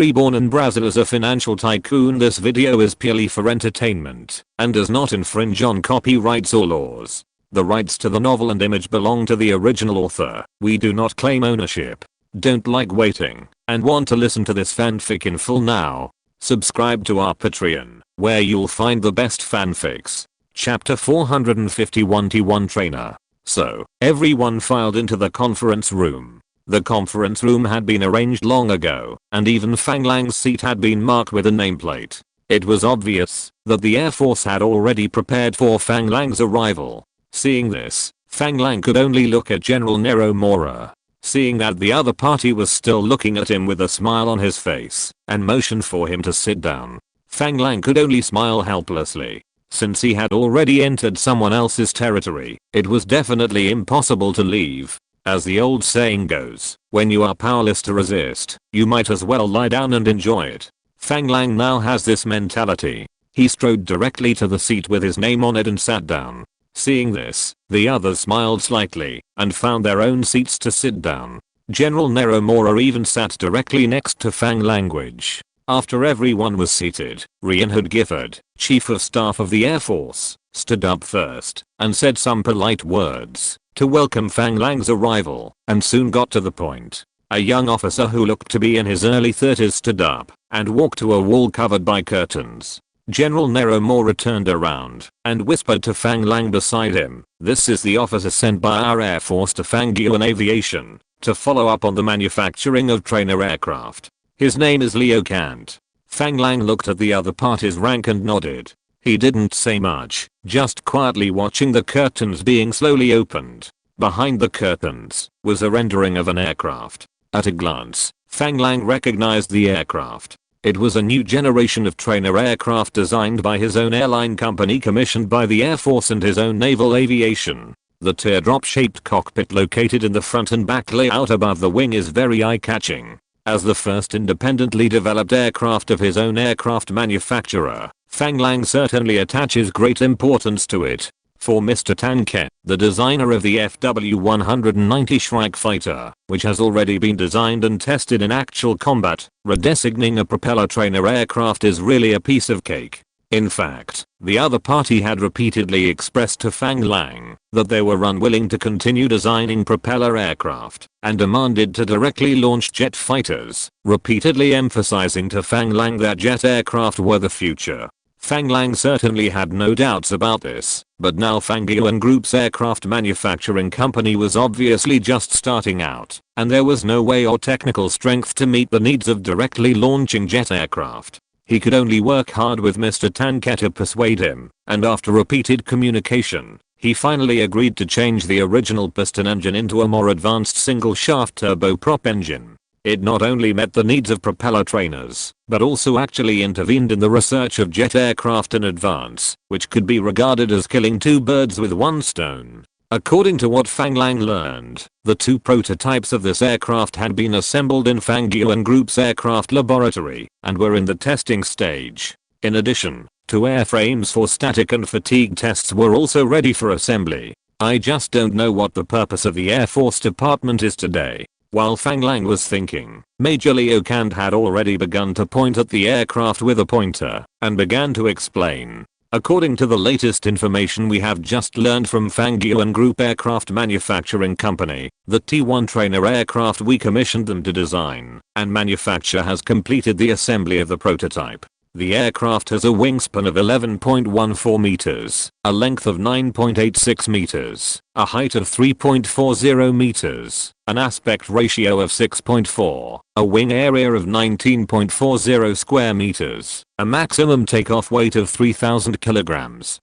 reborn in Brazil as a financial tycoon. This video is purely for entertainment and does not infringe on copyrights or laws. The rights to the novel and image belong to the original author. We do not claim ownership. Don't like waiting and want to listen to this fanfic in full now? Subscribe to our Patreon, where you'll find the best fanfics. Chapter 451 T1 Trainer. So, everyone filed into the conference room. The conference room had been arranged long ago, and even Fang Lang's seat had been marked with a nameplate. It was obvious that the Air Force had already prepared for Fang Lang's arrival. Seeing this, Fang Lang could only look at General Nero Mora. Seeing that the other party was still looking at him with a smile on his face and motioned for him to sit down, Fang Lang could only smile helplessly. Since he had already entered someone else's territory, it was definitely impossible to leave. As the old saying goes, when you are powerless to resist, you might as well lie down and enjoy it. Fang Lang now has this mentality. He strode directly to the seat with his name on it and sat down. Seeing this, the others smiled slightly and found their own seats to sit down. General Nero Mora even sat directly next to Fang Language. After everyone was seated, Reinhard Gifford, Chief of Staff of the Air Force, stood up first and said some polite words to welcome Fang Lang's arrival, and soon got to the point. A young officer who looked to be in his early 30s stood up and walked to a wall covered by curtains. General Nero Mora turned around and whispered to Fang Lang beside him, "This is the officer sent by our Air Force to Fang Lang Aviation to follow up on the manufacturing of trainer aircraft. His name is Leo Kant." Fang Lang looked at the other party's rank and nodded. He didn't say much, just quietly watching the curtains being slowly opened. Behind the curtains was a rendering of an aircraft. At a glance, Fang Lang recognized the aircraft. It was a new generation of trainer aircraft designed by his own airline company, commissioned by the Air Force and his own naval aviation. The teardrop-shaped cockpit located in the front and back layout above the wing is very eye-catching. As the first independently developed aircraft of his own aircraft manufacturer, Fang Lang certainly attaches great importance to it. For Mr. Tanke, the designer of the FW-190 Shrike fighter, which has already been designed and tested in actual combat, redesigning a propeller trainer aircraft is really a piece of cake. In fact, the other party had repeatedly expressed to Fang Lang that they were unwilling to continue designing propeller aircraft and demanded to directly launch jet fighters, repeatedly emphasizing to Fang Lang that jet aircraft were the future. Fang Lang certainly had no doubts about this, but now Fang Lang Group's aircraft manufacturing company was obviously just starting out, and there was no way or technical strength to meet the needs of directly launching jet aircraft. He could only work hard with Mr. Tanke to persuade him, and after repeated communication, he finally agreed to change the original piston engine into a more advanced single-shaft turboprop engine. It not only met the needs of propeller trainers, but also actually intervened in the research of jet aircraft in advance, which could be regarded as killing two birds with one stone. According to what Fang Lang learned, the two prototypes of this aircraft had been assembled in Fang Lang Group's aircraft laboratory and were in the testing stage. In addition, two airframes for static and fatigue tests were also ready for assembly. I just don't know what the purpose of the Air Force Department is today. While Fang Lang was thinking, Major Leo Kant had already begun to point at the aircraft with a pointer and began to explain. According to the latest information we have just learned from Fang Lang Group Aircraft Manufacturing Company, the T1 trainer aircraft we commissioned them to design and manufacture has completed the assembly of the prototype. The aircraft has a wingspan of 11.14 meters, a length of 9.86 meters, a height of 3.40 meters, an aspect ratio of 6.4, a wing area of 19.40 square meters, a maximum takeoff weight of 3,000 kilograms,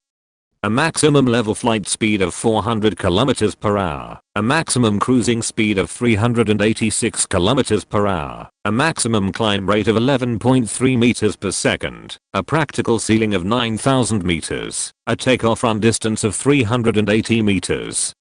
a maximum level flight speed of 400 km per hour, a maximum cruising speed of 386 km per hour, a maximum climb rate of 11.3 meters per second, a practical ceiling of 9,000 meters, a takeoff run distance of 380 meters,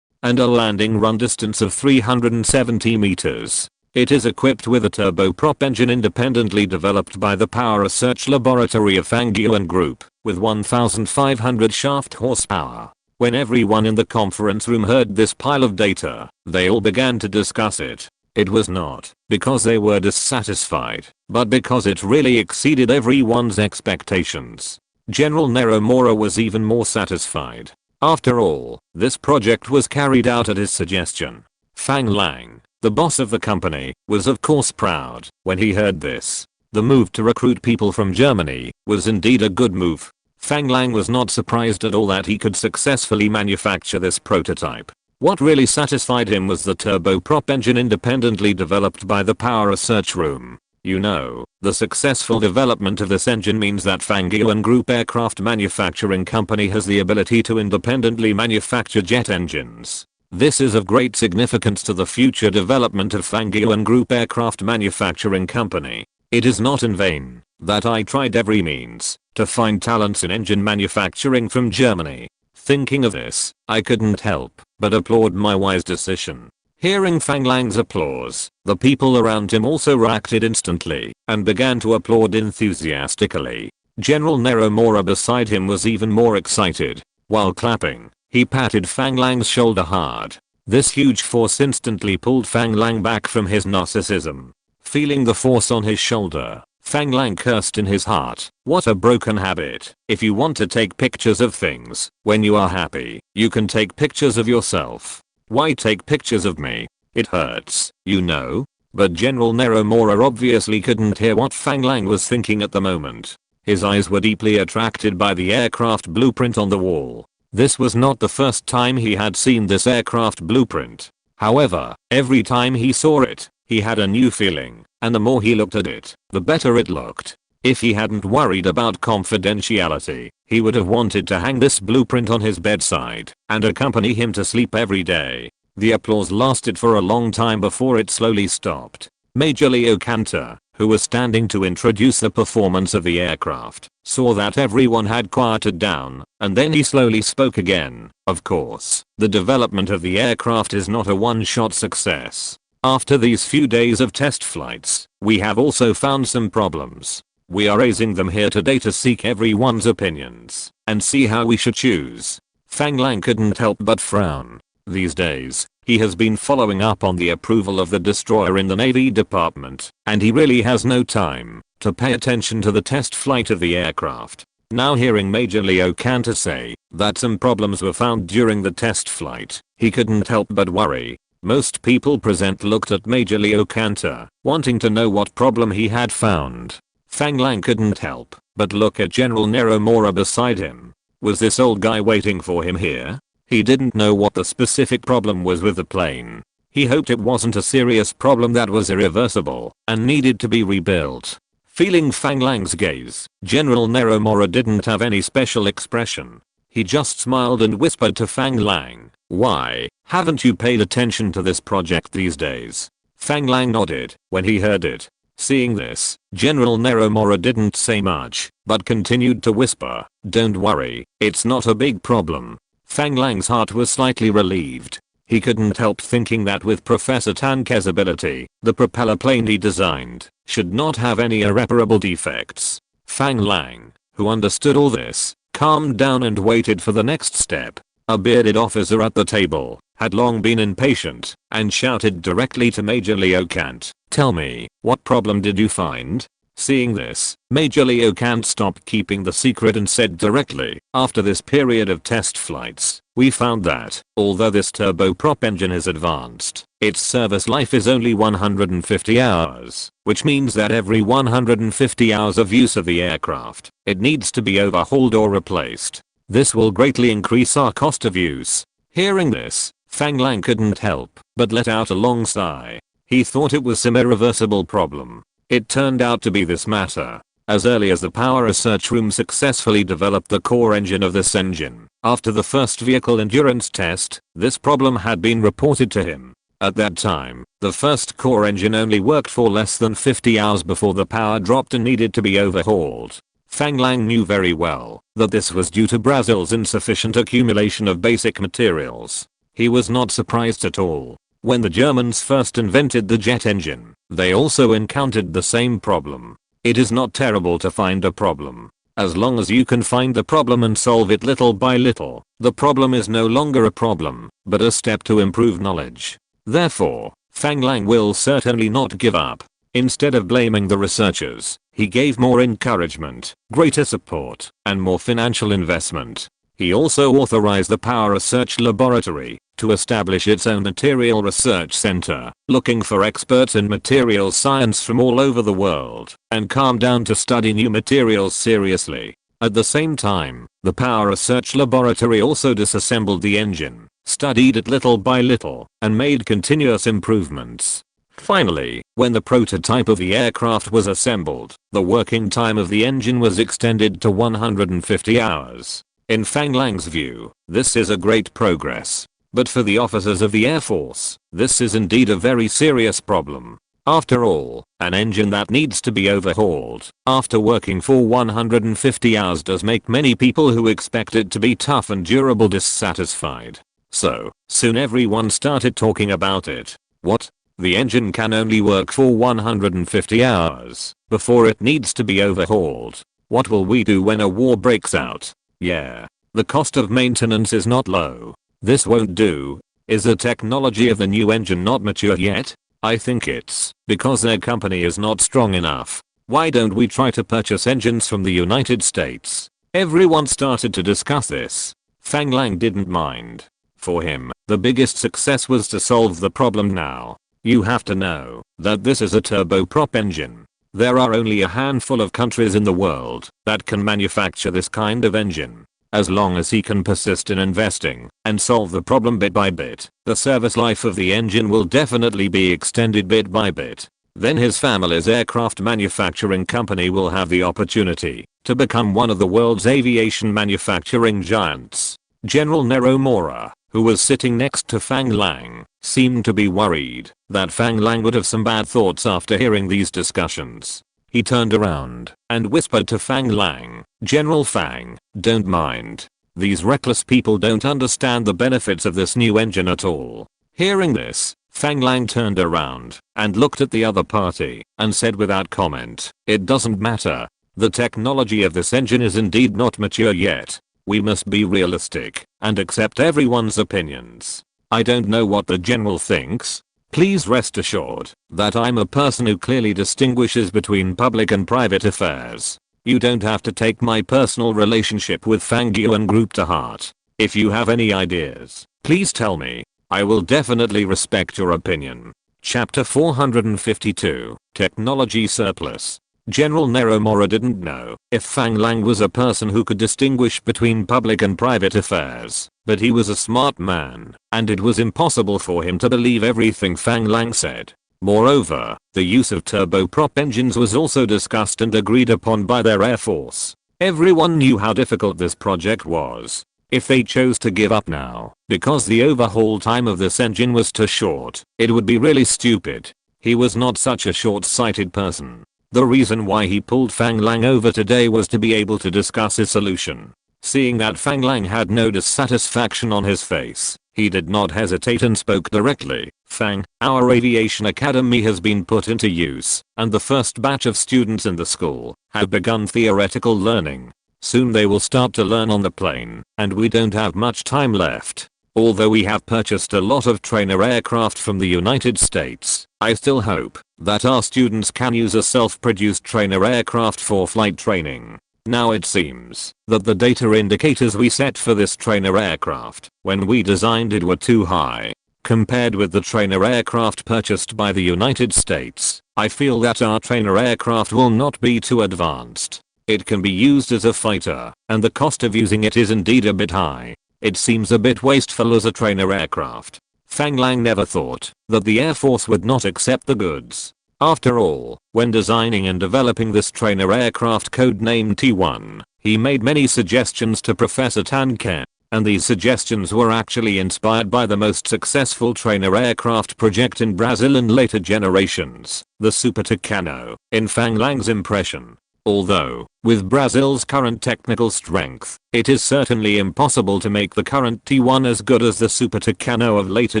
and a landing run distance of 370 meters. It is equipped with a turboprop engine independently developed by the Power Research Laboratory of Fang Lang Group, with 1,500 shaft horsepower. When everyone in the conference room heard this pile of data, they all began to discuss it. It was not because they were dissatisfied, but because it really exceeded everyone's expectations. General Neromora was even more satisfied. After all, this project was carried out at his suggestion. Fang Lang, the boss of the company, was of course proud when he heard this. The move to recruit people from Germany was indeed a good move. Fang Lang was not surprised at all that he could successfully manufacture this prototype. What really satisfied him was the turboprop engine independently developed by the Power Research Room. You know, the successful development of this engine means that Fang Lang Group Aircraft Manufacturing Company has the ability to independently manufacture jet engines. This is of great significance to the future development of Fang Lang Group Aircraft Manufacturing Company. It is not in vain that I tried every means to find talents in engine manufacturing from Germany. Thinking of this, I couldn't help but applaud my wise decision. Hearing Fang Lang's applause, the people around him also reacted instantly and began to applaud enthusiastically. General Neromora beside him was even more excited. While clapping, he patted Fang Lang's shoulder hard. This huge force instantly pulled Fang Lang back from his narcissism. Feeling the force on his shoulder, Fang Lang cursed in his heart. What a broken habit. If you want to take pictures of things when you are happy, you can take pictures of yourself. Why take pictures of me? It hurts, you know. But General Neromora obviously couldn't hear what Fang Lang was thinking at the moment. His eyes were deeply attracted by the aircraft blueprint on the wall. This was not the first time he had seen this aircraft blueprint. However, every time he saw it, he had a new feeling, and the more he looked at it, the better it looked. If he hadn't worried about confidentiality, he would have wanted to hang this blueprint on his bedside and accompany him to sleep every day. The applause lasted for a long time before it slowly stopped. Major Leo Cantor, who was standing to introduce the performance of the aircraft, saw that everyone had quieted down, and then he slowly spoke again. Of course, the development of the aircraft is not a one-shot success. After these few days of test flights, we have also found some problems. We are raising them here today to seek everyone's opinions and see how we should choose. Fang Lang couldn't help but frown. These days, he has been following up on the approval of the destroyer in the Navy Department, and he really has no time to pay attention to the test flight of the aircraft. Now hearing Major Leo Cantor say that some problems were found during the test flight, he couldn't help but worry. Most people present looked at Major Leo Cantor, wanting to know what problem he had found. Fang Lang couldn't help but look at General Neromora beside him. Was this old guy waiting for him here? He didn't know what the specific problem was with the plane. He hoped it wasn't a serious problem that was irreversible and needed to be rebuilt. Feeling Fang Lang's gaze, General Neromora didn't have any special expression. He just smiled and whispered to Fang Lang, "Why, haven't you paid attention to this project these days?" Fang Lang nodded when he heard it. Seeing this, General Neromora didn't say much, but continued to whisper, "Don't worry, it's not a big problem." Fang Lang's heart was slightly relieved. He couldn't help thinking that with Professor Tanke's ability, the propeller plane he designed should not have any irreparable defects. Fang Lang, who understood all this, calmed down and waited for the next step. A bearded officer at the table had long been impatient and shouted directly to Major Leo Cant, "Tell me, what problem did you find?" Seeing this, Major Leo Cant stopped keeping the secret and said directly, "After this period of test flights, we found that, although this turboprop engine is advanced, its service life is only 150 hours, which means that every 150 hours of use of the aircraft, it needs to be overhauled or replaced. This will greatly increase our cost of use." Hearing this, Fang Lang couldn't help but let out a long sigh. He thought it was some irreversible problem. It turned out to be this matter. As early as the Power Research Room successfully developed the core engine of this engine, after the first vehicle endurance test, this problem had been reported to him. At that time, the first core engine only worked for less than 50 hours before the power dropped and needed to be overhauled. Fang Lang knew very well that this was due to Brazil's insufficient accumulation of basic materials. He was not surprised at all. When the Germans first invented the jet engine, they also encountered the same problem. It is not terrible to find a problem. As long as you can find the problem and solve it little by little, the problem is no longer a problem, but a step to improve knowledge. Therefore, Fang Lang will certainly not give up. Instead of blaming the researchers, he gave more encouragement, greater support, and more financial investment. He also authorized the Power Research Laboratory to establish its own material research center, looking for experts in materials science from all over the world, and calm down to study new materials seriously. At the same time, the Power Research Laboratory also disassembled the engine, studied it little by little, and made continuous improvements. Finally, when the prototype of the aircraft was assembled, the working time of the engine was extended to 150 hours. In Fang Lang's view, this is a great progress. But for the officers of the Air Force, this is indeed a very serious problem. After all, an engine that needs to be overhauled after working for 150 hours does make many people who expect it to be tough and durable dissatisfied. So, soon everyone started talking about it. What? The engine can only work for 150 hours before it needs to be overhauled. What will we do when a war breaks out? Yeah. The cost of maintenance is not low. This won't do. Is the technology of the new engine not mature yet? I think it's because their company is not strong enough. Why don't we try to purchase engines from the United States? Everyone started to discuss this. Fang Lang didn't mind. For him, the biggest success was to solve the problem now. You have to know that this is a turboprop engine. There are only a handful of countries in the world that can manufacture this kind of engine. As long as he can persist in investing and solve the problem bit by bit, the service life of the engine will definitely be extended bit by bit. Then his family's aircraft manufacturing company will have the opportunity to become one of the world's aviation manufacturing giants. General Neromura, who was sitting next to Fang Lang, seemed to be worried that Fang Lang would have some bad thoughts after hearing these discussions. He turned around and whispered to Fang Lang, "General Fang, don't mind. These reckless people don't understand the benefits of this new engine at all." Hearing this, Fang Lang turned around and looked at the other party and said without comment, "It doesn't matter. The technology of this engine is indeed not mature yet. We must be realistic and accept everyone's opinions. I don't know what the general thinks. Please rest assured that I'm a person who clearly distinguishes between public and private affairs. You don't have to take my personal relationship with Fang Yuan Group to heart. If you have any ideas, please tell me. I will definitely respect your opinion." Chapter 452, Technology Surplus. General Neromura didn't know if Fang Lang was a person who could distinguish between public and private affairs, but he was a smart man, and it was impossible for him to believe everything Fang Lang said. Moreover, the use of turboprop engines was also discussed and agreed upon by their Air Force. Everyone knew how difficult this project was. If they chose to give up now, because the overhaul time of this engine was too short, it would be really stupid. He was not such a short-sighted person. The reason why he pulled Fang Lang over today was to be able to discuss his solution. Seeing that Fang Lang had no dissatisfaction on his face, he did not hesitate and spoke directly. "Fang, our aviation academy has been put into use, and the first batch of students in the school have begun theoretical learning. Soon they will start to learn on the plane, and we don't have much time left. Although we have purchased a lot of trainer aircraft from the United States, I still hope that our students can use a self-produced trainer aircraft for flight training. Now it seems that the data indicators we set for this trainer aircraft when we designed it were too high. Compared with the trainer aircraft purchased by the United States, I feel that our trainer aircraft will not be too advanced. It can be used as a fighter, and the cost of using it is indeed a bit high. It seems a bit wasteful as a trainer aircraft." Fang Lang never thought that the Air Force would not accept the goods. After all, when designing and developing this trainer aircraft codenamed T1, he made many suggestions to Professor Tan Ken, and these suggestions were actually inspired by the most successful trainer aircraft project in Brazil and later generations, the Super Tucano, in Fang Lang's impression. Although, with Brazil's current technical strength, it is certainly impossible to make the current T1 as good as the Super Tucano of later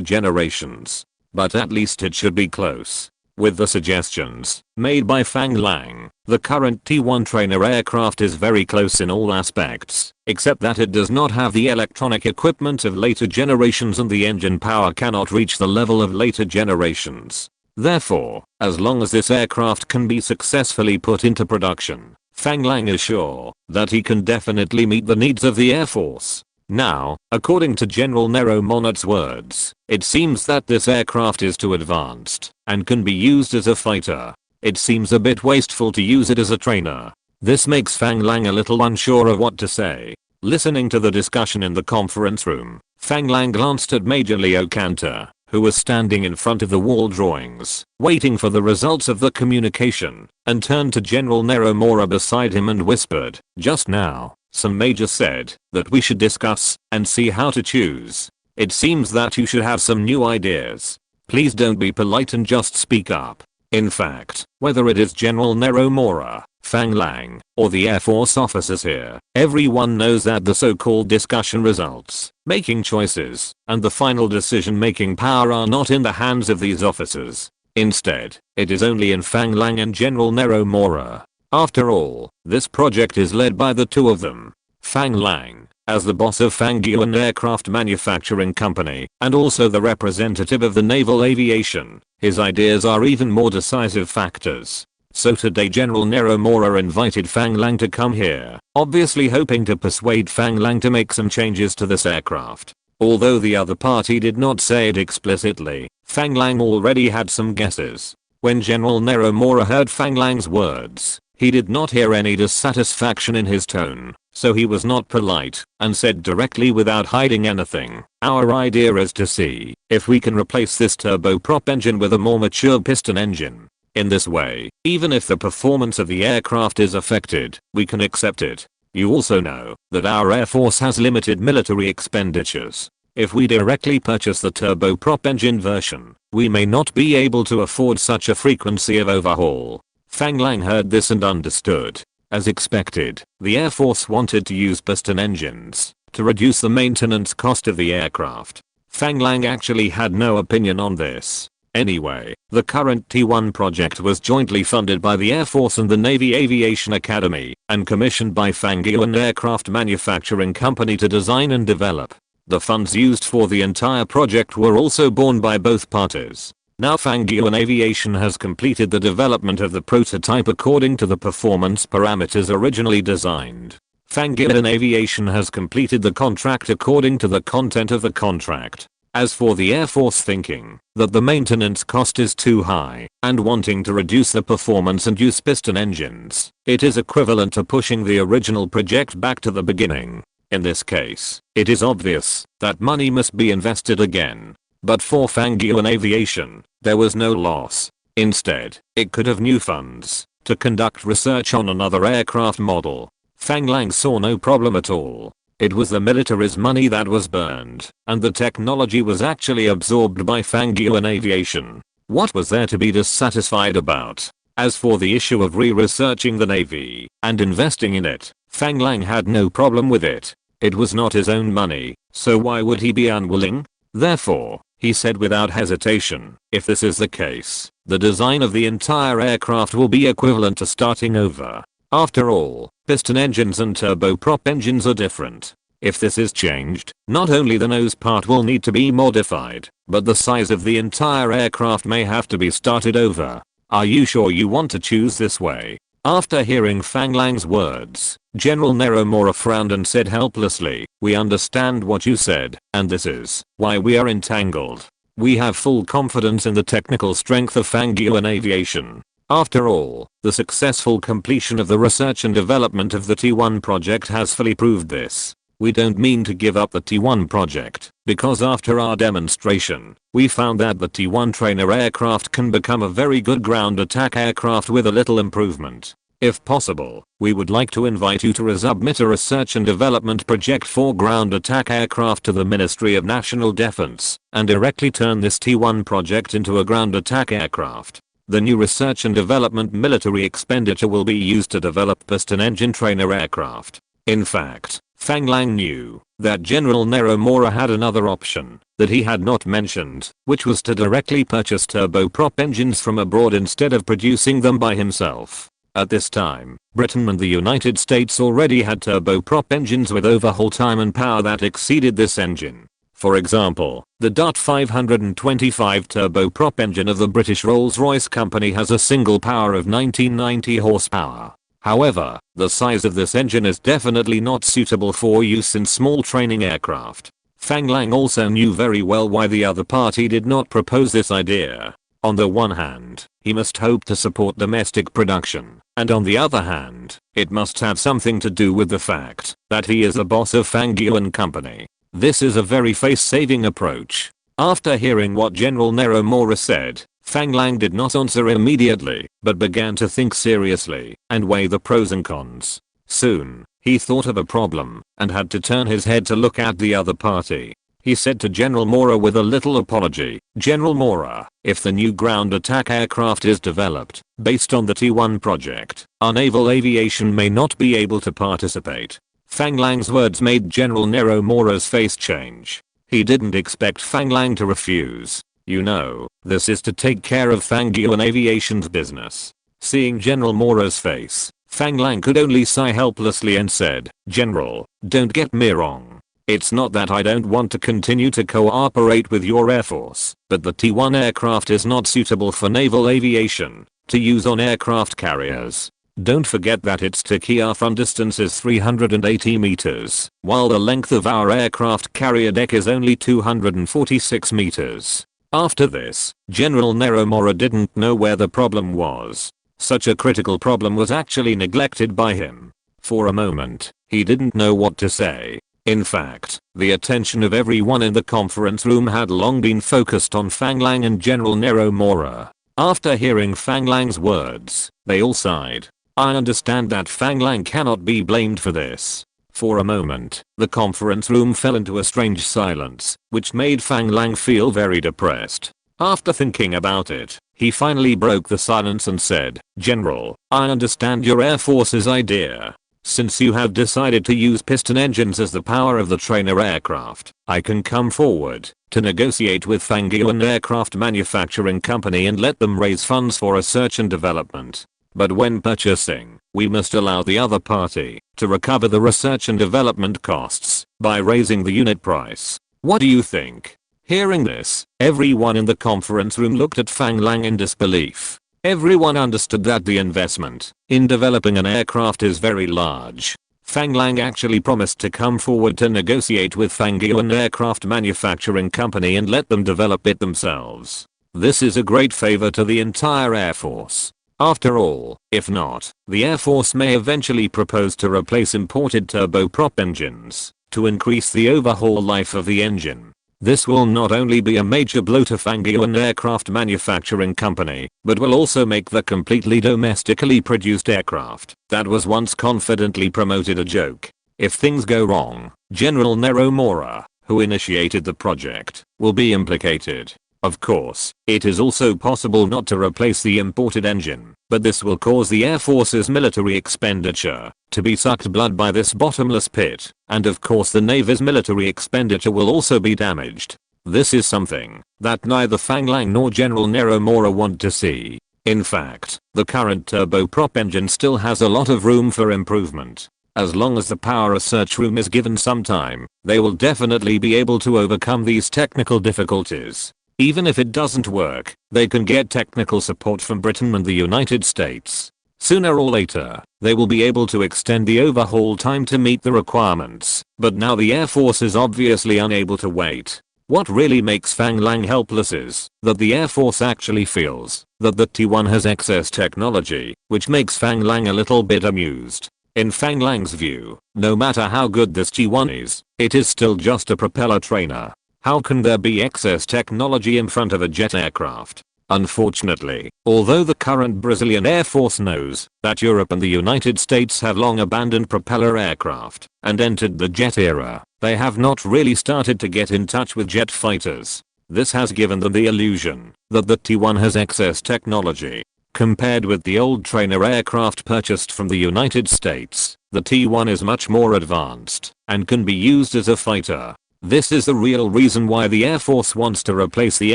generations. But at least it should be close. With the suggestions made by Fang Lang, the current T-1 trainer aircraft is very close in all aspects, except that it does not have the electronic equipment of later generations and the engine power cannot reach the level of later generations. Therefore, as long as this aircraft can be successfully put into production, Fang Lang is sure that he can definitely meet the needs of the Air Force. Now, according to General Nero Monet's words, it seems that this aircraft is too advanced and can be used as a fighter. It seems a bit wasteful to use it as a trainer. This makes Fang Lang a little unsure of what to say. Listening to the discussion in the conference room, Fang Lang glanced at Major Leo Cantor, who was standing in front of the wall drawings, waiting for the results of the communication, and turned to General Nero Mora beside him and whispered, "Just now, some major said that we should discuss and see how to choose. It seems that you should have some new ideas. Please don't be polite and just speak up." In fact, whether it is General Nero Mora, Fang Lang, or the Air Force officers here, everyone knows that the so-called discussion results, making choices, and the final decision-making power are not in the hands of these officers. Instead, it is only in Fang Lang and General Nero Mora. After all, this project is led by the two of them. Fang Lang, as the boss of Fang Lang Aircraft Manufacturing Company, and also the representative of the naval aviation, his ideas are even more decisive factors. So today General Nero Mora invited Fang Lang to come here, obviously hoping to persuade Fang Lang to make some changes to this aircraft. Although the other party did not say it explicitly, Fang Lang already had some guesses. When General Nero Mora heard Fang Lang's words, he did not hear any dissatisfaction in his tone, so he was not polite, and said directly without hiding anything, "Our idea is to see if we can replace this turboprop engine with a more mature piston engine. In this way, even if the performance of the aircraft is affected, we can accept it. You also know that our Air Force has limited military expenditures. If we directly purchase the turboprop engine version, we may not be able to afford such a frequency of overhaul." Fang Lang heard this and understood. As expected, the Air Force wanted to use piston engines to reduce the maintenance cost of the aircraft. Fang Lang actually had no opinion on this. Anyway, the current T-1 project was jointly funded by the Air Force and the Navy Aviation Academy, and commissioned by Fang Lang Aircraft Manufacturing Company to design and develop. The funds used for the entire project were also borne by both parties. Now Fang Lang Aviation has completed the development of the prototype according to the performance parameters originally designed. Fang Lang Aviation has completed the contract according to the content of the contract. As for the Air Force thinking that the maintenance cost is too high and wanting to reduce the performance and use piston engines, it is equivalent to pushing the original project back to the beginning. In this case, it is obvious that money must be invested again. But for Fang Lang Aviation, there was no loss. Instead, it could have new funds to conduct research on another aircraft model. Fang Lang saw no problem at all. It was the military's money that was burned, and the technology was actually absorbed by Fang Lang Aviation. What was there to be dissatisfied about? As for the issue of re-researching the Navy and investing in it, Fang Lang had no problem with it. It was not his own money, so why would he be unwilling? Therefore, he said without hesitation, if this is the case, the design of the entire aircraft will be equivalent to starting over. After all, piston engines and turboprop engines are different. If this is changed, not only the nose part will need to be modified, but the size of the entire aircraft may have to be started over. Are you sure you want to choose this way? After hearing Fang Lang's words, General Nero Mora frowned and said helplessly, "We understand what you said, and this is why we are entangled. We have full confidence in the technical strength of Fang Lang Aviation. After all, the successful completion of the research and development of the T-1 project has fully proved this. We don't mean to give up the T-1 project, because after our demonstration, we found that the T-1 trainer aircraft can become a very good ground attack aircraft with a little improvement. If possible, we would like to invite you to resubmit a research and development project for ground attack aircraft to the Ministry of National Defense, and directly turn this T-1 project into a ground attack aircraft. The new research and development military expenditure will be used to develop piston engine trainer aircraft." In fact, Fang Lang knew that General Neromora had another option that he had not mentioned, which was to directly purchase turboprop engines from abroad instead of producing them by himself. At this time, Britain and the United States already had turboprop engines with overhaul time and power that exceeded this engine. For example, the DOT 525 turboprop engine of the British Rolls-Royce company has a single power of 1990 horsepower. However, the size of this engine is definitely not suitable for use in small training aircraft. Fang Lang also knew very well why the other party did not propose this idea. On the one hand, he must hope to support domestic production, and on the other hand, it must have something to do with the fact that he is the boss of Fang Lang Company. This is a very face-saving approach. After hearing what General Neromora said, Fang Lang did not answer immediately, but began to think seriously and weigh the pros and cons. Soon, he thought of a problem and had to turn his head to look at the other party. He said to General Mora with a little apology, "General Mora, if the new ground attack aircraft is developed based on the T1 project, our naval aviation may not be able to participate." Fang Lang's words made General Neromora's face change. He didn't expect Fang Lang to refuse. You know, this is to take care of Fang Lang Aviation's business. Seeing General Mora's face, Fang Lang could only sigh helplessly and said, "General, don't get me wrong. It's not that I don't want to continue to cooperate with your Air Force, but the T1 aircraft is not suitable for naval aviation to use on aircraft carriers. Don't forget that its takeoff from distance is 380 meters, while the length of our aircraft carrier deck is only 246 meters. After this, General Neromora didn't know where the problem was. Such a critical problem was actually neglected by him. For a moment, he didn't know what to say. In fact, the attention of everyone in the conference room had long been focused on Fang Lang and General Neromora. After hearing Fang Lang's words, they all sighed. I understand that Fang Lang cannot be blamed for this. For a moment, the conference room fell into a strange silence, which made Fang Lang feel very depressed. After thinking about it, he finally broke the silence and said, "General, I understand your Air Force's idea. Since you have decided to use piston engines as the power of the trainer aircraft, I can come forward to negotiate with Fang Lang Aircraft Manufacturing Company and let them raise funds for research and development. But when purchasing, we must allow the other party to recover the research and development costs by raising the unit price. What do you think?" Hearing this, everyone in the conference room looked at Fang Lang in disbelief. Everyone understood that the investment in developing an aircraft is very large. Fang Lang actually promised to come forward to negotiate with Fang Lang Aircraft Manufacturing Company and let them develop it themselves. This is a great favor to the entire Air Force. After all, if not, the Air Force may eventually propose to replace imported turboprop engines to increase the overhaul life of the engine. This will not only be a major blow to Fang Lang Aircraft Manufacturing Company, but will also make the completely domestically produced aircraft that was once confidently promoted a joke. If things go wrong, General Neromora, who initiated the project, will be implicated. Of course, it is also possible not to replace the imported engine, but this will cause the Air Force's military expenditure to be sucked blood by this bottomless pit, and of course the Navy's military expenditure will also be damaged. This is something that neither Fang Lang nor General Neromora want to see. In fact, the current turboprop engine still has a lot of room for improvement. As long as the power research room is given some time, they will definitely be able to overcome these technical difficulties. Even if it doesn't work, they can get technical support from Britain and the United States. Sooner or later, they will be able to extend the overhaul time to meet the requirements, but now the Air Force is obviously unable to wait. What really makes Fang Lang helpless is that the Air Force actually feels that the T1 has excess technology, which makes Fang Lang a little bit amused. In Fang Lang's view, no matter how good this T1 is, it is still just a propeller trainer. How can there be excess technology in front of a jet aircraft? Unfortunately, although the current Brazilian Air Force knows that Europe and the United States have long abandoned propeller aircraft and entered the jet era, they have not really started to get in touch with jet fighters. This has given them the illusion that the T1 has excess technology. Compared with the old trainer aircraft purchased from the United States, the T1 is much more advanced and can be used as a fighter. This is the real reason why the Air Force wants to replace the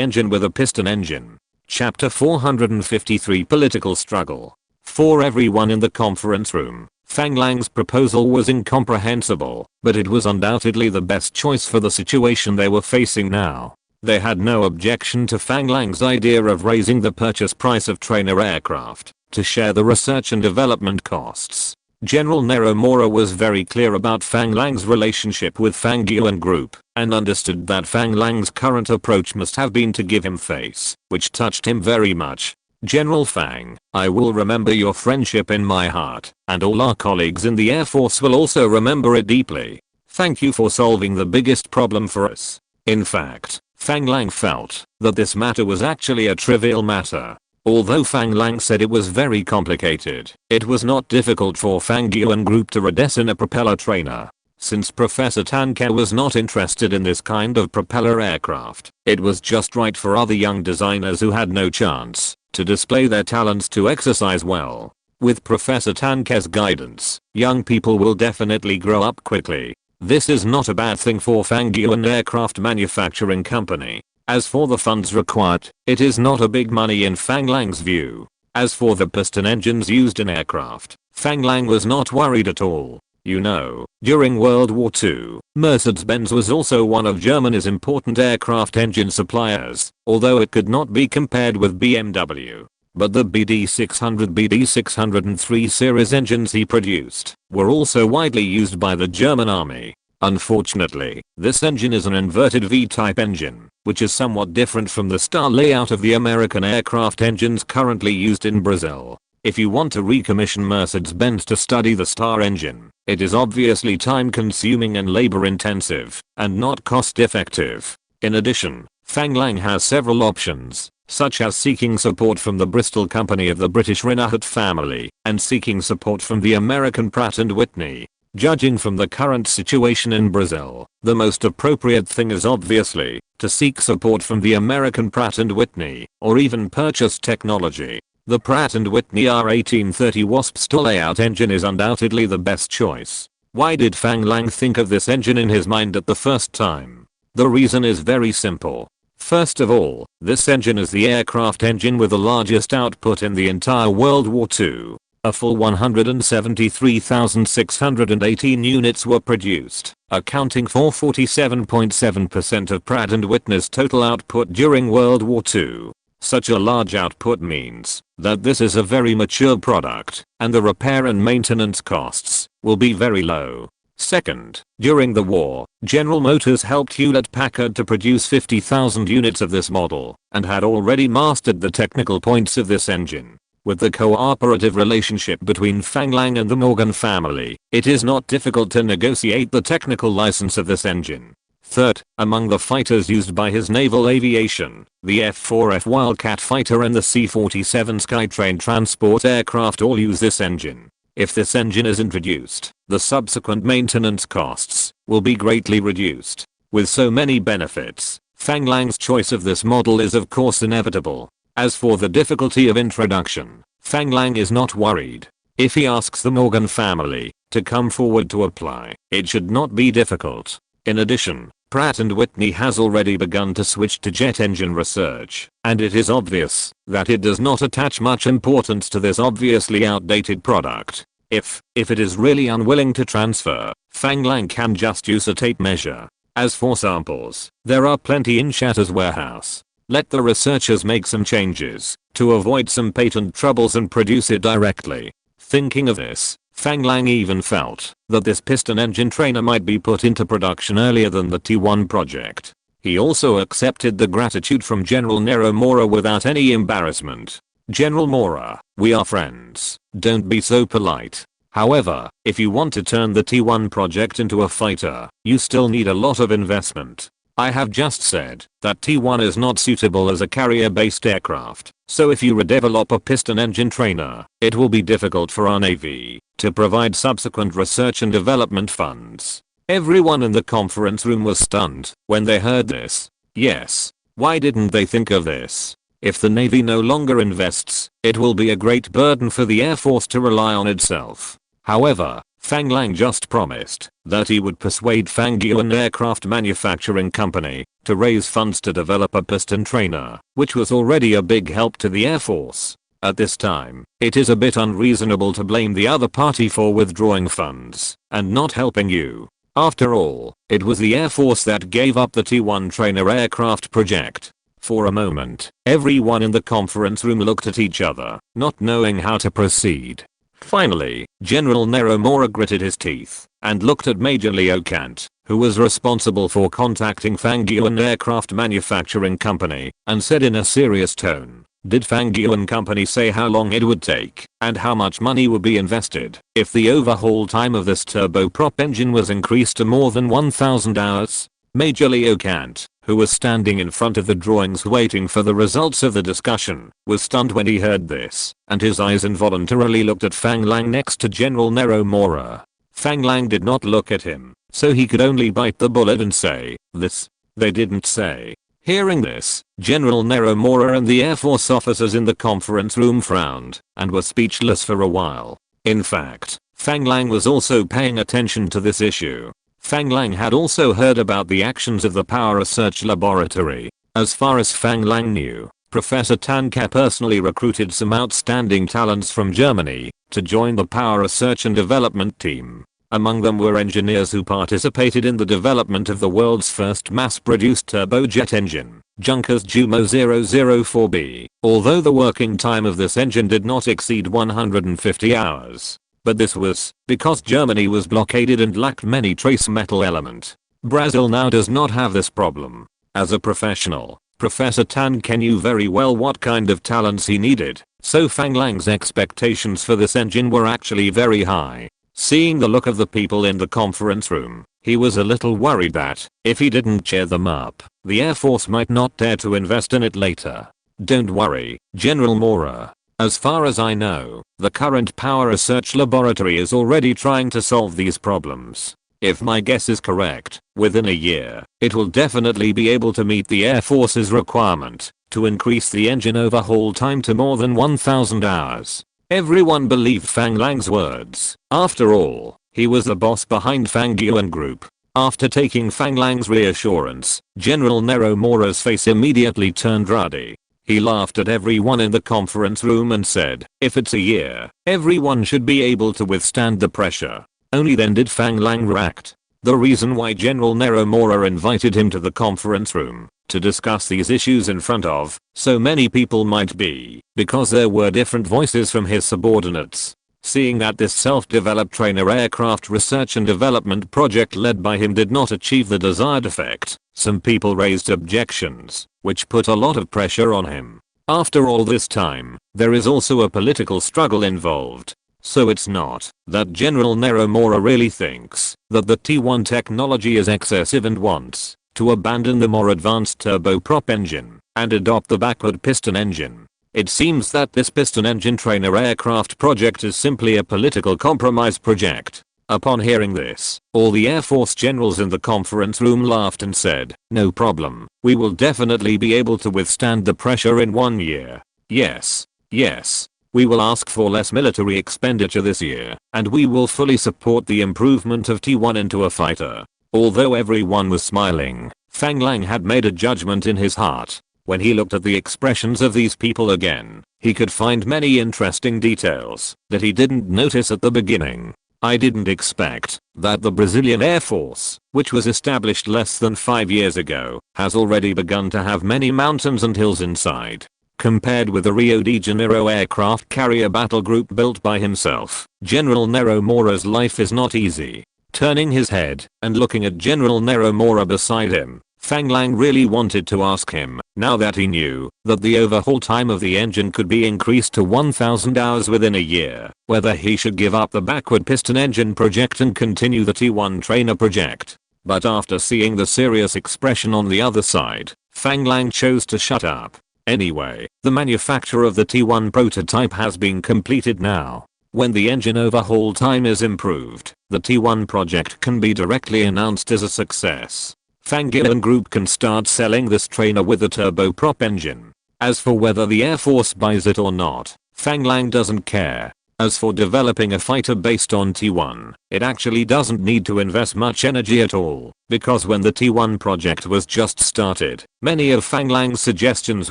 engine with a piston engine. Chapter 453 Political Struggle. For everyone in the conference room, Fang Lang's proposal was incomprehensible, but it was undoubtedly the best choice for the situation they were facing now. They had no objection to Fang Lang's idea of raising the purchase price of trainer aircraft to share the research and development costs. General Neromura was very clear about Fang Lang's relationship with Fang Yuan Group and understood that Fang Lang's current approach must have been to give him face, which touched him very much. General Fang, I will remember your friendship in my heart, and all our colleagues in the Air Force will also remember it deeply. Thank you for solving the biggest problem for us. In fact, Fang Lang felt that this matter was actually a trivial matter. Although Fang Lang said it was very complicated, it was not difficult for Fang Yuan Group to redesign a propeller trainer. Since Professor Tanke was not interested in this kind of propeller aircraft, it was just right for other young designers who had no chance to display their talents to exercise well. With Professor Tanke's guidance, young people will definitely grow up quickly. This is not a bad thing for Fang Yuan Aircraft Manufacturing Company. As for the funds required, it is not a big money in Fang Lang's view. As for the piston engines used in aircraft, Fang Lang was not worried at all. You know, during World War II, Mercedes-Benz was also one of Germany's important aircraft engine suppliers, although it could not be compared with BMW. But the BD600 BD603 series engines he produced were also widely used by the German army. Unfortunately, this engine is an inverted V-type engine, which is somewhat different from the star layout of the American aircraft engines currently used in Brazil. If you want to recommission Mercedes-Benz to study the star engine, it is obviously time-consuming and labor-intensive, and not cost-effective. In addition, Fang Lang has several options, such as seeking support from the Bristol company of the British Renault family, and seeking support from the American Pratt & Whitney. Judging from the current situation in Brazil, the most appropriate thing is obviously to seek support from the American Pratt & Whitney, or even purchase technology. The Pratt & Whitney R1830 Wasp star layout engine is undoubtedly the best choice. Why did Fang Lang think of this engine in his mind at the first time? The reason is very simple. First of all, this engine is the aircraft engine with the largest output in the entire World War II. A full 173,618 units were produced, accounting for 47.7% of Pratt & Whitney's total output during World War II. Such a large output means that this is a very mature product, and the repair and maintenance costs will be very low. Second, during the war, General Motors helped Hewlett-Packard to produce 50,000 units of this model, and had already mastered the technical points of this engine. With the cooperative relationship between Fang Lang and the Morgan family, it is not difficult to negotiate the technical license of this engine. Third, among the fighters used by his naval aviation, the F-4F Wildcat fighter and the C-47 Skytrain transport aircraft all use this engine. If this engine is introduced, the subsequent maintenance costs will be greatly reduced. With so many benefits, Fang Lang's choice of this model is of course inevitable. As for the difficulty of introduction, Fang Lang is not worried. If he asks the Morgan family to come forward to apply, it should not be difficult. In addition, Pratt & Whitney has already begun to switch to jet engine research, and it is obvious that it does not attach much importance to this obviously outdated product. If it is really unwilling to transfer, Fang Lang can just use a tape measure. As for samples, there are plenty in Shatter's warehouse. Let the researchers make some changes to avoid some patent troubles and produce it directly. Thinking of this, Fang Lang even felt that this piston engine trainer might be put into production earlier than the T1 project. He also accepted the gratitude from General Neromura without any embarrassment. General Mora, we are friends. Don't be so polite. However, if you want to turn the T1 project into a fighter, you still need a lot of investment. I have just said that T1 is not suitable as a carrier-based aircraft, so if you redevelop a piston engine trainer, it will be difficult for our Navy to provide subsequent research and development funds. Everyone in the conference room was stunned when they heard this. Yes, why didn't they think of this? If the Navy no longer invests, it will be a great burden for the Air Force to rely on itself. However, Fang Lang just promised that he would persuade Fang Yuan Aircraft Manufacturing Company to raise funds to develop a piston trainer, which was already a big help to the Air Force. At this time, it is a bit unreasonable to blame the other party for withdrawing funds and not helping you. After all, it was the Air Force that gave up the T-1 trainer aircraft project. For a moment, everyone in the conference room looked at each other, not knowing how to proceed. Finally, General Neromura gritted his teeth and looked at Major Leo Kant, who was responsible for contacting Fang Yuan Aircraft Manufacturing Company, and said in a serious tone, "Did Fang Yuan Company say how long it would take and how much money would be invested if the overhaul time of this turboprop engine was increased to more than 1,000 hours?" Major Leo Kant, who was standing in front of the drawings waiting for the results of the discussion, was stunned when he heard this, and his eyes involuntarily looked at Fang Lang next to General Neromura. Fang Lang did not look at him, so he could only bite the bullet and say, "This, they didn't say." Hearing this, General Neromura and the Air Force officers in the conference room frowned and were speechless for a while. In fact, Fang Lang was also paying attention to this issue. Fang Lang had also heard about the actions of the Power Research Laboratory. As far as Fang Lang knew, Professor Tanke personally recruited some outstanding talents from Germany to join the Power Research and Development team. Among them were engineers who participated in the development of the world's first mass-produced turbojet engine, Junkers Jumo 004B, although the working time of this engine did not exceed 150 hours. But this was because Germany was blockaded and lacked many trace metal element. Brazil now does not have this problem. As a professional, Professor Tanke knew very well what kind of talents he needed, so Fang Lang's expectations for this engine were actually very high. Seeing the look of the people in the conference room, he was a little worried that, if he didn't cheer them up, the Air Force might not dare to invest in it later. "Don't worry, General Mora. As far as I know, the current Power Research Laboratory is already trying to solve these problems. If my guess is correct, within a year, it will definitely be able to meet the Air Force's requirement to increase the engine overhaul time to more than 1,000 hours. Everyone believed Fang Lang's words. After all, he was the boss behind Fang Yuan Group. After taking Fang Lang's reassurance, General Neromura's face immediately turned ruddy. He laughed at everyone in the conference room and said, "If it's a year, everyone should be able to withstand the pressure." Only then did Fang Lang react. The reason why General Neromura invited him to the conference room to discuss these issues in front of so many people might be because there were different voices from his subordinates. Seeing that this self-developed trainer aircraft research and development project led by him did not achieve the desired effect, some people raised objections, which put a lot of pressure on him. After all this time, there is also a political struggle involved. So it's not that General Neromura really thinks that the T1 technology is excessive and wants to abandon the more advanced turboprop engine and adopt the backward piston engine. It seems that this piston engine trainer aircraft project is simply a political compromise project. Upon hearing this, all the Air Force generals in the conference room laughed and said, "No problem, we will definitely be able to withstand the pressure in 1 year. Yes, yes. We will ask for less military expenditure this year, and we will fully support the improvement of T1 into a fighter." Although everyone was smiling, Fang Lang had made a judgment in his heart. When he looked at the expressions of these people again, he could find many interesting details that he didn't notice at the beginning. "I didn't expect that the Brazilian Air Force, which was established less than 5 years ago, has already begun to have many mountains and hills inside." Compared with the Rio de Janeiro aircraft carrier battle group built by himself, General Neromura's life is not easy. Turning his head and looking at General Neromura beside him, Fang Lang really wanted to ask him, now that he knew that the overhaul time of the engine could be increased to 1,000 hours within a year, whether he should give up the backward piston engine project and continue the T1 trainer project. But after seeing the serious expression on the other side, Fang Lang chose to shut up. Anyway, the manufacture of the T1 prototype has been completed now. When the engine overhaul time is improved, the T1 project can be directly announced as a success. Fang Yuan Group can start selling this trainer with a turboprop engine. As for whether the Air Force buys it or not, Fang Lang doesn't care. As for developing a fighter based on T1, it actually doesn't need to invest much energy at all, because when the T1 project was just started, many of Fang Lang's suggestions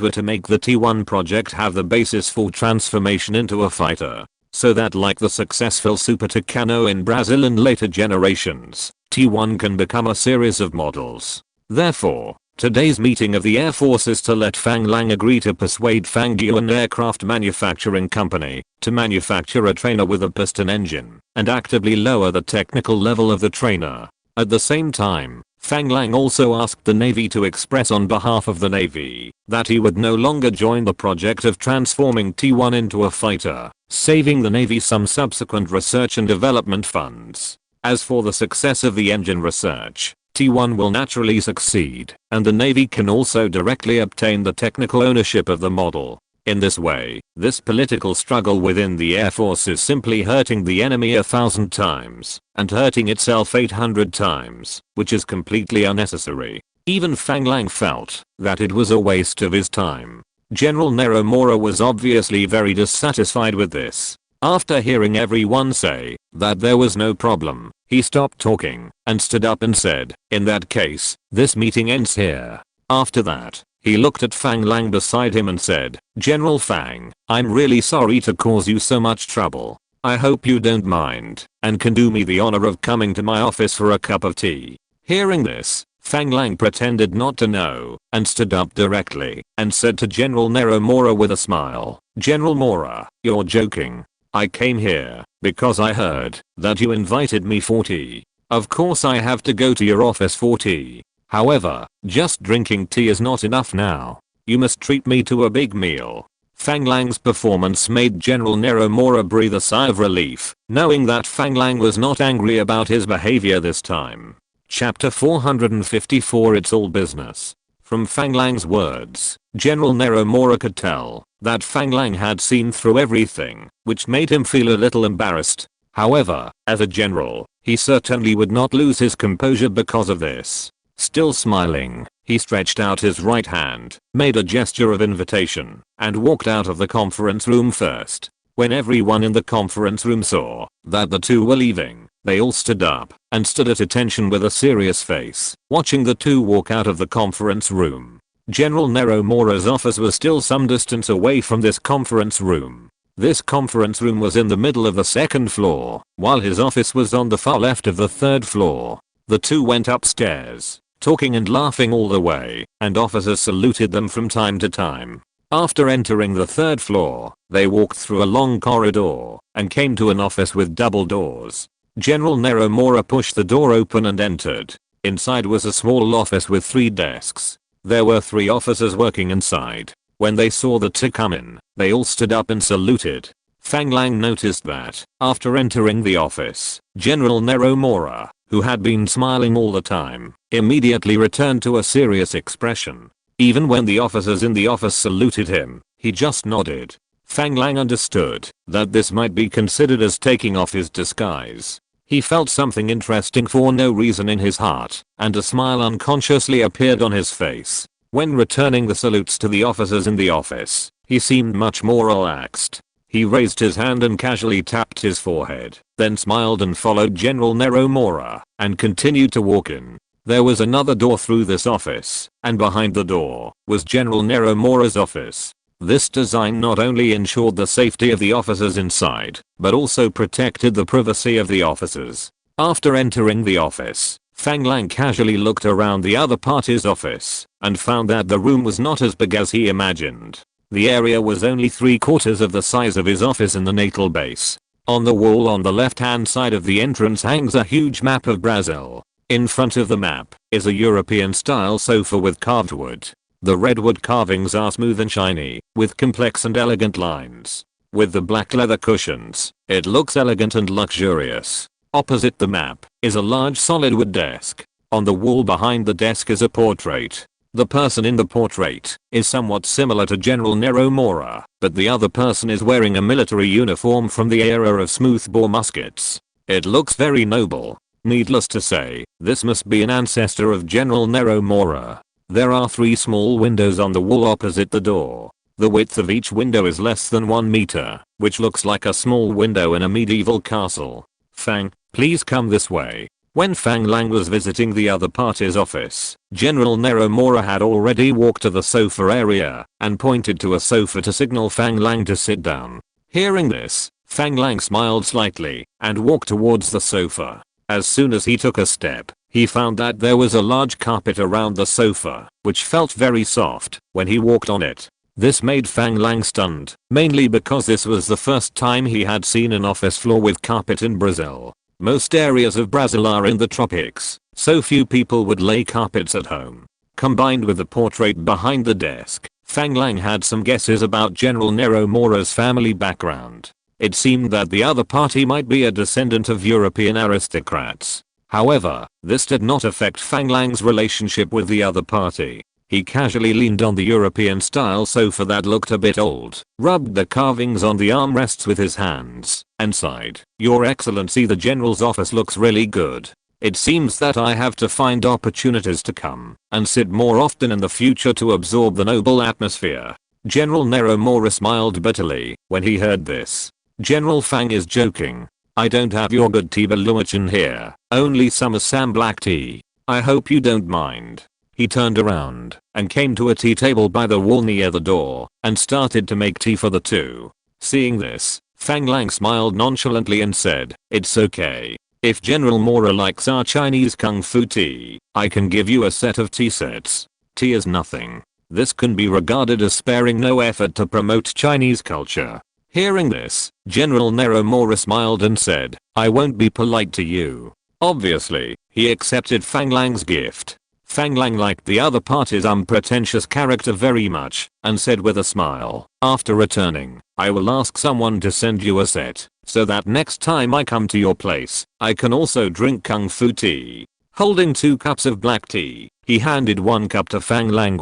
were to make the T1 project have the basis for transformation into a fighter, so that like the successful Super Tucano in Brazil and later generations, T1 can become a series of models. Therefore, today's meeting of the Air Force is to let Fang Lang agree to persuade Fang Yuan Aircraft Manufacturing Company to manufacture a trainer with a piston engine and actively lower the technical level of the trainer. At the same time, Fang Lang also asked the Navy to express on behalf of the Navy that he would no longer join the project of transforming T1 into a fighter, saving the Navy some subsequent research and development funds. As for the success of the engine research, T1 will naturally succeed, and the Navy can also directly obtain the technical ownership of the model. In this way, this political struggle within the Air Force is simply hurting the enemy 1,000 times, and hurting itself 800 times, which is completely unnecessary. Even Fang Lang felt that it was a waste of his time. General Neromura was obviously very dissatisfied with this. After hearing everyone say that there was no problem, he stopped talking and stood up and said, "In that case, this meeting ends here." After that, he looked at Fang Lang beside him and said, "General Fang, I'm really sorry to cause you so much trouble. I hope you don't mind and can do me the honor of coming to my office for a cup of tea." Hearing this, Fang Lang pretended not to know and stood up directly and said to General Neromura with a smile, "General Mora, you're joking. I came here because I heard that you invited me for tea. Of course I have to go to your office for tea. However, just drinking tea is not enough now. You must treat me to a big meal." Fang Lang's performance made General Neromura breathe a sigh of relief, knowing that Fang Lang was not angry about his behavior this time. Chapter 454 It's all business. From Fang Lang's words, General Neromura could tell that Fang Lang had seen through everything, which made him feel a little embarrassed. However, as a general, he certainly would not lose his composure because of this. Still smiling, he stretched out his right hand, made a gesture of invitation, and walked out of the conference room first. When everyone in the conference room saw that the two were leaving, they all stood up and stood at attention with a serious face, watching the two walk out of the conference room. General Neromura's office was still some distance away from this conference room. This conference room was in the middle of the second floor, while his office was on the far left of the third floor. The two went upstairs, talking and laughing all the way, and officers saluted them from time to time. After entering the third floor, they walked through a long corridor and came to an office with double doors. General Neromura pushed the door open and entered. Inside was a small office with 3 desks. There were 3 officers working inside. When they saw the two come in, they all stood up and saluted. Fang Lang noticed that, after entering the office, General Neromura, who had been smiling all the time, immediately returned to a serious expression. Even when the officers in the office saluted him, he just nodded. Fang Lang understood that this might be considered as taking off his disguise. He felt something interesting for no reason in his heart, and a smile unconsciously appeared on his face. When returning the salutes to the officers in the office, he seemed much more relaxed. He raised his hand and casually tapped his forehead, then smiled and followed General Neromura, and continued to walk in. There was another door through this office, and behind the door was General Neromura's office. This design not only ensured the safety of the officers inside, but also protected the privacy of the officers. After entering the office, Fang Lang casually looked around the other party's office, and found that the room was not as big as he imagined. The area was only 3/4 of the size of his office in the naval base. On the wall on the left hand side of the entrance hangs a huge map of Brazil. In front of the map is a European style sofa with carved wood. The redwood carvings are smooth and shiny, with complex and elegant lines. With the black leather cushions, it looks elegant and luxurious. Opposite the map is a large solid wood desk. On the wall behind the desk is a portrait. The person in the portrait is somewhat similar to General Neromura, but the other person is wearing a military uniform from the era of smoothbore muskets. It looks very noble. Needless to say, this must be an ancestor of General Neromura. There are 3 small windows on the wall opposite the door. The width of each window is less than 1 meter, which looks like a small window in a medieval castle. Fang, please come this way. When Fang Lang was visiting the other party's office, General Neromora had already walked to the sofa area and pointed to a sofa to signal Fang Lang to sit down. Hearing this, Fang Lang smiled slightly and walked towards the sofa. As soon as he took a step, he found that there was a large carpet around the sofa, which felt very soft when he walked on it. This made Fang Lang stunned, mainly because this was the first time he had seen an office floor with carpet in Brazil. Most areas of Brazil are in the tropics, so few people would lay carpets at home. Combined with the portrait behind the desk, Fang Lang had some guesses about General Neromora's family background. It seemed that the other party might be a descendant of European aristocrats. However, this did not affect Fang Lang's relationship with the other party. He casually leaned on the European-style sofa that looked a bit old, rubbed the carvings on the armrests with his hands, and sighed. "Your Excellency, the General's office looks really good. It seems that I have to find opportunities to come and sit more often in the future to absorb the noble atmosphere." General Neromora smiled bitterly when he heard this. "General Fang is joking. I don't have your good tea Baluachan here, only some Assam black tea. I hope you don't mind." He turned around and came to a tea table by the wall near the door and started to make tea for the two. Seeing this, Fang Lang smiled nonchalantly and said, "It's okay. If General Mora likes our Chinese kung fu tea, I can give you a set of tea sets. Tea is nothing. This can be regarded as sparing no effort to promote Chinese culture." Hearing this, General Neromora smiled and said, "I won't be polite to you." Obviously, he accepted Fang Lang's gift. Fang Lang liked the other party's unpretentious character very much and said with a smile, "After returning, I will ask someone to send you a set, so that next time I come to your place, I can also drink kung fu tea." Holding 2 cups of black tea, he handed 1 cup to Fang Lang.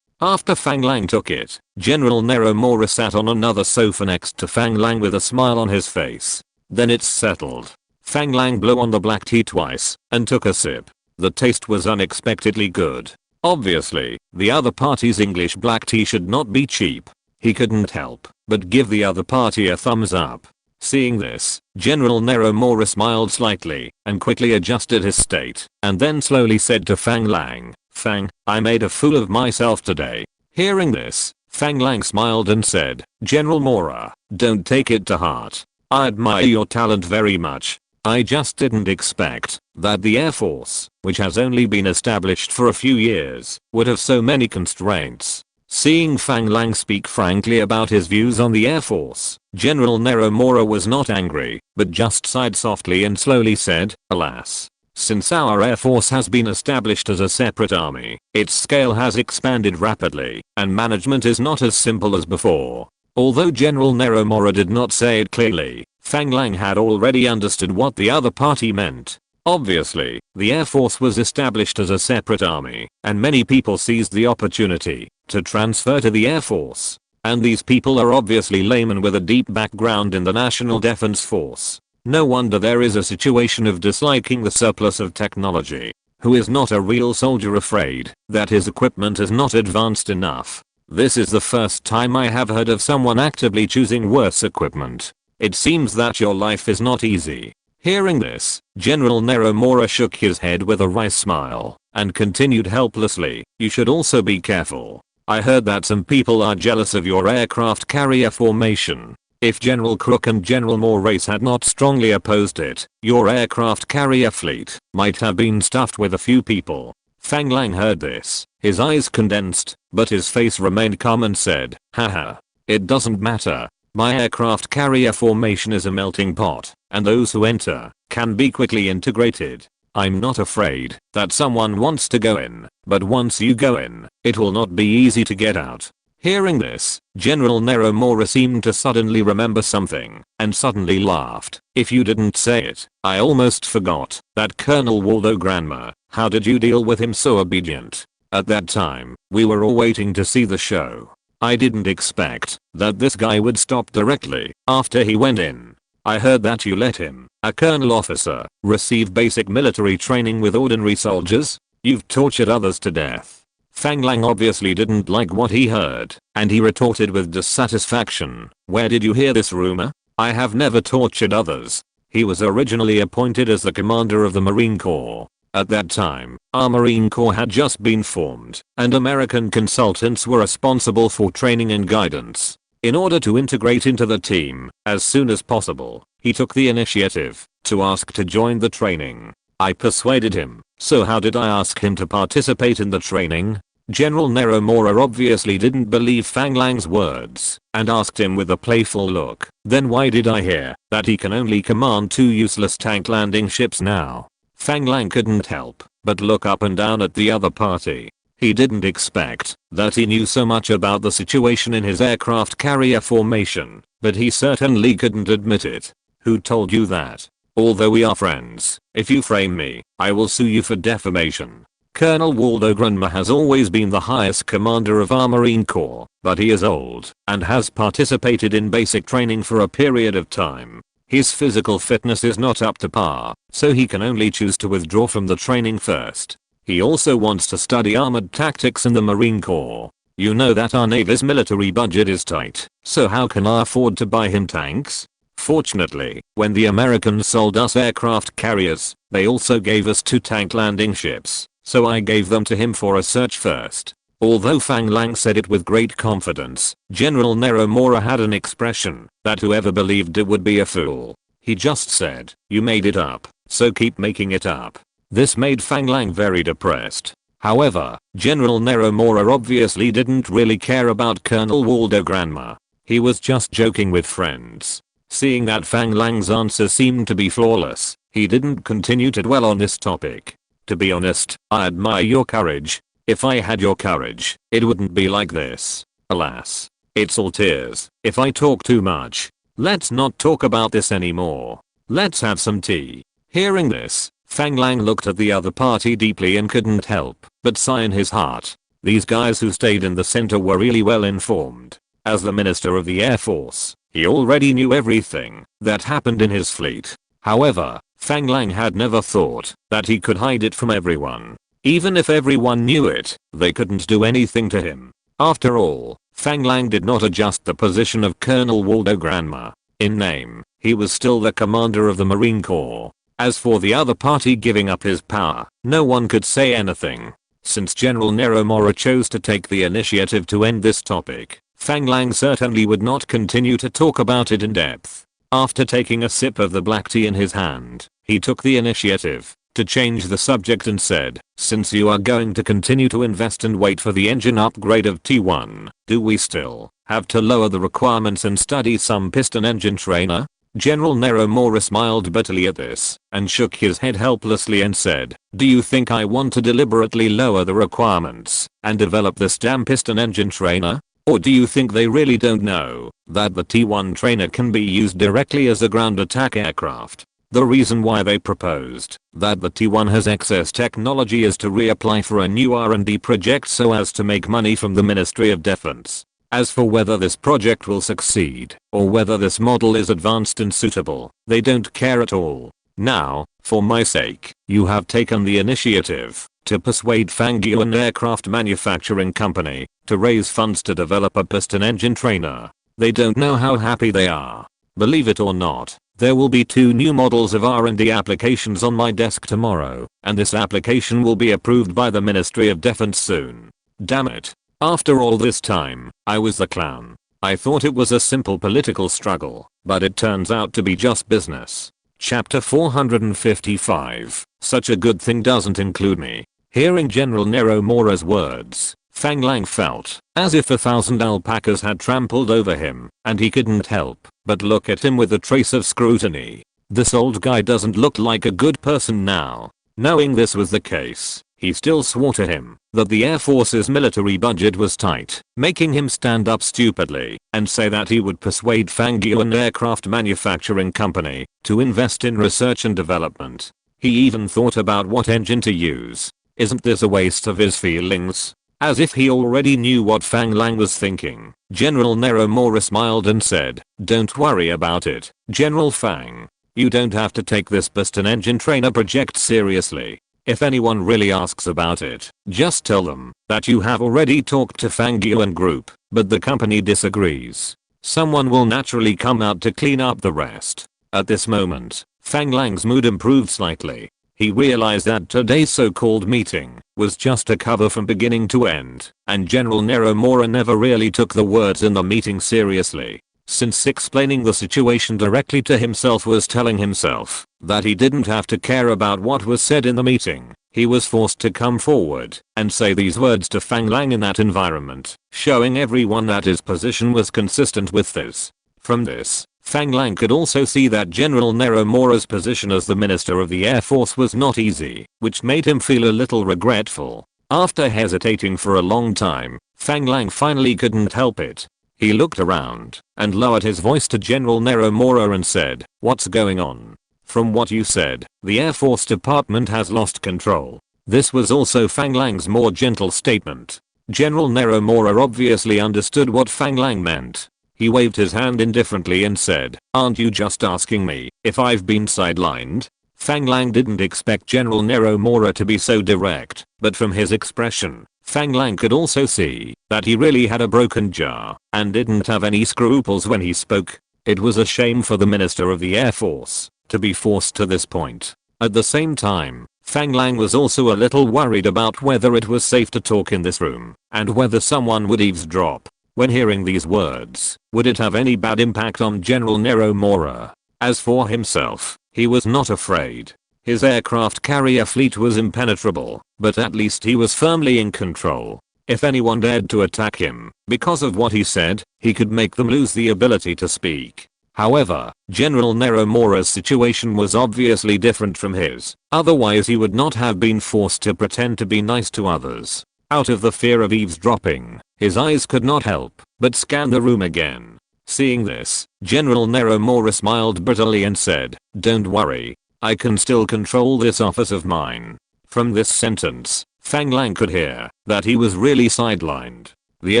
After Fang Lang took it, General Neromora sat on another sofa next to Fang Lang with a smile on his face. Then it's settled. Fang Lang blew on the black tea twice and took a sip. The taste was unexpectedly good. Obviously, the other party's English black tea should not be cheap. He couldn't help but give the other party a thumbs up. Seeing this, General Neromora smiled slightly and quickly adjusted his state and then slowly said to Fang Lang, "Fang, I made a fool of myself today." Hearing this, Fang Lang smiled and said, "General Mora, don't take it to heart. I admire your talent very much. I just didn't expect that the Air Force, which has only been established for a few years, would have so many constraints." Seeing Fang Lang speak frankly about his views on the Air Force, General Neromora was not angry, but just sighed softly and slowly said, "Alas. Since our Air Force has been established as a separate army, its scale has expanded rapidly, and management is not as simple as before." Although General Neromora did not say it clearly, Fang Lang had already understood what the other party meant. Obviously, the Air Force was established as a separate army, and many people seized the opportunity to transfer to the Air Force. And these people are obviously laymen with a deep background in the National Defense Force. No wonder there is a situation of disliking the surplus of technology. Who is not a real soldier afraid that his equipment is not advanced enough? This is the first time I have heard of someone actively choosing worse equipment. It seems that your life is not easy. Hearing this, General Neromora shook his head with a wry smile and continued helplessly, "You should also be careful. I heard that some people are jealous of your aircraft carrier formation. If General Crook and General Moraes had not strongly opposed it, your aircraft carrier fleet might have been stuffed with a few people." Fang Lang heard this, his eyes condensed, but his face remained calm and said, "Haha. It doesn't matter. My aircraft carrier formation is a melting pot, and those who enter can be quickly integrated. I'm not afraid that someone wants to go in, but once you go in, it will not be easy to get out." Hearing this, General Neromora seemed to suddenly remember something and suddenly laughed. "If you didn't say it, I almost forgot that Colonel Waldo Granma. How did you deal with him so obedient? At that time, we were all waiting to see the show. I didn't expect that this guy would stop directly after he went in. I heard that you let him, a colonel officer, receive basic military training with ordinary soldiers. You've tortured others to death." Fang Lang obviously didn't like what he heard, and he retorted with dissatisfaction, "Where did you hear this rumor? I have never tortured others." He was originally appointed as the commander of the Marine Corps. At that time, our Marine Corps had just been formed, and American consultants were responsible for training and guidance. In order to integrate into the team as soon as possible, he took the initiative to ask to join the training. I persuaded him. So how did I ask him to participate in the training? General Neromora obviously didn't believe Fang Lang's words and asked him with a playful look, "Then why did I hear that he can only command 2 useless tank landing ships now?" Fang Lang couldn't help but look up and down at the other party. He didn't expect that he knew so much about the situation in his aircraft carrier formation, but he certainly couldn't admit it. "Who told you that? Although we are friends, if you frame me, I will sue you for defamation." Colonel Waldo Granma has always been the highest commander of our Marine Corps, but he is old and has participated in basic training for a period of time. His physical fitness is not up to par, so he can only choose to withdraw from the training first. He also wants to study armored tactics in the Marine Corps. You know that our Navy's military budget is tight, so how can I afford to buy him tanks? Fortunately, when the Americans sold us aircraft carriers, they also gave us 2 tank landing ships, so I gave them to him for research first. Although Fang Lang said it with great confidence, General Neromora had an expression that whoever believed it would be a fool. He just said, "You made it up, so keep making it up." This made Fang Lang very depressed. However, General Neromora obviously didn't really care about Colonel Waldo Granma. He was just joking with friends. Seeing that Fang Lang's answer seemed to be flawless, he didn't continue to dwell on this topic. "To be honest, I admire your courage. If I had your courage, it wouldn't be like this. Alas, it's all tears if I talk too much. Let's not talk about this anymore. Let's have some tea." Hearing this, Fang Lang looked at the other party deeply and couldn't help but sigh in his heart. These guys who stayed in the center were really well informed. As the Minister of the Air Force, he already knew everything that happened in his fleet. However, Fang Lang had never thought that he could hide it from everyone. Even if everyone knew it, they couldn't do anything to him. After all, Fang Lang did not adjust the position of Colonel Waldo Granma. In name, he was still the commander of the Marine Corps. As for the other party giving up his power, no one could say anything. Since General Neromora chose to take the initiative to end this topic, Fang Lang certainly would not continue to talk about it in depth. After taking a sip of the black tea in his hand, he took the initiative to change the subject and said, "Since you are going to continue to invest and wait for the engine upgrade of T1, do we still have to lower the requirements and study some piston engine trainer?" General Neromora smiled bitterly at this and shook his head helplessly and said, "Do you think I want to deliberately lower the requirements and develop this damn piston engine trainer? Or do you think they really don't know that the T1 trainer can be used directly as a ground attack aircraft? The reason why they proposed that the T1 has excess technology is to reapply for a new R&D project so as to make money from the Ministry of Defense. As for whether this project will succeed or whether this model is advanced and suitable, they don't care at all. Now, for my sake, you have taken the initiative to persuade Fang Lang Aircraft Manufacturing Company to raise funds to develop a piston engine trainer. They don't know how happy they are. Believe it or not, there will be 2 new models of R&D applications on my desk tomorrow, and this application will be approved by the Ministry of Defense soon. Damn it. After all this time, I was the clown. I thought it was a simple political struggle, but it turns out to be just business. Chapter 455. Such a good thing doesn't include me. Hearing General Neromora's words, Fang Lang felt as if 1,000 alpacas had trampled over him, and he couldn't help but look at him with a trace of scrutiny. This old guy doesn't look like a good person now. Knowing this was the case, he still swore to him that the Air Force's military budget was tight, making him stand up stupidly and say that he would persuade Fang Lang Aircraft Manufacturing Company to invest in research and development. He even thought about what engine to use. Isn't this a waste of his feelings? As if he already knew what Fang Lang was thinking, General Neromora smiled and said, "Don't worry about it, General Fang. You don't have to take this piston engine trainer project seriously. If anyone really asks about it, just tell them that you have already talked to Fang and group, but the company disagrees. Someone will naturally come out to clean up the rest. At this moment, Fang Lang's mood improved slightly. He realized that today's so-called meeting was just a cover from beginning to end, and General Neromora never really took the words in the meeting seriously. Since explaining the situation directly to himself was telling himself that he didn't have to care about what was said in the meeting, he was forced to come forward and say these words to Fang Lang in that environment, showing everyone that his position was consistent with this. From this, Fang Lang could also see that General Neromora's position as the Minister of the Air Force was not easy, which made him feel a little regretful. After hesitating for a long time, Fang Lang finally couldn't help it. He looked around and lowered his voice to General Neromora and said, "What's going on? From what you said, the Air Force Department has lost control." This was also Fang Lang's more gentle statement. General Neromora obviously understood what Fang Lang meant. He waved his hand indifferently and said, "Aren't you just asking me if I've been sidelined?" Fang Lang didn't expect General Neromora to be so direct, but from his expression, Fang Lang could also see that he really had a broken jaw and didn't have any scruples when he spoke. It was a shame for the Minister of the Air Force to be forced to this point. At the same time, Fang Lang was also a little worried about whether it was safe to talk in this room and whether someone would eavesdrop. When hearing these words, would it have any bad impact on General Neromora? As for himself, he was not afraid. His aircraft carrier fleet was impenetrable, but at least he was firmly in control. If anyone dared to attack him because of what he said, he could make them lose the ability to speak. However, General Neromora's situation was obviously different from his, otherwise he would not have been forced to pretend to be nice to others. Out of the fear of eavesdropping, his eyes could not help but scan the room again. Seeing this, General Neromora smiled bitterly and said, "Don't worry. I can still control this office of mine." From this sentence, Fang Lang could hear that he was really sidelined. The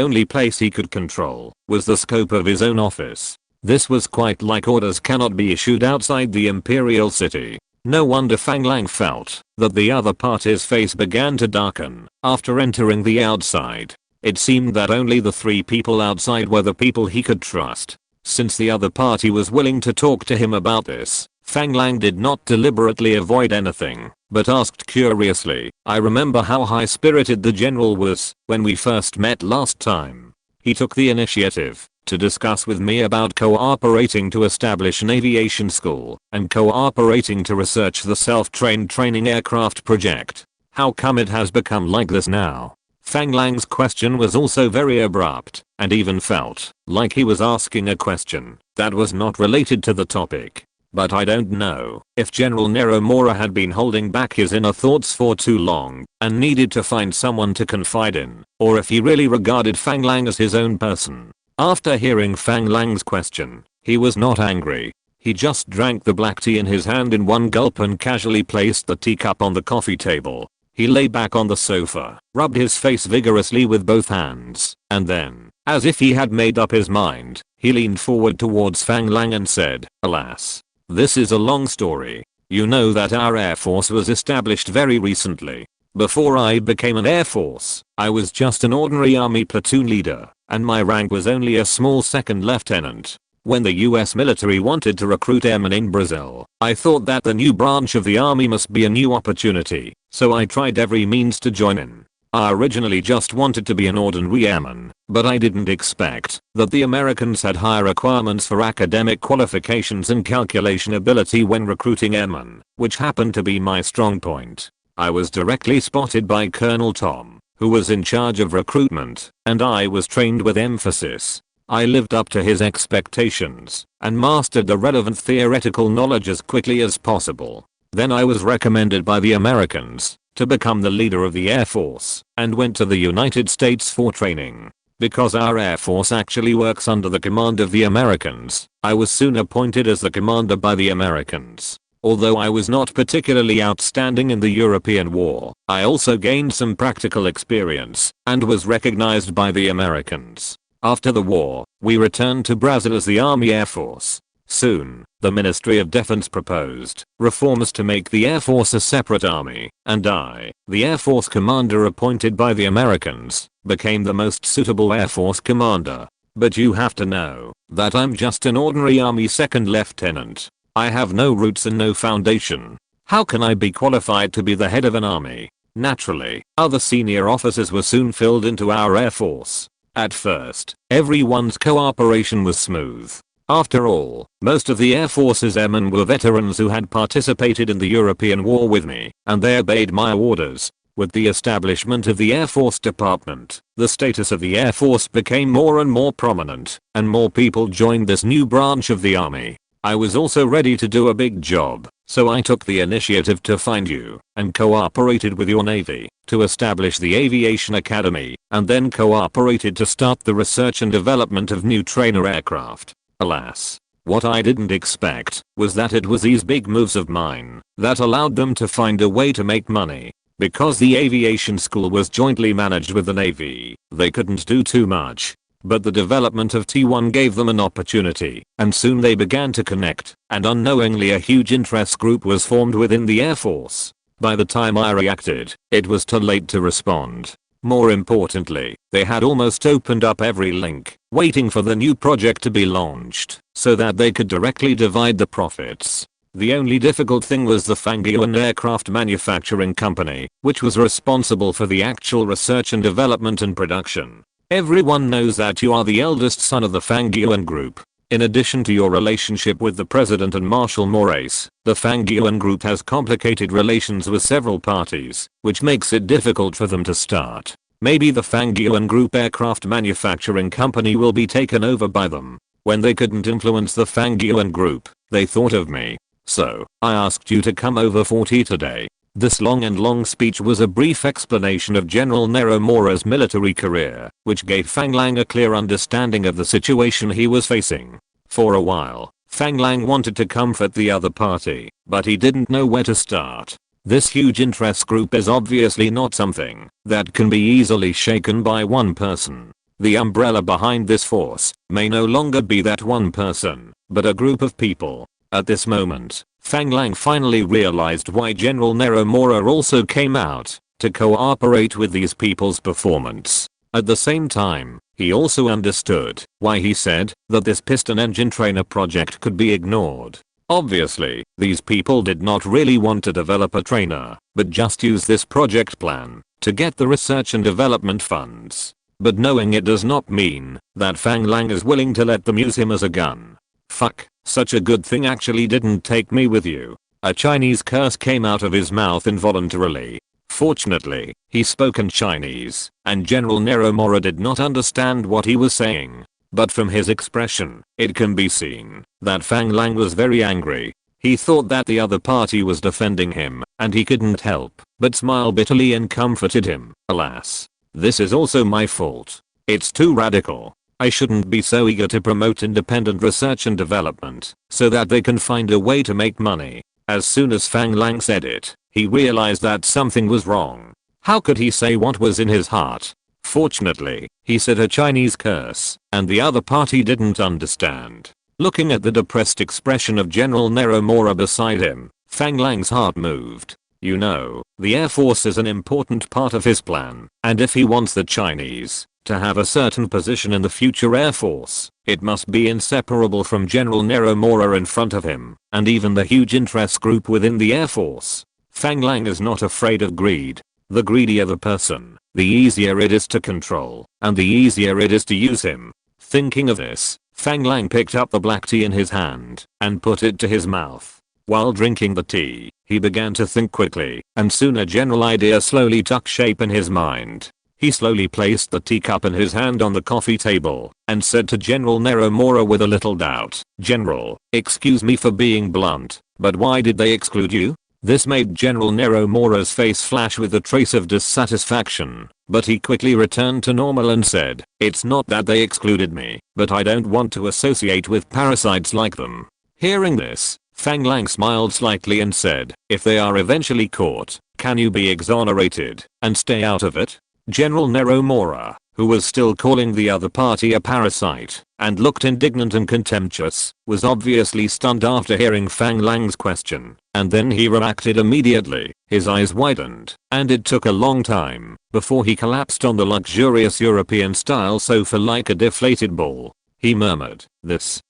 only place he could control was the scope of his own office. This was quite like orders cannot be issued outside the Imperial City. No wonder Fang Lang felt that the other party's face began to darken after entering the outside. It seemed that only the three people outside were the people he could trust. Since the other party was willing to talk to him about this, Fang Lang did not deliberately avoid anything, but asked curiously, "I remember how high-spirited the general was when we first met last time. He took the initiative to discuss with me about cooperating to establish an aviation school and cooperating to research the self-trained training aircraft project. How come it has become like this now?" Fang Lang's question was also very abrupt, and even felt like he was asking a question that was not related to the topic. But I don't know if General Neromora had been holding back his inner thoughts for too long and needed to find someone to confide in, or if he really regarded Fang Lang as his own person. After hearing Fang Lang's question, he was not angry. He just drank the black tea in his hand in one gulp and casually placed the teacup on the coffee table. He lay back on the sofa, rubbed his face vigorously with both hands, and then, as if he had made up his mind, he leaned forward towards Fang Lang and said, "Alas. This is a long story. You know that our Air Force was established very recently. Before I became an Air Force, I was just an ordinary Army platoon leader, and my rank was only a small second lieutenant. When the US military wanted to recruit airmen in Brazil, I thought that the new branch of the Army must be a new opportunity, so I tried every means to join in. I originally just wanted to be an ordinary airman, but I didn't expect that the Americans had higher requirements for academic qualifications and calculation ability when recruiting airmen, which happened to be my strong point. I was directly spotted by Colonel Tom, who was in charge of recruitment, and I was trained with emphasis. I lived up to his expectations and mastered the relevant theoretical knowledge as quickly as possible. Then I was recommended by the Americans to become the leader of the Air Force and went to the United States for training. Because our Air Force actually works under the command of the Americans, I was soon appointed as the commander by the Americans. Although I was not particularly outstanding in the European War, I also gained some practical experience and was recognized by the Americans. After the war, we returned to Brazil as the Army Air Force. Soon, the Ministry of Defense proposed reforms to make the Air Force a separate army, and I, the Air Force commander appointed by the Americans, became the most suitable Air Force commander. But you have to know that I'm just an ordinary Army second lieutenant. I have no roots and no foundation. How can I be qualified to be the head of an army? Naturally, other senior officers were soon filled into our Air Force. At first, everyone's cooperation was smooth. After all, most of the Air Force's airmen were veterans who had participated in the European War with me, and they obeyed my orders. With the establishment of the Air Force Department, the status of the Air Force became more and more prominent, and more people joined this new branch of the Army. I was also ready to do a big job, so I took the initiative to find you, and cooperated with your Navy, to establish the Aviation Academy, and then cooperated to start the research and development of new trainer aircraft. Alas, what I didn't expect was that it was these big moves of mine that allowed them to find a way to make money. Because the aviation school was jointly managed with the Navy, they couldn't do too much. But the development of T1 gave them an opportunity, and soon they began to connect, and unknowingly a huge interest group was formed within the Air Force. By the time I reacted, it was too late to respond. More importantly, they had almost opened up every link, waiting for the new project to be launched, so that they could directly divide the profits. The only difficult thing was the Fang Lang aircraft manufacturing company, which was responsible for the actual research and development and production. Everyone knows that you are the eldest son of the Fang Lang group. In addition to your relationship with the President and Marshal Maurice, the Fang Lang group has complicated relations with several parties, which makes it difficult for them to start. Maybe the Fang Lang group aircraft manufacturing company will be taken over by them. When they couldn't influence the Fang Lang group, they thought of me. So, I asked you to come over for tea today. This long speech was a brief explanation of General Neromura's military career, which gave Fang Lang a clear understanding of the situation he was facing. For a while, Fang Lang wanted to comfort the other party, but he didn't know where to start. This huge interest group is obviously not something that can be easily shaken by one person. The umbrella behind this force may no longer be that one person, but a group of people. At this moment, Fang Lang finally realized why General Neromura also came out to cooperate with these people's performance. At the same time, he also understood why he said that this piston engine trainer project could be ignored. Obviously, these people did not really want to develop a trainer, but just use this project plan to get the research and development funds. But knowing it does not mean that Fang Lang is willing to let them use him as a gun. Fuck. Such a good thing actually didn't take me with you. A Chinese curse came out of his mouth involuntarily. Fortunately, he spoke in Chinese, and General Neromura did not understand what he was saying. But from his expression, it can be seen that Fang Lang was very angry. He thought that the other party was defending him, and he couldn't help but smile bitterly and comforted him. Alas, this is also my fault. It's too radical. I shouldn't be so eager to promote independent research and development so that they can find a way to make money. As soon as Fang Lang said it, he realized that something was wrong. How could he say what was in his heart? Fortunately, he said a Chinese curse, and the other party didn't understand. Looking at the depressed expression of General Neromura beside him, Fang Lang's heart moved. You know, the Air Force is an important part of his plan, and if he wants the Chinese to have a certain position in the future Air Force, it must be inseparable from General Neromura in front of him, and even the huge interest group within the Air Force. Fang Lang is not afraid of greed. The greedier the person, the easier it is to control, and the easier it is to use him. Thinking of this, Fang Lang picked up the black tea in his hand and put it to his mouth. While drinking the tea, he began to think quickly, and soon a general idea slowly took shape in his mind. He slowly placed the teacup in his hand on the coffee table and said to General Neromura with a little doubt, "General, excuse me for being blunt, but why did they exclude you?" This made General Neromura's face flash with a trace of dissatisfaction, but he quickly returned to normal and said, "It's not that they excluded me, but I don't want to associate with parasites like them." Hearing this, Fang Lang smiled slightly and said, "If they are eventually caught, can you be exonerated and stay out of it?" General Neromura, who was still calling the other party a parasite and looked indignant and contemptuous, was obviously stunned after hearing Fang Lang's question, and then he reacted immediately. His eyes widened, and it took a long time before he collapsed on the luxurious European-style sofa like a deflated ball. He murmured, this,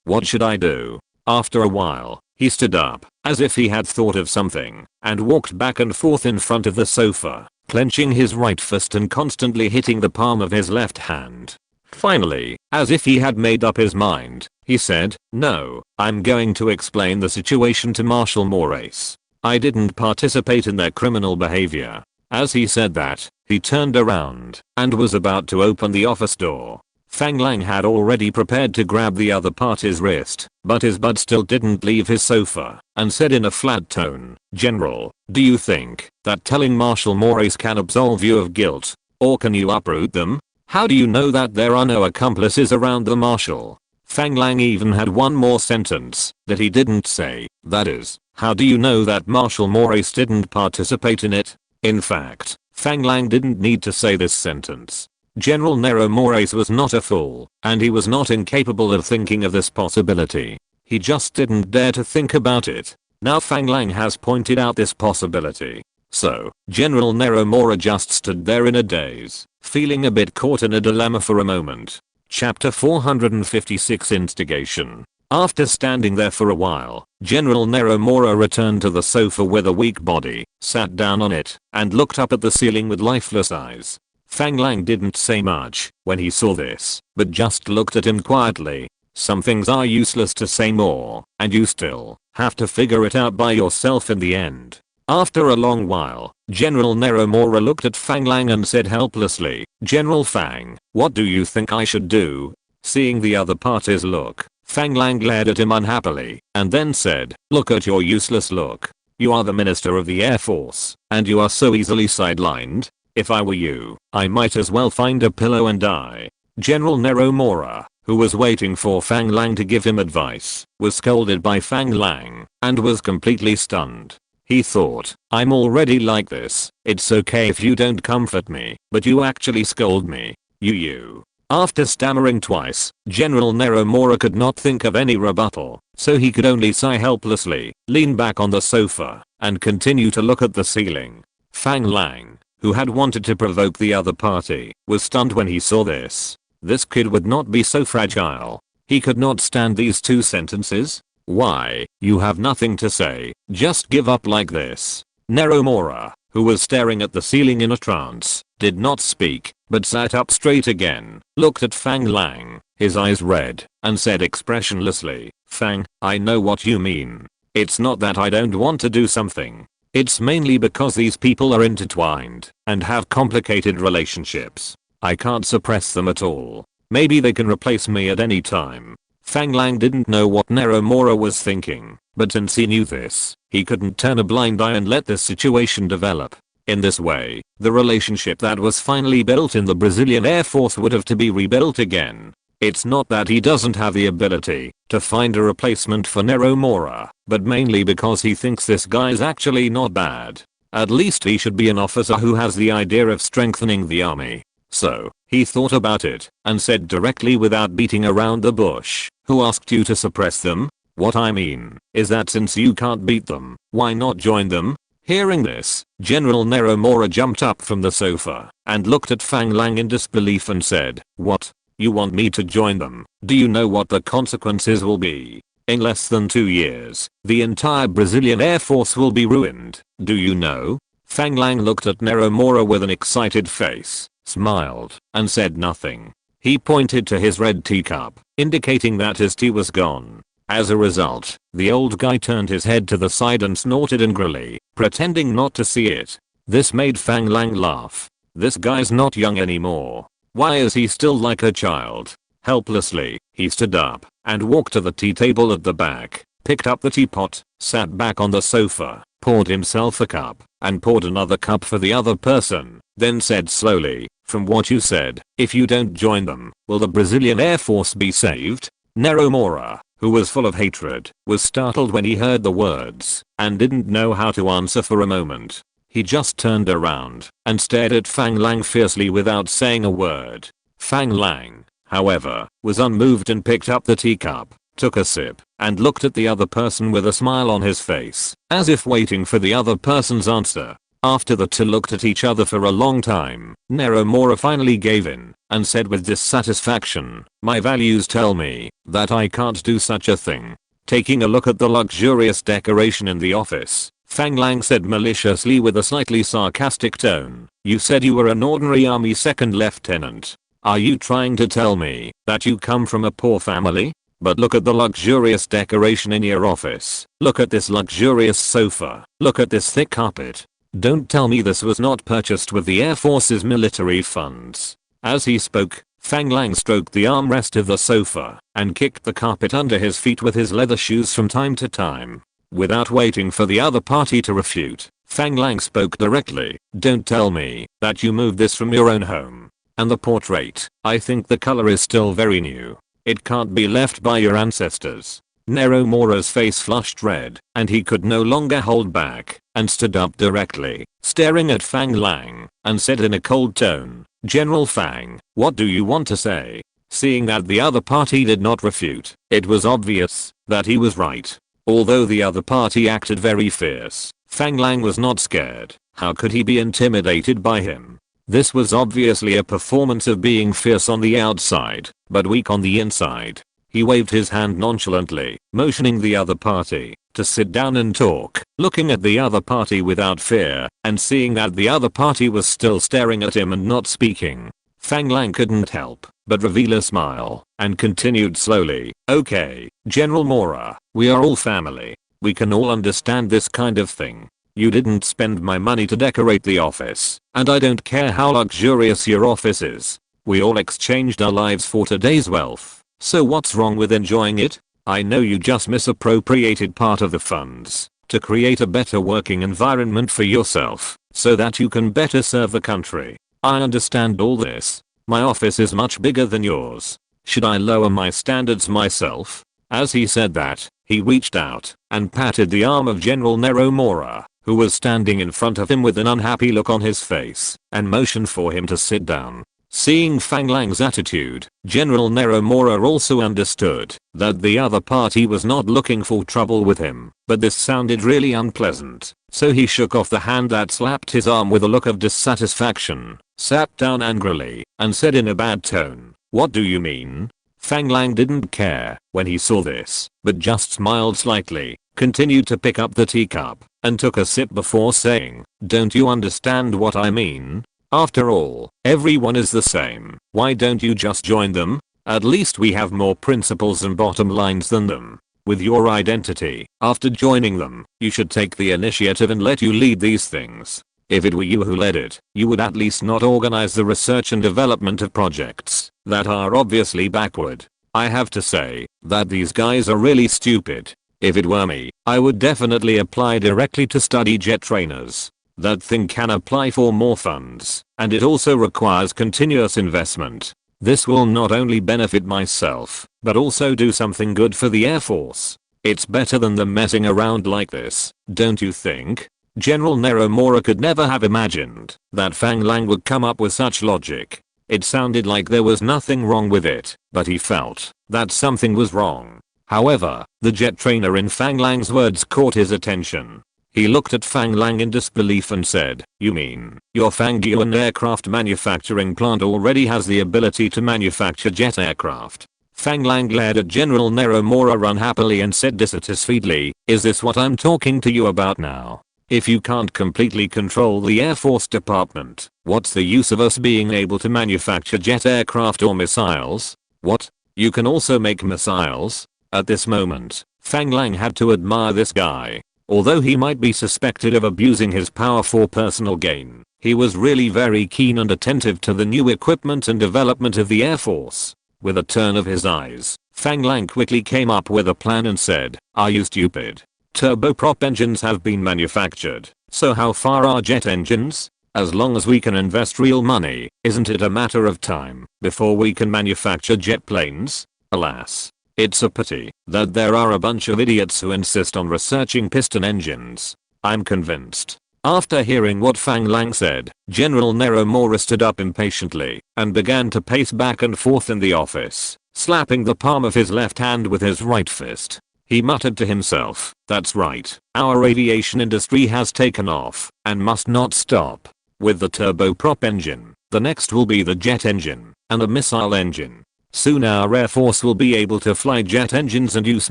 what should I do? After a while, he stood up, as if he had thought of something, and walked back and forth in front of the sofa, clenching his right fist and constantly hitting the palm of his left hand. Finally, as if he had made up his mind, he said, "No, I'm going to explain the situation to Marshal Moraes. I didn't participate in their criminal behavior." As he said that, he turned around and was about to open the office door. Fang Lang had already prepared to grab the other party's wrist, but his bud still didn't leave his sofa, and said in a flat tone, "General, do you think that telling Marshal Moraes can absolve you of guilt? Or can you uproot them? How do you know that there are no accomplices around the Marshal?" Fang Lang even had one more sentence that he didn't say, that is, how do you know that Marshal Moraes didn't participate in it? In fact, Fang Lang didn't need to say this sentence. General Nero Moraes was not a fool, and he was not incapable of thinking of this possibility. He just didn't dare to think about it. Now Fang Lang has pointed out this possibility. So, General Nero Mora just stood there in a daze, feeling a bit caught in a dilemma for a moment. Chapter 456 Instigation. After standing there for a while, General Nero Mora returned to the sofa with a weak body, sat down on it, and looked up at the ceiling with lifeless eyes. Fang Lang didn't say much when he saw this, but just looked at him quietly. Some things are useless to say more, and you still have to figure it out by yourself in the end. After a long while, General Nero Mora looked at Fang Lang and said helplessly, "General Fang, what do you think I should do?" Seeing the other party's look, Fang Lang glared at him unhappily, and then said, "Look at your useless look. You are the Minister of the Air Force, and you are so easily sidelined. If I were you, I might as well find a pillow and die." General Nero Mora, who was waiting for Fang Lang to give him advice, was scolded by Fang Lang, and was completely stunned. He thought, "I'm already like this, it's okay if you don't comfort me, but you actually scold me. You. After stammering twice, General Nero Mora could not think of any rebuttal, so he could only sigh helplessly, lean back on the sofa, and continue to look at the ceiling. Fang Lang, who had wanted to provoke the other party, was stunned when he saw this. This kid would not be so fragile. He could not stand these two sentences. Why, you have nothing to say, just give up like this. Nero Mora, who was staring at the ceiling in a trance, did not speak, but sat up straight again, looked at Fang Lang, his eyes red, and said expressionlessly, "Fang, I know what you mean. It's not that I don't want to do something. It's mainly because these people are intertwined and have complicated relationships. I can't suppress them at all. Maybe they can replace me at any time." Fang Lang didn't know what Nero Mora was thinking, but since he knew this, he couldn't turn a blind eye and let this situation develop. In this way, the relationship that was finally built in the Brazilian Air Force would have to be rebuilt again. It's not that he doesn't have the ability to find a replacement for Nero Mora, but mainly because he thinks this guy's actually not bad. At least he should be an officer who has the idea of strengthening the army. So, he thought about it, and said directly without beating around the bush, "Who asked you to suppress them? What I mean is that since you can't beat them, why not join them?" Hearing this, General Nero Mora jumped up from the sofa, and looked at Fang Lang in disbelief and said, "What? You want me to join them? Do you know what the consequences will be? In less than 2 years, the entire Brazilian Air Force will be ruined. Do you know?" Fang Lang looked at Nero Mora with an excited face, smiled, and said nothing. He pointed to his red teacup, indicating that his tea was gone. As a result, the old guy turned his head to the side and snorted angrily, pretending not to see it. This made Fang Lang laugh. This guy's not young anymore. Why is he still like a child? Helplessly, he stood up and walked to the tea table at the back, picked up the teapot, sat back on the sofa, poured himself a cup, and poured another cup for the other person, then said slowly, "From what you said, if you don't join them, will the Brazilian Air Force be saved?" Nero Mora, who was full of hatred, was startled when he heard the words, and didn't know how to answer for a moment. He just turned around and stared at Fang Lang fiercely without saying a word. Fang Lang, however, was unmoved and picked up the teacup, took a sip, and looked at the other person with a smile on his face, as if waiting for the other person's answer. After the two looked at each other for a long time, Neromora finally gave in and said with dissatisfaction, "My values tell me that I can't do such a thing." Taking a look at the luxurious decoration in the office, Fang Lang said maliciously with a slightly sarcastic tone, "You said you were an ordinary army second lieutenant. Are you trying to tell me that you come from a poor family? But look at the luxurious decoration in your office. Look at this luxurious sofa. Look at this thick carpet. Don't tell me this was not purchased with the Air Force's military funds." As he spoke, Fang Lang stroked the armrest of the sofa and kicked the carpet under his feet with his leather shoes from time to time. Without waiting for the other party to refute, Fang Lang spoke directly, "Don't tell me that you moved this from your own home. And the portrait, I think the color is still very new. It can't be left by your ancestors." Neromora's face flushed red, and he could no longer hold back, and stood up directly, staring at Fang Lang, and said in a cold tone, "General Fang, what do you want to say?" Seeing that the other party did not refute, it was obvious that he was right. Although the other party acted very fierce, Fang Lang was not scared. How could he be intimidated by him? This was obviously a performance of being fierce on the outside, but weak on the inside. He waved his hand nonchalantly, motioning the other party to sit down and talk, looking at the other party without fear, and seeing that the other party was still staring at him and not speaking. Fang Lang couldn't help but reveal a smile, and continued slowly, "Okay, General Mora, we are all family. We can all understand this kind of thing. You didn't spend my money to decorate the office, and I don't care how luxurious your office is. We all exchanged our lives for today's wealth. So what's wrong with enjoying it? I know you just misappropriated part of the funds to create a better working environment for yourself so that you can better serve the country. I understand all this. My office is much bigger than yours. Should I lower my standards myself?" As he said that, he reached out and patted the arm of General Neromora, who was standing in front of him with an unhappy look on his face, and motioned for him to sit down. Seeing Fang Lang's attitude, General Neromora also understood that the other party was not looking for trouble with him, but this sounded really unpleasant, so he shook off the hand that slapped his arm with a look of dissatisfaction, sat down angrily, and said in a bad tone, "What do you mean?" Fang Lang didn't care when he saw this, but just smiled slightly, continued to pick up the teacup, and took a sip before saying, "Don't you understand what I mean? After all, everyone is the same. Why don't you just join them? At least we have more principles and bottom lines than them. With your identity, after joining them, you should take the initiative and let you lead these things. If it were you who led it, you would at least not organize the research and development of projects that are obviously backward. I have to say that these guys are really stupid. If it were me, I would definitely apply directly to study jet trainers. That thing can apply for more funds, and it also requires continuous investment. This will not only benefit myself, but also do something good for the Air Force. It's better than them messing around like this, don't you think?" General Neromora could never have imagined that Fang Lang would come up with such logic. It sounded like there was nothing wrong with it, but he felt that something was wrong. However, the jet trainer in Fang Lang's words caught his attention. He looked at Fang Lang in disbelief and said, "You mean, your Fangyuan aircraft manufacturing plant already has the ability to manufacture jet aircraft?" Fang Lang glared at General Neromora unhappily and said dissatisfiedly, "Is this what I'm talking to you about now? If you can't completely control the Air Force Department, what's the use of us being able to manufacture jet aircraft or missiles? What? You can also make missiles?" At this moment, Fang Lang had to admire this guy. Although he might be suspected of abusing his power for personal gain, he was really very keen and attentive to the new equipment and development of the Air Force. With a turn of his eyes, Fang Lang quickly came up with a plan and said, "Are you stupid? Turboprop engines have been manufactured, so how far are jet engines? As long as we can invest real money, isn't it a matter of time before we can manufacture jet planes? Alas. It's a pity that there are a bunch of idiots who insist on researching piston engines. I'm convinced After hearing what Fang Lang said, General Neromura stood up impatiently and began to pace back and forth in the office, slapping the palm of his left hand with his right fist. He muttered to himself, "That's right, our aviation industry has taken off and must not stop. With the turboprop engine, the next will be the jet engine and a missile engine. Soon our Air Force will be able to fly jet engines and use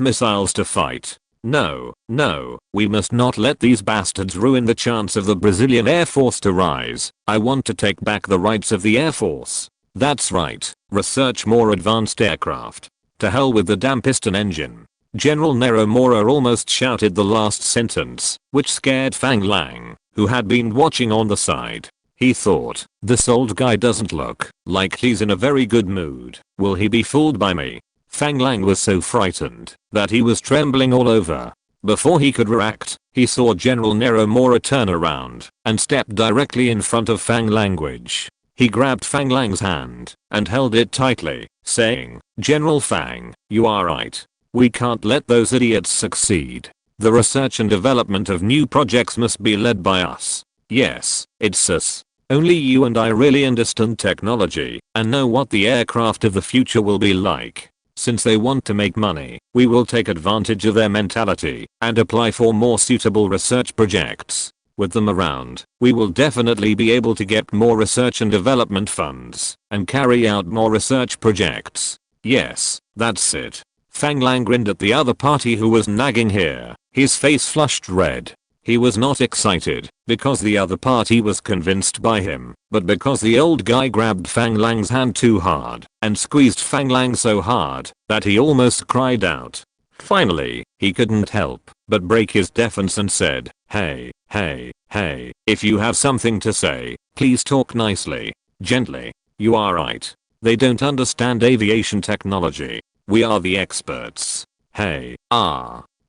missiles to fight. No, we must not let these bastards ruin the chance of the Brazilian Air Force to rise. I want to take back the rights of the Air Force. That's right, research more advanced aircraft. To hell with the damn piston engine." General Neromura almost shouted the last sentence, which scared Fang Lang, who had been watching on the side. He thought, this old guy doesn't look like he's in a very good mood. Will he be fooled by me? Fang Lang was so frightened that he was trembling all over. Before he could react, he saw General Neromura turn around and step directly in front of Fang Lang. He grabbed Fang Lang's hand and held it tightly, saying, "General Fang, you are right. We can't let those idiots succeed. The research and development of new projects must be led by us. Yes, it's us. Only you and I really understand technology and know what the aircraft of the future will be like. Since they want to make money, we will take advantage of their mentality and apply for more suitable research projects. With them around, we will definitely be able to get more research and development funds and carry out more research projects. Yes, that's it." Fang Lang grinned at the other party who was nagging here. His face flushed red. He was not excited because the other party was convinced by him, but because the old guy grabbed Fang Lang's hand too hard and squeezed Fang Lang so hard that he almost cried out. Finally, he couldn't help but break his defense and said, hey, if you have something to say, please talk nicely, gently. You are right. They don't understand aviation technology. We are the experts. Hey,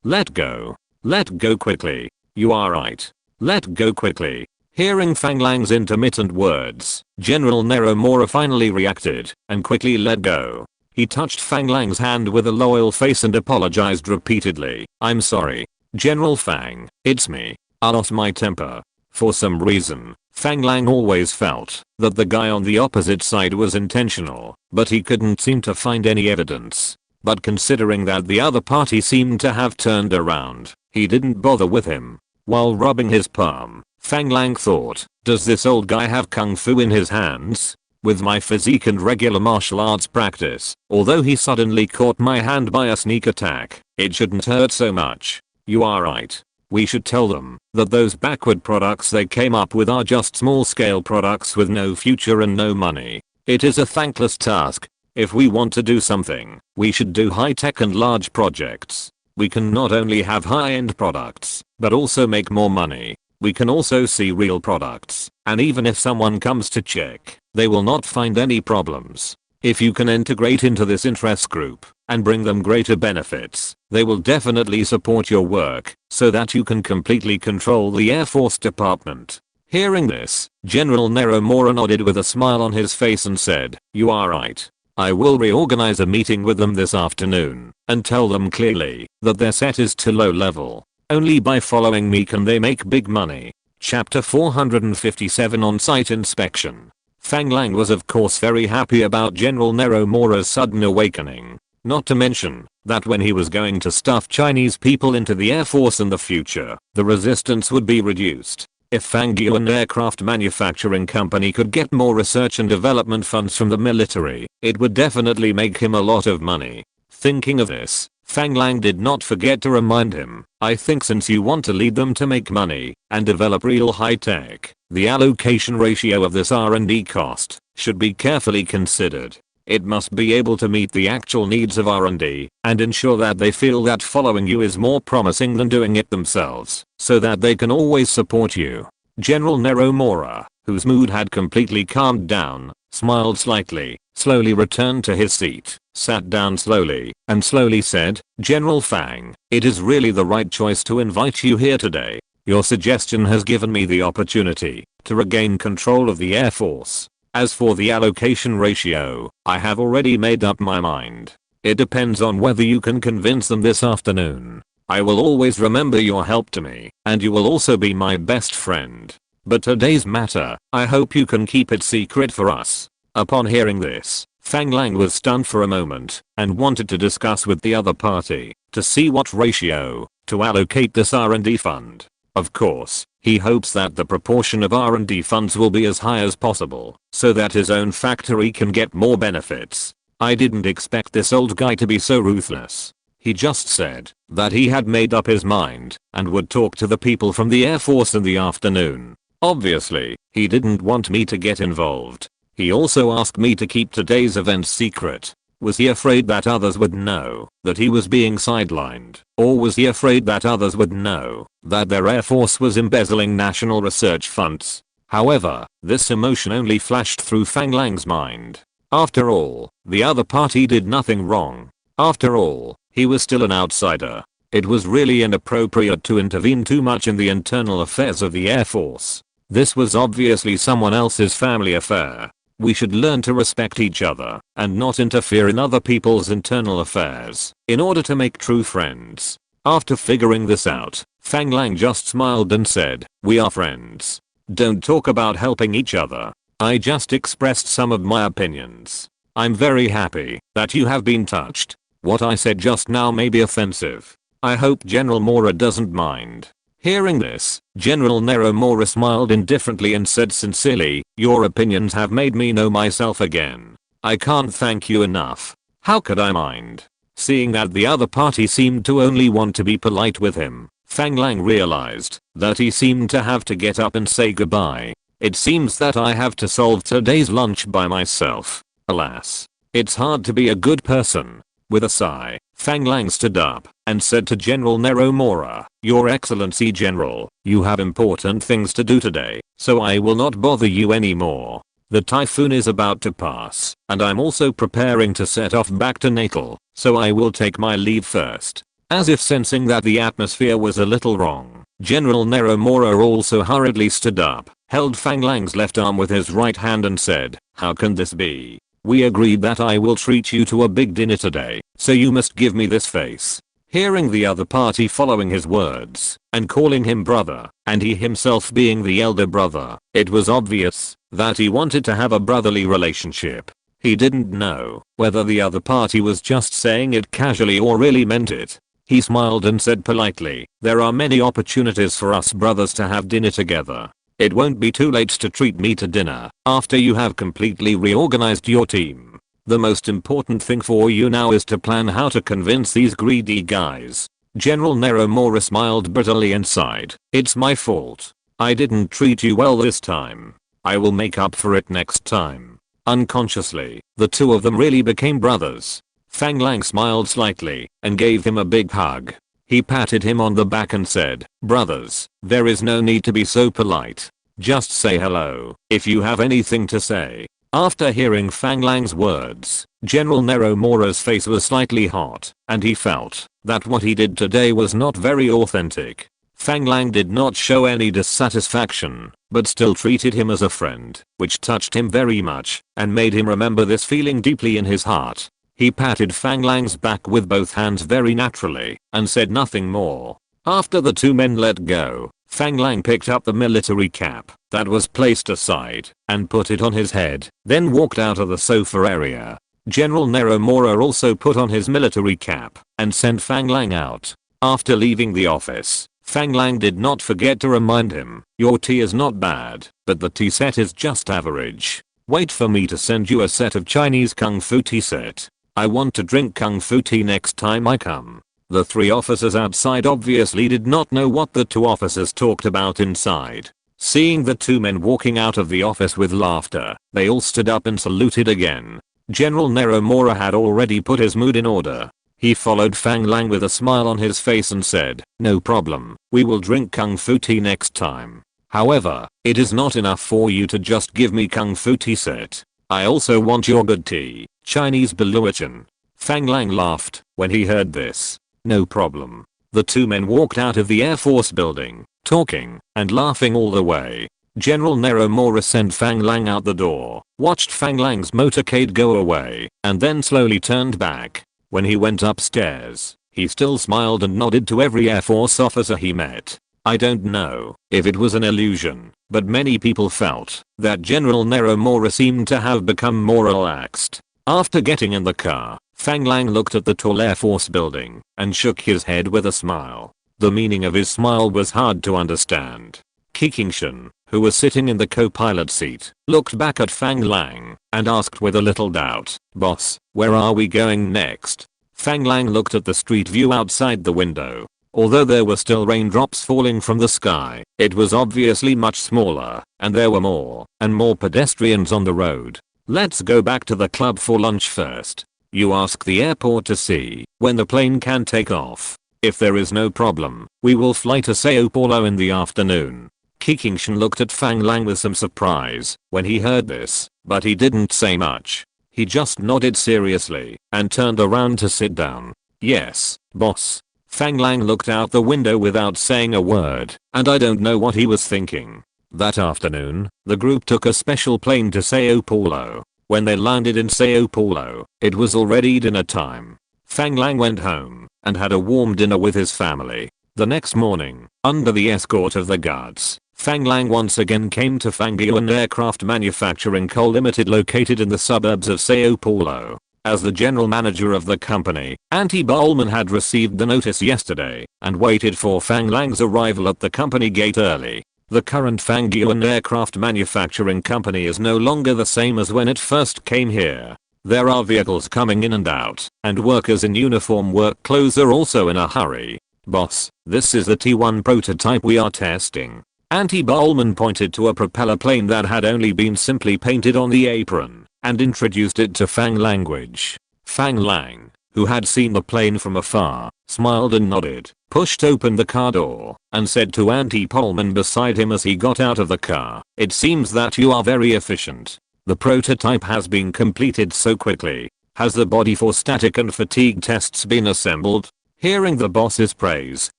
let go. Let go quickly. You are right. Let go quickly. Hearing Fang Lang's intermittent words, General Neromura finally reacted and quickly let go. He touched Fang Lang's hand with a loyal face and apologized repeatedly. "I'm sorry. General Fang, it's me. I lost my temper." For some reason, Fang Lang always felt that the guy on the opposite side was intentional, but he couldn't seem to find any evidence. But considering that the other party seemed to have turned around, he didn't bother with him. While rubbing his palm, Fang Lang thought, does this old guy have kung fu in his hands? With my physique and regular martial arts practice, although he suddenly caught my hand by a sneak attack, it shouldn't hurt so much. You are right. We should tell them that those backward products they came up with are just small scale products with no future and no money. It is a thankless task. If we want to do something, we should do high tech and large projects. We can not only have high end products, but also make more money. We can also see real products, and even if someone comes to check, they will not find any problems. If you can integrate into this interest group and bring them greater benefits, they will definitely support your work so that you can completely control the Air Force Department. Hearing this, General Neromura nodded with a smile on his face and said, "You are right. I will reorganize a meeting with them this afternoon and tell them clearly that their set is too low level. Only by following me can they make big money." Chapter 457 On-Site Inspection. Fang Lang was of course very happy about General Neromura's sudden awakening. Not to mention that when he was going to stuff Chinese people into the Air Force in the future, the resistance would be reduced. If Fang Yuan Aircraft Manufacturing Company could get more research and development funds from the military, it would definitely make him a lot of money. Thinking of this, Fang Lang did not forget to remind him, "I think since you want to lead them to make money and develop real high tech, the allocation ratio of this R&D cost should be carefully considered. It must be able to meet the actual needs of R&D and ensure that they feel that following you is more promising than doing it themselves, so that they can always support you." General Neromura, whose mood had completely calmed down, smiled slightly, slowly returned to his seat, sat down slowly, and slowly said, "General Fang, it is really the right choice to invite you here today. Your suggestion has given me the opportunity to regain control of the Air Force. As for the allocation ratio, I have already made up my mind. It depends on whether you can convince them this afternoon. I will always remember your help to me, and you will also be my best friend. But today's matter, I hope you can keep it secret for us." Upon hearing this, Fang Lang was stunned for a moment and wanted to discuss with the other party to see what ratio to allocate this R&D fund. Of course, he hopes that the proportion of R&D funds will be as high as possible so that his own factory can get more benefits. I didn't expect this old guy to be so ruthless. He just said that he had made up his mind and would talk to the people from the Air Force in the afternoon. Obviously, he didn't want me to get involved. He also asked me to keep today's event secret. Was he afraid that others would know that he was being sidelined? Or was he afraid that others would know that their Air Force was embezzling national research funds? However, this emotion only flashed through Fang Lang's mind. After all, the other party did nothing wrong. After all, he was still an outsider. It was really inappropriate to intervene too much in the internal affairs of the Air Force. This was obviously someone else's family affair. We should learn to respect each other and not interfere in other people's internal affairs in order to make true friends. After figuring this out, Fang Lang just smiled and said, "We are friends. Don't talk about helping each other. I just expressed some of my opinions. I'm very happy that you have been touched. What I said just now may be offensive. I hope General Mora doesn't mind." Hearing this, General Nero Mora smiled indifferently and said sincerely, "Your opinions have made me know myself again. I can't thank you enough. How could I mind?" Seeing that the other party seemed to only want to be polite with him, Fang Lang realized that he seemed to have to get up and say goodbye. "It seems that I have to solve today's lunch by myself. Alas. It's hard to be a good person." With a sigh, Fang Lang stood up and said to General Nero Mora, "Your Excellency General, you have important things to do today, so I will not bother you anymore. The typhoon is about to pass, and I'm also preparing to set off back to Natal, so I will take my leave first." As if sensing that the atmosphere was a little wrong, General Nero Mora also hurriedly stood up, held Fang Lang's left arm with his right hand and said, "How can this be? We agreed that I will treat you to a big dinner today, so you must give me this face." Hearing the other party following his words and calling him brother, and he himself being the elder brother, it was obvious that he wanted to have a brotherly relationship. He didn't know whether the other party was just saying it casually or really meant it. He smiled and said politely, "There are many opportunities for us brothers to have dinner together. It won't be too late to treat me to dinner after you have completely reorganized your team. The most important thing for you now is to plan how to convince these greedy guys." General Nero Mora smiled bitterly and sighed, "It's my fault. I didn't treat you well this time. I will make up for it next time." Unconsciously, the two of them really became brothers. Fang Lang smiled slightly and gave him a big hug. He patted him on the back and said, "Brothers, there is no need to be so polite. Just say hello if you have anything to say." After hearing Fang Lang's words, General Nero Mora's face was slightly hot, and he felt that what he did today was not very authentic. Fang Lang did not show any dissatisfaction, but still treated him as a friend, which touched him very much and made him remember this feeling deeply in his heart. He patted Fang Lang's back with both hands very naturally and said nothing more. After the two men let go, Fang Lang picked up the military cap that was placed aside and put it on his head, then walked out of the sofa area. General Nero Mora also put on his military cap and sent Fang Lang out. After leaving the office, Fang Lang did not forget to remind him, "Your tea is not bad, but the tea set is just average. Wait for me to send you a set of Chinese Kung Fu tea set. I want to drink Kung Fu tea next time I come." The three officers outside obviously did not know what the two officers talked about inside. Seeing the two men walking out of the office with laughter, they all stood up and saluted again. General Nero Mora had already put his mood in order. He followed Fang Lang with a smile on his face and said, "No problem, we will drink Kung Fu tea next time. However, it is not enough for you to just give me Kung Fu tea set. I also want your good tea, Chinese Baluchan." Fang Lang laughed when he heard this. "No problem." The two men walked out of the Air Force building, talking and laughing all the way. General Nero Mora sent Fang Lang out the door, watched Fang Lang's motorcade go away, and then slowly turned back. When he went upstairs, He still smiled and nodded to every Air Force officer he met. I don't know if it was an illusion, but many people felt that General Neromura seemed to have become more relaxed. After getting in the car, Fang Lang looked at the tall Air Force building and shook his head with a smile. The meaning of his smile was hard to understand. Kikingshan, who was sitting in the co-pilot seat, looked back at Fang Lang and asked with a little doubt, "Boss, where are we going next?" Fang Lang looked at the street view outside the window. Although there were still raindrops falling from the sky, it was obviously much smaller, and there were more and more pedestrians on the road. "Let's go back to the club for lunch first. You ask the airport to see when the plane can take off. If there is no problem, we will fly to Sao Paulo in the afternoon." Kikingshan looked at Fang Lang with some surprise when he heard this, but he didn't say much. He just nodded seriously and turned around to sit down. "Yes, boss." Fang Lang looked out the window without saying a word, and I don't know what he was thinking. That afternoon, the group took a special plane to Sao Paulo. When they landed in Sao Paulo, it was already dinner time. Fang Lang went home and had a warm dinner with his family. The next morning, under the escort of the guards, Fang Lang once again came to Fangyuan Aircraft Manufacturing Co. Limited located in the suburbs of Sao Paulo. As the general manager of the company, Auntie Bowman had received the notice yesterday and waited for Fang Lang's arrival at the company gate early. The current Fangyuan Aircraft Manufacturing Company is no longer the same as when it first came here. There are vehicles coming in and out, and workers in uniform work clothes are also in a hurry. "Boss, this is the T1 prototype we are testing." Auntie Bowman pointed to a propeller plane that had only been simply painted on the apron and introduced it to Fang language. Fang Lang, who had seen the plane from afar, smiled and nodded, pushed open the car door, and said to Auntie Pullman beside him as he got out of the car, "It seems that you are very efficient. The prototype has been completed so quickly. Has the body for static and fatigue tests been assembled?" Hearing the boss's praise,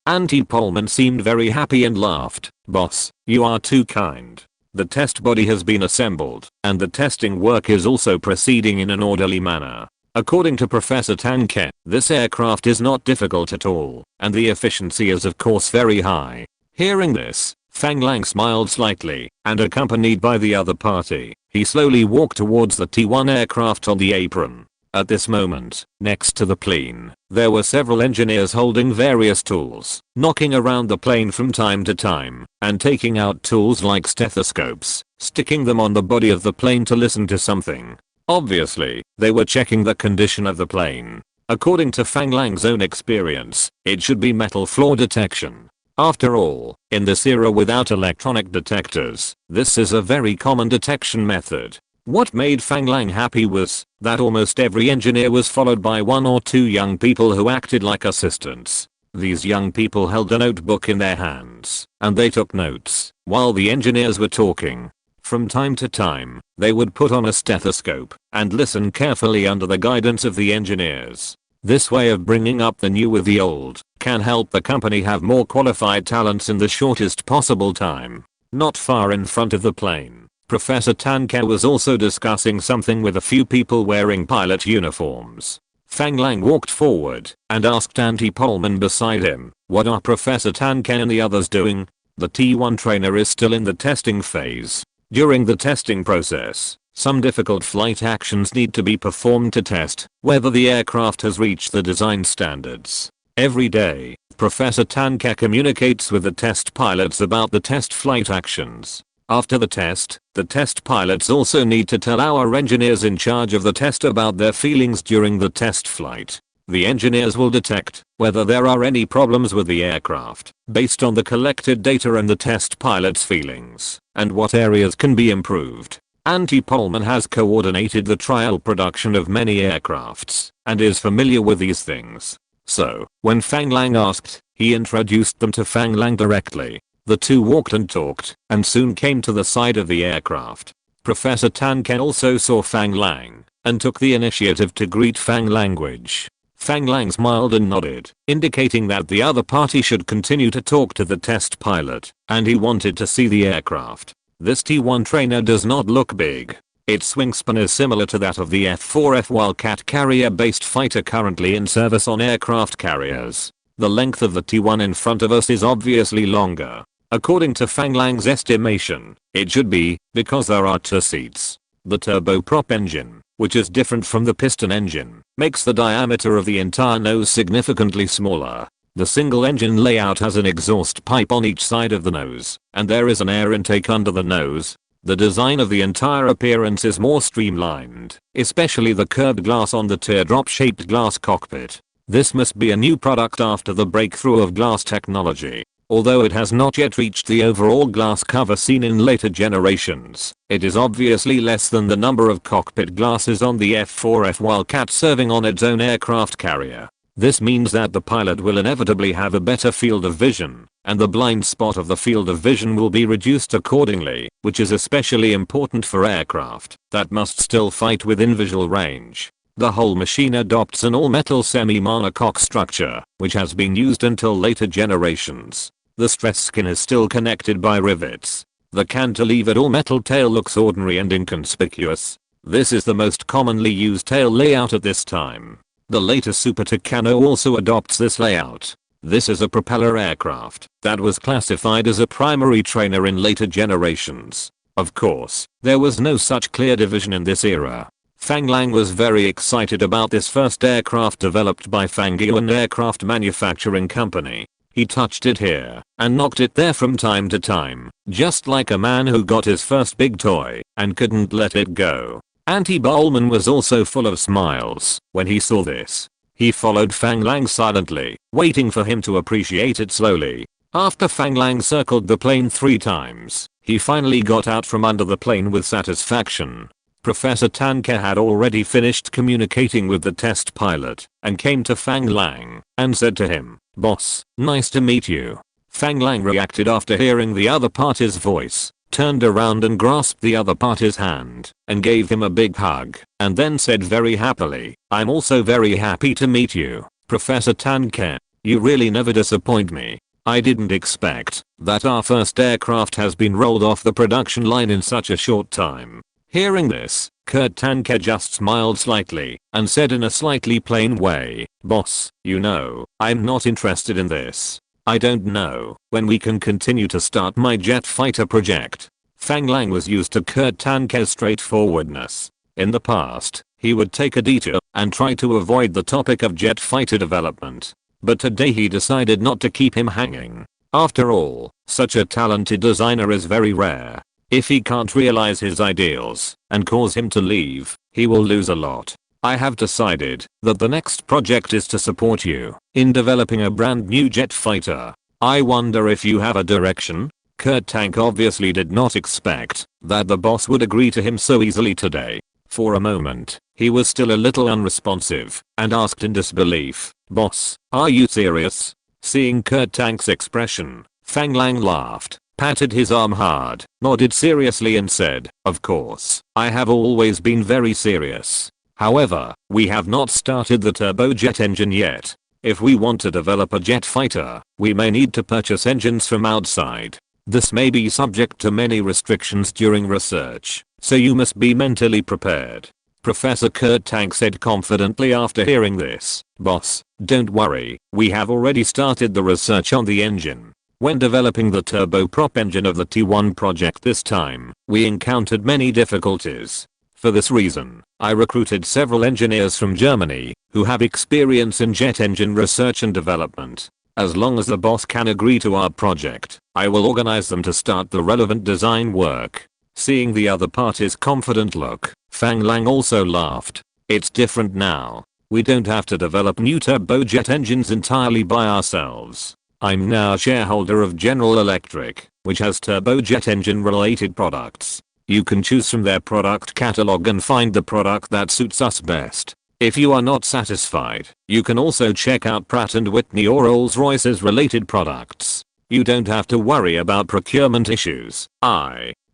Auntie Pullman seemed very happy and laughed. "Boss, you are too kind. The test body has been assembled, and the testing work is also proceeding in an orderly manner. According to Professor Tanke, this aircraft is not difficult at all, and the efficiency is of course very high." Hearing this, Fang Lang smiled slightly, and accompanied by the other party, he slowly walked towards the T1 aircraft on the apron. At this moment, next to the plane, there were several engineers holding various tools, knocking around the plane from time to time, and taking out tools like stethoscopes, sticking them on the body of the plane to listen to something. Obviously, they were checking the condition of the plane. According to Fang Lang's own experience, it should be metal flaw detection. After all, in this era without electronic detectors, this is a very common detection method. What made Fang Lang happy was that almost every engineer was followed by one or two young people who acted like assistants. These young people held a notebook in their hands, and they took notes while the engineers were talking. From time to time, they would put on a stethoscope and listen carefully under the guidance of the engineers. This way of bringing up the new with the old can help the company have more qualified talents in the shortest possible time. Not far in front of the plane, Professor Tanke was also discussing something with a few people wearing pilot uniforms. Fang Lang walked forward and asked Auntie Pullman beside him, "What are Professor Tanke and the others doing?" The T1 trainer is still in the testing phase. During the testing process, some difficult flight actions need to be performed to test whether the aircraft has reached the design standards. Every day, Professor Tanke communicates with the test pilots about the test flight actions. After the test pilots also need to tell our engineers in charge of the test about their feelings during the test flight. The engineers will detect whether there are any problems with the aircraft based on the collected data and the test pilot's feelings, and what areas can be improved. Auntie Pullman has coordinated the trial production of many aircrafts and is familiar with these things. So, when Fang Lang asked, he introduced them to Fang Lang directly. The two walked and talked, and soon came to the side of the aircraft. Professor Tanke also saw Fang Lang, and took the initiative to greet Fang language. Fang Lang smiled and nodded, indicating that the other party should continue to talk to the test pilot, and he wanted to see the aircraft. This T1 trainer does not look big. Its wingspan is similar to that of the F-4F Wildcat carrier-based fighter currently in service on aircraft carriers. The length of the T-1 in front of us is obviously longer. According to Fang Lang's estimation, it should be, because there are 2 seats. The turboprop engine, which is different from the piston engine, makes the diameter of the entire nose significantly smaller. The single engine layout has an exhaust pipe on each side of the nose, and there is an air intake under the nose. The design of the entire appearance is more streamlined, especially the curved glass on the teardrop-shaped glass cockpit. This must be a new product after the breakthrough of glass technology. Although it has not yet reached the overall glass cover seen in later generations, it is obviously less than the number of cockpit glasses on the F-4F Wildcat serving on its own aircraft carrier. This means that the pilot will inevitably have a better field of vision, and the blind spot of the field of vision will be reduced accordingly, which is especially important for aircraft that must still fight within visual range. The whole machine adopts an all-metal semi-monocoque structure, which has been used until later generations. The stress skin is still connected by rivets. The cantilevered all-metal tail looks ordinary and inconspicuous. This is the most commonly used tail layout at this time. The later Super Tucano also adopts this layout. This is a propeller aircraft that was classified as a primary trainer in later generations. Of course, there was no such clear division in this era. Fang Lang was very excited about this first aircraft developed by Fanglan Aircraft Manufacturing Company. He touched it here and knocked it there from time to time, just like a man who got his first big toy and couldn't let it go. Auntie Bowman was also full of smiles when he saw this. He followed Fang Lang silently, waiting for him to appreciate it slowly. After Fang Lang circled the plane 3 times, he finally got out from under the plane with satisfaction. Professor Tanker had already finished communicating with the test pilot and came to Fang Lang and said to him, "Boss, nice to meet you." Fang Lang reacted after hearing the other party's voice, turned around and grasped the other party's hand and gave him a big hug, and then said very happily, "I'm also very happy to meet you, Professor Tanker. You really never disappoint me. I didn't expect that our first aircraft has been rolled off the production line in such a short time." Hearing this, Kurt Tanker just smiled slightly and said in a slightly plain way, "Boss, you know, I'm not interested in this. I don't know when we can continue to start my jet fighter project." Fang Lang was used to Kurt Tanker's straightforwardness. In the past, he would take a detour and try to avoid the topic of jet fighter development. But today he decided not to keep him hanging. After all, such a talented designer is very rare. If he can't realize his ideals and cause him to leave, he will lose a lot. I have decided that the next project is to support you in developing a brand new jet fighter. I wonder if you have a direction? Kurt Tank obviously did not expect that the boss would agree to him so easily today. For a moment, he was still a little unresponsive and asked in disbelief, "Boss, are you serious?" Seeing Kurt Tank's expression, Fang Lang laughed, patted his arm hard, nodded seriously and said, "Of course, I have always been very serious. However, we have not started the turbojet engine yet. If we want to develop a jet fighter, we may need to purchase engines from outside. This may be subject to many restrictions during research, so you must be mentally prepared." Professor Kurt Tank said confidently after hearing this, "Boss, don't worry, we have already started the research on the engine. When developing the turboprop engine of the T1 project this time, we encountered many difficulties. For this reason, I recruited several engineers from Germany who have experience in jet engine research and development. As long as the boss can agree to our project, I will organize them to start the relevant design work." Seeing the other party's confident look, Fang Lang also laughed. "It's different now. We don't have to develop new turbojet engines entirely by ourselves. I'm now a shareholder of General Electric, which has turbojet engine related products. You can choose from their product catalog and find the product that suits us best. If you are not satisfied, you can also check out Pratt & Whitney or Rolls-Royce's related products. You don't have to worry about procurement issues."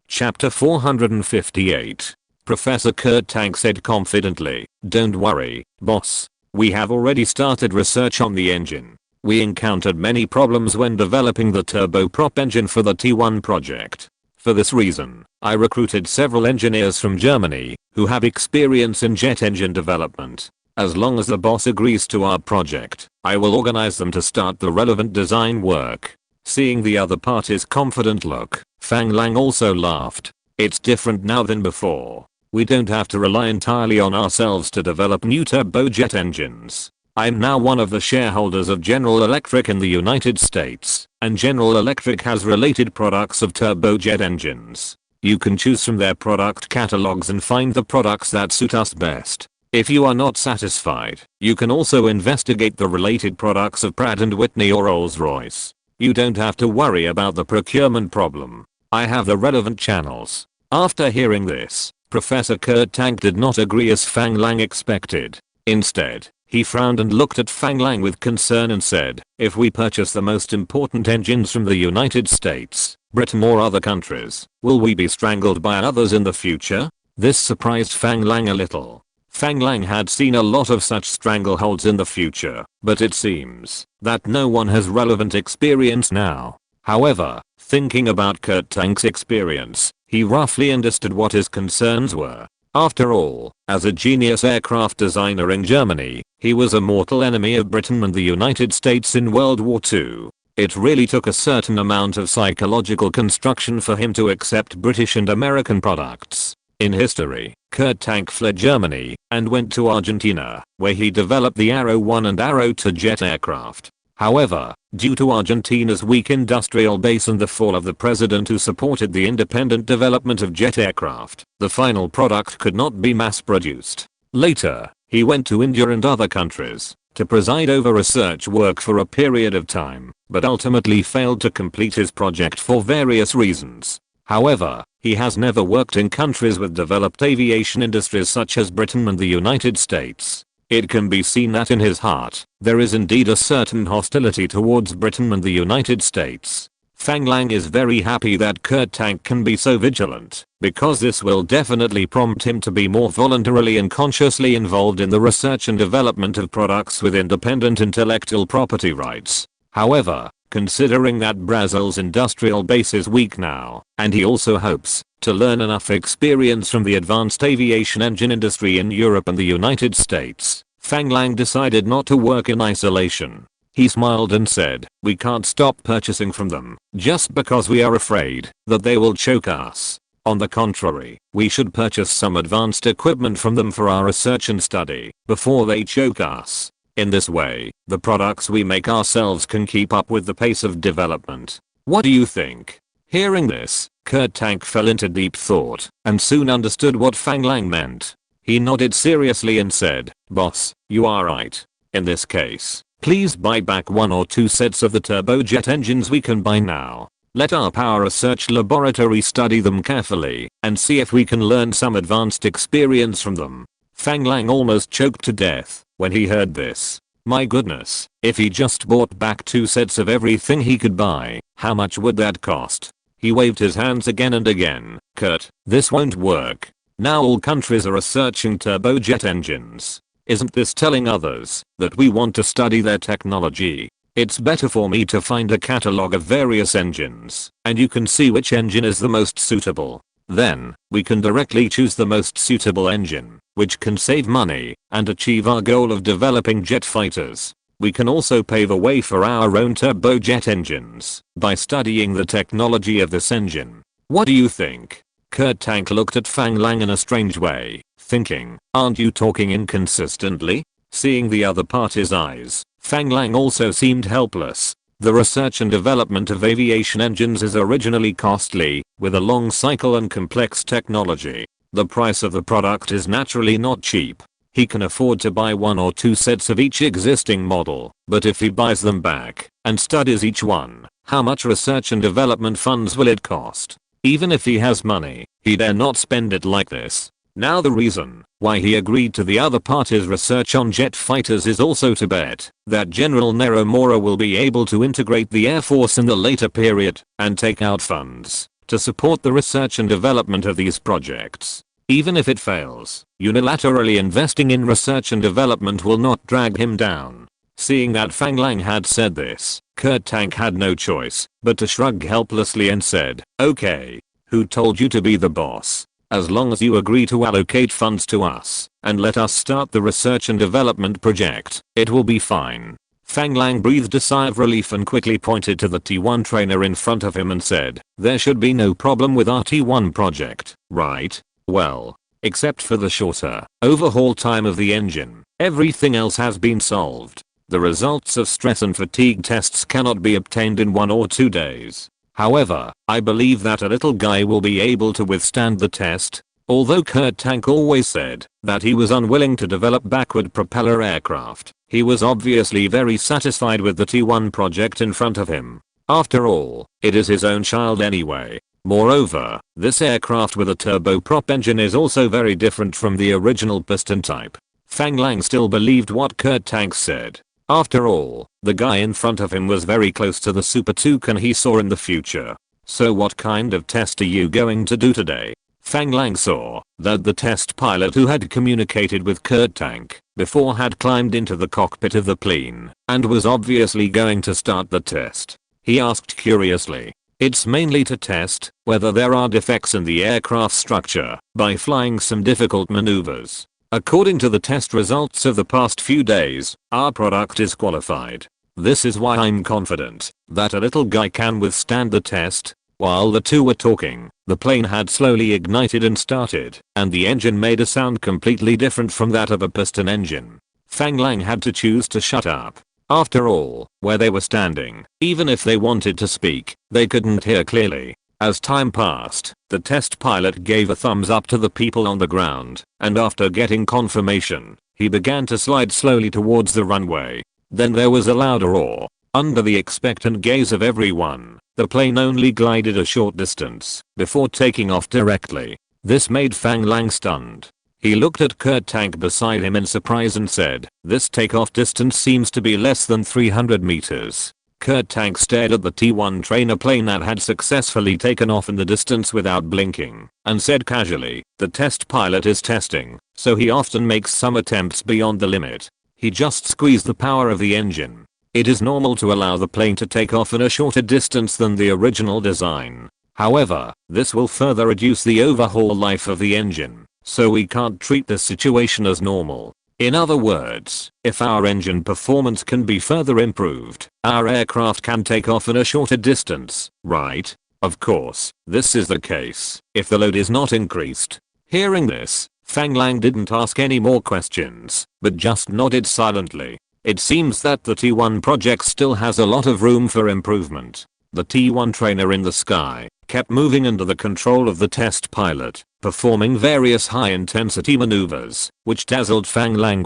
Chapter 458. Professor Kurt Tank said confidently, "Don't worry, boss. We have already started research on the engine. We encountered many problems when developing the turboprop engine for the T1 project. For this reason, I recruited several engineers from Germany who have experience in jet engine development. As long as the boss agrees to our project, I will organize them to start the relevant design work. Seeing the other party's confident look, Fang Lang also laughed. It's different now than before. We don't have to rely entirely on ourselves to develop new turbojet engines. I'm now one of the shareholders of General Electric in the United States, and General Electric has related products of turbojet engines. You can choose from their product catalogs and find the products that suit us best. If you are not satisfied, you can also investigate the related products of Pratt & Whitney or Rolls-Royce. You don't have to worry about the procurement problem. I have the relevant channels. After hearing this, Professor Kurt Tank did not agree as Fang Lang expected. Instead, he frowned and looked at Fang Lang with concern and said, if we purchase the most important engines from the United States, Britain or other countries, will we be strangled by others in the future? This surprised Fang Lang a little. Fang Lang had seen a lot of such strangleholds in the future, but it seems that no one has relevant experience now. However, thinking about Kurt Tank's experience, he roughly understood what his concerns were. After all, as a genius aircraft designer in Germany, he was a mortal enemy of Britain and the United States in World War II. It really took a certain amount of psychological construction for him to accept British and American products. In history, Kurt Tank fled Germany and went to Argentina, where he developed the Arrow 1 and Arrow 2 jet aircraft. However, due to Argentina's weak industrial base and the fall of the president who supported the independent development of jet aircraft, the final product could not be mass-produced. Later, he went to India and other countries to preside over research work for a period of time, but ultimately failed to complete his project for various reasons. However, he has never worked in countries with developed aviation industries such as Britain and the United States. It can be seen that in his heart, there is indeed a certain hostility towards Britain and the United States. Fang Lang is very happy that Kurt Tank can be so vigilant, because this will definitely prompt him to be more voluntarily and consciously involved in the research and development of products with independent intellectual property rights. However, considering that Brazil's industrial base is weak now, and he also hopes to learn enough experience from the advanced aviation engine industry in Europe and the United States, Fang Lang decided not to work in isolation. He smiled and said, we can't stop purchasing from them just because we are afraid that they will choke us. On the contrary, we should purchase some advanced equipment from them for our research and study before they choke us. In this way, the products we make ourselves can keep up with the pace of development. What do you think? Hearing this, Kurt Tank fell into deep thought and soon understood what Fang Lang meant. He nodded seriously and said, boss, you are right. In this case, please buy back 1 or 2 sets of the turbojet engines we can buy now. Let our power research laboratory study them carefully and see if we can learn some advanced experience from them. Fang Lang almost choked to death when he heard this. My goodness, if he just bought back 2 sets of everything he could buy, how much would that cost? He waved his hands again and again. Kurt, this won't work. Now all countries are researching turbojet engines. Isn't this telling others that we want to study their technology? It's better for me to find a catalog of various engines, and you can see which engine is the most suitable. Then, we can directly choose the most suitable engine, which can save money and achieve our goal of developing jet fighters. We can also pave a way for our own turbojet engines by studying the technology of this engine. What do you think? Kurt Tank looked at Fang Lang in a strange way, thinking, aren't you talking inconsistently? Seeing the other party's eyes, Fang Lang also seemed helpless. The research and development of aviation engines is originally costly, with a long cycle and complex technology. The price of the product is naturally not cheap. He can afford to buy 1 or 2 sets of each existing model, but if he buys them back and studies each one, how much research and development funds will it cost? Even if he has money, he dare not spend it like this. Now the reason why he agreed to the other party's research on jet fighters is also to bet that General Neromura will be able to integrate the Air Force in the later period and take out funds to support the research and development of these projects. Even if it fails, unilaterally investing in research and development will not drag him down. Seeing that Fang Lang had said this, Kurt Tank had no choice but to shrug helplessly and said, okay. Who told you to be the boss? As long as you agree to allocate funds to us and let us start the research and development project, it will be fine. Fang Lang breathed a sigh of relief and quickly pointed to the T1 trainer in front of him and said, there should be no problem with our T1 project, right? Well, except for the shorter overhaul time of the engine, everything else has been solved. The results of stress and fatigue tests cannot be obtained in 1 or 2 days. However, I believe that a little guy will be able to withstand the test. Although Kurt Tank always said that he was unwilling to develop backward propeller aircraft, he was obviously very satisfied with the T1 project in front of him. After all, it is his own child anyway. Moreover, this aircraft with a turboprop engine is also very different from the original piston type. Fang Lang still believed what Kurt Tank said. After all, the guy in front of him was very close to the Super Toucan he saw in the future. So what kind of test are you going to do today? Fang Lang saw that the test pilot who had communicated with Kurt Tank before had climbed into the cockpit of the plane and was obviously going to start the test. He asked curiously. It's mainly to test whether there are defects in the aircraft structure by flying some difficult maneuvers. According to the test results of the past few days, our product is qualified. This is why I'm confident that a little guy can withstand the test. While the two were talking, the plane had slowly ignited and started, and the engine made a sound completely different from that of a piston engine. Fang Lang had to choose to shut up. After all, where they were standing, even if they wanted to speak, they couldn't hear clearly. As time passed, the test pilot gave a thumbs up to the people on the ground, and after getting confirmation, he began to slide slowly towards the runway. Then there was a louder roar. Under the expectant gaze of everyone, the plane only glided a short distance before taking off directly. This made Fang Lang stunned. He looked at Kurt Tank beside him in surprise and said, this takeoff distance seems to be less than 300 meters. Kurt Tank stared at the T1 trainer plane that had successfully taken off in the distance without blinking, and said casually, the test pilot is testing, so he often makes some attempts beyond the limit. He just squeezed the power of the engine. It is normal to allow the plane to take off in a shorter distance than the original design. However, this will further reduce the overhaul life of the engine, so we can't treat this situation as normal. In other words, if our engine performance can be further improved, our aircraft can take off in a shorter distance, right? Of course, this is the case if the load is not increased. Hearing this, Fang Lang didn't ask any more questions, but just nodded silently. It seems that the T1 project still has a lot of room for improvement. The T1 trainer in the sky kept moving under the control of the test pilot, performing various high-intensity maneuvers, which dazzled Fang Lang.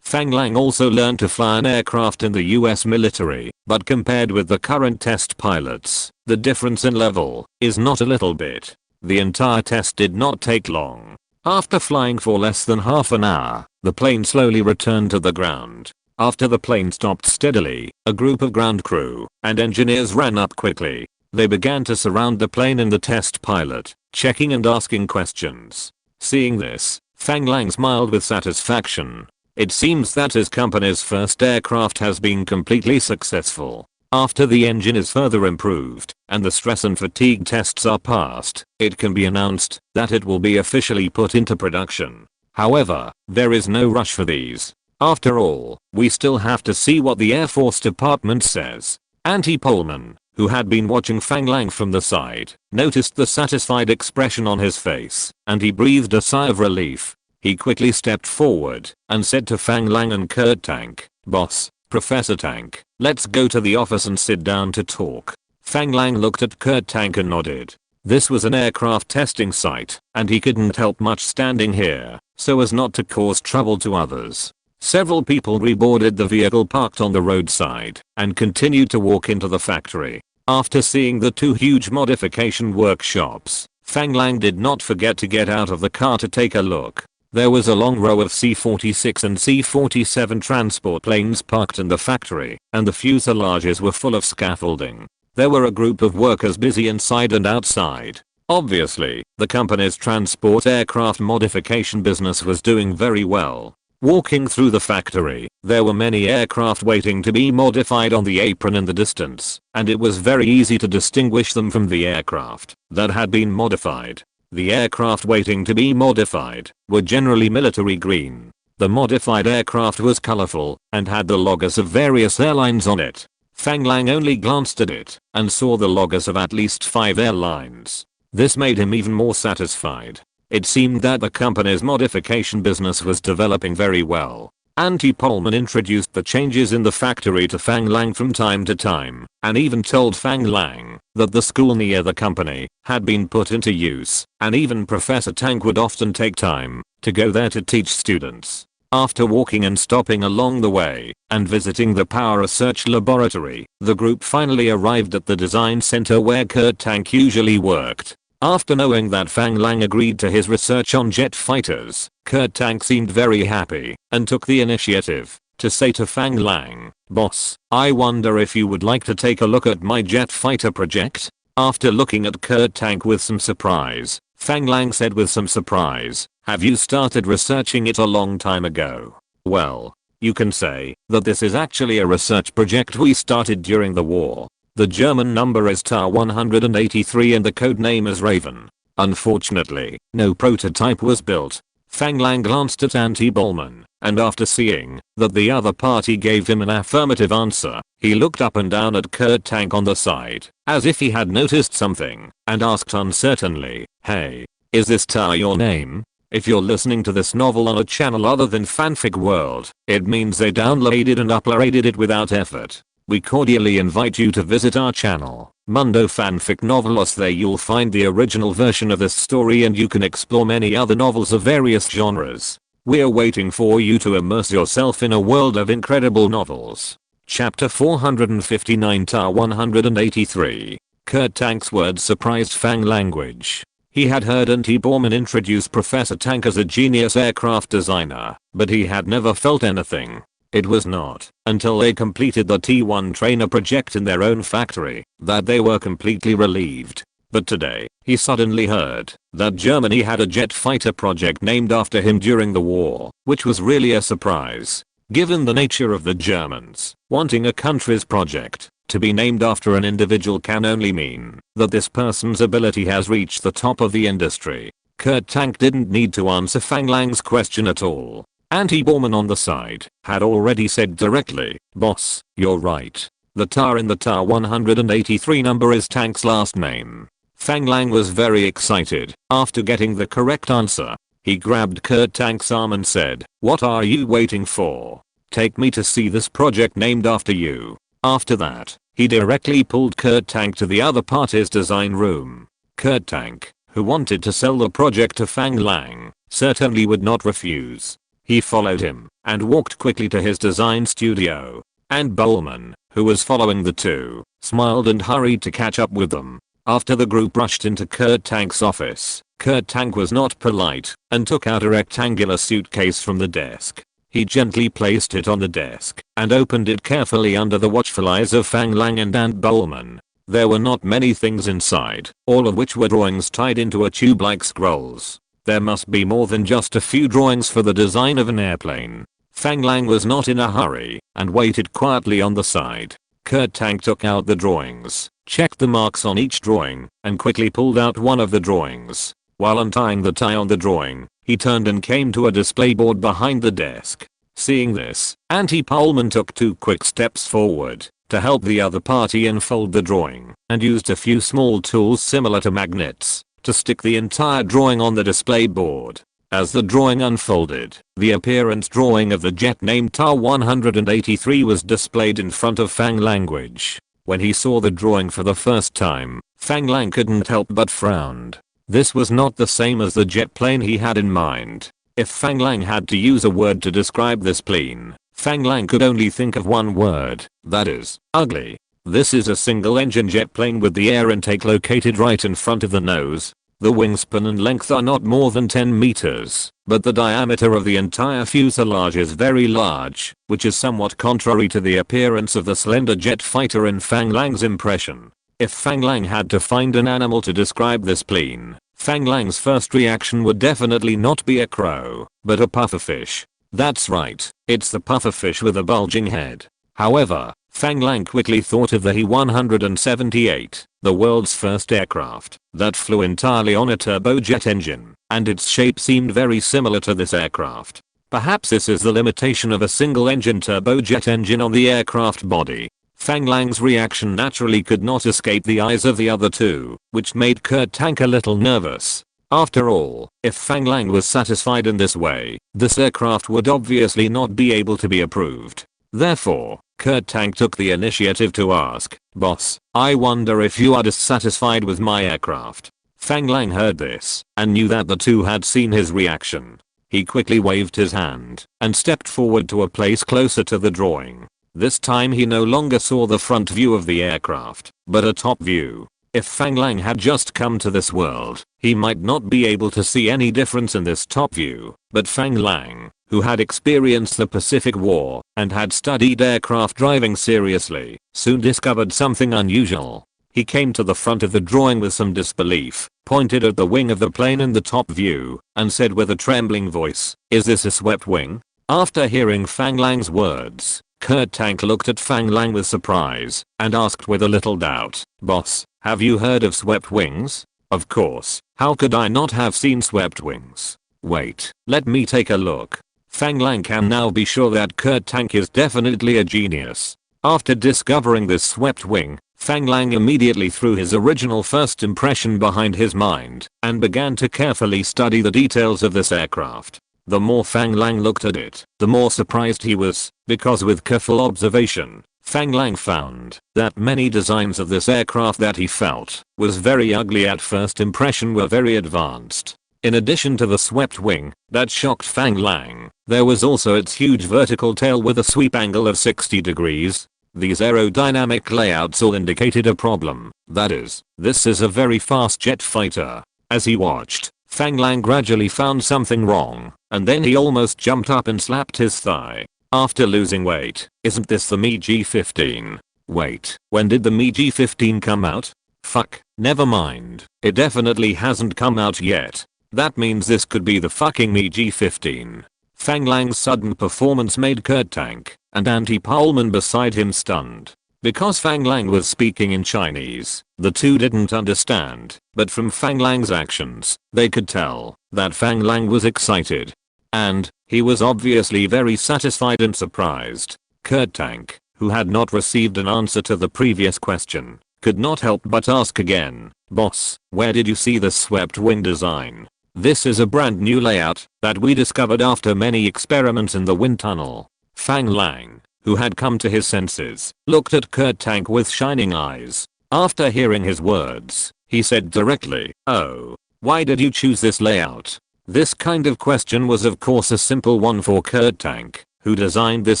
Fang Lang also learned to fly an aircraft in the US military, but compared with the current test pilots, the difference in level is not a little bit. The entire test did not take long. After flying for less than half an hour, the plane slowly returned to the ground. After the plane stopped steadily, a group of ground crew and engineers ran up quickly. They began to surround the plane and the test pilot, checking and asking questions. Seeing this, Fang Lang smiled with satisfaction. It seems that his company's first aircraft has been completely successful. After the engine is further improved and the stress and fatigue tests are passed, it can be announced that it will be officially put into production. However, there is no rush for these. After all, we still have to see what the Air Force Department says. Auntie Pullman, who had been watching Fang Lang from the side, noticed the satisfied expression on his face, and he breathed a sigh of relief. He quickly stepped forward and said to Fang Lang and Kurt Tank, "Boss, Professor Tank, let's go to the office and sit down to talk." Fang Lang looked at Kurt Tank and nodded. This was an aircraft testing site, and he couldn't help much standing here, so as not to cause trouble to others. Several people reboarded the vehicle parked on the roadside and continued to walk into the factory. After seeing the two huge modification workshops, Fang Lang did not forget to get out of the car to take a look. There was a long row of C-46 and C-47 transport planes parked in the factory, and the fuselages were full of scaffolding. There were a group of workers busy inside and outside. Obviously, the company's transport aircraft modification business was doing very well. Walking through the factory, there were many aircraft waiting to be modified on the apron in the distance, and it was very easy to distinguish them from the aircraft that had been modified. The aircraft waiting to be modified were generally military green. The modified aircraft was colorful and had the logos of various airlines on it. Fang Lang only glanced at it and saw the logos of at least 5 airlines. This made him even more satisfied. It seemed that the company's modification business was developing very well. Auntie Pullman introduced the changes in the factory to Fang Lang from time to time, and even told Fang Lang that the school near the company had been put into use, and even Professor Tank would often take time to go there to teach students. After walking and stopping along the way and visiting the Power Research Laboratory, the group finally arrived at the design center where Kurt Tank usually worked. After knowing that Fang Lang agreed to his research on jet fighters, Kurt Tank seemed very happy and took the initiative to say to Fang Lang, "Boss, I wonder if you would like to take a look at my jet fighter project?" After looking at Kurt Tank with some surprise, Fang Lang said with some surprise, "Have you started researching it a long time ago?" "Well, you can say that this is actually a research project we started during the war. The German number is TAR 183 and the code name is Raven. Unfortunately, no prototype was built." Fang Lang glanced at Auntie Pullman, and after seeing that the other party gave him an affirmative answer, he looked up and down at Kurt Tank on the side, as if he had noticed something, and asked uncertainly, "Hey, is this TAR your name? If you're listening to this novel on a channel other than Fanfic World, it means they downloaded and uploaded it without effort. We cordially invite you to visit our channel, Mundo Fanfic Novelos. There you'll find the original version of this story and you can explore many other novels of various genres. We're waiting for you to immerse yourself in a world of incredible novels." Chapter 459 TAR 183. Kurt Tank's words surprised Fang language. He had heard Auntie Pullman introduce Professor Tank as a genius aircraft designer, but he had never felt anything. It was not until they completed the T1 trainer project in their own factory that they were completely relieved. But today, he suddenly heard that Germany had a jet fighter project named after him during the war, which was really a surprise. Given the nature of the Germans, wanting a country's project to be named after an individual can only mean that this person's ability has reached the top of the industry. Kurt Tank didn't need to answer Fang Lang's question at all. Auntie Pullman on the side had already said directly, "Boss, you're right. The TAR in the TAR 183 number is Tank's last name." Fang Lang was very excited after getting the correct answer. He grabbed Kurt Tank's arm and said, "What are you waiting for? Take me to see this project named after you." After that, he directly pulled Kurt Tank to the other party's design room. Kurt Tank, who wanted to sell the project to Fang Lang, certainly would not refuse. He followed him and walked quickly to his design studio. And Pullman, who was following the two, smiled and hurried to catch up with them. After the group rushed into Kurt Tank's office, Kurt Tank was not polite and took out a rectangular suitcase from the desk. He gently placed it on the desk and opened it carefully under the watchful eyes of Fang Lang and Auntie Pullman. There were not many things inside, all of which were drawings tied into a tube like scrolls. There must be more than just a few drawings for the design of an airplane. Fang Lang was not in a hurry and waited quietly on the side. Kurt Tank took out the drawings, checked the marks on each drawing, and quickly pulled out one of the drawings. While untying the tie on the drawing, he turned and came to a display board behind the desk. Seeing this, Auntie Pullman took 2 quick steps forward to help the other party unfold the drawing and used a few small tools similar to magnets to stick the entire drawing on the display board. As the drawing unfolded, the appearance drawing of the jet named TAR 183 was displayed in front of Fang language. When he saw the drawing for the first time, Fang Lang couldn't help but frowned. This was not the same as the jet plane he had in mind. If Fang Lang had to use a word to describe this plane, Fang Lang could only think of one word, that is, ugly. This is a single-engine jet plane with the air intake located right in front of the nose. The wingspan and length are not more than 10 meters, but the diameter of the entire fuselage is very large, which is somewhat contrary to the appearance of the slender jet fighter in Fang Lang's impression. If Fang Lang had to find an animal to describe this plane, Fang Lang's first reaction would definitely not be a crow, but a pufferfish. That's right, it's the pufferfish with a bulging head. However, Fang Lang quickly thought of the He-178, the world's first aircraft that flew entirely on a turbojet engine, and its shape seemed very similar to this aircraft. Perhaps this is the limitation of a single-engine turbojet engine on the aircraft body. Fang Lang's reaction naturally could not escape the eyes of the other two, which made Kurt Tank a little nervous. After all, if Fang Lang was satisfied in this way, this aircraft would obviously not be able to be approved. Therefore, Kurt Tank took the initiative to ask, "Boss, I wonder if you are dissatisfied with my aircraft." Fang Lang heard this and knew that the two had seen his reaction. He quickly waved his hand and stepped forward to a place closer to the drawing. This time he no longer saw the front view of the aircraft, but a top view. If Fang Lang had just come to this world, he might not be able to see any difference in this top view, but Fang Lang, who had experienced the Pacific War and had studied aircraft driving seriously, soon discovered something unusual. He came to the front of the drawing with some disbelief, pointed at the wing of the plane in the top view, and said with a trembling voice, "Is this a swept wing?" After hearing Fang Lang's words, Kurt Tank looked at Fang Lang with surprise and asked with a little doubt, "Boss, have you heard of swept wings?" "Of course, how could I not have seen swept wings? Wait, let me take a look." Fang Lang can now be sure that Kurt Tank is definitely a genius. After discovering this swept wing, Fang Lang immediately threw his original first impression behind his mind and began to carefully study the details of this aircraft. The more Fang Lang looked at it, the more surprised he was, because with careful observation, Fang Lang found that many designs of this aircraft that he felt was very ugly at first impression were very advanced. In addition to the swept wing that shocked Fang Lang, there was also its huge vertical tail with a sweep angle of 60 degrees. These aerodynamic layouts all indicated a problem, that is, this is a very fast jet fighter. As he watched, Fang Lang gradually found something wrong, and then he almost jumped up and slapped his thigh. After losing weight, "Isn't this the MiG-15? Wait, when did the MiG-15 come out? Fuck, never mind, it definitely hasn't come out yet. That means this could be the fucking MiG-15. Fang Lang's sudden performance made Kurt Tank and Anti Pullman beside him stunned. Because Fang Lang was speaking in Chinese, the two didn't understand, but from Fang Lang's actions, they could tell that Fang Lang was excited. And he was obviously very satisfied and surprised. Kurt Tank, who had not received an answer to the previous question, could not help but ask again, "Boss, where did you see the swept wing design?" "This is a brand new layout that we discovered after many experiments in the wind tunnel." Fang Lang, who had come to his senses, looked at Kurt Tank with shining eyes. After hearing his words, he said directly, "Oh, why did you choose this layout?" This kind of question was of course a simple one for Kurt Tank, who designed this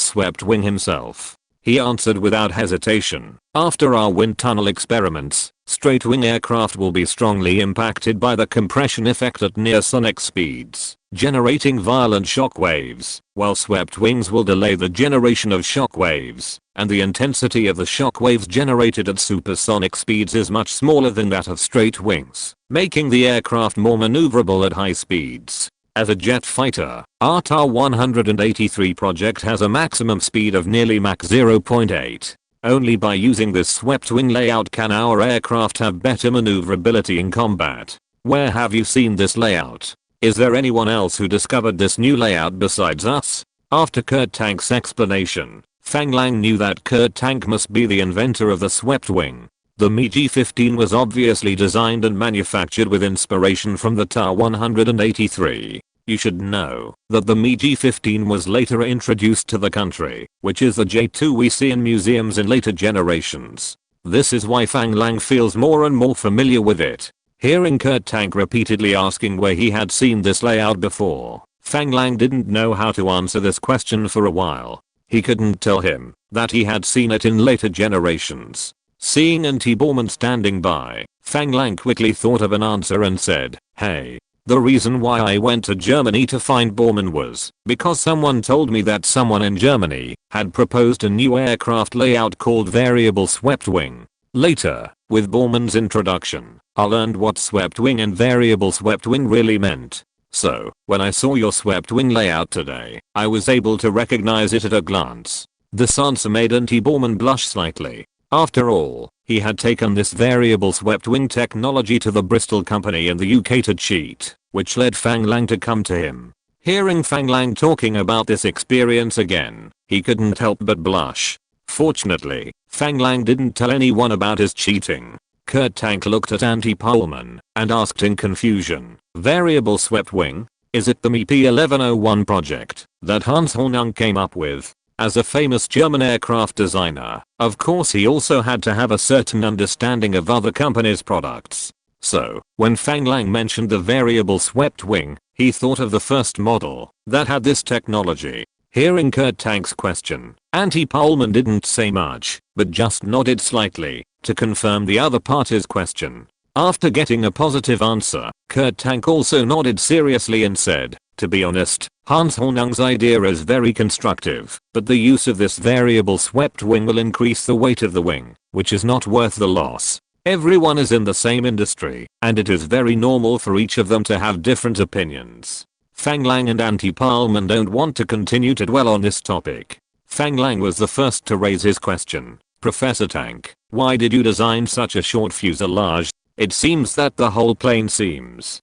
swept wing himself. He answered without hesitation, "After our wind tunnel experiments, straight wing aircraft will be strongly impacted by the compression effect at near sonic speeds, generating violent shock waves, while swept wings will delay the generation of shock waves, and the intensity of the shock waves generated at supersonic speeds is much smaller than that of straight wings, making the aircraft more maneuverable at high speeds. As a jet fighter, our TAR-183 project has a maximum speed of nearly Mach 0.8. Only by using this swept wing layout can our aircraft have better maneuverability in combat. Where have you seen this layout? Is there anyone else who discovered this new layout besides us?" After Kurt Tank's explanation, Fang Lang knew that Kurt Tank must be the inventor of the swept wing. The MiG-15 was obviously designed and manufactured with inspiration from the TAR-183. You should know that the MiG-15 was later introduced to the country, which is the J-2 we see in museums in later generations. This is why Fang Lang feels more and more familiar with it. Hearing Kurt Tank repeatedly asking where he had seen this layout before, Fang Lang didn't know how to answer this question for a while. He couldn't tell him that he had seen it in later generations. Seeing Anti Borman standing by, Fang Lang quickly thought of an answer and said, "Hey, the reason why I went to Germany to find Borman was because someone told me that someone in Germany had proposed a new aircraft layout called variable swept wing. Later, with Borman's introduction, I learned what swept wing and variable swept wing really meant. So, when I saw your swept wing layout today, I was able to recognize it at a glance. This answer made Auntie Borman blush slightly. After all, he had taken this variable swept wing technology to the Bristol company in the UK to cheat, which led Fang Lang to come to him. Hearing Fang Lang talking about this experience again, he couldn't help but blush. Fortunately, Fang Lang didn't tell anyone about his cheating. Kurt Tank looked at Auntie Pullman and asked in confusion, "Variable swept wing? Is it the MEP 1101 project that Hans Hornung came up with?" As a famous German aircraft designer, of course he also had to have a certain understanding of other companies' products. So, when Fang Lang mentioned the variable swept wing, he thought of the first model that had this technology. Hearing Kurt Tank's question, Auntie Pullman didn't say much, but just nodded slightly to confirm the other party's question. After getting a positive answer, Kurt Tank also nodded seriously and said, "To be honest, Hans Hornung's idea is very constructive, but the use of this variable swept wing will increase the weight of the wing, which is not worth the loss. Everyone is in the same industry, and it is very normal for each of them to have different opinions." Fang Lang and Auntie Pullman don't want to continue to dwell on this topic. Fang Lang was the first to raise his question. "Professor Tank, why did you design such a short fuselage? It seems that the whole plane seems,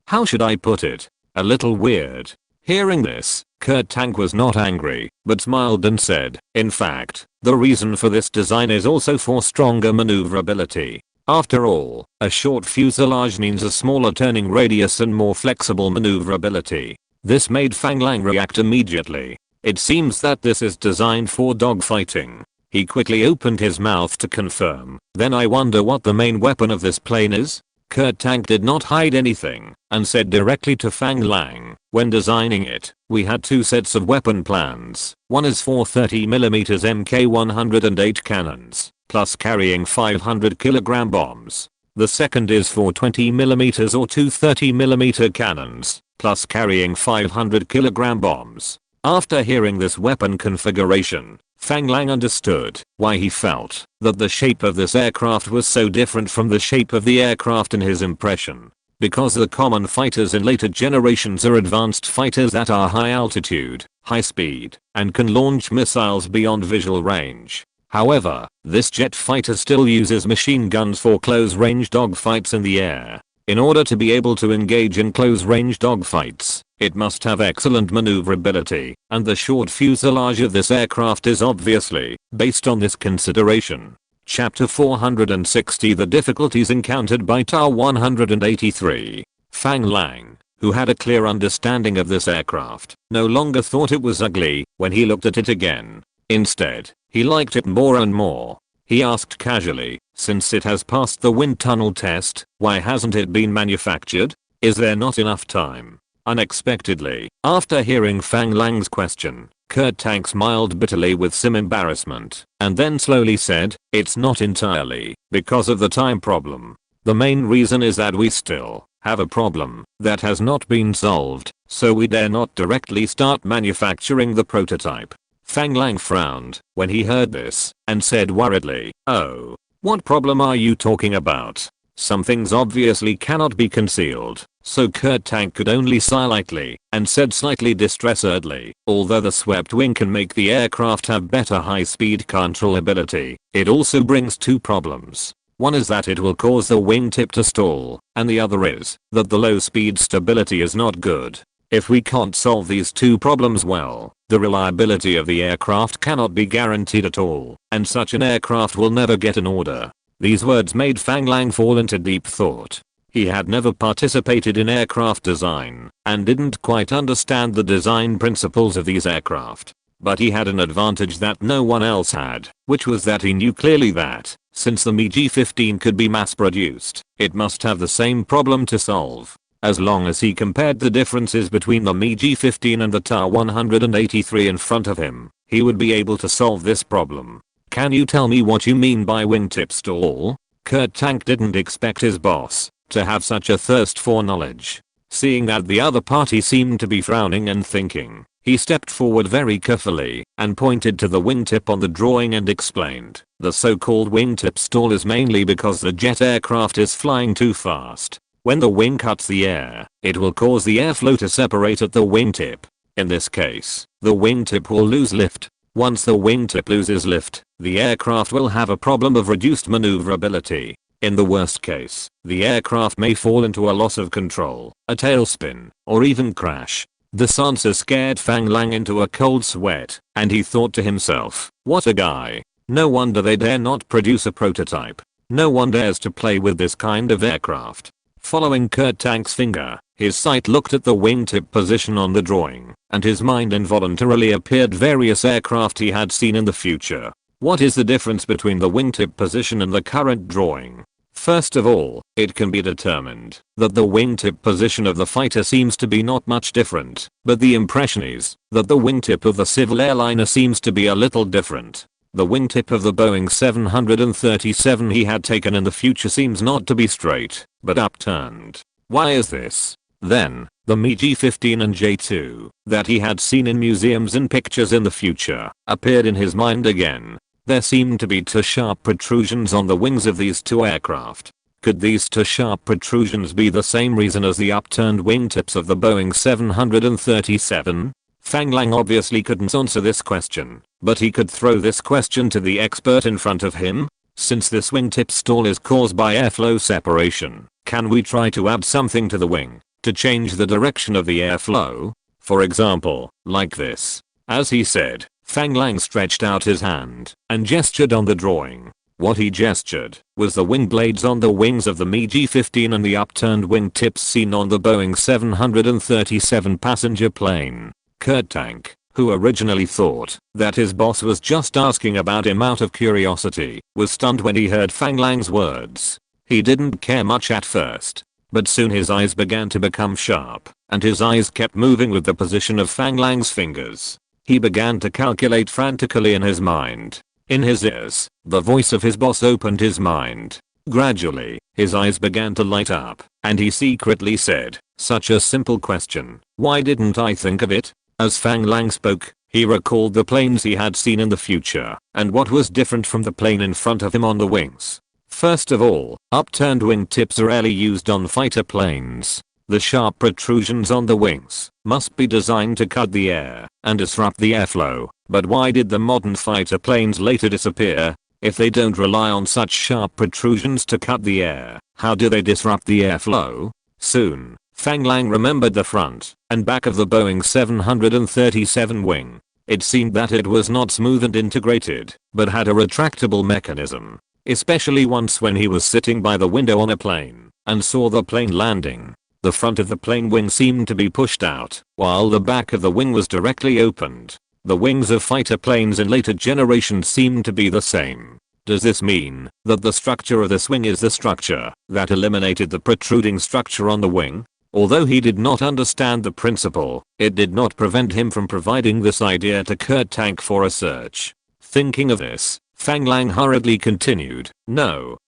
how should I put it? A little weird." Hearing this, Kurt Tank was not angry, but smiled and said, "In fact, the reason for this design is also for stronger maneuverability. After all, a short fuselage means a smaller turning radius and more flexible maneuverability." This made Fang Lang react immediately. "It seems that this is designed for dogfighting." He quickly opened his mouth to confirm. "Then I wonder what the main weapon of this plane is?" Kurt Tank did not hide anything and said directly to Fang Lang, "When designing it, we had two sets of weapon plans. One is for 30mm Mk108 cannons, plus carrying 500 kg bombs. The second is for 20mm or two 30mm cannons, plus carrying 500 kg bombs." After hearing this weapon configuration, Fang Lang understood why he felt that the shape of this aircraft was so different from the shape of the aircraft in his impression. Because the common fighters in later generations are advanced fighters that are high altitude, high speed, and can launch missiles beyond visual range. However, this jet fighter still uses machine guns for close-range dogfights in the air. In order to be able to engage in close-range dogfights, it must have excellent maneuverability, and the short fuselage of this aircraft is obviously based on this consideration. Chapter 460 The difficulties encountered by Ta-183. Fang Lang, who had a clear understanding of this aircraft, no longer thought it was ugly when he looked at it again. Instead, he liked it more and more. He asked casually, "Since it has passed the wind tunnel test, why hasn't it been manufactured? Is there not enough time?" Unexpectedly, after hearing Fang Lang's question, Kurt Tank smiled bitterly with some embarrassment, and then slowly said, "It's not entirely because of the time problem. The main reason is that we still have a problem that has not been solved, so we dare not directly start manufacturing the prototype." Fang Lang frowned when he heard this and said worriedly, "Oh, what problem are you talking about? Some things obviously cannot be concealed." So Kurt Tank could only sigh lightly and said slightly distressedly, "Although the swept wing can make the aircraft have better high-speed controllability, it also brings two problems. One is that it will cause the wingtip to stall, and the other is that the low-speed stability is not good. If we can't solve these two problems well, the reliability of the aircraft cannot be guaranteed at all, and such an aircraft will never get an order." These words made Fang Lang fall into deep thought. He had never participated in aircraft design and didn't quite understand the design principles of these aircraft. But he had an advantage that no one else had, which was that he knew clearly that, since the MiG-15 could be mass-produced, it must have the same problem to solve. As long as he compared the differences between the MiG-15 and the Ta-183 in front of him, he would be able to solve this problem. "Can you tell me what you mean by wingtip stall?" Kurt Tank didn't expect his boss to have such a thirst for knowledge. Seeing that the other party seemed to be frowning and thinking, he stepped forward very carefully and pointed to the wingtip on the drawing and explained, "The so-called wingtip stall is mainly because the jet aircraft is flying too fast. When the wing cuts the air, it will cause the airflow to separate at the wingtip. In this case, the wingtip will lose lift. Once the wingtip loses lift, the aircraft will have a problem of reduced maneuverability. In the worst case, the aircraft may fall into a loss of control, a tailspin, or even crash. This answer scared Fang Lang into a cold sweat, and he thought to himself, what a guy. No wonder they dare not produce a prototype. No one dares to play with this kind of aircraft. Following Kurt Tank's finger, his sight looked at the wingtip position on the drawing, and his mind involuntarily appeared various aircraft he had seen in the future. What is the difference between the wingtip position and the current drawing? First of all, it can be determined that the wingtip position of the fighter seems to be not much different, but the impression is that the wingtip of the civil airliner seems to be a little different. The wingtip of the Boeing 737 he had taken in the future seems not to be straight, but upturned. Why is this? Then, the MiG-15 and J-2 that he had seen in museums and pictures in the future appeared in his mind again. There seemed to be two sharp protrusions on the wings of these two aircraft. Could these two sharp protrusions be the same reason as the upturned wingtips of the Boeing 737? Fang Lang obviously couldn't answer this question, but he could throw this question to the expert in front of him. Since this wingtip stall is caused by airflow separation, can we try to add something to the wing to change the direction of the airflow? For example, like this. As he said, Fang Lang stretched out his hand and gestured on the drawing. What he gestured was the wing blades on the wings of the MiG-15 and the upturned wing tips seen on the Boeing 737 passenger plane. Kurt Tank, who originally thought that his boss was just asking about him out of curiosity, was stunned when he heard Fang Lang's words. He didn't care much at first, but soon his eyes began to become sharp, and his eyes kept moving with the position of Fang Lang's fingers. He began to calculate frantically in his mind. In his ears, the voice of his boss opened his mind. Gradually, his eyes began to light up, and he secretly said, such a simple question, why didn't I think of it? As Fang Lang spoke, he recalled the planes he had seen in the future, and what was different from the plane in front of him on the wings. First of all, upturned wing tips are rarely used on fighter planes. The sharp protrusions on the wings must be designed to cut the air and disrupt the airflow. But why did the modern fighter planes later disappear? If they don't rely on such sharp protrusions to cut the air, how do they disrupt the airflow? Soon, Fang Lang remembered the front and back of the Boeing 737 wing. It seemed that it was not smooth and integrated, but had a retractable mechanism. Especially once when he was sitting by the window on a plane and saw the plane landing. The front of the plane wing seemed to be pushed out, while the back of the wing was directly opened. The wings of fighter planes in later generations seemed to be the same. Does this mean that the structure of this wing is the structure that eliminated the protruding structure on the wing? Although he did not understand the principle, it did not prevent him from providing this idea to Kurt Tank for a search. Thinking of this, Fang Lang hurriedly continued, no,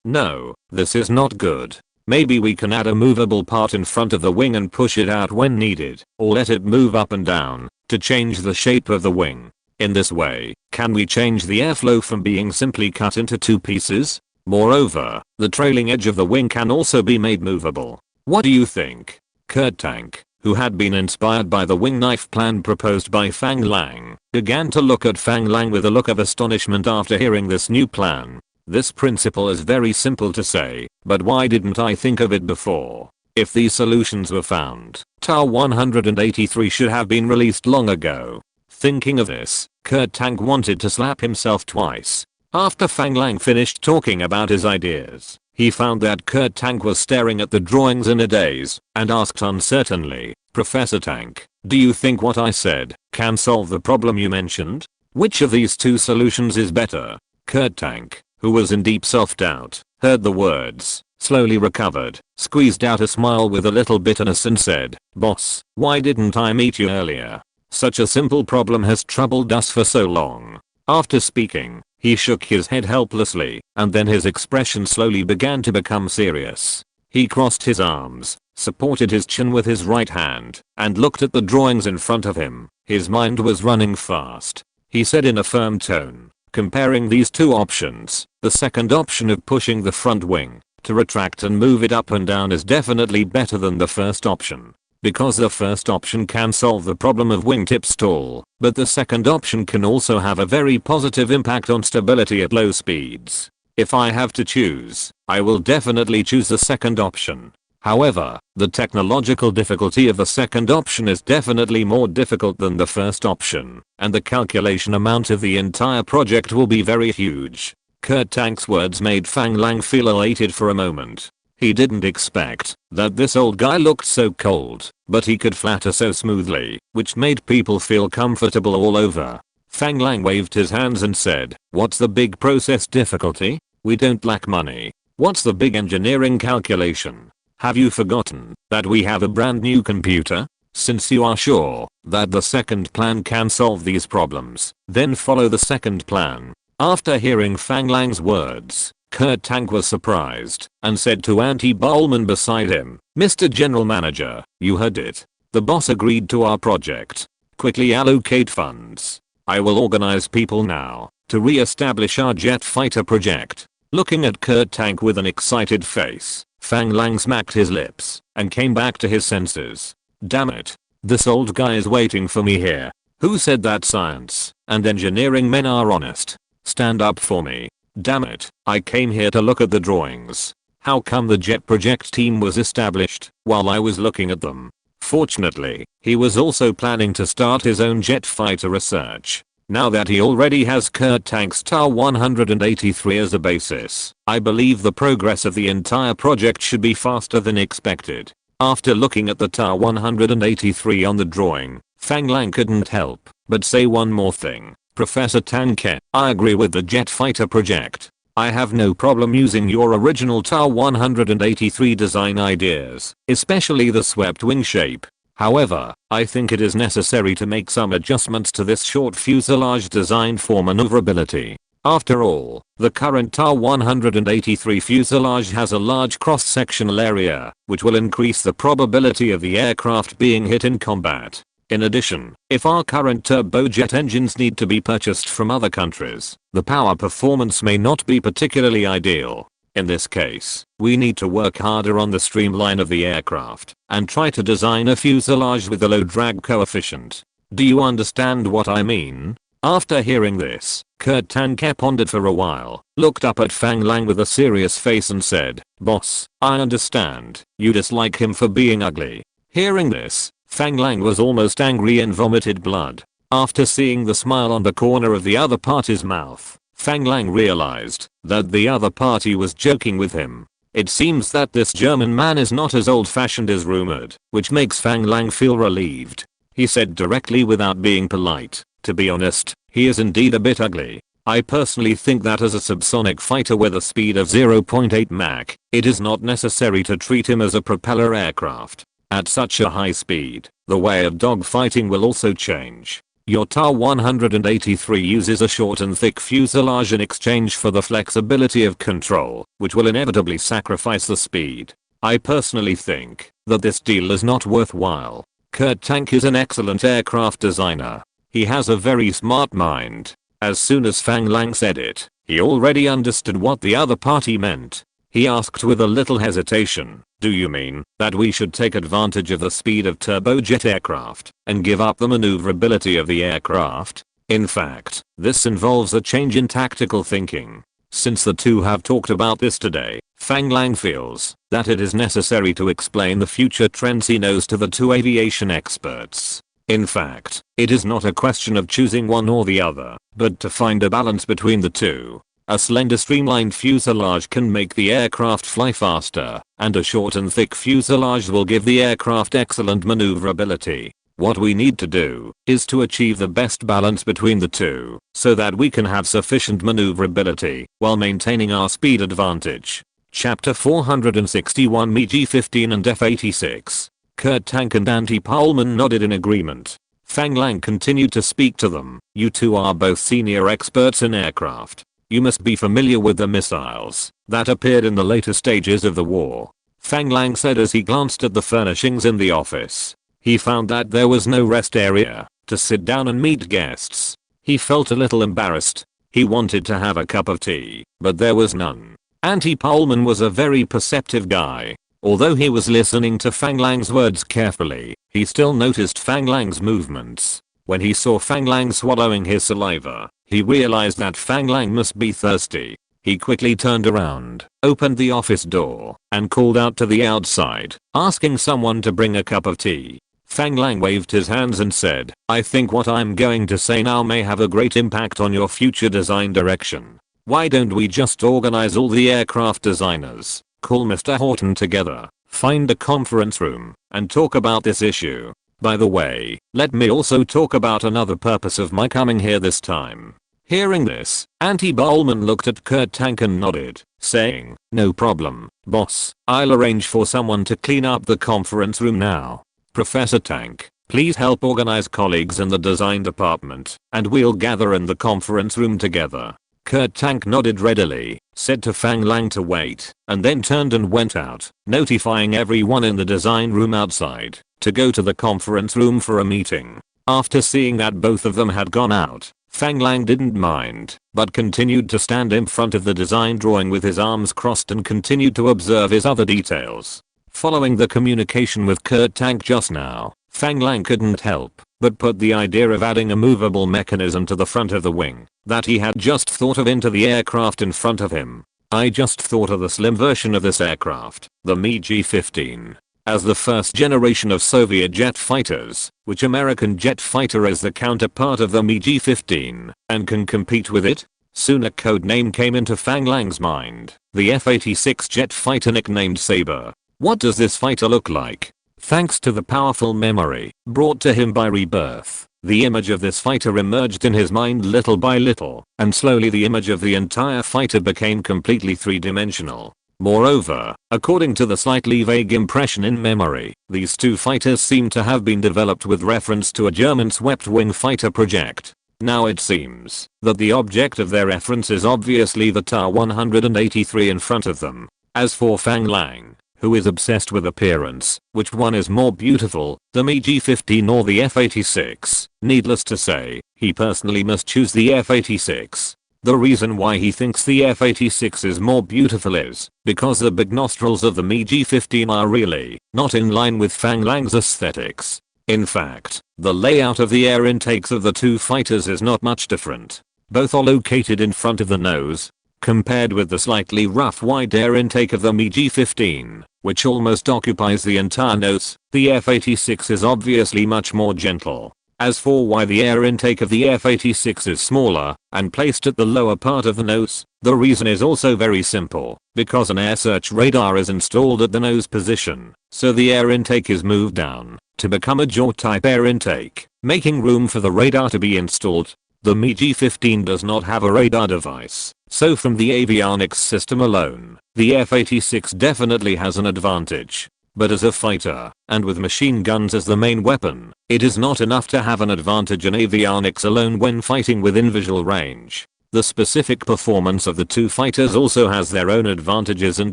this is not good. Maybe we can add a movable part in front of the wing and push it out when needed, or let it move up and down to change the shape of the wing. In this way, can we change the airflow from being simply cut into two pieces? Moreover, the trailing edge of the wing can also be made movable. What do you think? Kurt Tank, who had been inspired by the wing knife plan proposed by Fang Lang, began to look at Fang Lang with a look of astonishment after hearing this new plan. This principle is very simple to say, but why didn't I think of it before? If these solutions were found, TAR 183 should have been released long ago. Thinking of this, Kurt Tank wanted to slap himself twice. After Fang Lang finished talking about his ideas, he found that Kurt Tank was staring at the drawings in a daze, and asked uncertainly, Professor Tank, do you think what I said can solve the problem you mentioned? Which of these two solutions is better? Kurt Tank, who was in deep self-doubt, heard the words, slowly recovered, squeezed out a smile with a little bitterness and said, Boss, why didn't I meet you earlier? Such a simple problem has troubled us for so long. After speaking, he shook his head helplessly, and then his expression slowly began to become serious. He crossed his arms, supported his chin with his right hand, and looked at the drawings in front of him. His mind was running fast. He said in a firm tone, comparing these two options, the second option of pushing the front wing To retract and move it up and down is definitely better than the first option. Because the first option can solve the problem of wingtip stall, but the second option can also have a very positive impact on stability at low speeds. If I have to choose, I will definitely choose the second option. However, the technological difficulty of the second option is definitely more difficult than the first option, and the calculation amount of the entire project will be very huge. Kurt Tank's words made Fang Lang feel elated for a moment. He didn't expect that this old guy looked so cold, but he could flatter so smoothly, which made people feel comfortable all over. Fang Lang waved his hands and said, "What's the big process difficulty? We don't lack money. What's the big engineering calculation? Have you forgotten that we have a brand new computer? Since you are sure that the second plan can solve these problems, then follow the second plan." After hearing Fang Lang's words, Kurt Tank was surprised and said to Anti Bowlman beside him, "Mr. General Manager, you heard it. The boss agreed to our project. Quickly allocate funds. I will organize people now to re-establish our jet fighter project." Looking at Kurt Tank with an excited face, Fang Lang smacked his lips and came back to his senses. Damn it. This old guy is waiting for me here. Who said that science and engineering men are honest? Stand up for me. Damn it. I came here to look at the drawings. How come the jet project team was established while I was looking at them? Fortunately, he was also planning to start his own jet fighter research. Now that he already has Kurt Tank's TAR-183 as a basis, I believe the progress of the entire project should be faster than expected. After looking at the TAR-183 on the drawing, Fang Lang couldn't help but say one more thing. "Professor Tanke, I agree with the jet fighter project. I have no problem using your original TAR-183 design ideas, especially the swept wing shape. However, I think it is necessary to make some adjustments to this short fuselage designed for maneuverability. After all, the current TAR-183 fuselage has a large cross-sectional area, which will increase the probability of the aircraft being hit in combat. In addition, if our current turbojet engines need to be purchased from other countries, the power performance may not be particularly ideal. In this case, we need to work harder on the streamline of the aircraft and try to design a fuselage with a low drag coefficient. Do you understand what I mean?" After hearing this, Kurt Tanke pondered for a while, looked up at Fang Lang with a serious face and said, "Boss, I understand. You dislike him for being ugly." Hearing this, Fang Lang was almost angry and vomited blood. After seeing the smile on the corner of the other party's mouth, Fang Lang realized that the other party was joking with him. It seems that this German man is not as old-fashioned as rumored, which makes Fang Lang feel relieved. He said directly without being polite, "To be honest, he is indeed a bit ugly. I personally think that as a subsonic fighter with a speed of 0.8 Mach, it is not necessary to treat him as a propeller aircraft. At such a high speed, the way of dogfighting will also change. Your TAR-183 uses a short and thick fuselage in exchange for the flexibility of control, which will inevitably sacrifice the speed. I personally think that this deal is not worthwhile. Kurt Tank is an excellent aircraft designer. He has a very smart mind." As soon as Fang Lang said it, he already understood what the other party meant. He asked with a little hesitation, "Do you mean that we should take advantage of the speed of turbojet aircraft and give up the maneuverability of the aircraft?" In fact, this involves a change in tactical thinking. Since the two have talked about this today, Fang Lang feels that it is necessary to explain the future trends he knows to the two aviation experts. In fact, it is not a question of choosing one or the other, but to find a balance between the two. A slender streamlined fuselage can make the aircraft fly faster, and a short and thick fuselage will give the aircraft excellent maneuverability. What we need to do is to achieve the best balance between the two, so that we can have sufficient maneuverability while maintaining our speed advantage. Chapter 461 MiG-15 and F-86. Kurt Tank and Antti Paulman nodded in agreement. Fang Lang continued to speak to them. "You two are both senior experts in aircraft. You must be familiar with the missiles that appeared in the later stages of the war." Fang Lang said as he glanced at the furnishings in the office. He found that there was no rest area to sit down and meet guests. He felt a little embarrassed. He wanted to have a cup of tea, but there was none. Auntie Pullman was a very perceptive guy. Although he was listening to Fang Lang's words carefully, he still noticed Fang Lang's movements. When he saw Fang Lang swallowing his saliva, he realized that Fang Lang must be thirsty. He quickly turned around, opened the office door, and called out to the outside, asking someone to bring a cup of tea. Fang Lang waved his hands and said, "I think what I'm going to say now may have a great impact on your future design direction. Why don't we just organize all the aircraft designers, call Mr. Horton together, find a conference room, and talk about this issue? By the way, let me also talk about another purpose of my coming here this time." Hearing this, Auntie Pullman looked at Kurt Tank and nodded, saying, "No problem, boss. I'll arrange for someone to clean up the conference room now. Professor Tank, please help organize colleagues in the design department, and we'll gather in the conference room together." Kurt Tank nodded readily, said to Fang Lang to wait, and then turned and went out, notifying everyone in the design room outside to go to the conference room for a meeting. After seeing that both of them had gone out, Fang Lang didn't mind, but continued to stand in front of the design drawing with his arms crossed and continued to observe his other details. Following the communication with Kurt Tank just now, Fang Lang couldn't help but put the idea of adding a movable mechanism to the front of the wing that he had just thought of into the aircraft in front of him. "I just thought of the slim version of this aircraft, the MiG-15. As the first generation of Soviet jet fighters, which American jet fighter is the counterpart of the MiG-15 and can compete with it?" Soon a code name came into Fang Lang's mind, the F-86 jet fighter nicknamed Sabre. What does this fighter look like? Thanks to the powerful memory brought to him by rebirth, the image of this fighter emerged in his mind little by little, and slowly the image of the entire fighter became completely three-dimensional. Moreover, according to the slightly vague impression in memory, these two fighters seem to have been developed with reference to a German swept-wing fighter project. Now it seems that the object of their reference is obviously the Tu-183 in front of them. As for Fang Lang, who is obsessed with appearance, which one is more beautiful, the MiG-15 or the F-86? Needless to say, he personally must choose the F-86. The reason why he thinks the F-86 is more beautiful is because the big nostrils of the MiG-15 are really not in line with Fang Lang's aesthetics. In fact, the layout of the air intakes of the two fighters is not much different. Both are located in front of the nose. Compared with the slightly rough wide air intake of the MiG-15, which almost occupies the entire nose, the F-86 is obviously much more gentle. As for why the air intake of the F-86 is smaller and placed at the lower part of the nose, the reason is also very simple, because an air search radar is installed at the nose position, so the air intake is moved down to become a jaw-type air intake, making room for the radar to be installed. The MiG-15 does not have a radar device, so from the avionics system alone, the F-86 definitely has an advantage. But as a fighter, and with machine guns as the main weapon, it is not enough to have an advantage in avionics alone when fighting within visual range. The specific performance of the two fighters also has their own advantages and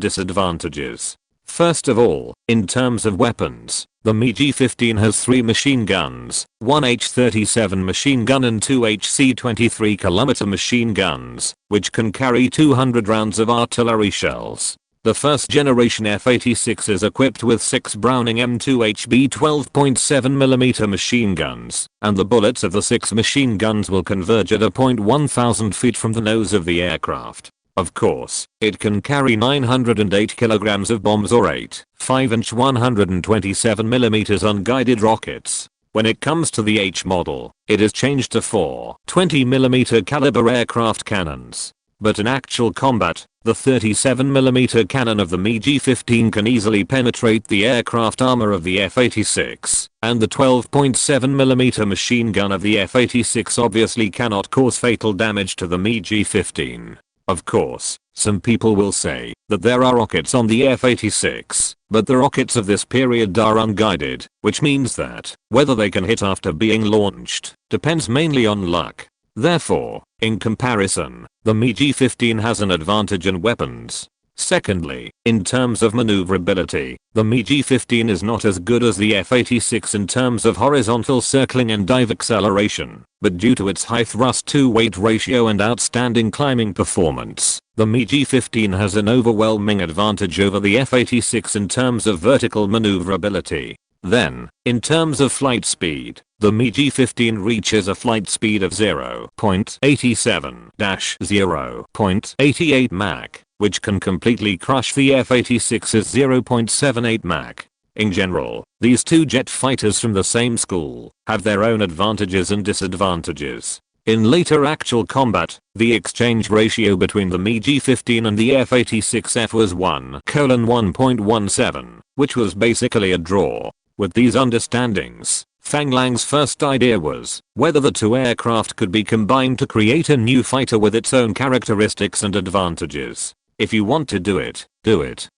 disadvantages. First of all, in terms of weapons, the MiG-15 has 3 machine guns, 1 H-37 machine gun and 2 HC-23mm machine guns, which can carry 200 rounds of artillery shells. The first generation F-86 is equipped with 6 Browning M2 HB 12.7mm machine guns, and the bullets of the 6 machine guns will converge at a point 1000 feet from the nose of the aircraft. Of course, it can carry 908 kilograms of bombs or 8 5-inch 127mm unguided rockets. When it comes to the H model, it is changed to 4 20mm caliber aircraft cannons. But in actual combat, the 37mm cannon of the MiG-15 can easily penetrate the aircraft armor of the F-86, and the 12.7mm machine gun of the F-86 obviously cannot cause fatal damage to the MiG-15. Of course, some people will say that there are rockets on the F-86, but the rockets of this period are unguided, which means that whether they can hit after being launched depends mainly on luck. Therefore, in comparison, the MiG-15 has an advantage in weapons. Secondly, in terms of maneuverability, the MiG-15 is not as good as the F-86 in terms of horizontal circling and dive acceleration, but due to its high thrust-to-weight ratio and outstanding climbing performance, the MiG-15 has an overwhelming advantage over the F-86 in terms of vertical maneuverability. Then, in terms of flight speed, the MiG-15 reaches a flight speed of 0.87-0.88 Mach, which can completely crush the F-86's 0.78 Mach. In general, these two jet fighters from the same school have their own advantages and disadvantages. In later actual combat, the exchange ratio between the MiG-15 and the F-86F was 1:1.17, which was basically a draw. With these understandings, Fang Lang's first idea was whether the two aircraft could be combined to create a new fighter with its own characteristics and advantages. If you want to do it,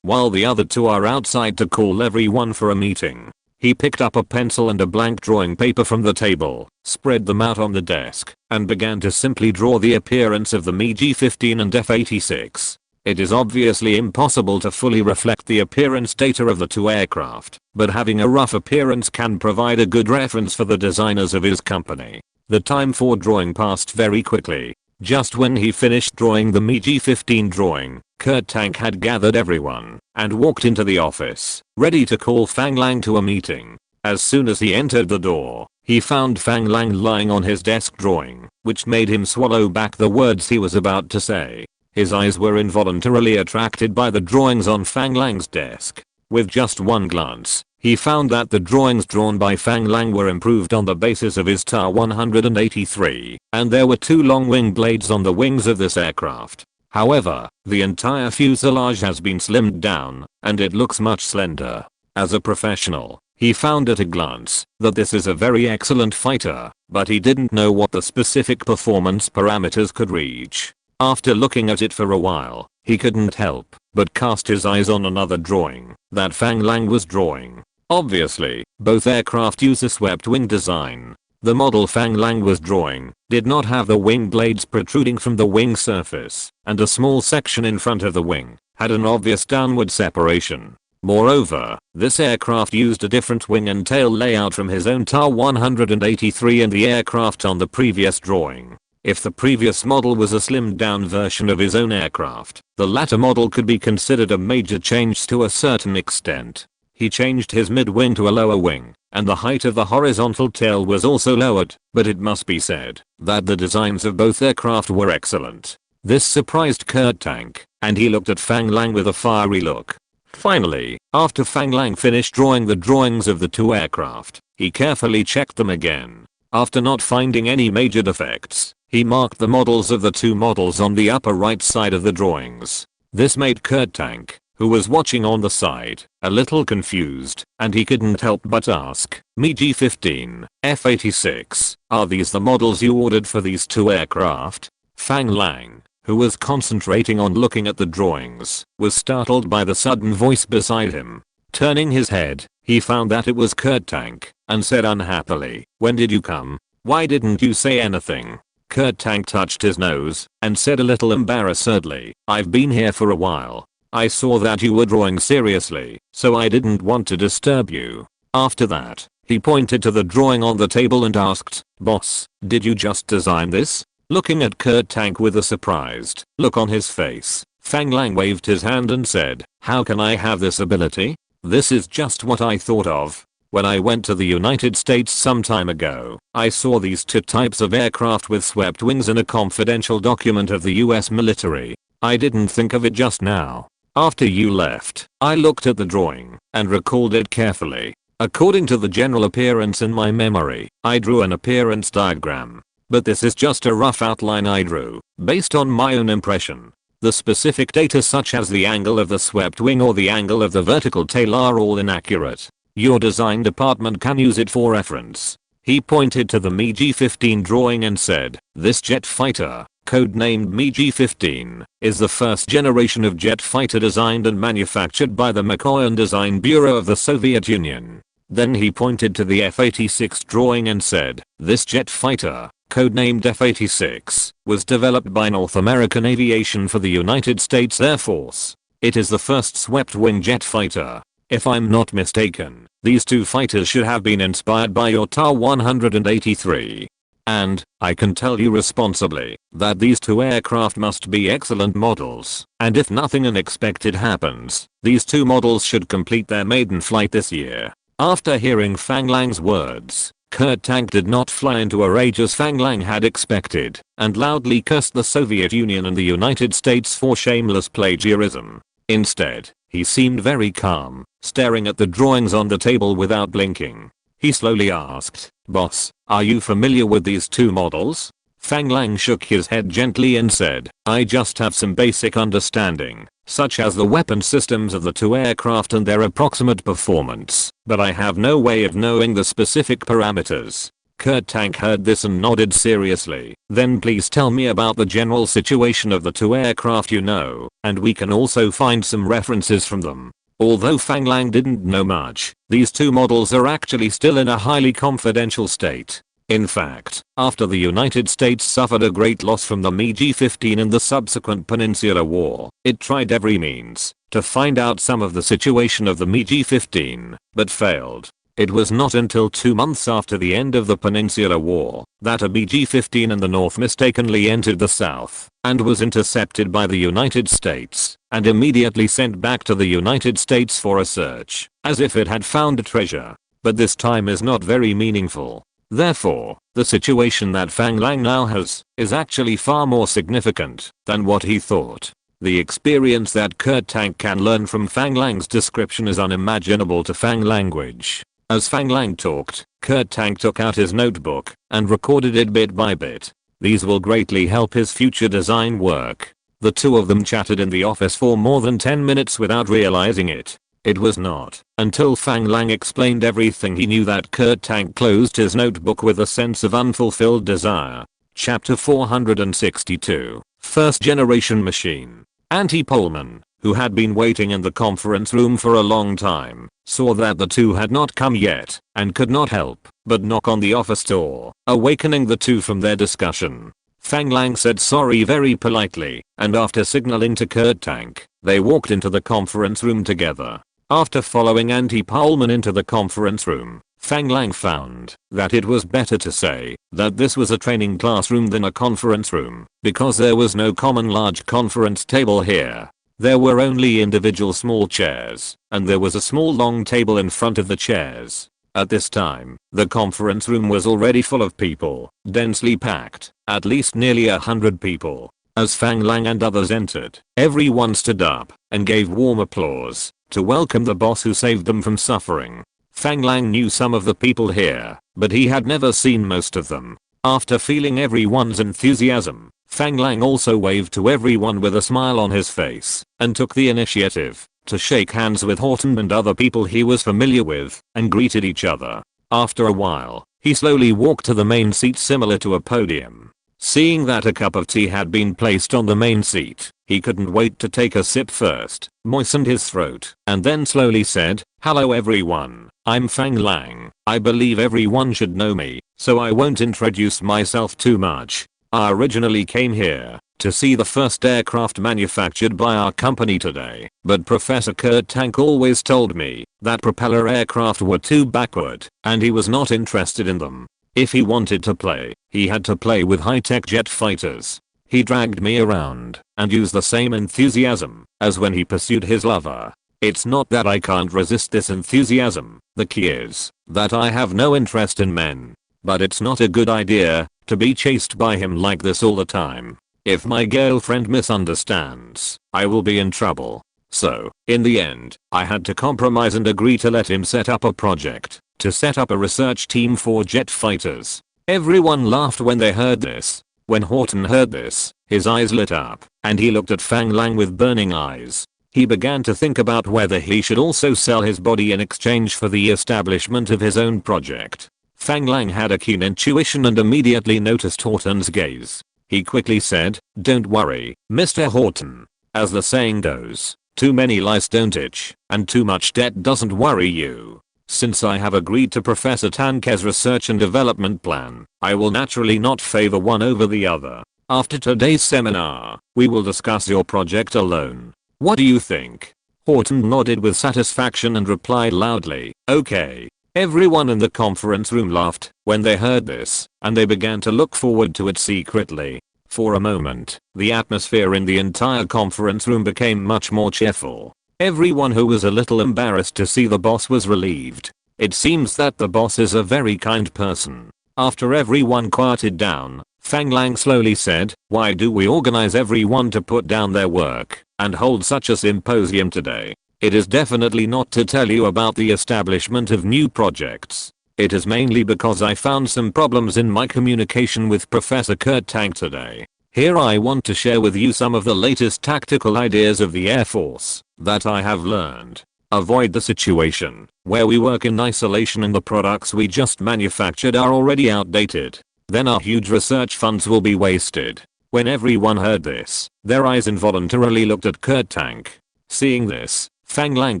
while the other two are outside to call everyone for a meeting. He picked up a pencil and a blank drawing paper from the table, spread them out on the desk, and began to simply draw the appearance of the MiG-15 and F-86. It is obviously impossible to fully reflect the appearance data of the two aircraft, but having a rough appearance can provide a good reference for the designers of his company. The time for drawing passed very quickly. Just when he finished drawing the MiG-15 drawing, Kurt Tank had gathered everyone and walked into the office, ready to call Fang Lang to a meeting. As soon as he entered the door, he found Fang Lang lying on his desk drawing, which made him swallow back the words he was about to say. His eyes were involuntarily attracted by the drawings on Fang Lang's desk. With just one glance, he found that the drawings drawn by Fang Lang were improved on the basis of his Tu-183, and there were two long wing blades on the wings of this aircraft. However, the entire fuselage has been slimmed down, and it looks much slender. As a professional, he found at a glance that this is a very excellent fighter, but he didn't know what the specific performance parameters could reach. After looking at it for a while, he couldn't help but cast his eyes on another drawing that Fang Lang was drawing. Obviously, both aircraft use a swept wing design. The model Fang Lang was drawing did not have the wing blades protruding from the wing surface, and a small section in front of the wing had an obvious downward separation. Moreover, this aircraft used a different wing and tail layout from his own Tu-183 and the aircraft on the previous drawing. If the previous model was a slimmed down version of his own aircraft, the latter model could be considered a major change to a certain extent. He changed his mid-wing to a lower wing, and the height of the horizontal tail was also lowered, but it must be said that the designs of both aircraft were excellent. This surprised Kurt Tank, and he looked at Fang Lang with a fiery look. Finally, after Fang Lang finished drawing the drawings of the two aircraft, he carefully checked them again. After not finding any major defects, he marked the models of the two models on the upper right side of the drawings. This made Kurt Tank, who was watching on the side, a little confused, and he couldn't help but ask, MiG-15, F-86, are these the models you ordered for these two aircraft? Fang Lang, who was concentrating on looking at the drawings, was startled by the sudden voice beside him. Turning his head, he found that it was Kurt Tank, and said unhappily, "When did you come? Why didn't you say anything?" Kurt Tank touched his nose and said a little embarrassedly, "I've been here for a while. I saw that you were drawing seriously, so I didn't want to disturb you." After that, he pointed to the drawing on the table and asked, "Boss, did you just design this?" Looking at Kurt Tank with a surprised look on his face, Fang Lang waved his hand and said, "How can I have this ability? This is just what I thought of. When I went to the United States some time ago, I saw these two types of aircraft with swept wings in a confidential document of the US military. I didn't think of it just now. After you left, I looked at the drawing and recalled it carefully. According to the general appearance in my memory, I drew an appearance diagram. But this is just a rough outline I drew, based on my own impression. The specific data such as the angle of the swept wing or the angle of the vertical tail are all inaccurate. Your design department can use it for reference." He pointed to the MiG-15 drawing and said, "This jet fighter, codenamed MiG-15, is the first generation of jet fighter designed and manufactured by the Mikoyan Design Bureau of the Soviet Union." Then he pointed to the F-86 drawing and said, "This jet fighter, codenamed F-86, was developed by North American Aviation for the United States Air Force. It is the first swept-wing jet fighter. If I'm not mistaken, these two fighters should have been inspired by your Ta-183. And, I can tell you responsibly, that these two aircraft must be excellent models, and if nothing unexpected happens, these two models should complete their maiden flight this year. After hearing Fang Lang's words, Kurt Tank did not fly into a rage as Fang Lang had expected, and loudly cursed the Soviet Union and the United States for shameless plagiarism. Instead, he seemed very calm, staring at the drawings on the table without blinking. He slowly asked, "Boss, are you familiar with these two models?" Fang Lang shook his head gently and said, "I just have some basic understanding, such as the weapon systems of the two aircraft and their approximate performance, but I have no way of knowing the specific parameters." Kurt Tank heard this and nodded seriously. "Then please tell me about the general situation of the two aircraft you know, and we can also find some references from them." Although Fang Lang didn't know much, these two models are actually still in a highly confidential state. In fact, after the United States suffered a great loss from the MiG-15 in the subsequent Peninsular War, it tried every means to find out some of the situation of the MiG-15, but failed. It was not until 2 months after the end of the Peninsular War that a MiG-15 in the north mistakenly entered the south and was intercepted by the United States and immediately sent back to the United States for a search, as if it had found a treasure. But this time is not very meaningful. Therefore, the situation that Fang Lang now has is actually far more significant than what he thought. The experience that Kurt Tank can learn from Fang Lang's description is unimaginable to Fang language. As Fang Lang talked, Kurt Tank took out his notebook and recorded it bit by bit. These will greatly help his future design work. The two of them chatted in the office for more than 10 minutes without realizing it. It was not until Fang Lang explained everything he knew that Kurt Tank closed his notebook with a sense of unfulfilled desire. Chapter 462. First Generation Machine. Auntie Pullman, who had been waiting in the conference room for a long time, saw that the two had not come yet, and could not help but knock on the office door, awakening the two from their discussion. Fang Lang said sorry very politely, and after signaling to Kurt Tank, they walked into the conference room together. After following Auntie Pullman into the conference room, Fang Lang found that it was better to say that this was a training classroom than a conference room, because there was no common large conference table here. There were only individual small chairs, and there was a small long table in front of the chairs. At this time, the conference room was already full of people, densely packed, at least nearly 100 people. As Fang Lang and others entered, everyone stood up and gave warm applause to welcome the boss who saved them from suffering. Fang Lang knew some of the people here, but he had never seen most of them. After feeling everyone's enthusiasm, Fang Lang also waved to everyone with a smile on his face and took the initiative to shake hands with Horton and other people he was familiar with and greeted each other. After a while, he slowly walked to the main seat similar to a podium. Seeing that a cup of tea had been placed on the main seat, he couldn't wait to take a sip first, moistened his throat, and then slowly said, "Hello everyone, I'm Fang Lang. I believe everyone should know me, so I won't introduce myself too much. I originally came here to see the first aircraft manufactured by our company today, but Professor Kurt Tank always told me that propeller aircraft were too backward, and he was not interested in them. If he wanted to play, he had to play with high-tech jet fighters. He dragged me around and used the same enthusiasm as when he pursued his lover. It's not that I can't resist this enthusiasm, the key is that I have no interest in men. But it's not a good idea to be chased by him like this all the time. If my girlfriend misunderstands, I will be in trouble." So, in the end, I had to compromise and agree to let him set up a project to set up a research team for jet fighters. Everyone laughed when they heard this. When Horton heard this, his eyes lit up, and he looked at Fang Lang with burning eyes. He began to think about whether he should also sell his body in exchange for the establishment of his own project. Fang Lang had a keen intuition and immediately noticed Horton's gaze. He quickly said, "Don't worry, Mr. Horton. As the saying goes, too many lice don't itch, and too much debt doesn't worry you. Since I have agreed to Professor Tank's research and development plan, I will naturally not favor one over the other. After today's seminar, we will discuss your project alone. What do you think? Horton nodded with satisfaction and replied loudly, okay. Everyone in the conference room laughed when they heard this, and they began to look forward to it secretly. For a moment, the atmosphere in the entire conference room became much more cheerful. Everyone who was a little embarrassed to see the boss was relieved. It seems that the boss is a very kind person. After everyone quieted down, Fang Lang slowly said, why do we organize everyone to put down their work and hold such a symposium today? It is definitely not to tell you about the establishment of new projects. It is mainly because I found some problems in my communication with Professor Kurt Tank today. Here I want to share with you some of the latest tactical ideas of the Air Force that I have learned. Avoid the situation where we work in isolation and the products we just manufactured are already outdated. Then our huge research funds will be wasted. When everyone heard this, their eyes involuntarily looked at Kurt Tank. Seeing this, Fang Lang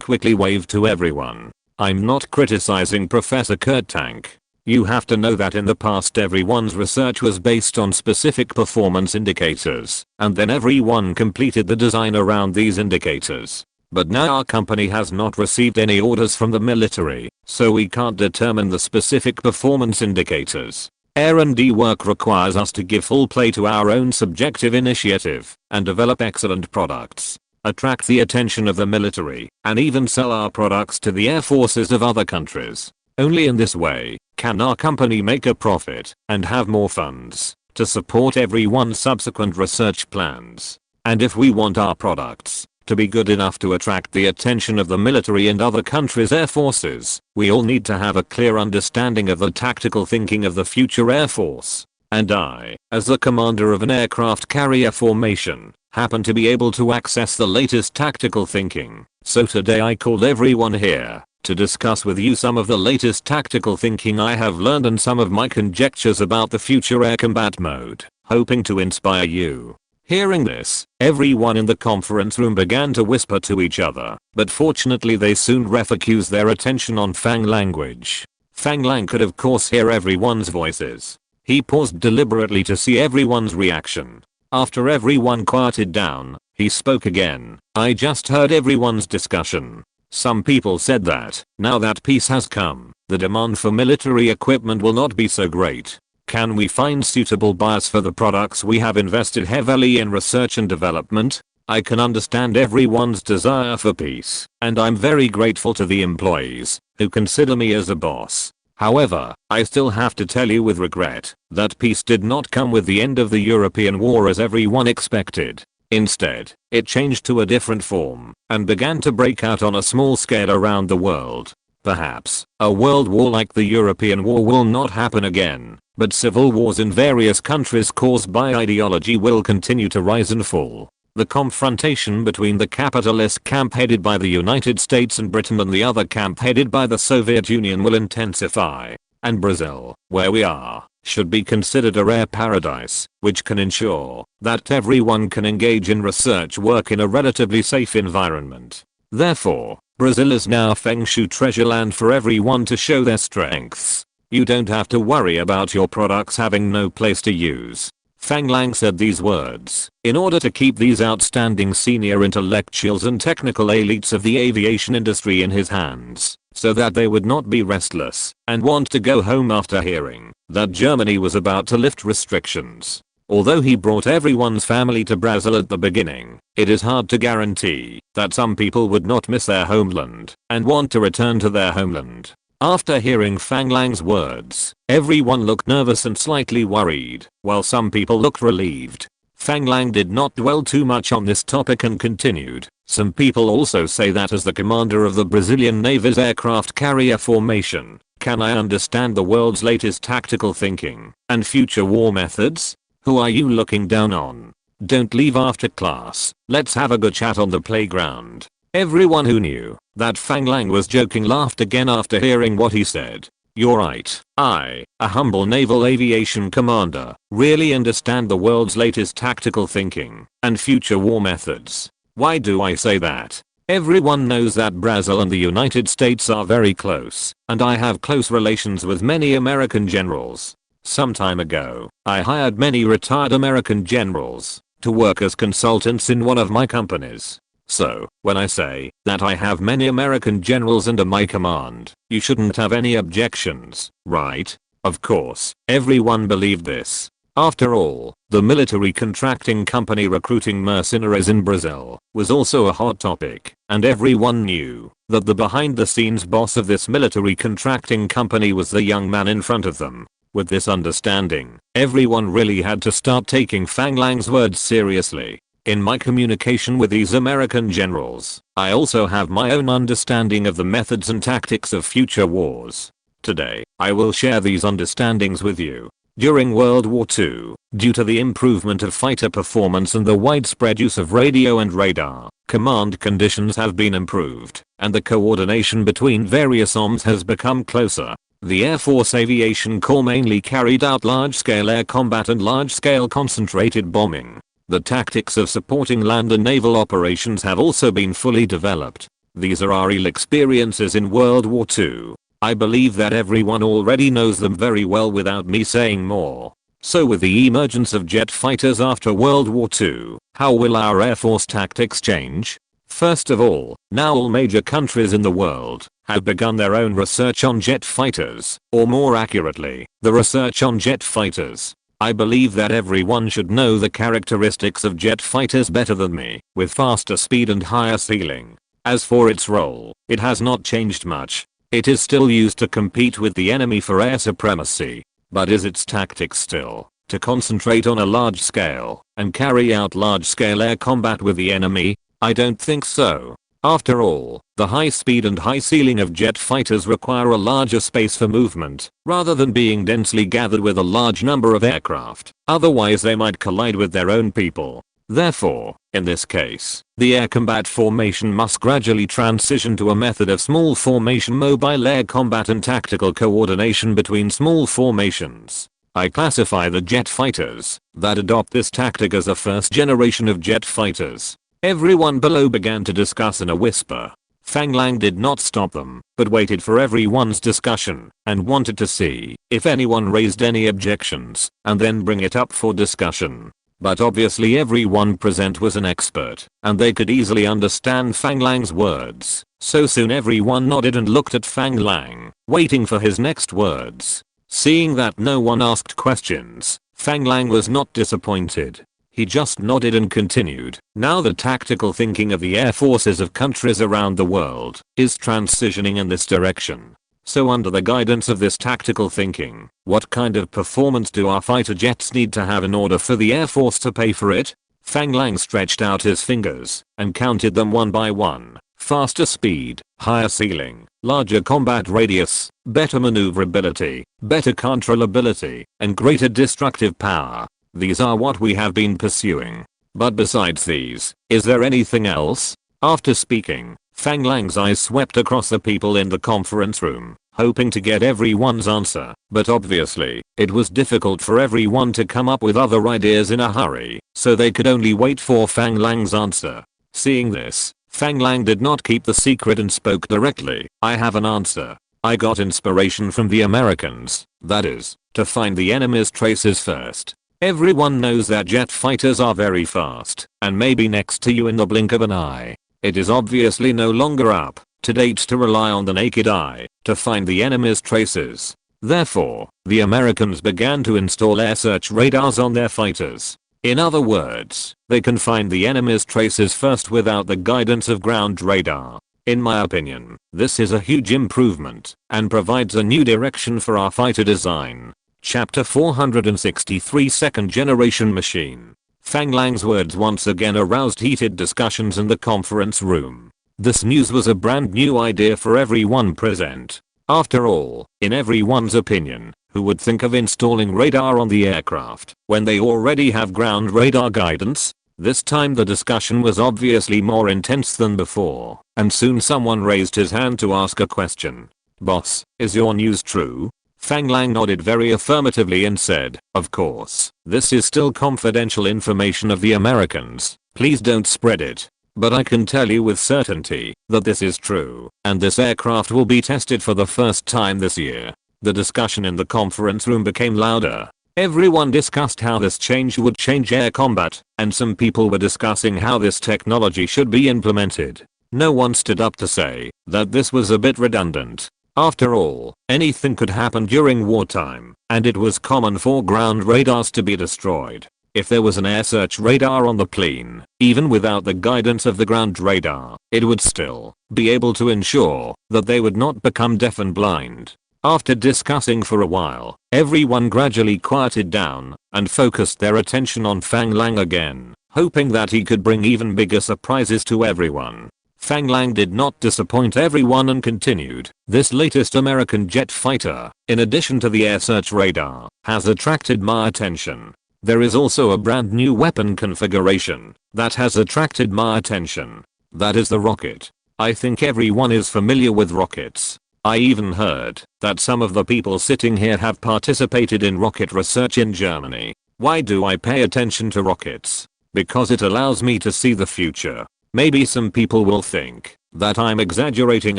quickly waved to everyone. I'm not criticizing Professor Kurt Tank. You have to know that in the past everyone's research was based on specific performance indicators, and then everyone completed the design around these indicators. But now our company has not received any orders from the military, so we can't determine the specific performance indicators. R&D work requires us to give full play to our own subjective initiative and develop excellent products, attract the attention of the military, and even sell our products to the air forces of other countries. Only in this way can our company make a profit and have more funds to support everyone's subsequent research plans. And if we want our products to be good enough to attract the attention of the military and other countries' air forces, we all need to have a clear understanding of the tactical thinking of the future air force. And I, as the commander of an aircraft carrier formation, happen to be able to access the latest tactical thinking. So today I called everyone here to discuss with you some of the latest tactical thinking I have learned and some of my conjectures about the future air combat mode, hoping to inspire you. Hearing this, everyone in the conference room began to whisper to each other, but fortunately they soon refocused their attention on Fang language. Fang Lang could of course hear everyone's voices. He paused deliberately to see everyone's reaction. After everyone quieted down, he spoke again. I just heard everyone's discussion. Some people said that, now that peace has come, the demand for military equipment will not be so great. Can we find suitable buyers for the products we have invested heavily in research and development? I can understand everyone's desire for peace, and I'm very grateful to the employees who consider me as a boss. However, I still have to tell you with regret that peace did not come with the end of the European war as everyone expected. Instead, it changed to a different form and began to break out on a small scale around the world. Perhaps, a world war like the European War will not happen again, but civil wars in various countries caused by ideology will continue to rise and fall. The confrontation between the capitalist camp headed by the United States and Britain and the other camp headed by the Soviet Union will intensify. And Brazil, where we are, should be considered a rare paradise, which can ensure that everyone can engage in research work in a relatively safe environment. Therefore, Brazil is now Feng Shui treasure land for everyone to show their strengths. You don't have to worry about your products having no place to use. Fang Lang said these words in order to keep these outstanding senior intellectuals and technical elites of the aviation industry in his hands, so that they would not be restless and want to go home after hearing that Germany was about to lift restrictions. Although he brought everyone's family to Brazil at the beginning, it is hard to guarantee that some people would not miss their homeland and want to return to their homeland. After hearing Fang Lang's words, everyone looked nervous and slightly worried, while some people looked relieved. Fang Lang did not dwell too much on this topic and continued. Some people also say that as the commander of the Brazilian Navy's aircraft carrier formation, can I understand the world's latest tactical thinking and future war methods? Who are you looking down on? Don't leave after class, let's have a good chat on the playground. Everyone who knew that Fang Lang was joking laughed again after hearing what he said. You're right, I, a humble naval aviation commander, really understand the world's latest tactical thinking and future war methods. Why do I say that? Everyone knows that Brazil and the United States are very close, and I have close relations with many American generals. Some time ago, I hired many retired American generals to work as consultants in one of my companies. So, when I say that I have many American generals under my command, you shouldn't have any objections, right? Of course, everyone believed this. After all, the military contracting company recruiting mercenaries in Brazil was also a hot topic, and everyone knew that the behind-the-scenes boss of this military contracting company was the young man in front of them. With this understanding, everyone really had to start taking Fang Lang's words seriously. In my communication with these American generals, I also have my own understanding of the methods and tactics of future wars. Today, I will share these understandings with you. During World War II, due to the improvement of fighter performance and the widespread use of radio and radar, command conditions have been improved, and the coordination between various arms has become closer. The Air Force Aviation Corps mainly carried out large-scale air combat and large-scale concentrated bombing. The tactics of supporting land and naval operations have also been fully developed. These are our real experiences in World War II. I believe that everyone already knows them very well without me saying more. So with the emergence of jet fighters after World War II, how will our Air Force tactics change? First of all, now all major countries in the world have begun their own research on jet fighters, or more accurately, the research on jet fighters. I believe that everyone should know the characteristics of jet fighters better than me, with faster speed and higher ceiling. As for its role, it has not changed much. It is still used to compete with the enemy for air supremacy. But is its tactics still to concentrate on a large scale and carry out large scale air combat with the enemy? I don't think so. After all, the high speed and high ceiling of jet fighters require a larger space for movement, rather than being densely gathered with a large number of aircraft. Otherwise they might collide with their own people. Therefore, in this case, the air combat formation must gradually transition to a method of small formation mobile air combat and tactical coordination between small formations. I classify the jet fighters that adopt this tactic as a first generation of jet fighters. Everyone below began to discuss in a whisper. Fang Lang did not stop them, but waited for everyone's discussion and wanted to see if anyone raised any objections and then bring it up for discussion. But obviously everyone present was an expert, and they could easily understand Fang Lang's words. So soon everyone nodded and looked at Fang Lang, waiting for his next words. Seeing that no one asked questions, Fang Lang was not disappointed. He just nodded and continued. Now the tactical thinking of the air forces of countries around the world is transitioning in this direction. So under the guidance of this tactical thinking, what kind of performance do our fighter jets need to have in order for the Air Force to pay for it? Fang Lang stretched out his fingers and counted them one by one. Faster speed, higher ceiling, larger combat radius, better maneuverability, better controllability, and greater destructive power. These are what we have been pursuing. But besides these, is there anything else? After speaking, Fang Lang's eyes swept across the people in the conference room, hoping to get everyone's answer, but obviously, it was difficult for everyone to come up with other ideas in a hurry, so they could only wait for Fang Lang's answer. Seeing this, Fang Lang did not keep the secret and spoke directly. I have an answer. I got inspiration from the Americans, that is, to find the enemy's traces first. Everyone knows that jet fighters are very fast, and may be next to you in the blink of an eye. It is obviously no longer up to date to rely on the naked eye to find the enemy's traces. Therefore, the Americans began to install air search radars on their fighters. In other words, they can find the enemy's traces first without the guidance of ground radar. In my opinion, this is a huge improvement and provides a new direction for our fighter design. Chapter 463 Second Generation Machine. Fang Lang's words once again aroused heated discussions in the conference room. This news was a brand new idea for everyone present. After all, in everyone's opinion, who would think of installing radar on the aircraft when they already have ground radar guidance? This time the discussion was obviously more intense than before, and soon someone raised his hand to ask a question. Boss, is your news true? Fang Lang nodded very affirmatively and said, of course, this is still confidential information of the Americans, please don't spread it. But I can tell you with certainty that this is true, and this aircraft will be tested for the first time this year. The discussion in the conference room became louder. Everyone discussed how this change would change air combat, and some people were discussing how this technology should be implemented. No one stood up to say that this was a bit redundant. After all, anything could happen during wartime, and it was common for ground radars to be destroyed. If there was an air search radar on the plane, even without the guidance of the ground radar, it would still be able to ensure that they would not become deaf and blind. After discussing for a while, everyone gradually quieted down and focused their attention on Fang Lang again, hoping that he could bring even bigger surprises to everyone. Fang Lang did not disappoint everyone and continued. This latest American jet fighter, in addition to the air search radar, has attracted my attention. There is also a brand new weapon configuration that has attracted my attention. That is the rocket. I think everyone is familiar with rockets. I even heard that some of the people sitting here have participated in rocket research in Germany. Why do I pay attention to rockets? Because it allows me to see the future. Maybe some people will think that I'm exaggerating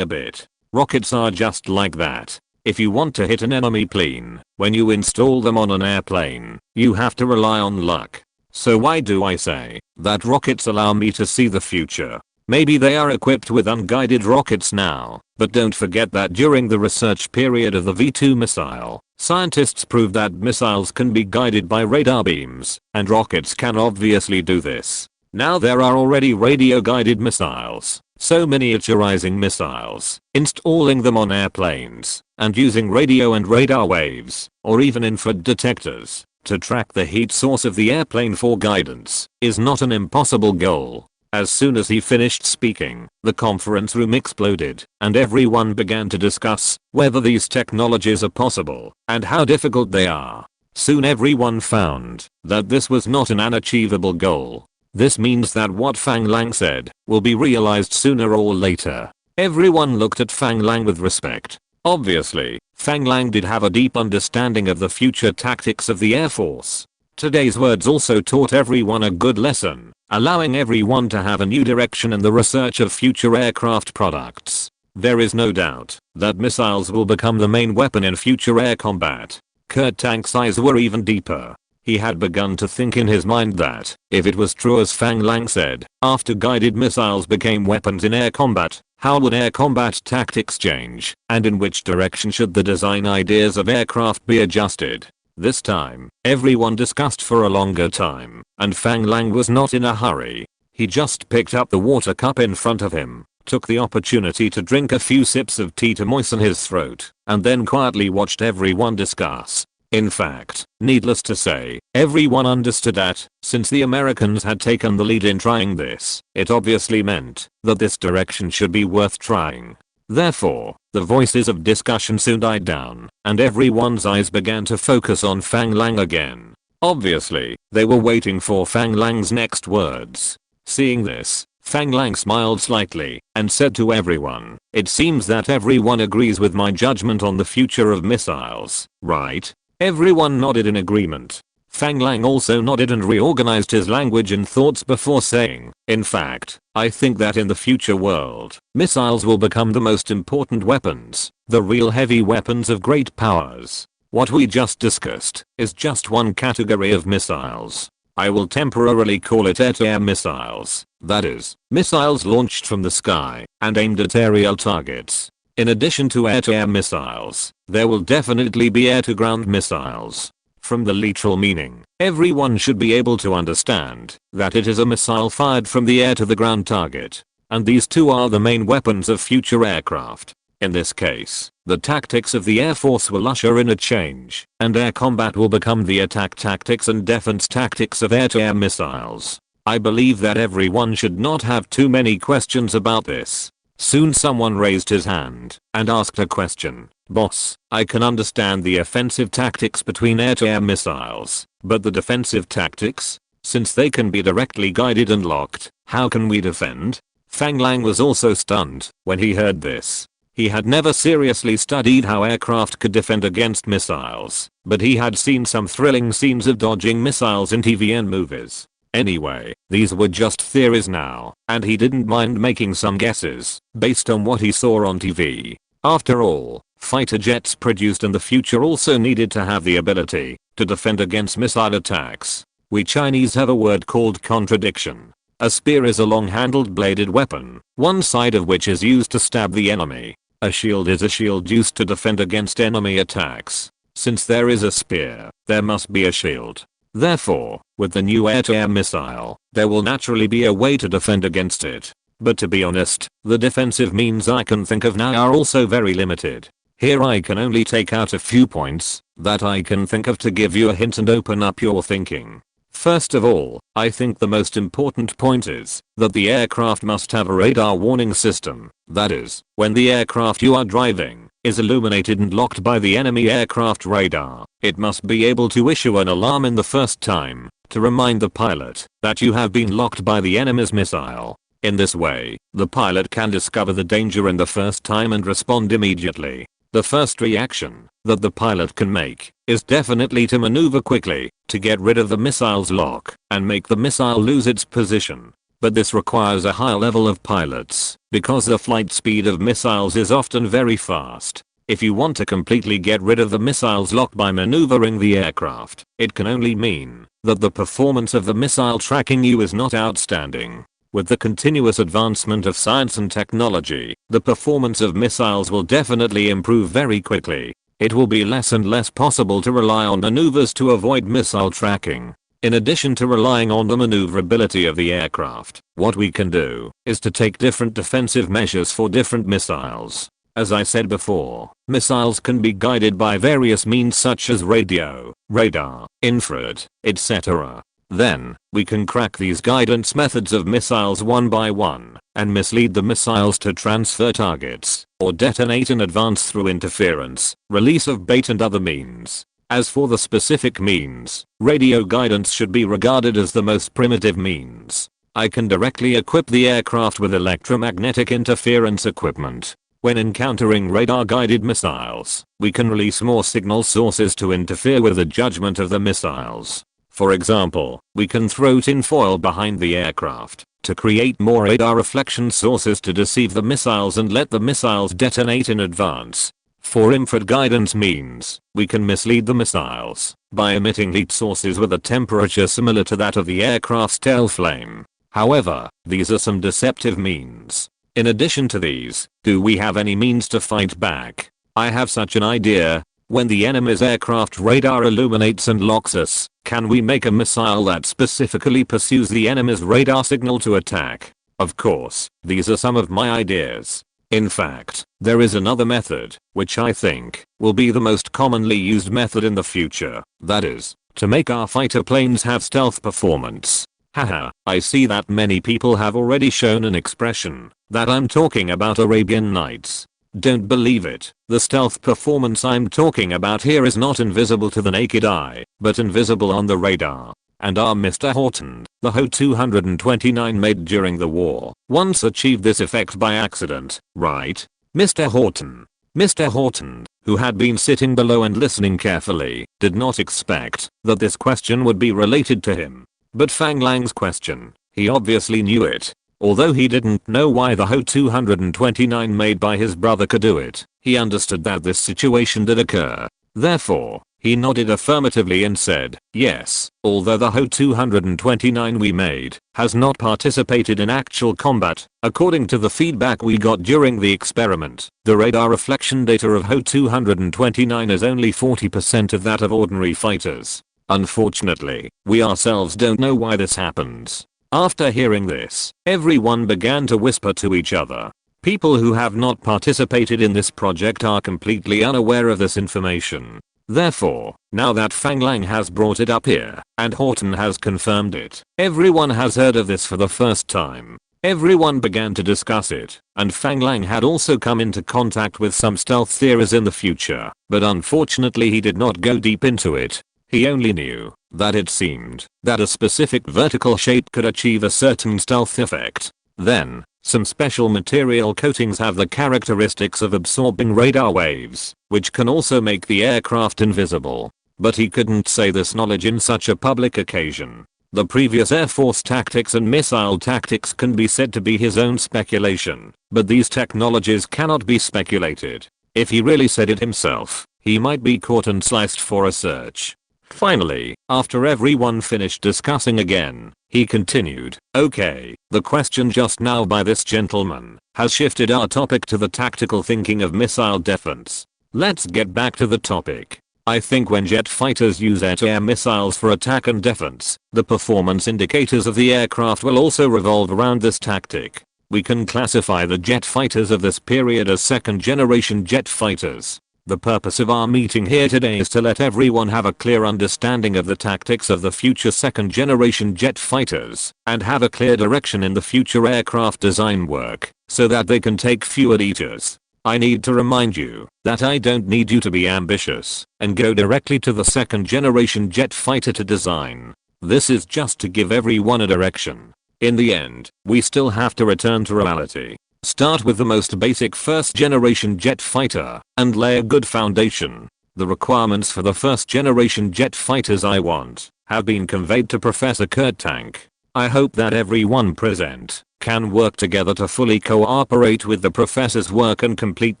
a bit. Rockets are just like that. If you want to hit an enemy plane, when you install them on an airplane, you have to rely on luck. So why do I say that rockets allow me to see the future? Maybe they are equipped with unguided rockets now, but don't forget that during the research period of the V2 missile, scientists proved that missiles can be guided by radar beams, and rockets can obviously do this. Now there are already radio-guided missiles, so miniaturizing missiles, installing them on airplanes, and using radio and radar waves, or even infrared detectors, to track the heat source of the airplane for guidance, is not an impossible goal. As soon as he finished speaking, the conference room exploded, and everyone began to discuss whether these technologies are possible, and how difficult they are. Soon everyone found that this was not an unachievable goal. This means that what Fang Lang said will be realized sooner or later. Everyone looked at Fang Lang with respect. Obviously, Fang Lang did have a deep understanding of the future tactics of the Air Force. Today's words also taught everyone a good lesson, allowing everyone to have a new direction in the research of future aircraft products. There is no doubt that missiles will become the main weapon in future air combat. Kurt Tank's eyes were even deeper. He had begun to think in his mind that, if it was true as Fang Lang said, after guided missiles became weapons in air combat, how would air combat tactics change, and in which direction should the design ideas of aircraft be adjusted? This time, everyone discussed for a longer time, and Fang Lang was not in a hurry. He just picked up the water cup in front of him, took the opportunity to drink a few sips of tea to moisten his throat, and then quietly watched everyone discuss. In fact, needless to say, everyone understood that, since the Americans had taken the lead in trying this, it obviously meant that this direction should be worth trying. Therefore, the voices of discussion soon died down, and everyone's eyes began to focus on Fang Lang again. Obviously, they were waiting for Fang Lang's next words. Seeing this, Fang Lang smiled slightly and said to everyone, "It seems that everyone agrees with my judgment on the future of missiles, right?" Everyone nodded in agreement. Fang Lang also nodded and reorganized his language and thoughts before saying, "In fact, I think that in the future world, missiles will become the most important weapons, the real heavy weapons of great powers. What we just discussed is just one category of missiles. I will temporarily call it air-to-air missiles, that is, missiles launched from the sky and aimed at aerial targets. In addition to air-to-air missiles, there will definitely be air-to-ground missiles. From the literal meaning, everyone should be able to understand that it is a missile fired from the air to the ground target, and these two are the main weapons of future aircraft. In this case, the tactics of the Air Force will usher in a change, and air combat will become the attack tactics and defense tactics of air-to-air missiles. I believe that everyone should not have too many questions about this." Soon someone raised his hand and asked a question. "Boss, I can understand the offensive tactics between air-to-air missiles, but the defensive tactics? Since they can be directly guided and locked, how can we defend?" Fang Lang was also stunned when he heard this. He had never seriously studied how aircraft could defend against missiles, but he had seen some thrilling scenes of dodging missiles in TV and movies. Anyway, these were just theories now, and he didn't mind making some guesses based on what he saw on TV. After all, Fighter jets produced in the future also needed to have the ability to defend against missile attacks. We Chinese have a word called contradiction. A spear is a long-handled bladed weapon, one side of which is used to stab the enemy. A shield is a shield used to defend against enemy attacks. Since there is a spear, there must be a shield. Therefore, with the new air-to-air missile, there will naturally be a way to defend against it. But to be honest, the defensive means I can think of now are also very limited. Here I can only take out a few points that I can think of to give you a hint and open up your thinking. First of all, I think the most important point is that the aircraft must have a radar warning system. That is, when the aircraft you are driving is illuminated and locked by the enemy aircraft radar, it must be able to issue an alarm in the first time to remind the pilot that you have been locked by the enemy's missile. In this way, the pilot can discover the danger in the first time and respond immediately. The first reaction that the pilot can make is definitely to maneuver quickly to get rid of the missile's lock and make the missile lose its position. But this requires a high level of pilots because the flight speed of missiles is often very fast. If you want to completely get rid of the missile's lock by maneuvering the aircraft, it can only mean that the performance of the missile tracking you is not outstanding. With the continuous advancement of science and technology, the performance of missiles will definitely improve very quickly. It will be less and less possible to rely on maneuvers to avoid missile tracking. In addition to relying on the maneuverability of the aircraft, what we can do is to take different defensive measures for different missiles. As I said before, missiles can be guided by various means such as radio, radar, infrared, etc. Then, we can crack these guidance methods of missiles one by one and mislead the missiles to transfer targets or detonate in advance through interference, release of bait and other means. As for the specific means, radio guidance should be regarded as the most primitive means. I can directly equip the aircraft with electromagnetic interference equipment. When encountering radar-guided missiles, we can release more signal sources to interfere with the judgment of the missiles. For example, we can throw tinfoil behind the aircraft to create more radar reflection sources to deceive the missiles and let the missiles detonate in advance. For infrared guidance means, we can mislead the missiles by emitting heat sources with a temperature similar to that of the aircraft's tail flame. However, these are some deceptive means. In addition to these, do we have any means to fight back? I have such an idea. When the enemy's aircraft radar illuminates and locks us, can we make a missile that specifically pursues the enemy's radar signal to attack? Of course, these are some of my ideas. In fact, there is another method, which I think will be the most commonly used method in the future. That is, to make our fighter planes have stealth performance. Haha, I see that many people have already shown an expression that I'm talking about Arabian Nights. Don't believe it. The stealth performance I'm talking about here is not invisible to the naked eye, but invisible on the radar. And our Mr. Horton, the Ho-229 made during the war, once achieved this effect by accident, right? Mr. Horton. Mr. Horton, who had been sitting below and listening carefully, did not expect that this question would be related to him. But Fang Lang's question, he obviously knew it. Although he didn't know why the Ho-229 made by his brother could do it, he understood that this situation did occur. Therefore, he nodded affirmatively and said, yes, although the Ho-229 we made has not participated in actual combat, according to the feedback we got during the experiment, the radar reflection data of Ho-229 is only 40% of that of ordinary fighters. Unfortunately, we ourselves don't know why this happens. After hearing this, everyone began to whisper to each other. People who have not participated in this project are completely unaware of this information. Therefore, now that Fang Lang has brought it up here, and Horton has confirmed it, everyone has heard of this for the first time. Everyone began to discuss it, and Fang Lang had also come into contact with some stealth theories in the future, but unfortunately he did not go deep into it. He only knew that it seemed that a specific vertical shape could achieve a certain stealth effect. Then, some special material coatings have the characteristics of absorbing radar waves, which can also make the aircraft invisible. But he couldn't say this knowledge in such a public occasion. The previous Air Force tactics and missile tactics can be said to be his own speculation, but these technologies cannot be speculated. If he really said it himself, he might be caught and sliced for a search. Finally, after everyone finished discussing again, he continued, "Okay, the question just now by this gentleman has shifted our topic to the tactical thinking of missile defense. Let's get back to the topic. I think when jet fighters use air-to-air missiles for attack and defense, the performance indicators of the aircraft will also revolve around this tactic. We can classify the jet fighters of this period as second-generation jet fighters. The purpose of our meeting here today is to let everyone have a clear understanding of the tactics of the future second-generation jet fighters and have a clear direction in the future aircraft design work so that they can take fewer detours. I need to remind you that I don't need you to be ambitious and go directly to the second-generation jet fighter to design. This is just to give everyone a direction. In the end, we still have to return to reality. Start with the most basic first-generation jet fighter and lay a good foundation. The requirements for the first-generation jet fighters I want have been conveyed to Professor Kurtank. I hope that everyone present can work together to fully cooperate with the professor's work and complete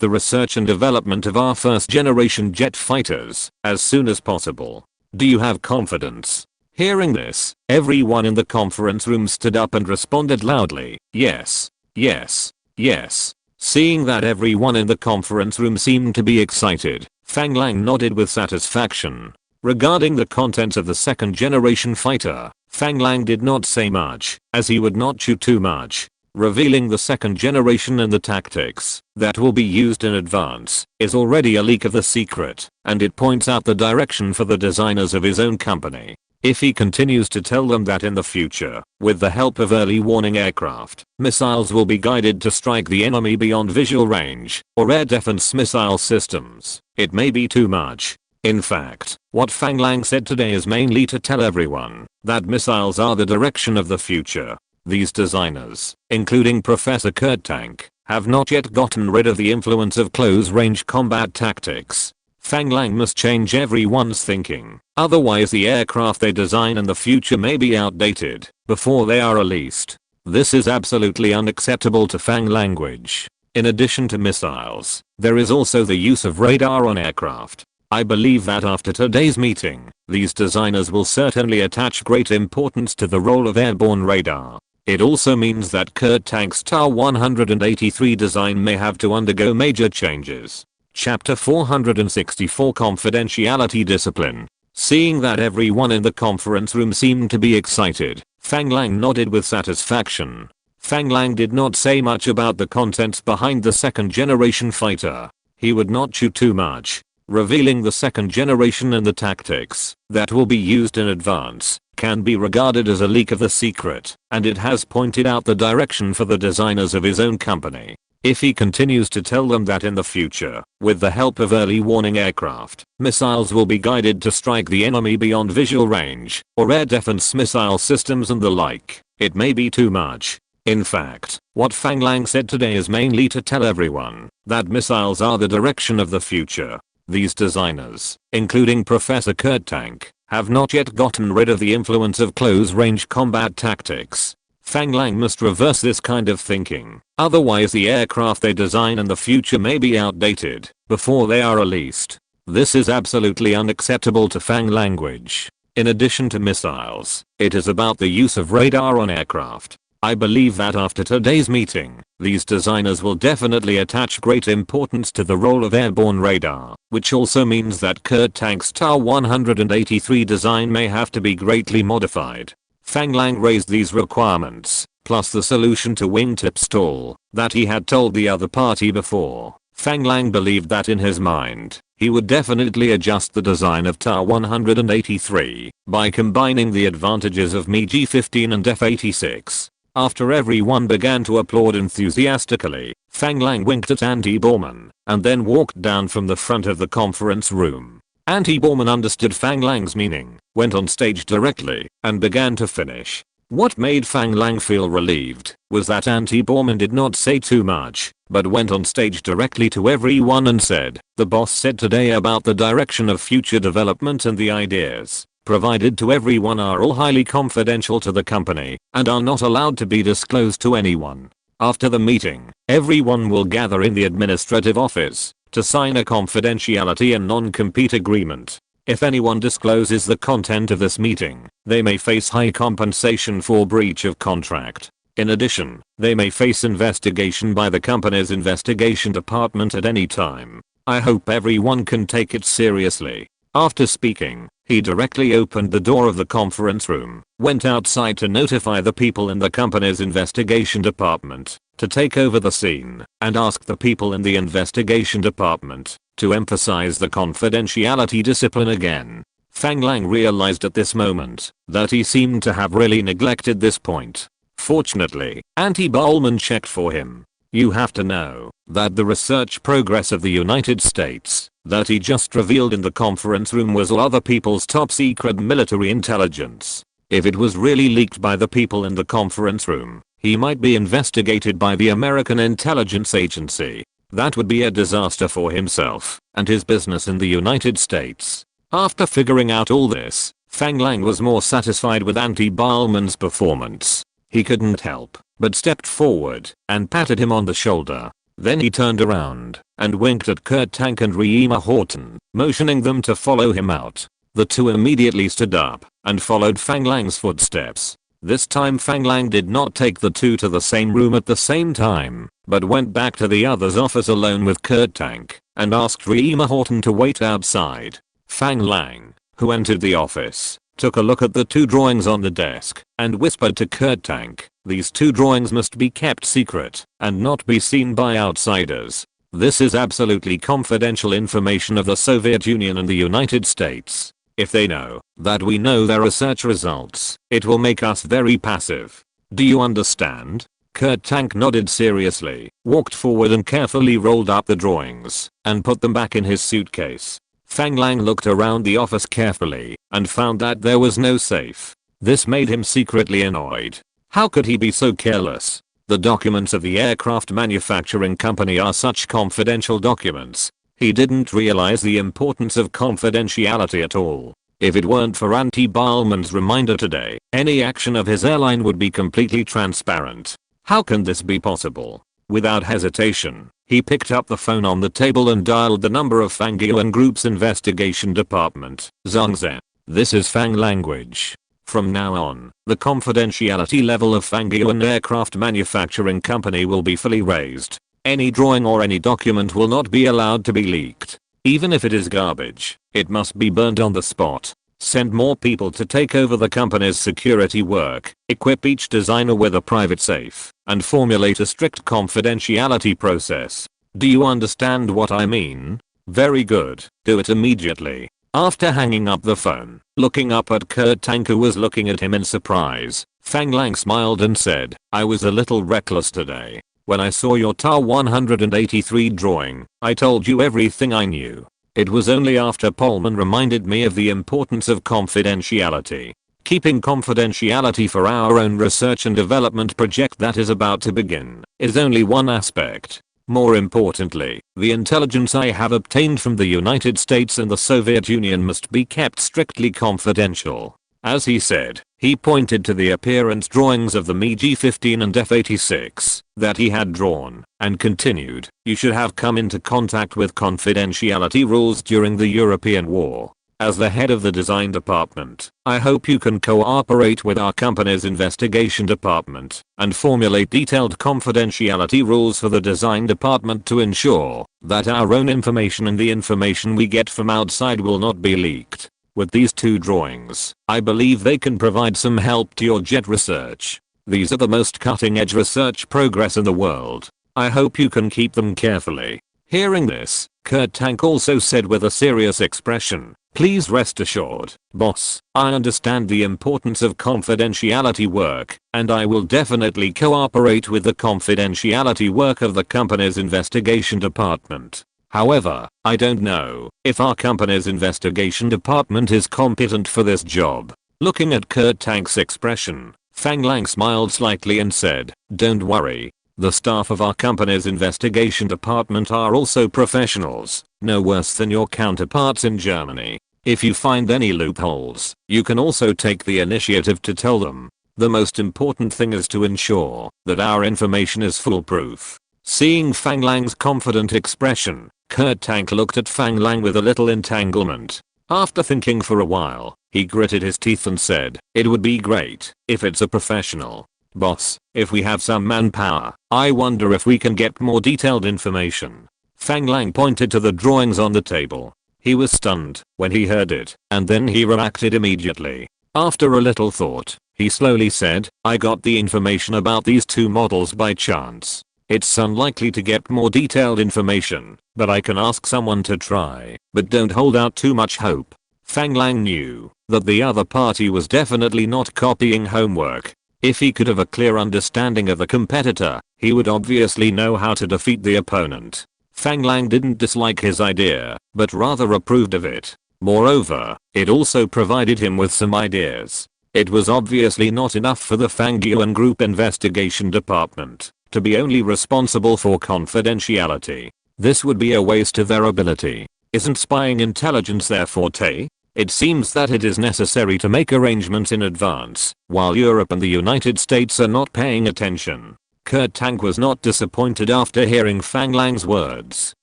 the research and development of our first-generation jet fighters as soon as possible. Do you have confidence?" Hearing this, everyone in the conference room stood up and responded loudly, "Yes, yes, yes." Seeing that everyone in the conference room seemed to be excited, Fang Lang nodded with satisfaction. Regarding the contents of the second-generation fighter, Fang Lang did not say much, as he would not chew too much. Revealing the second generation and the tactics that will be used in advance is already a leak of the secret, and it points out the direction for the designers of his own company. If he continues to tell them that in the future, with the help of early warning aircraft, missiles will be guided to strike the enemy beyond visual range, or air defense missile systems, it may be too much. In fact, what Fang Lang said today is mainly to tell everyone that missiles are the direction of the future. These designers, including Professor Kurtank, have not yet gotten rid of the influence of close-range combat tactics. Fang Lang must change everyone's thinking, otherwise the aircraft they design in the future may be outdated before they are released. This is absolutely unacceptable to Fang language. In addition to missiles, there is also the use of radar on aircraft. I believe that after today's meeting, these designers will certainly attach great importance to the role of airborne radar. It also means that Kurtank's TAR-183 design may have to undergo major changes. Chapter 464 Confidentiality Discipline. Seeing that everyone in the conference room seemed to be excited, Fang Lang nodded with satisfaction. Fang Lang did not say much about the contents behind the second-generation fighter. He would not chew too much. Revealing the second generation and the tactics that will be used in advance can be regarded as a leak of the secret, and it has pointed out the direction for the designers of his own company. If he continues to tell them that in the future, with the help of early warning aircraft, missiles will be guided to strike the enemy beyond visual range, or air defense missile systems and the like, it may be too much. In fact, what Fang Lang said today is mainly to tell everyone that missiles are the direction of the future. These designers, including Professor Kurtank, have not yet gotten rid of the influence of close-range combat tactics. Fang Lang must reverse this kind of thinking, otherwise the aircraft they design in the future may be outdated before they are released. This is absolutely unacceptable to Fang language. In addition to missiles, it is about the use of radar on aircraft. I believe that after today's meeting, these designers will definitely attach great importance to the role of airborne radar, which also means that Kurtank's TAR-183 design may have to be greatly modified. Fang Lang raised these requirements, plus the solution to wingtip stall that he had told the other party before. Fang Lang believed that in his mind, he would definitely adjust the design of TAR-183 by combining the advantages of MiG-15 and F-86. After everyone began to applaud enthusiastically, Fang Lang winked at Auntie Borman and then walked down from the front of the conference room. Auntie Borman understood Fang Lang's meaning, went on stage directly, and began to finish. What made Fang Lang feel relieved was that Auntie Borman did not say too much, but went on stage directly to everyone and said, "The boss said today about the direction of future development and the ideas provided to everyone are all highly confidential to the company and are not allowed to be disclosed to anyone. After the meeting, everyone will gather in the administrative office to sign a confidentiality and non-compete agreement. If anyone discloses the content of this meeting, they may face high compensation for breach of contract. In addition, they may face investigation by the company's investigation department at any time. I hope everyone can take it seriously. After speaking, he directly opened the door of the conference room, went outside to notify the people in the company's investigation department to take over the scene, and asked the people in the investigation department to emphasize the confidentiality discipline again. Fang Lang realized at this moment that he seemed to have really neglected this point. Fortunately, Auntie Bowman checked for him. You have to know that the research progress of the United States that he just revealed in the conference room was all other people's top secret military intelligence. If it was really leaked by the people in the conference room, he might be investigated by the American intelligence agency. That would be a disaster for himself and his business in the United States. After figuring out all this, Fang Lang was more satisfied with Auntie Bowman's performance. He couldn't help but stepped forward and patted him on the shoulder. Then he turned around and winked at Kurt Tank and Reema Horton, motioning them to follow him out. The two immediately stood up and followed Fang Lang's footsteps. This time Fang Lang did not take the two to the same room at the same time, but went back to the other's office alone with Kurt Tank and asked Reema Horton to wait outside. Fang Lang, who entered the office, took a look at the two drawings on the desk and whispered to Kurt Tank, "These two drawings must be kept secret and not be seen by outsiders. This is absolutely confidential information of the Soviet Union and the United States. If they know that we know their research results, it will make us very passive. Do you understand?" Kurt Tank nodded seriously, walked forward and carefully rolled up the drawings and put them back in his suitcase. Fang Lang looked around the office carefully and found that there was no safe. This made him secretly annoyed. How could he be so careless? The documents of the aircraft manufacturing company are such confidential documents. He didn't realize the importance of confidentiality at all. If it weren't for Auntie Bowman's reminder today, any action of his airline would be completely transparent. How can this be possible? Without hesitation, he picked up the phone on the table and dialed the number of Fang Yuan Group's investigation department. Zhongzhen. This is Fang language. From now on, the confidentiality level of Fang Yuan Aircraft Manufacturing Company will be fully raised. Any drawing or any document will not be allowed to be leaked. Even if it is garbage, it must be burned on the spot. Send more people to take over the company's security work, equip each designer with a private safe, and formulate a strict confidentiality process. Do you understand what I mean? Very good, do it immediately. After hanging up the phone, looking up at Kurt Tank who was looking at him in surprise, Fang Lang smiled and said, "I was a little reckless today. When I saw your TAR-183 drawing, I told you everything I knew. It was only after Pullman reminded me of the importance of confidentiality. Keeping confidentiality for our own research and development project that is about to begin is only one aspect. More importantly, the intelligence I have obtained from the United States and the Soviet Union must be kept strictly confidential." As he said, he pointed to the appearance drawings of the MiG-15 and F-86 that he had drawn, and continued, "You should have come into contact with confidentiality rules during the European War. As the head of the design department, I hope you can cooperate with our company's investigation department and formulate detailed confidentiality rules for the design department to ensure that our own information and the information we get from outside will not be leaked. With these two drawings, I believe they can provide some help to your jet research. These are the most cutting-edge research progress in the world. I hope you can keep them carefully." Hearing this, Kurt Tank also said with a serious expression, "Please rest assured, boss, I understand the importance of confidentiality work, and I will definitely cooperate with the confidentiality work of the company's investigation department. However, I don't know if our company's investigation department is competent for this job." Looking at Kurt Tank's expression, Fang Lang smiled slightly and said, "Don't worry. The staff of our company's investigation department are also professionals, no worse than your counterparts in Germany. If you find any loopholes, you can also take the initiative to tell them. The most important thing is to ensure that our information is foolproof. Seeing Fang Lang's confident expression, Kurt Tank looked at Fang Lang with a little entanglement. After thinking for a while, he gritted his teeth and said, "It would be great if it's a professional. Boss, if we have some manpower, I wonder if we can get more detailed information." Fang Lang pointed to the drawings on the table. He was stunned when he heard it, and then he reacted immediately. After a little thought, he slowly said, "I got the information about these two models by chance. It's unlikely to get more detailed information, but I can ask someone to try, but don't hold out too much hope." Fang Lang knew that the other party was definitely not copying homework. If he could have a clear understanding of the competitor, he would obviously know how to defeat the opponent. Fang Lang didn't dislike his idea, but rather approved of it. Moreover, it also provided him with some ideas. It was obviously not enough for the Fang Yuan Group Investigation Department to be only responsible for confidentiality. This would be a waste of their ability. Isn't spying intelligence their forte? It seems that it is necessary to make arrangements in advance, while Europe and the United States are not paying attention. Kurt Tank was not disappointed after hearing Fang Lang's words.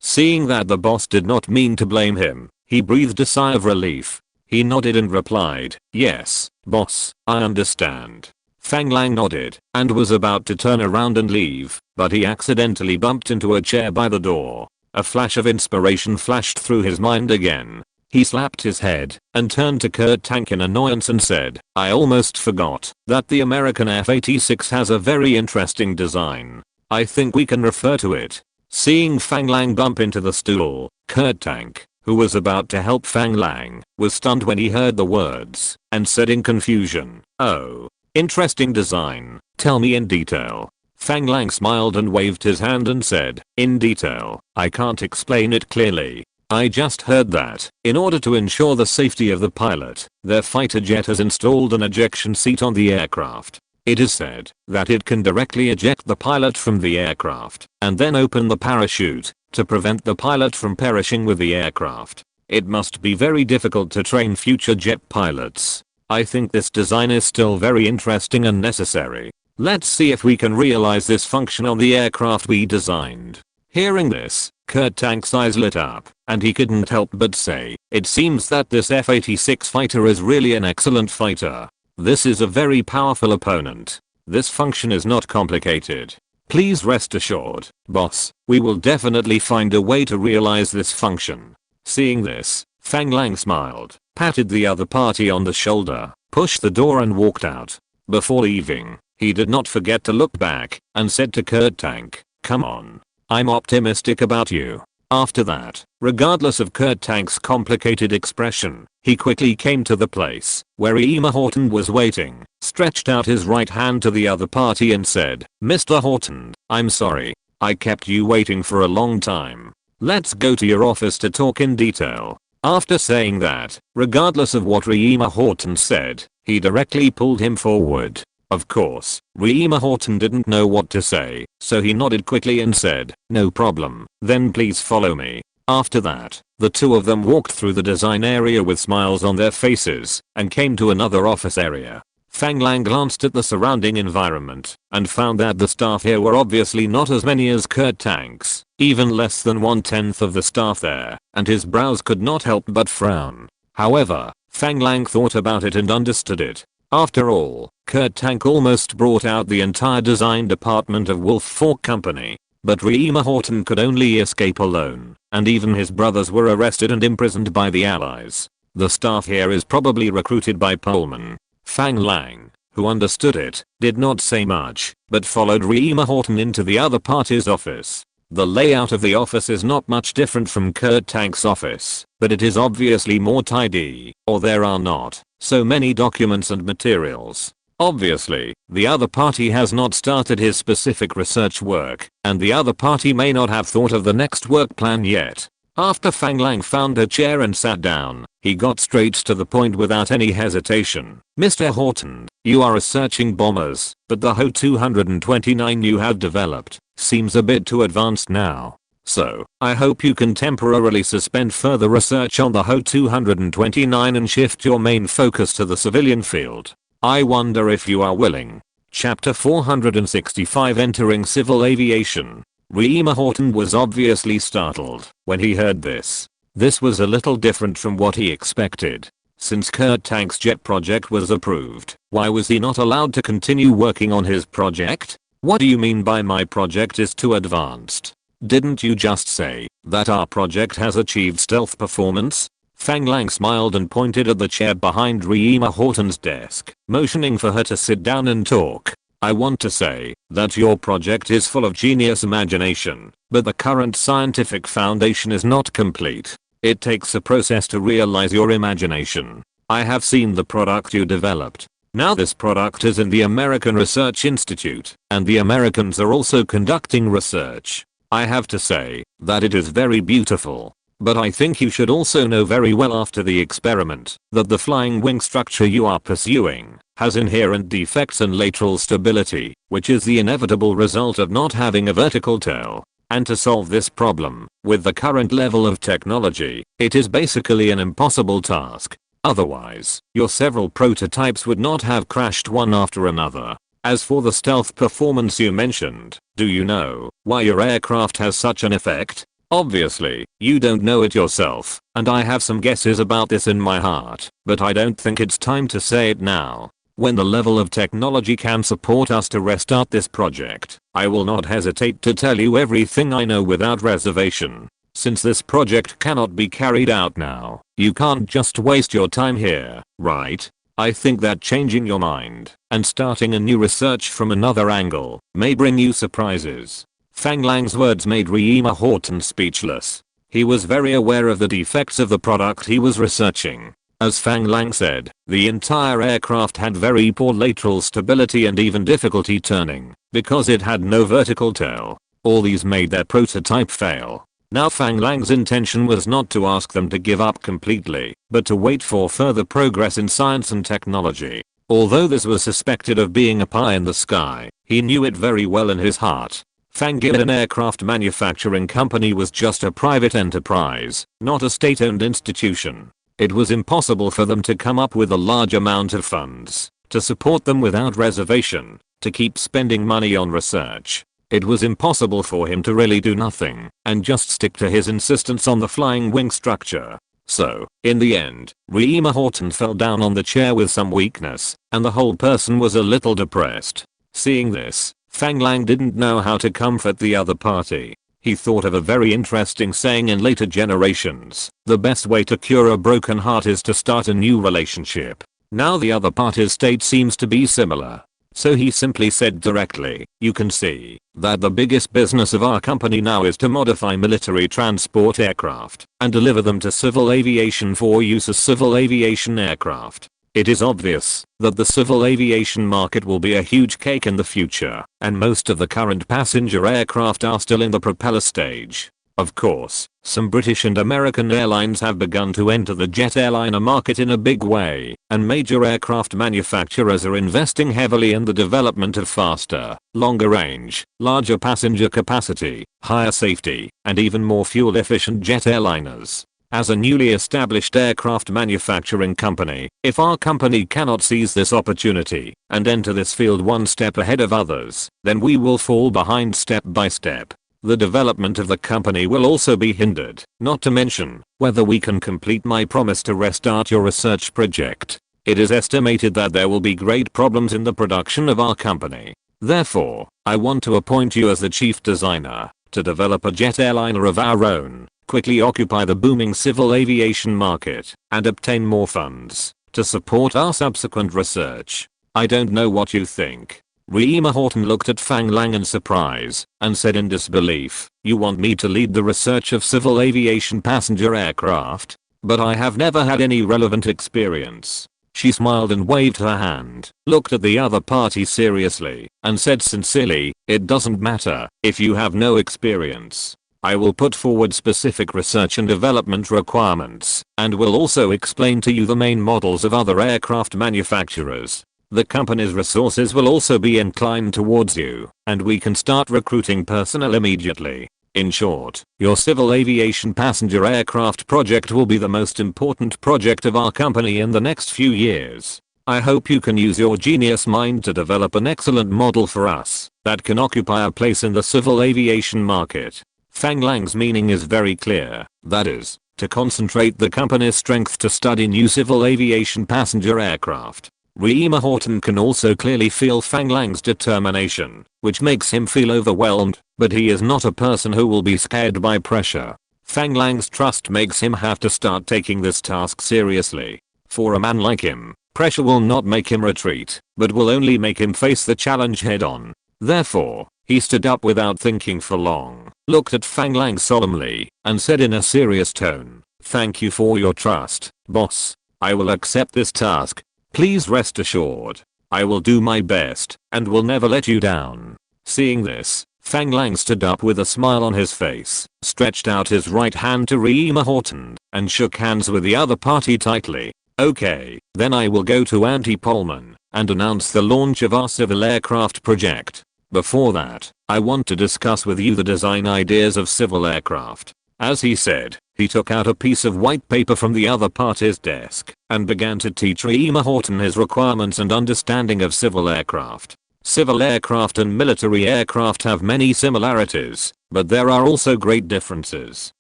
Seeing that the boss did not mean to blame him, he breathed a sigh of relief. He nodded and replied, "Yes, boss, I understand." Fang Lang nodded and was about to turn around and leave, but he accidentally bumped into a chair by the door. A flash of inspiration flashed through his mind again. He slapped his head and turned to Kurt Tank in annoyance and said, "I almost forgot that the American F-86 has a very interesting design. I think we can refer to it." Seeing Fang Lang bump into the stool, Kurt Tank, who was about to help Fang Lang, was stunned when he heard the words and said in confusion, "Oh, interesting design. Tell me in detail." Fang Lang smiled and waved his hand and said, "In detail, I can't explain it clearly. I just heard that, in order to ensure the safety of the pilot, their fighter jet has installed an ejection seat on the aircraft. It is said that it can directly eject the pilot from the aircraft and then open the parachute to prevent the pilot from perishing with the aircraft. It must be very difficult to train future jet pilots. I think this design is still very interesting and necessary. Let's see if we can realize this function on the aircraft we designed." Hearing this, Kurt Tank's eyes lit up, and he couldn't help but say, "It seems that this F-86 fighter is really an excellent fighter. This is a very powerful opponent. This function is not complicated. Please rest assured, boss, we will definitely find a way to realize this function." Seeing this, Fang Lang smiled, patted the other party on the shoulder, pushed the door and walked out. Before leaving, he did not forget to look back and said to Kurt Tank, "Come on. I'm optimistic about you." After that, regardless of Kurt Tank's complicated expression, he quickly came to the place where Emma Horton was waiting, stretched out his right hand to the other party and said, "Mr. Horton, I'm sorry. I kept you waiting for a long time. Let's go to your office to talk in detail." After saying that, regardless of what Emma Horton said, he directly pulled him forward. Of course, Emma Horton didn't know what to say, so he nodded quickly and said, "No problem, then please follow me." After that, the two of them walked through the design area with smiles on their faces and came to another office area. Fang Lang glanced at the surrounding environment and found that the staff here were obviously not as many as Kurt Tank's, even less than 1/10 of the staff there, and his brows could not help but frown. However, Fang Lang thought about it and understood it. After all, Kurt Tank almost brought out the entire design department of Wolf Fork Company. But Emma Horton could only escape alone, and even his brothers were arrested and imprisoned by the Allies. The staff here is probably recruited by Pullman. Fang Lang, who understood it, did not say much, but followed Emma Horton into the other party's office. The layout of the office is not much different from Kurt Tank's office, but it is obviously more tidy, or there are not so many documents and materials. Obviously, the other party has not started his specific research work, and the other party may not have thought of the next work plan yet. After Fang Lang found a chair and sat down, he got straight to the point without any hesitation. "Mr. Horton, you are researching bombers, but the Ho-229 you have developed seems a bit too advanced now. So, I hope you can temporarily suspend further research on the Ho-229 and shift your main focus to the civilian field. I wonder if you are willing." Chapter 465 Entering Civil Aviation. Reema Horton was obviously startled when he heard this. This was a little different from what he expected. Since Kurt Tank's jet project was approved, why was he not allowed to continue working on his project? What do you mean by my project is too advanced? Didn't you just say that our project has achieved stealth performance? Fang Lang smiled and pointed at the chair behind Reema Horton's desk, motioning for her to sit down and talk. I want to say that your project is full of genius imagination, but the current scientific foundation is not complete. It takes a process to realize your imagination. I have seen the product you developed. Now this product is in the American Research Institute, and the Americans are also conducting research. I have to say that it is very beautiful. But I think you should also know very well after the experiment that the flying wing structure you are pursuing has inherent defects in lateral stability, which is the inevitable result of not having a vertical tail. And to solve this problem, with the current level of technology, it is basically an impossible task. Otherwise, your several prototypes would not have crashed one after another. As for the stealth performance you mentioned, do you know why your aircraft has such an effect? Obviously, you don't know it yourself, and I have some guesses about this in my heart, but I don't think it's time to say it now. When the level of technology can support us to restart this project, I will not hesitate to tell you everything I know without reservation. Since this project cannot be carried out now, you can't just waste your time here, right? I think that changing your mind and starting a new research from another angle may bring you surprises. Fang Lang's words made Reema Horton speechless. He was very aware of the defects of the product he was researching. As Fang Lang said, the entire aircraft had very poor lateral stability and even difficulty turning, because it had no vertical tail. All these made their prototype fail. Now Fang Lang's intention was not to ask them to give up completely, but to wait for further progress in science and technology. Although this was suspected of being a pie in the sky, he knew it very well in his heart. Fang Lang Aircraft Manufacturing Company was just a private enterprise, not a state-owned institution. It was impossible for them to come up with a large amount of funds to support them without reservation, to keep spending money on research. It was impossible for him to really do nothing and just stick to his insistence on the flying wing structure. So, in the end, Reema Horton fell down on the chair with some weakness, and the whole person was a little depressed. Seeing this, Fang Lang didn't know how to comfort the other party. He thought of a very interesting saying in later generations: the best way to cure a broken heart is to start a new relationship. Now the other party's state seems to be similar. So he simply said directly, you can see that the biggest business of our company now is to modify military transport aircraft and deliver them to civil aviation for use as civil aviation aircraft. It is obvious that the civil aviation market will be a huge cake in the future, and most of the current passenger aircraft are still in the propeller stage. Of course, some British and American airlines have begun to enter the jet airliner market in a big way, and major aircraft manufacturers are investing heavily in the development of faster, longer range, larger passenger capacity, higher safety, and even more fuel-efficient jet airliners. As a newly established aircraft manufacturing company, if our company cannot seize this opportunity and enter this field one step ahead of others, then we will fall behind step by step. The development of the company will also be hindered, not to mention whether we can complete my promise to restart your research project. It is estimated that there will be great problems in the production of our company. Therefore, I want to appoint you as the chief designer to develop a jet airliner of our own, quickly occupy the booming civil aviation market, and obtain more funds to support our subsequent research. I don't know what you think. Reema Horton looked at Fang Lang in surprise and said in disbelief, you want me to lead the research of civil aviation passenger aircraft? But I have never had any relevant experience. She smiled and waved her hand, looked at the other party seriously, and said sincerely, it doesn't matter if you have no experience. I will put forward specific research and development requirements, and will also explain to you the main models of other aircraft manufacturers. The company's resources will also be inclined towards you, and we can start recruiting personnel immediately. In short, your civil aviation passenger aircraft project will be the most important project of our company in the next few years. I hope you can use your genius mind to develop an excellent model for us that can occupy a place in the civil aviation market. Fang Lang's meaning is very clear, that is, to concentrate the company's strength to study new civil aviation passenger aircraft. Reema Horton can also clearly feel Fang Lang's determination, which makes him feel overwhelmed, but he is not a person who will be scared by pressure. Fang Lang's trust makes him have to start taking this task seriously. For a man like him, pressure will not make him retreat, but will only make him face the challenge head on. Therefore, he stood up without thinking for long, looked at Fang Lang solemnly, and said in a serious tone, "Thank you for your trust, boss. I will accept this task. Please rest assured, I will do my best, and will never let you down." Seeing this, Fang Lang stood up with a smile on his face, stretched out his right hand to Reema Horton, and shook hands with the other party tightly. "Okay, then I will go to Auntie Pullman and announce the launch of our civil aircraft project. Before that, I want to discuss with you the design ideas of civil aircraft." As he said, he took out a piece of white paper from the other party's desk and began to teach Reema Horton his requirements and understanding of civil aircraft. Civil aircraft and military aircraft have many similarities, but there are also great differences.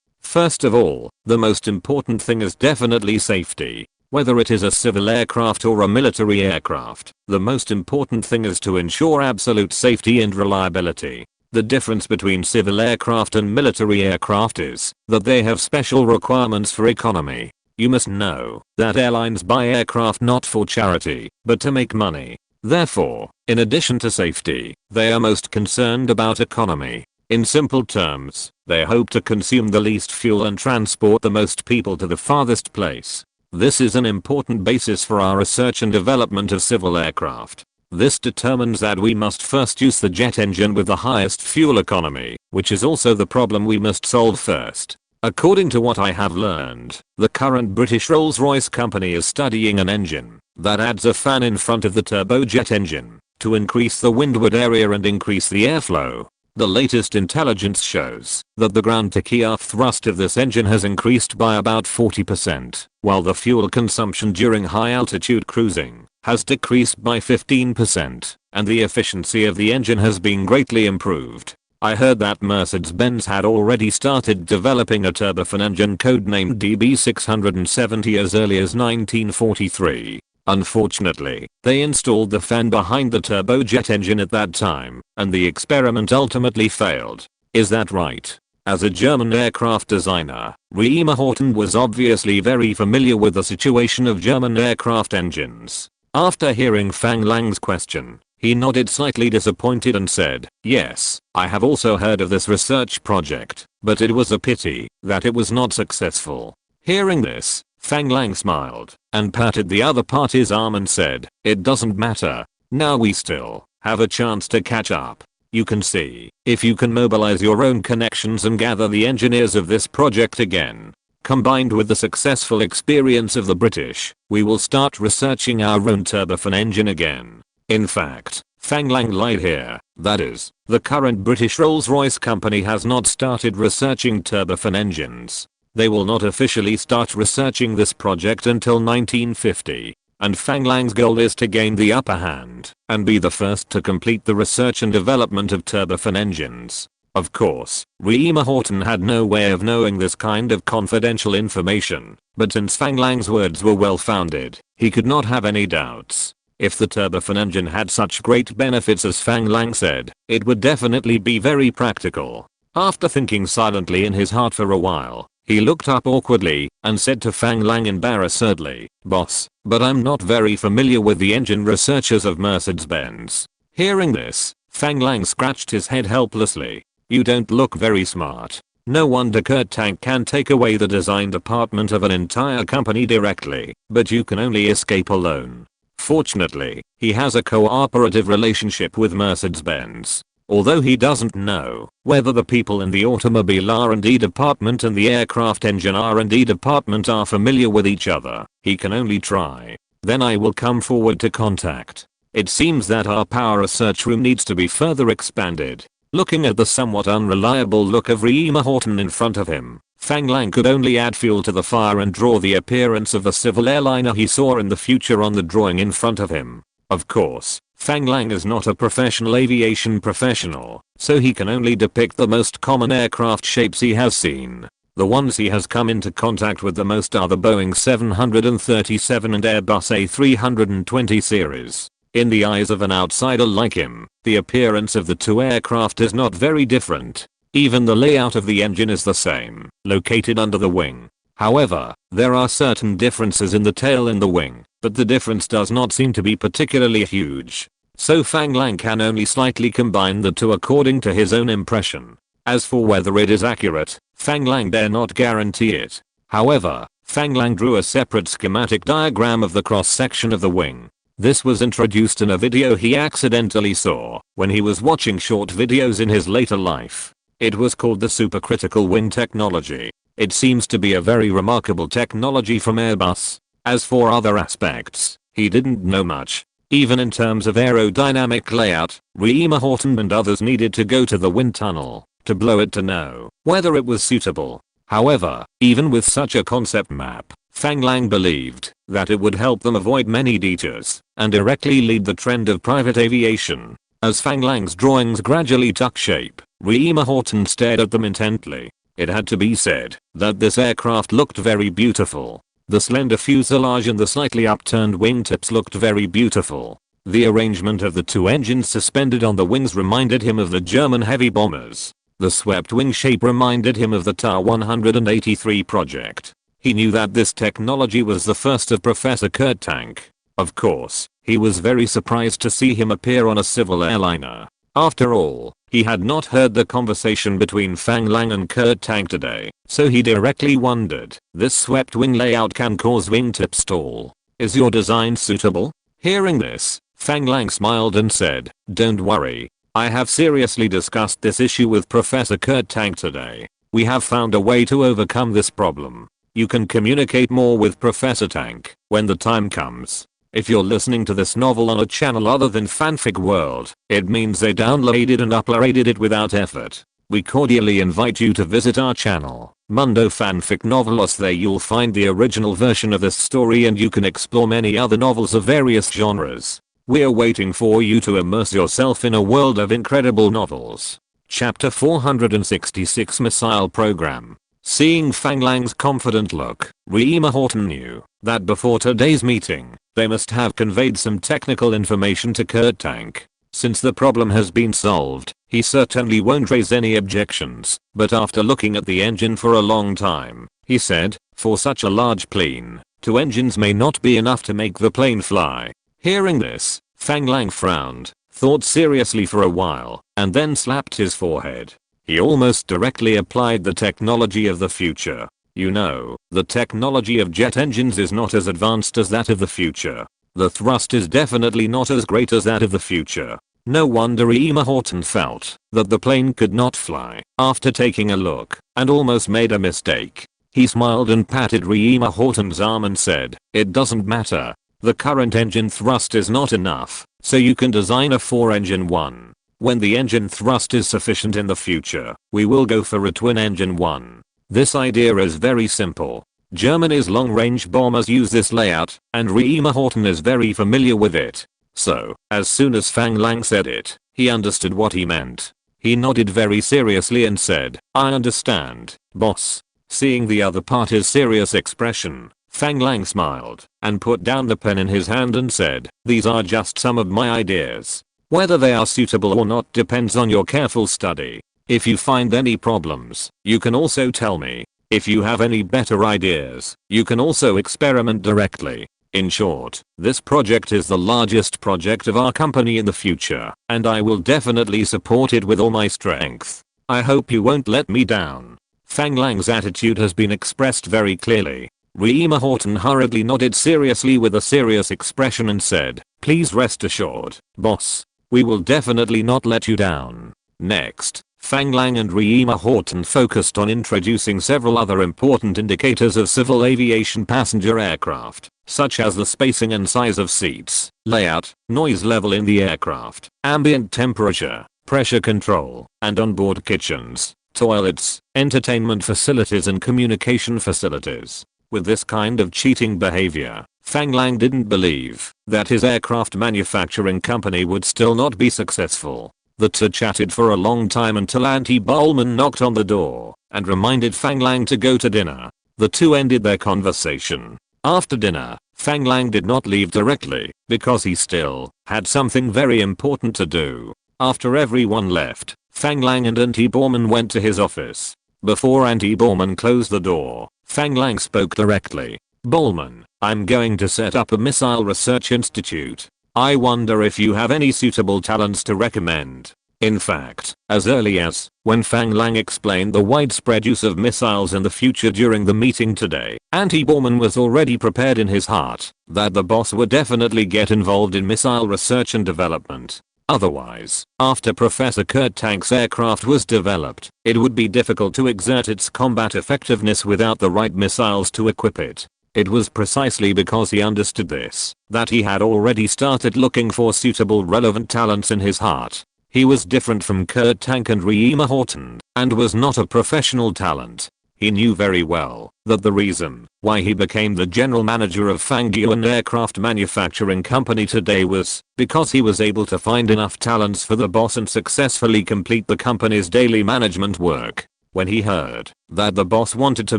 First of all, the most important thing is definitely safety. Whether it is a civil aircraft or a military aircraft, the most important thing is to ensure absolute safety and reliability. The difference between civil aircraft and military aircraft is that they have special requirements for economy. You must know that airlines buy aircraft not for charity, but to make money. Therefore, in addition to safety, they are most concerned about economy. In simple terms, they hope to consume the least fuel and transport the most people to the farthest place. This is an important basis for our research and development of civil aircraft. This determines that we must first use the jet engine with the highest fuel economy, which is also the problem we must solve first. According to what I have learned, the current British Rolls-Royce company is studying an engine that adds a fan in front of the turbojet engine to increase the windward area and increase the airflow. The latest intelligence shows that the ground-to-aft thrust of this engine has increased by about 40%, while the fuel consumption during high-altitude cruising has decreased by 15%, and the efficiency of the engine has been greatly improved. I heard that Mercedes-Benz had already started developing a turbofan engine codenamed DB670 as early as 1943. Unfortunately, they installed the fan behind the turbojet engine at that time, and the experiment ultimately failed. Is that right? As a German aircraft designer, Reema Horton was obviously very familiar with the situation of German aircraft engines. After hearing Fang Lang's question, he nodded slightly disappointed and said, "Yes, I have also heard of this research project, but it was a pity that it was not successful." Hearing this, Fang Lang smiled and patted the other party's arm and said, "It doesn't matter. Now we still have a chance to catch up. You can see if you can mobilize your own connections and gather the engineers of this project again. Combined with the successful experience of the British, we will start researching our own turbofan engine again." In fact, Fang Lang lied here. That is, the current British Rolls-Royce company has not started researching turbofan engines. They will not officially start researching this project until 1950, and Fang Lang's goal is to gain the upper hand and be the first to complete the research and development of turbofan engines. Of course, Reema Horton had no way of knowing this kind of confidential information, but since Fang Lang's words were well founded, he could not have any doubts. If the turbofan engine had such great benefits as Fang Lang said, it would definitely be very practical. After thinking silently in his heart for a while, he looked up awkwardly and said to Fang Lang embarrassedly, "Boss, but I'm not very familiar with the engine researchers of Mercedes-Benz." Hearing this, Fang Lang scratched his head helplessly. "You don't look very smart. No wonder Kurt Tank can take away the design department of an entire company directly, but you can only escape alone." Fortunately, he has a cooperative relationship with Mercedes-Benz. Although he doesn't know whether the people in the automobile R&D department and the aircraft engine R&D department are familiar with each other, he can only try. Then I will come forward to contact. It seems that our power research room needs to be further expanded. Looking at the somewhat unreliable look of Reema Horton in front of him, Fang Lang could only add fuel to the fire and draw the appearance of the civil airliner he saw in the future on the drawing in front of him. Of course, Fang Lang is not a professional aviation professional, so he can only depict the most common aircraft shapes he has seen. The ones he has come into contact with the most are the Boeing 737 and Airbus A320 series. In the eyes of an outsider like him, the appearance of the two aircraft is not very different. Even the layout of the engine is the same, located under the wing. However, there are certain differences in the tail and the wing, but the difference does not seem to be particularly huge. So Fang Lang can only slightly combine the two according to his own impression. As for whether it is accurate, Fang Lang dare not guarantee it. However, Fang Lang drew a separate schematic diagram of the cross-section of the wing. This was introduced in a video he accidentally saw when he was watching short videos in his later life. It was called the supercritical wing technology. It seems to be a very remarkable technology from Airbus. As for other aspects, he didn't know much. Even in terms of aerodynamic layout, Reema Horton and others needed to go to the wind tunnel to blow it to know whether it was suitable. However, even with such a concept map, Fang Lang believed that it would help them avoid many detours and directly lead the trend of private aviation. As Fang Lang's drawings gradually took shape, Reema Horton stared at them intently. It had to be said that this aircraft looked very beautiful. The slender fuselage and the slightly upturned wingtips looked very beautiful. The arrangement of the two engines suspended on the wings reminded him of the German heavy bombers. The swept wing shape reminded him of the Ta-183 project. He knew that this technology was the first of Professor Kurt Tank. Of course, he was very surprised to see him appear on a civil airliner. After all, he had not heard the conversation between Fang Lang and Kurt Tank today, so he directly wondered, this swept wing layout can cause wingtip stall. Is your design suitable? Hearing this, Fang Lang smiled and said, don't worry. I have seriously discussed this issue with Professor Kurt Tank today. We have found a way to overcome this problem. You can communicate more with Professor Tank when the time comes. If you're listening to this novel on a channel other than Fanfic World, it means they downloaded and uploaded it without effort. We cordially invite you to visit our channel, Mundo Fanfic Novelos. There you'll find the original version of this story and you can explore many other novels of various genres. We're waiting for you to immerse yourself in a world of incredible novels. Chapter 466 Missile Program. Seeing Fang Lang's confident look, Reema Horton knew that before today's meeting, they must have conveyed some technical information to Kurt Tank. Since the problem has been solved, he certainly won't raise any objections, but after looking at the engine for a long time, he said, for such a large plane, 2 engines may not be enough to make the plane fly. Hearing this, Fang Lang frowned, thought seriously for a while, and then slapped his forehead. He almost directly applied the technology of the future. You know, the technology of jet engines is not as advanced as that of the future. The thrust is definitely not as great as that of the future. No wonder Reema Horton felt that the plane could not fly after taking a look and almost made a mistake. He smiled and patted Reema Horton's arm and said, it doesn't matter. The current engine thrust is not enough, so you can design a 4-engine one. When the engine thrust is sufficient in the future, we will go for a twin-engine one. This idea is very simple. Germany's long-range bombers use this layout, and Reema Horton is very familiar with it. So, as soon as Fang Lang said it, he understood what he meant. He nodded very seriously and said, I understand, boss. Seeing the other party's serious expression, Fang Lang smiled and put down the pen in his hand and said, these are just some of my ideas. Whether they are suitable or not depends on your careful study. If you find any problems, you can also tell me. If you have any better ideas, you can also experiment directly. In short, this project is the largest project of our company in the future, and I will definitely support it with all my strength. I hope you won't let me down. Fang Lang's attitude has been expressed very clearly. Reema Horton hurriedly nodded seriously with a serious expression and said, please rest assured, boss. We will definitely not let you down. Next, Fang Lang and Reema Horton focused on introducing several other important indicators of civil aviation passenger aircraft, such as the spacing and size of seats, layout, noise level in the aircraft, ambient temperature, pressure control, and onboard kitchens. toilets, entertainment facilities and communication facilities. With this kind of cheating behavior, Fang Lang didn't believe that his aircraft manufacturing company would still not be successful. The two chatted for a long time until Auntie Bowman knocked on the door and reminded Fang Lang to go to dinner. The two ended their conversation. After dinner, Fang Lang did not leave directly because he still had something very important to do. After everyone left, Fang Lang and Auntie Bowman went to his office. Before Auntie Bowman closed the door, Fang Lang spoke directly. "Bowman, I'm going to set up a missile research institute. I wonder if you have any suitable talents to recommend." In fact, as early as when Fang Lang explained the widespread use of missiles in the future during the meeting today, Auntie Bowman was already prepared in his heart that the boss would definitely get involved in missile research and development. Otherwise, after Professor Kurt Tank's aircraft was developed, it would be difficult to exert its combat effectiveness without the right missiles to equip it. It was precisely because he understood this that he had already started looking for suitable relevant talents in his heart. He was different from Kurt Tank and Reema Horton and was not a professional talent. He knew very well that the reason why he became the general manager of Fang Lang Aircraft Manufacturing Company today was because he was able to find enough talents for the boss and successfully complete the company's daily management work. When he heard that the boss wanted to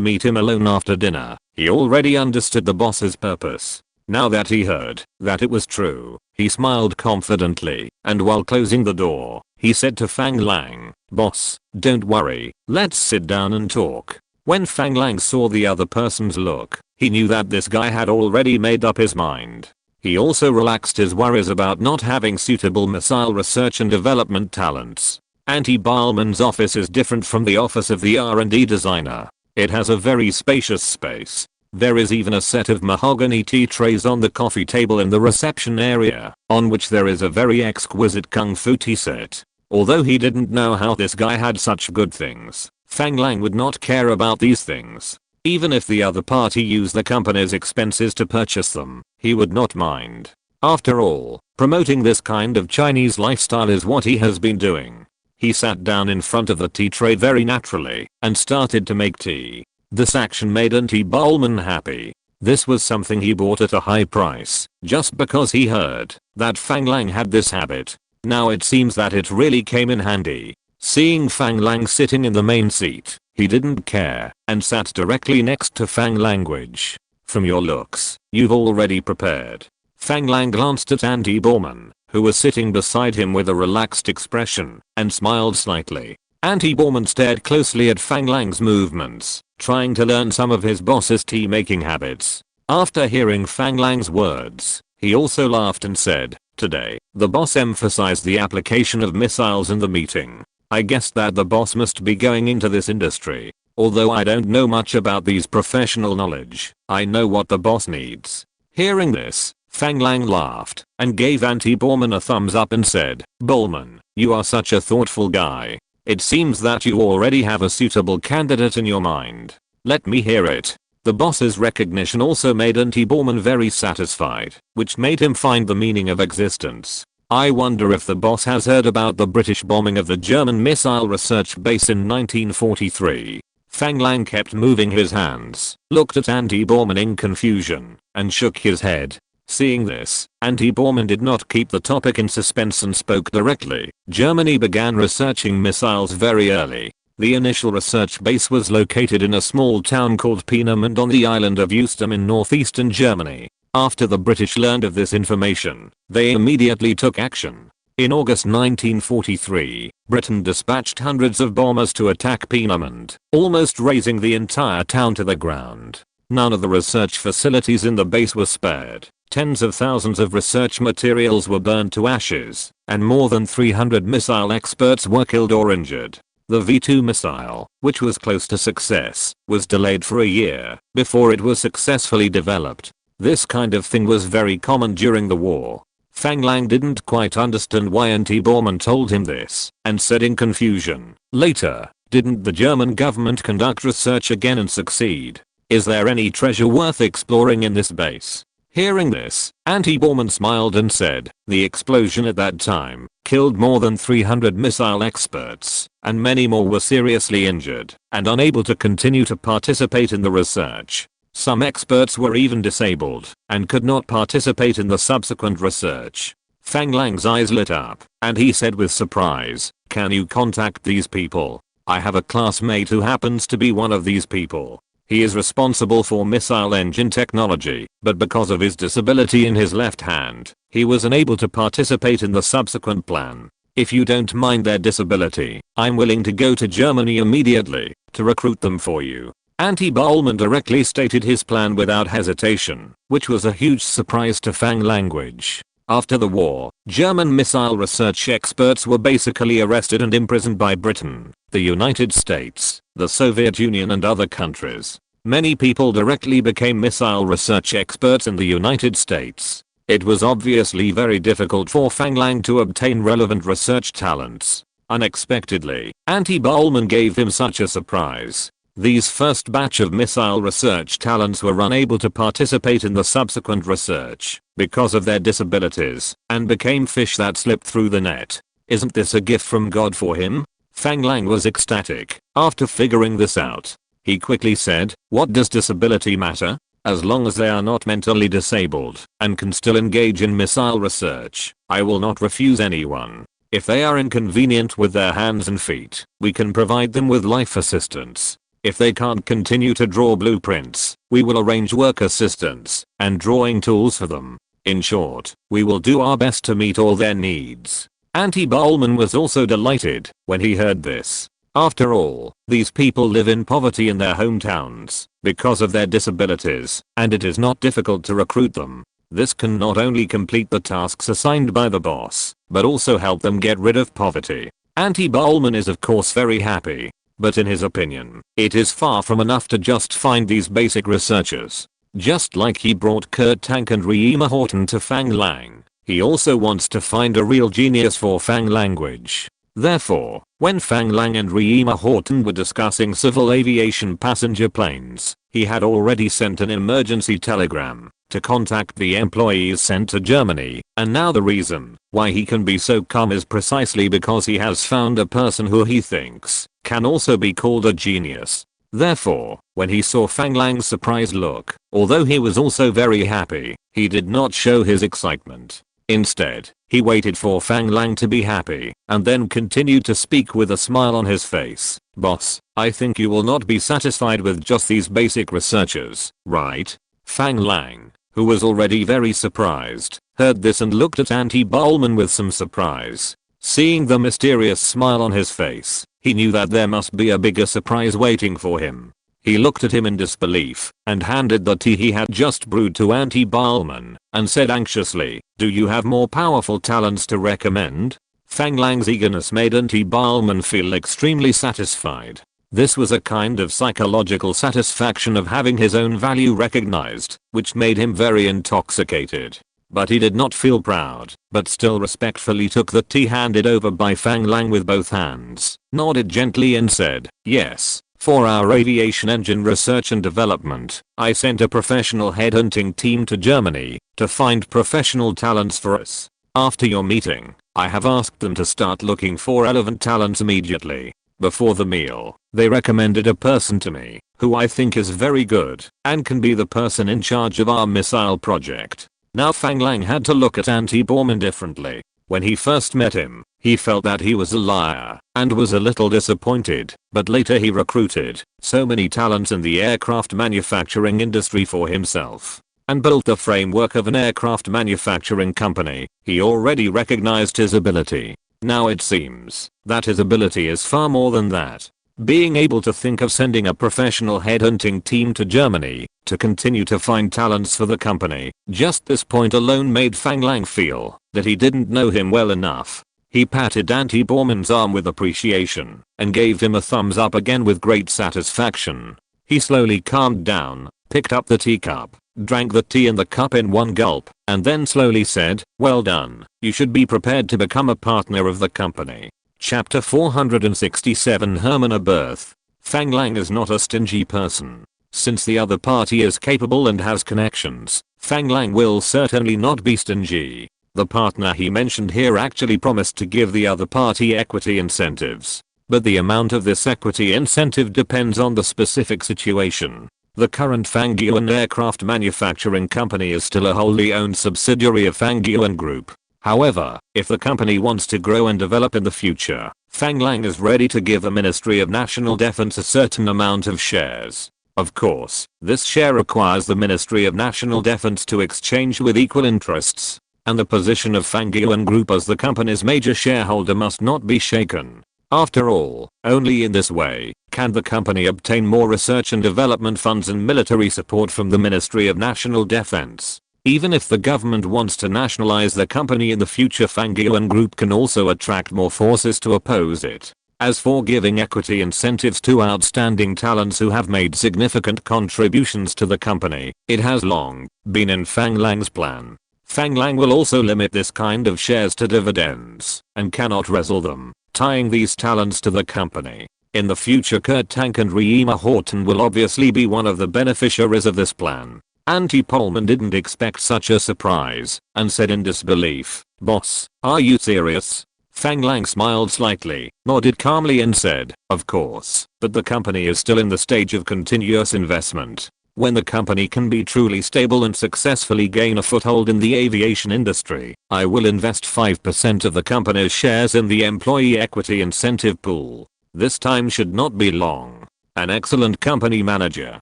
meet him alone after dinner, he already understood the boss's purpose. Now that he heard that it was true, he smiled confidently, and while closing the door, he said to Fang Lang, "Boss, don't worry, let's sit down and talk." When Fang Lang saw the other person's look, he knew that this guy had already made up his mind. He also relaxed his worries about not having suitable missile research and development talents. Auntie Bowman's office is different from the office of the R&D designer. It has a very spacious space. There is even a set of mahogany tea trays on the coffee table in the reception area, on which there is a very exquisite kung fu tea set. Although he didn't know how this guy had such good things, Fang Lang would not care about these things. Even if the other party used the company's expenses to purchase them, he would not mind. After all, promoting this kind of Chinese lifestyle is what he has been doing. He sat down in front of the tea tray very naturally and started to make tea. This action made Auntie Bowman happy. This was something he bought at a high price, just because he heard that Fang Lang had this habit. Now it seems that it really came in handy. Seeing Fang Lang sitting in the main seat, he didn't care and sat directly next to Fang Language. "From your looks, you've already prepared." Fang Lang glanced at Auntie Bowman, who was sitting beside him with a relaxed expression, and smiled slightly. Auntie Bowman stared closely at Fang Lang's movements, trying to learn some of his boss's tea-making habits. After hearing Fang Lang's words, he also laughed and said, "Today, the boss emphasized the application of missiles in the meeting. I guess that the boss must be going into this industry. Although I don't know much about these professional knowledge, I know what the boss needs." Hearing this, Fang Lang laughed and gave Auntie Bowman a thumbs up and said, "Bowman, you are such a thoughtful guy. It seems that you already have a suitable candidate in your mind. Let me hear it." The boss's recognition also made Auntie Bowman very satisfied, which made him find the meaning of existence. "I wonder if the boss has heard about the British bombing of the German missile research base in 1943. Fang Lang kept moving his hands, looked at Auntie Bowman in confusion, and shook his head. Seeing this, Auntie Bowman did not keep the topic in suspense and spoke directly. Germany began researching missiles very early. The initial research base was located in a small town called Peenemünde on the island of Usedom in northeastern Germany. After the British learned of this information, they immediately took action. In August 1943, Britain dispatched hundreds of bombers to attack Peenemünde, almost razing the entire town to the ground. None of the research facilities in the base were spared. Tens of thousands of research materials were burned to ashes, and more than 300 missile experts were killed or injured. The V-2 missile, which was close to success, was delayed for a year before it was successfully developed. This kind of thing was very common during the war. Fang Lang didn't quite understand why Auntie Bowman told him this, and said in confusion, "Later, didn't the German government conduct research again and succeed? Is there any treasure worth exploring in this base?" Hearing this, Auntie Bowman smiled and said, "The explosion at that time killed more than 300 missile experts, and many more were seriously injured and unable to continue to participate in the research. Some experts were even disabled and could not participate in the subsequent research. Fang Lang's eyes lit up, and he said with surprise, "Can you contact these people? I have a classmate who happens to be one of these people. He is responsible for missile engine technology, but because of his disability in his left hand, he was unable to participate in the subsequent plan. If you don't mind their disability, I'm willing to go to Germany immediately to recruit them for you." Anti-Bowman directly stated his plan without hesitation, which was a huge surprise to Fang language. After the war, German missile research experts were basically arrested and imprisoned by Britain, the United States, the Soviet Union and other countries. Many people directly became missile research experts in the United States. It was obviously very difficult for Fang Lang to obtain relevant research talents. Unexpectedly, Anti-Bowman gave him such a surprise. These first batch of missile research talents were unable to participate in the subsequent research because of their disabilities and became fish that slipped through the net. Isn't this a gift from God for him? Fang Lang was ecstatic after figuring this out. He quickly said, "What does disability matter? As long as they are not mentally disabled and can still engage in missile research, I will not refuse anyone. If they are inconvenient with their hands and feet, we can provide them with life assistance. If they can't continue to draw blueprints, we will arrange work assistance and drawing tools for them. In short, we will do our best to meet all their needs." Anti-Bowman was also delighted when he heard this. After all, these people live in poverty in their hometowns because of their disabilities, and it is not difficult to recruit them. This can not only complete the tasks assigned by the boss, but also help them get rid of poverty. Anti-Bowman is of course very happy. But in his opinion, it is far from enough to just find these basic researchers. Just like he brought Kurt Tank and Reema Horton to Fang Lang, he also wants to find a real genius for Fang language. Therefore, when Fang Lang and Reema Horton were discussing civil aviation passenger planes, he had already sent an emergency telegram to contact the employees sent to Germany, and now the reason why he can be so calm is precisely because he has found a person who he thinks can also be called a genius. Therefore, when he saw Fang Lang's surprised look, although he was also very happy, he did not show his excitement. Instead, he waited for Fang Lang to be happy, and then continued to speak with a smile on his face. "Boss, I think you will not be satisfied with just these basic researchers, right?" Fang Lang, who was already very surprised, heard this and looked at Anti-Bowman with some surprise. Seeing the mysterious smile on his face, he knew that there must be a bigger surprise waiting for him. He looked at him in disbelief and handed the tea he had just brewed to Anti-Bowman and said anxiously, "Do you have more powerful talents to recommend?" Fang Lang's eagerness made Anti-Bowman feel extremely satisfied. This was a kind of psychological satisfaction of having his own value recognized, which made him very intoxicated. But he did not feel proud, but still respectfully took the tea handed over by Fang Lang with both hands, nodded gently and said, "Yes, for our aviation engine research and development, I sent a professional headhunting team to Germany to find professional talents for us. After your meeting, I have asked them to start looking for relevant talents immediately." Before the meal, they recommended a person to me, who I think is very good, and can be the person in charge of our missile project. Now Fang Lang had to look at Anti-Bowman differently. When he first met him, he felt that he was a liar, and was a little disappointed, but later he recruited so many talents in the aircraft manufacturing industry for himself, and built the framework of an aircraft manufacturing company. He already recognized his ability. Now it seems that his ability is far more than that. Being able to think of sending a professional headhunting team to Germany to continue to find talents for the company, just this point alone made Fang Lang feel that he didn't know him well enough. He patted Anti-Bowman's arm with appreciation and gave him a thumbs up again with great satisfaction. He slowly calmed down, picked up the teacup, drank the tea in the cup in one gulp, and then slowly said, "Well done, you should be prepared to become a partner of the company." Chapter 467 Hermann Birth. Fang Lang is not a stingy person. Since the other party is capable and has connections, Fang Lang will certainly not be stingy. The partner he mentioned here actually promised to give the other party equity incentives. But the amount of this equity incentive depends on the specific situation. The current Fang Lang aircraft manufacturing company is still a wholly owned subsidiary of Fang Lang Group. However, if the company wants to grow and develop in the future, Fang Lang is ready to give the Ministry of National Defense a certain amount of shares. Of course, this share requires the Ministry of National Defense to exchange with equal interests, and the position of Fang Lang Group as the company's major shareholder must not be shaken. After all, only in this way can the company obtain more research and development funds and military support from the Ministry of National Defense. Even if the government wants to nationalize the company in the future, Fang Lang Group can also attract more forces to oppose it. As for giving equity incentives to outstanding talents who have made significant contributions to the company, it has long been in Fang Lang's plan. Fang Lang will also limit this kind of shares to dividends and cannot wrestle them, tying these talents to the company. In the future, Kurt Tank and Reema Horton will obviously be one of the beneficiaries of this plan. Auntie Pullman didn't expect such a surprise and said in disbelief, "Boss, are you serious?" Fang Lang smiled slightly, nodded calmly and said, "Of course, but the company is still in the stage of continuous investment. When the company can be truly stable and successfully gain a foothold in the aviation industry, I will invest 5% of the company's shares in the employee equity incentive pool. This time should not be long. An excellent company manager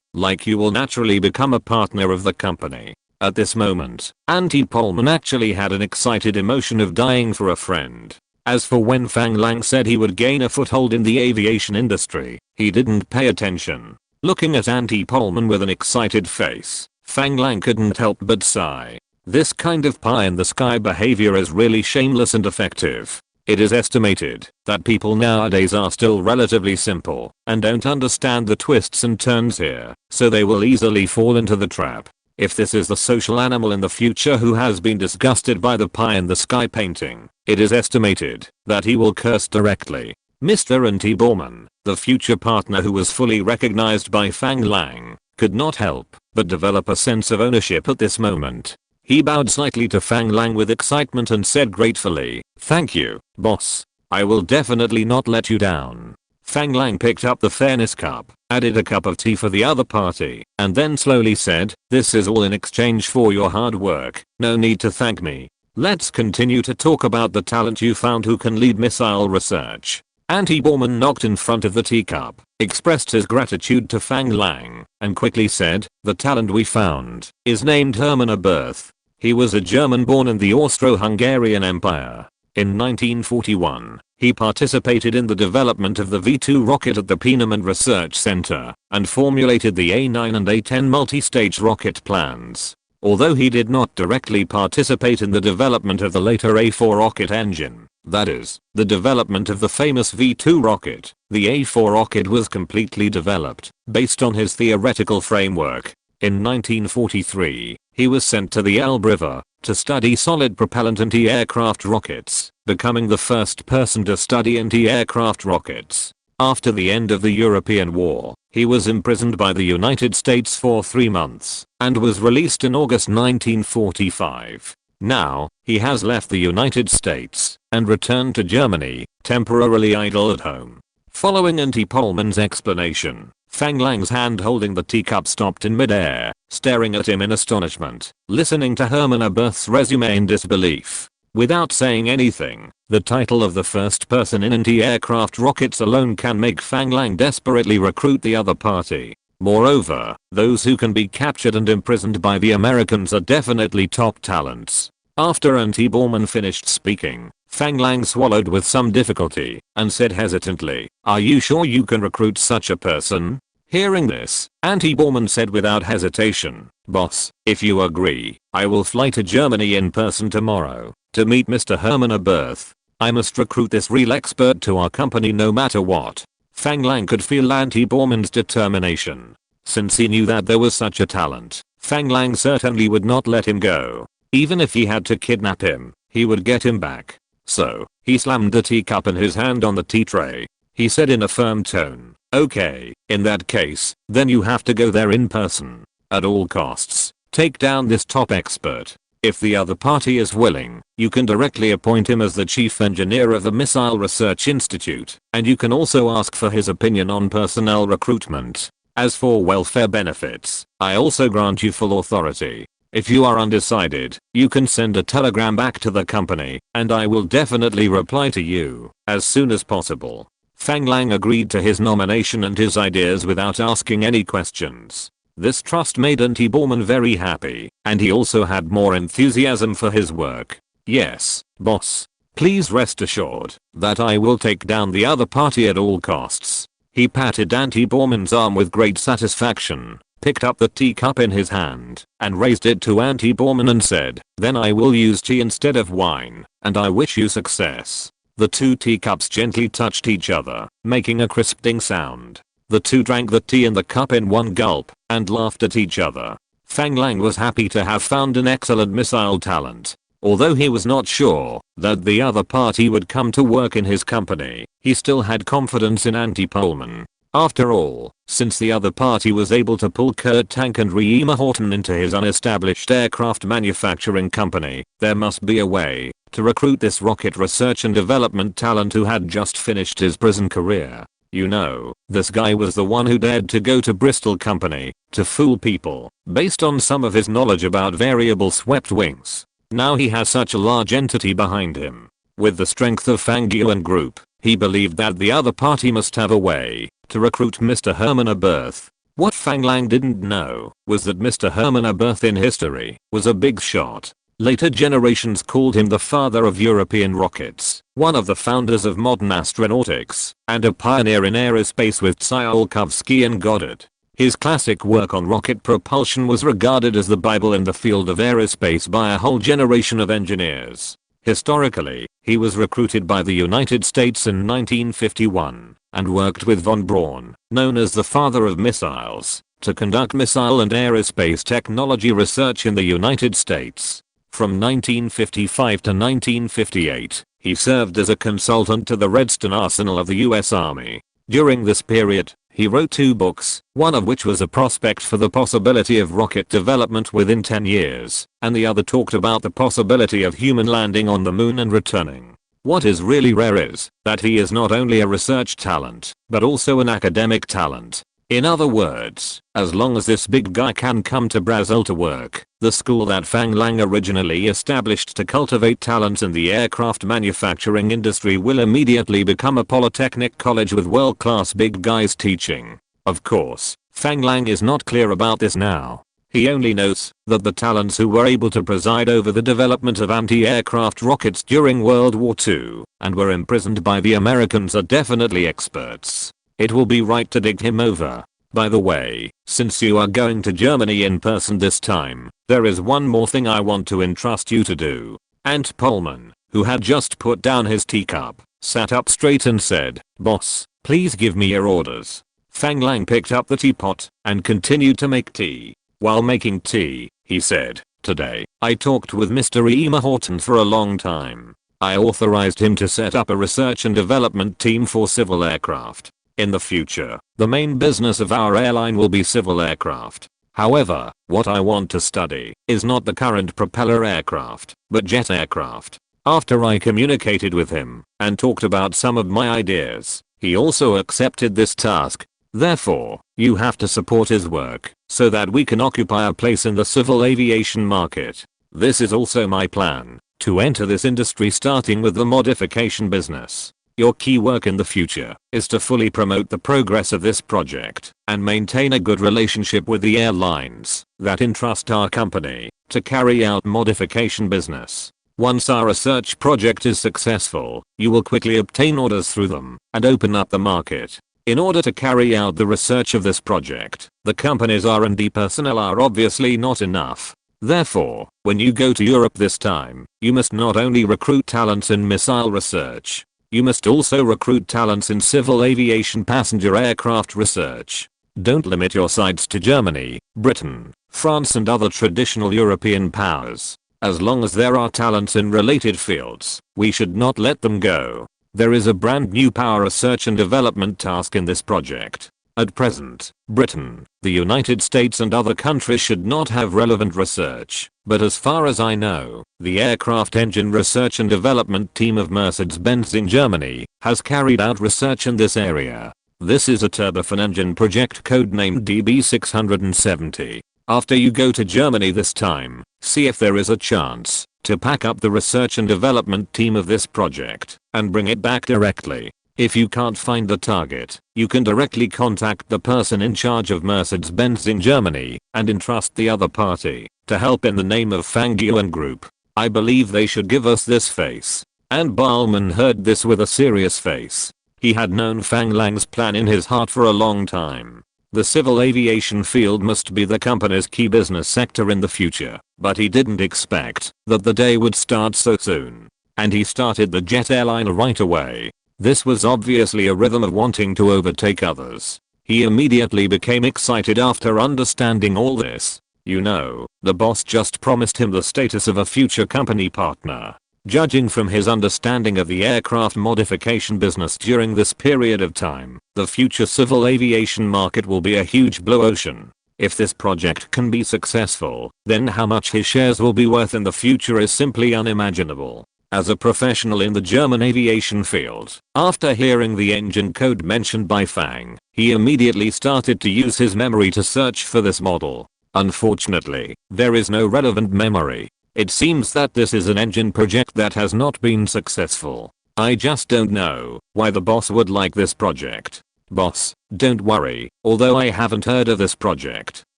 like you will naturally become a partner of the company." At this moment, Auntie Pullman actually had an excited emotion of dying for a friend. As for when Fang Lang said he would gain a foothold in the aviation industry, he didn't pay attention. Looking at Auntie Pullman with an excited face, Fang Lang couldn't help but sigh. This kind of pie-in-the-sky behavior is really shameless and effective. It is estimated that people nowadays are still relatively simple and don't understand the twists and turns here, so they will easily fall into the trap. If this is the social animal in the future who has been disgusted by the pie-in-the-sky painting, it is estimated that he will curse directly. Mr. Auntie Pullman, the future partner who was fully recognized by Fang Lang, could not help but develop a sense of ownership at this moment. He bowed slightly to Fang Lang with excitement and said gratefully, "Thank you, boss. I will definitely not let you down." Fang Lang picked up the fairness cup, added a cup of tea for the other party, and then slowly said, "This is all in exchange for your hard work. No need to thank me. Let's continue to talk about the talent you found who can lead missile research." Auntie Pullman knocked in front of the teacup, expressed his gratitude to Fang Lang, and quickly said, "The talent we found is named Hermann Aberth. He was a German born in the Austro-Hungarian Empire. In 1941, he participated in the development of the V2 rocket at the Peenemund Research Center and formulated the A9 and A10 multi-stage rocket plans. Although he did not directly participate in the development of the later A4 rocket engine, that is, the development of the famous V2 rocket, the A4 rocket was completely developed based on his theoretical framework. In 1943, he was sent to the Elbe River to study solid propellant anti-aircraft rockets, becoming the first person to study anti-aircraft rockets. After the end of the European War, he was imprisoned by the United States for 3 months and was released in August 1945. Now, he has left the United States and returned to Germany, temporarily idle at home. Following Auntie Pullman's explanation, Fang Lang's hand holding the teacup stopped in midair, staring at him in astonishment, listening to Hermann Aberth's resume in disbelief. Without saying anything, the title of the first person in anti-aircraft rockets alone can make Fang Lang desperately recruit the other party. Moreover, those who can be captured and imprisoned by the Americans are definitely top talents. After Auntie Pullman finished speaking, Fang Lang swallowed with some difficulty and said hesitantly, "Are you sure you can recruit such a person?" Hearing this, Auntie Pullman said without hesitation, "Boss, if you agree, I will fly to Germany in person tomorrow to meet Mr. Hermann Aberth. I must recruit this real expert to our company no matter what." Fang Lang could feel Auntie Pullman's determination. Since he knew that there was such a talent, Fang Lang certainly would not let him go. Even if he had to kidnap him, he would get him back. So, he slammed the teacup in his hand on the tea tray. He said in a firm tone, "Okay, in that case, then you have to go there in person. At all costs, take down this top expert." If the other party is willing, you can directly appoint him as the chief engineer of the Missile Research Institute, and you can also ask for his opinion on personnel recruitment. As for welfare benefits, I also grant you full authority. If you are undecided, you can send a telegram back to the company, and I will definitely reply to you as soon as possible. Fang Lang agreed to his nomination and his ideas without asking any questions. This trust made Auntie Borman very happy, and he also had more enthusiasm for his work. Yes, boss. Please rest assured that I will take down the other party at all costs. He patted Auntie Borman's arm with great satisfaction, picked up the teacup in his hand, and raised it to Auntie Borman and said, "Then I will use tea instead of wine, and I wish you success." The two teacups gently touched each other, making a crisping sound. The two drank the tea in the cup in one gulp, and laughed at each other. Fang Lang was happy to have found an excellent missile talent. Although he was not sure that the other party would come to work in his company, he still had confidence in Auntie Borman. After all, since the other party was able to pull Kurt Tank and Reema Horton into his unestablished aircraft manufacturing company, there must be a way to recruit this rocket research and development talent who had just finished his prison career. You know, this guy was the one who dared to go to Bristol Company to fool people based on some of his knowledge about variable swept wings. Now he has such a large entity behind him. With the strength of Fang and Group, he believed that the other party must have a way to recruit Mr. Herman Aberth. What Fang Lang didn't know was that Mr. Herman Aberth in history was a big shot. Later generations called him the father of European rockets, one of the founders of modern astronautics, and a pioneer in aerospace with Tsiolkovsky and Goddard. His classic work on rocket propulsion was regarded as the Bible in the field of aerospace by a whole generation of engineers. Historically, he was recruited by the United States in 1951 and worked with von Braun, known as the father of missiles, to conduct missile and aerospace technology research in the United States. From 1955 to 1958, he served as a consultant to the Redstone Arsenal of the US Army. During this period, he wrote 2 books, one of which was a prospect for the possibility of rocket development within 10 years, and the other talked about the possibility of human landing on the moon and returning. What is really rare is that he is not only a research talent, but also an academic talent. In other words, as long as this big guy can come to Brazil to work, the school that Fang Lang originally established to cultivate talents in the aircraft manufacturing industry will immediately become a polytechnic college with world-class big guys teaching. Of course, Fang Lang is not clear about this now. He only knows that the talents who were able to preside over the development of anti-aircraft rockets during World War II and were imprisoned by the Americans are definitely experts. It will be right to dig him over. By the way, since you are going to Germany in person this time, there is one more thing I want to entrust you to do. Ant Polman, who had just put down his teacup, sat up straight and said, "Boss, please give me your orders." Fang Lang picked up the teapot and continued to make tea. While making tea, he said, "Today, I talked with Mr. Reema Horton for a long time. I authorized him to set up a research and development team for civil aircraft. In the future, the main business of our airline will be civil aircraft. However, what I want to study is not the current propeller aircraft, but jet aircraft." After I communicated with him and talked about some of my ideas, he also accepted this task. Therefore, you have to support his work so that we can occupy a place in the civil aviation market. This is also my plan, to enter this industry starting with the modification business. Your key work in the future is to fully promote the progress of this project and maintain a good relationship with the airlines that entrust our company to carry out modification business. Once our research project is successful, you will quickly obtain orders through them and open up the market. In order to carry out the research of this project, the company's R&D personnel are obviously not enough. Therefore, when you go to Europe this time, you must not only recruit talents in missile research, you must also recruit talents in civil aviation passenger aircraft research. Don't limit your sights to Germany, Britain, France and other traditional European powers. As long as there are talents in related fields, we should not let them go. There is a brand new power research and development task in this project. At present, Britain, the United States and other countries should not have relevant research, but as far as I know, the aircraft engine research and development team of Mercedes-Benz in Germany has carried out research in this area. This is a turbofan engine project codenamed DB670. After you go to Germany this time, see if there is a chance to pack up the research and development team of this project and bring it back directly. If you can't find the target, you can directly contact the person in charge of Mercedes-Benz in Germany and entrust the other party to help in the name of Fang Lang Group. I believe they should give us this face. And Ballman heard this with a serious face. He had known Fang Lang's plan in his heart for a long time. The civil aviation field must be the company's key business sector in the future, but he didn't expect that the day would start so soon. And he started the jet airliner right away. This was obviously a rhythm of wanting to overtake others. He immediately became excited after understanding all this. You know, the boss just promised him the status of a future company partner. Judging from his understanding of the aircraft modification business during this period of time, the future civil aviation market will be a huge blue ocean. If this project can be successful, then how much his shares will be worth in the future is simply unimaginable. As a professional in the German aviation field, after hearing the engine code mentioned by Fang, he immediately started to use his memory to search for this model. Unfortunately, there is no relevant memory. It seems that this is an engine project that has not been successful. I just don't know why the boss would like this project. Boss, don't worry, although I haven't heard of this project,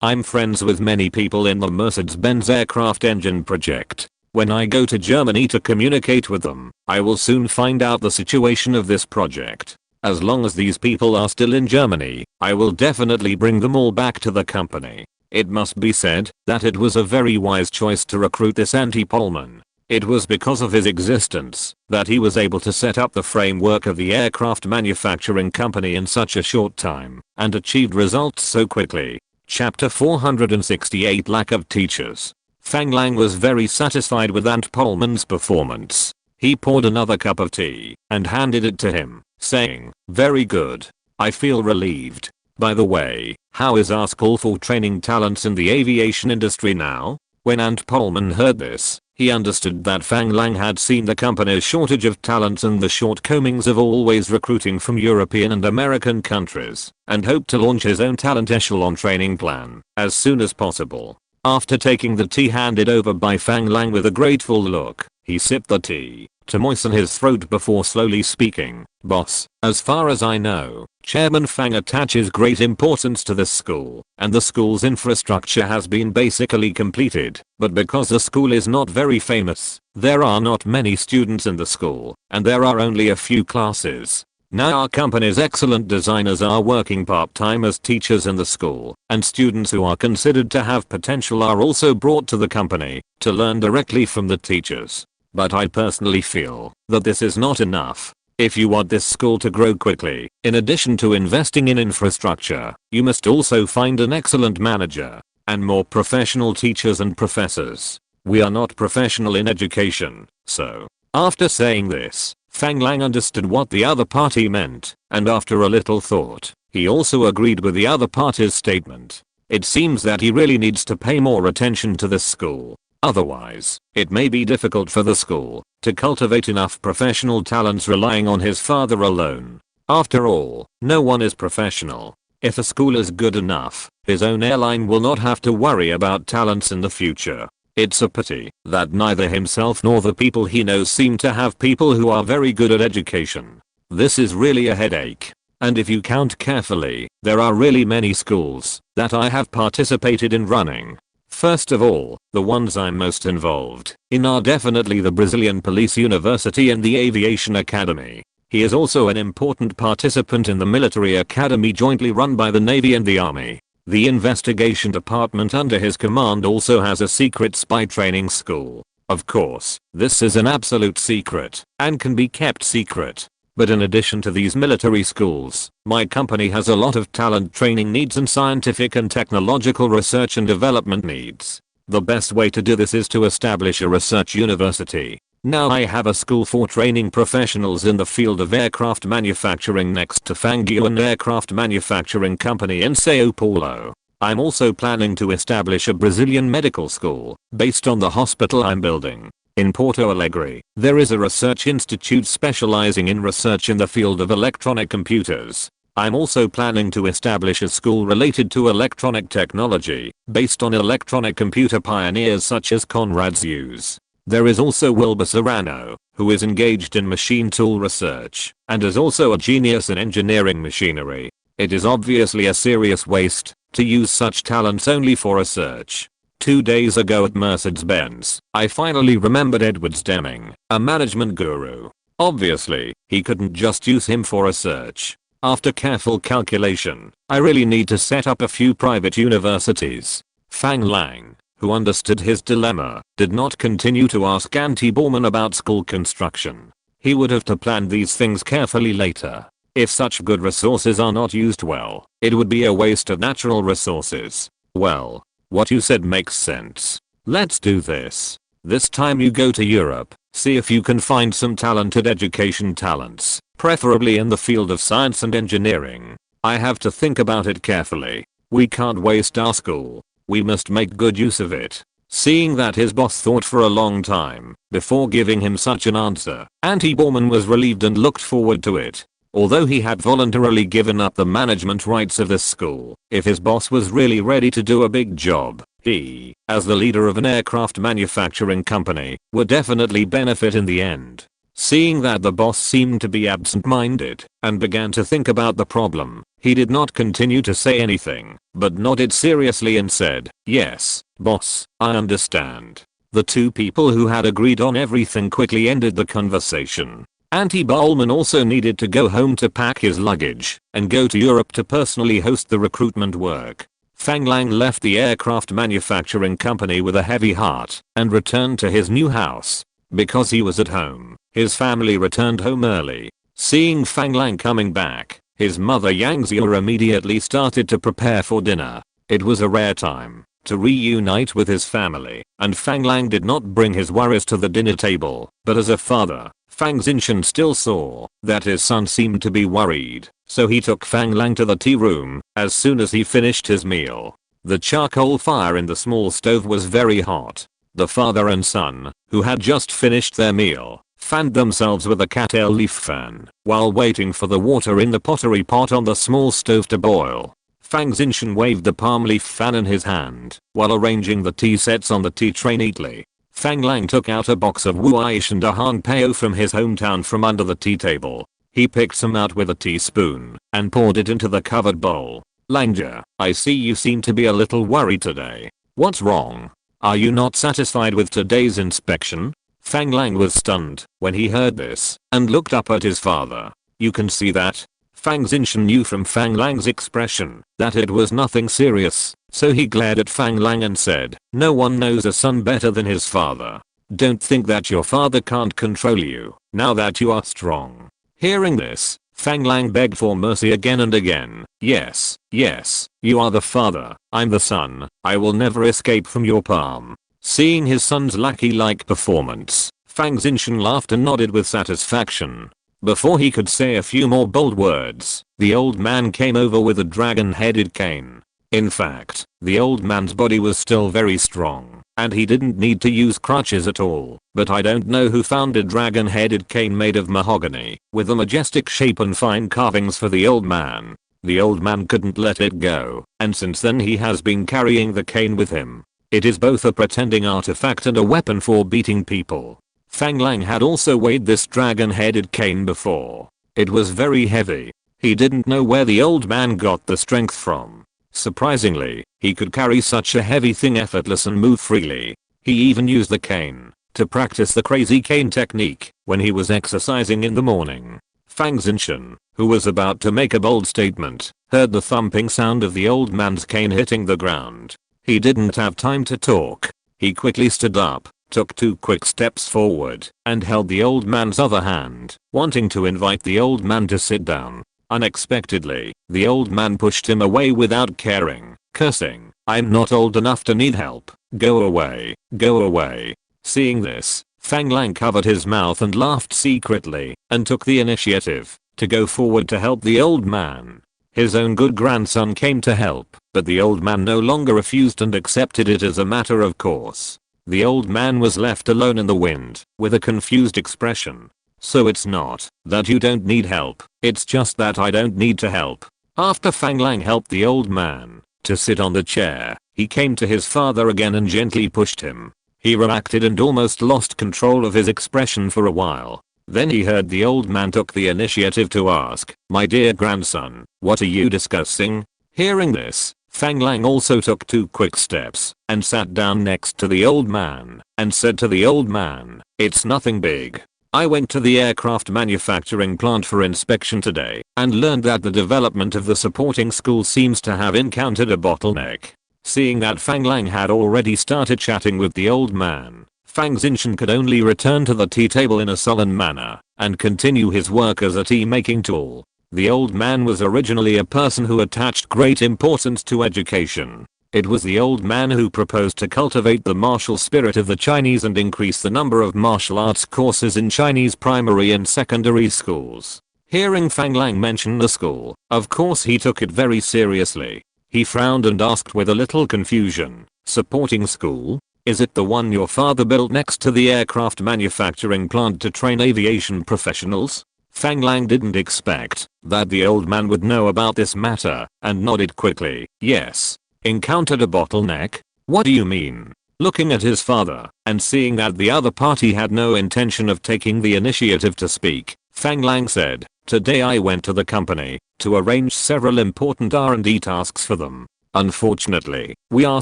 I'm friends with many people in the Mercedes-Benz aircraft engine project. When I go to Germany to communicate with them, I will soon find out the situation of this project. As long as these people are still in Germany, I will definitely bring them all back to the company. It must be said that it was a very wise choice to recruit this anti-Pullman. It was because of his existence that he was able to set up the framework of the aircraft manufacturing company in such a short time and achieved results so quickly. Chapter 468 Lack of Teachers. Fang Lang was very satisfied with Ant Pullman's performance. He poured another cup of tea and handed it to him, saying, "Very good. I feel relieved. By the way, how is our school for training talents in the aviation industry now?" When Ant Pullman heard this, he understood that Fang Lang had seen the company's shortage of talents and the shortcomings of always recruiting from European and American countries, and hoped to launch his own talent echelon training plan as soon as possible. After taking the tea handed over by Fang Lang with a grateful look, he sipped the tea to moisten his throat before slowly speaking. "Boss, as far as I know, Chairman Fang attaches great importance to this school, and the school's infrastructure has been basically completed, but because the school is not very famous, there are not many students in the school, and there are only a few classes. Now our company's excellent designers are working part-time as teachers in the school, and students who are considered to have potential are also brought to the company to learn directly from the teachers. But I personally feel that this is not enough. If you want this school to grow quickly, in addition to investing in infrastructure, you must also find an excellent manager and more professional teachers and professors. We are not professional in education, so." After saying this, Fang Lang understood what the other party meant, and after a little thought, he also agreed with the other party's statement. It seems that he really needs to pay more attention to this school. Otherwise, it may be difficult for the school to cultivate enough professional talents relying on his father alone. After all, no one is professional. If a school is good enough, his own airline will not have to worry about talents in the future. It's a pity that neither himself nor the people he knows seem to have people who are very good at education. This is really a headache. And if you count carefully, there are really many schools that I have participated in running. First of all, the ones I'm most involved in are definitely the Brazilian Police University and the Aviation Academy. He is also an important participant in the military academy jointly run by the Navy and the Army. The investigation department under his command also has a secret spy training school. Of course, this is an absolute secret and can be kept secret. But in addition to these military schools, my company has a lot of talent training needs and scientific and technological research and development needs. The best way to do this is to establish a research university. Now I have a school for training professionals in the field of aircraft manufacturing next to Fang Lang Aircraft Manufacturing Company in Sao Paulo. I'm also planning to establish a Brazilian medical school based on the hospital I'm building. In Porto Alegre, there is a research institute specializing in research in the field of electronic computers. I'm also planning to establish a school related to electronic technology based on electronic computer pioneers such as Conrad Zuse. There is also Wilbur Serrano, who is engaged in machine tool research and is also a genius in engineering machinery. It is obviously a serious waste to use such talents only for research. 2 days ago at Mercedes-Benz, I finally remembered Edward Deming, a management guru. Obviously, he couldn't just use him for research. After careful calculation, I really need to set up a few private universities. Fang Lang, who understood his dilemma, did not continue to ask Auntie Borman about school construction. He would have to plan these things carefully later. If such good resources are not used well, it would be a waste of natural resources. Well, what you said makes sense. Let's do this. This time you go to Europe, see if you can find some talented education talents, preferably in the field of science and engineering. I have to think about it carefully. We can't waste our school. We must make good use of it. Seeing that his boss thought for a long time before giving him such an answer, Auntie Borman was relieved and looked forward to it. Although he had voluntarily given up the management rights of this school, if his boss was really ready to do a big job, he, as the leader of an aircraft manufacturing company, would definitely benefit in the end. Seeing that the boss seemed to be absent-minded and began to think about the problem, he did not continue to say anything, but nodded seriously and said, "Yes, boss, I understand." The two people who had agreed on everything quickly ended the conversation. Auntie Borman also needed to go home to pack his luggage and go to Europe to personally host the recruitment work. Fang Lang left the aircraft manufacturing company with a heavy heart and returned to his new house. Because he was at home, his family returned home early. Seeing Fang Lang coming back, his mother Yang Xia immediately started to prepare for dinner. It was a rare time to reunite with his family, and Fang Lang did not bring his worries to the dinner table, but as a father, Fang Xinshan still saw that his son seemed to be worried, so he took Fang Lang to the tea room as soon as he finished his meal. The charcoal fire in the small stove was very hot. The father and son, who had just finished their meal, fanned themselves with a cattail leaf fan while waiting for the water in the pottery pot on the small stove to boil. Fang Xinshan waved the palm leaf fan in his hand while arranging the tea sets on the tea tray neatly. Fang Lang took out a box of Wuaish and a Han Pao from his hometown from under the tea table. He picked some out with a teaspoon and poured it into the covered bowl. "Langja, I see you seem to be a little worried today. What's wrong? Are you not satisfied with today's inspection?" Fang Lang was stunned when he heard this and looked up at his father. "You can see that?" Fang Xinshan knew from Fang Lang's expression that it was nothing serious, so he glared at Fang Lang and said, "No one knows a son better than his father. Don't think that your father can't control you, now that you are strong." Hearing this, Fang Lang begged for mercy again and again. "Yes, yes, you are the father, I'm the son, I will never escape from your palm." Seeing his son's lackey-like performance, Fang Xinshan laughed and nodded with satisfaction. Before he could say a few more bold words, the old man came over with a dragon-headed cane. In fact, the old man's body was still very strong, and he didn't need to use crutches at all. But I don't know who found a dragon-headed cane made of mahogany, with a majestic shape and fine carvings for the old man. The old man couldn't let it go, and since then he has been carrying the cane with him. It is both a pretending artifact and a weapon for beating people. Fang Lang had also weighed this dragon-headed cane before. It was very heavy. He didn't know where the old man got the strength from. Surprisingly, he could carry such a heavy thing effortless and move freely. He even used the cane to practice the crazy cane technique when he was exercising in the morning. Fang Xinshan, who was about to make a bold statement, heard the thumping sound of the old man's cane hitting the ground. He didn't have time to talk. He quickly stood up, took 2 quick steps forward, and held the old man's other hand, wanting to invite the old man to sit down. Unexpectedly, the old man pushed him away without caring, cursing, "I'm not old enough to need help. Go away, go away." Seeing this, Fang Lang covered his mouth and laughed secretly and took the initiative to go forward to help the old man. His own good grandson came to help, but the old man no longer refused and accepted it as a matter of course. The old man was left alone in the wind with a confused expression. So it's not that you don't need help, it's just that I don't need to help. After Fang Lang helped the old man to sit on the chair, he came to his father again and gently pushed him. He reacted and almost lost control of his expression for a while. Then he heard the old man took the initiative to ask, "My dear grandson, what are you discussing?" Hearing this, Fang Lang also took 2 quick steps and sat down next to the old man and said to the old man, "It's nothing big. I went to the aircraft manufacturing plant for inspection today and learned that the development of the supporting school seems to have encountered a bottleneck." Seeing that Fang Lang had already started chatting with the old man, Fang Xinshan could only return to the tea table in a sullen manner and continue his work as a tea making tool. The old man was originally a person who attached great importance to education. It was the old man who proposed to cultivate the martial spirit of the Chinese and increase the number of martial arts courses in Chinese primary and secondary schools. Hearing Fang Lang mention the school, of course he took it very seriously. He frowned and asked with a little confusion, "Supporting school? Is it the one your father built next to the aircraft manufacturing plant to train aviation professionals?" Fang Lang didn't expect that the old man would know about this matter and nodded quickly, "Yes. Encountered a bottleneck? What do you mean?" Looking at his father and seeing that the other party had no intention of taking the initiative to speak, Fang Lang said, "Today I went to the company to arrange several important R&D tasks for them. Unfortunately, we are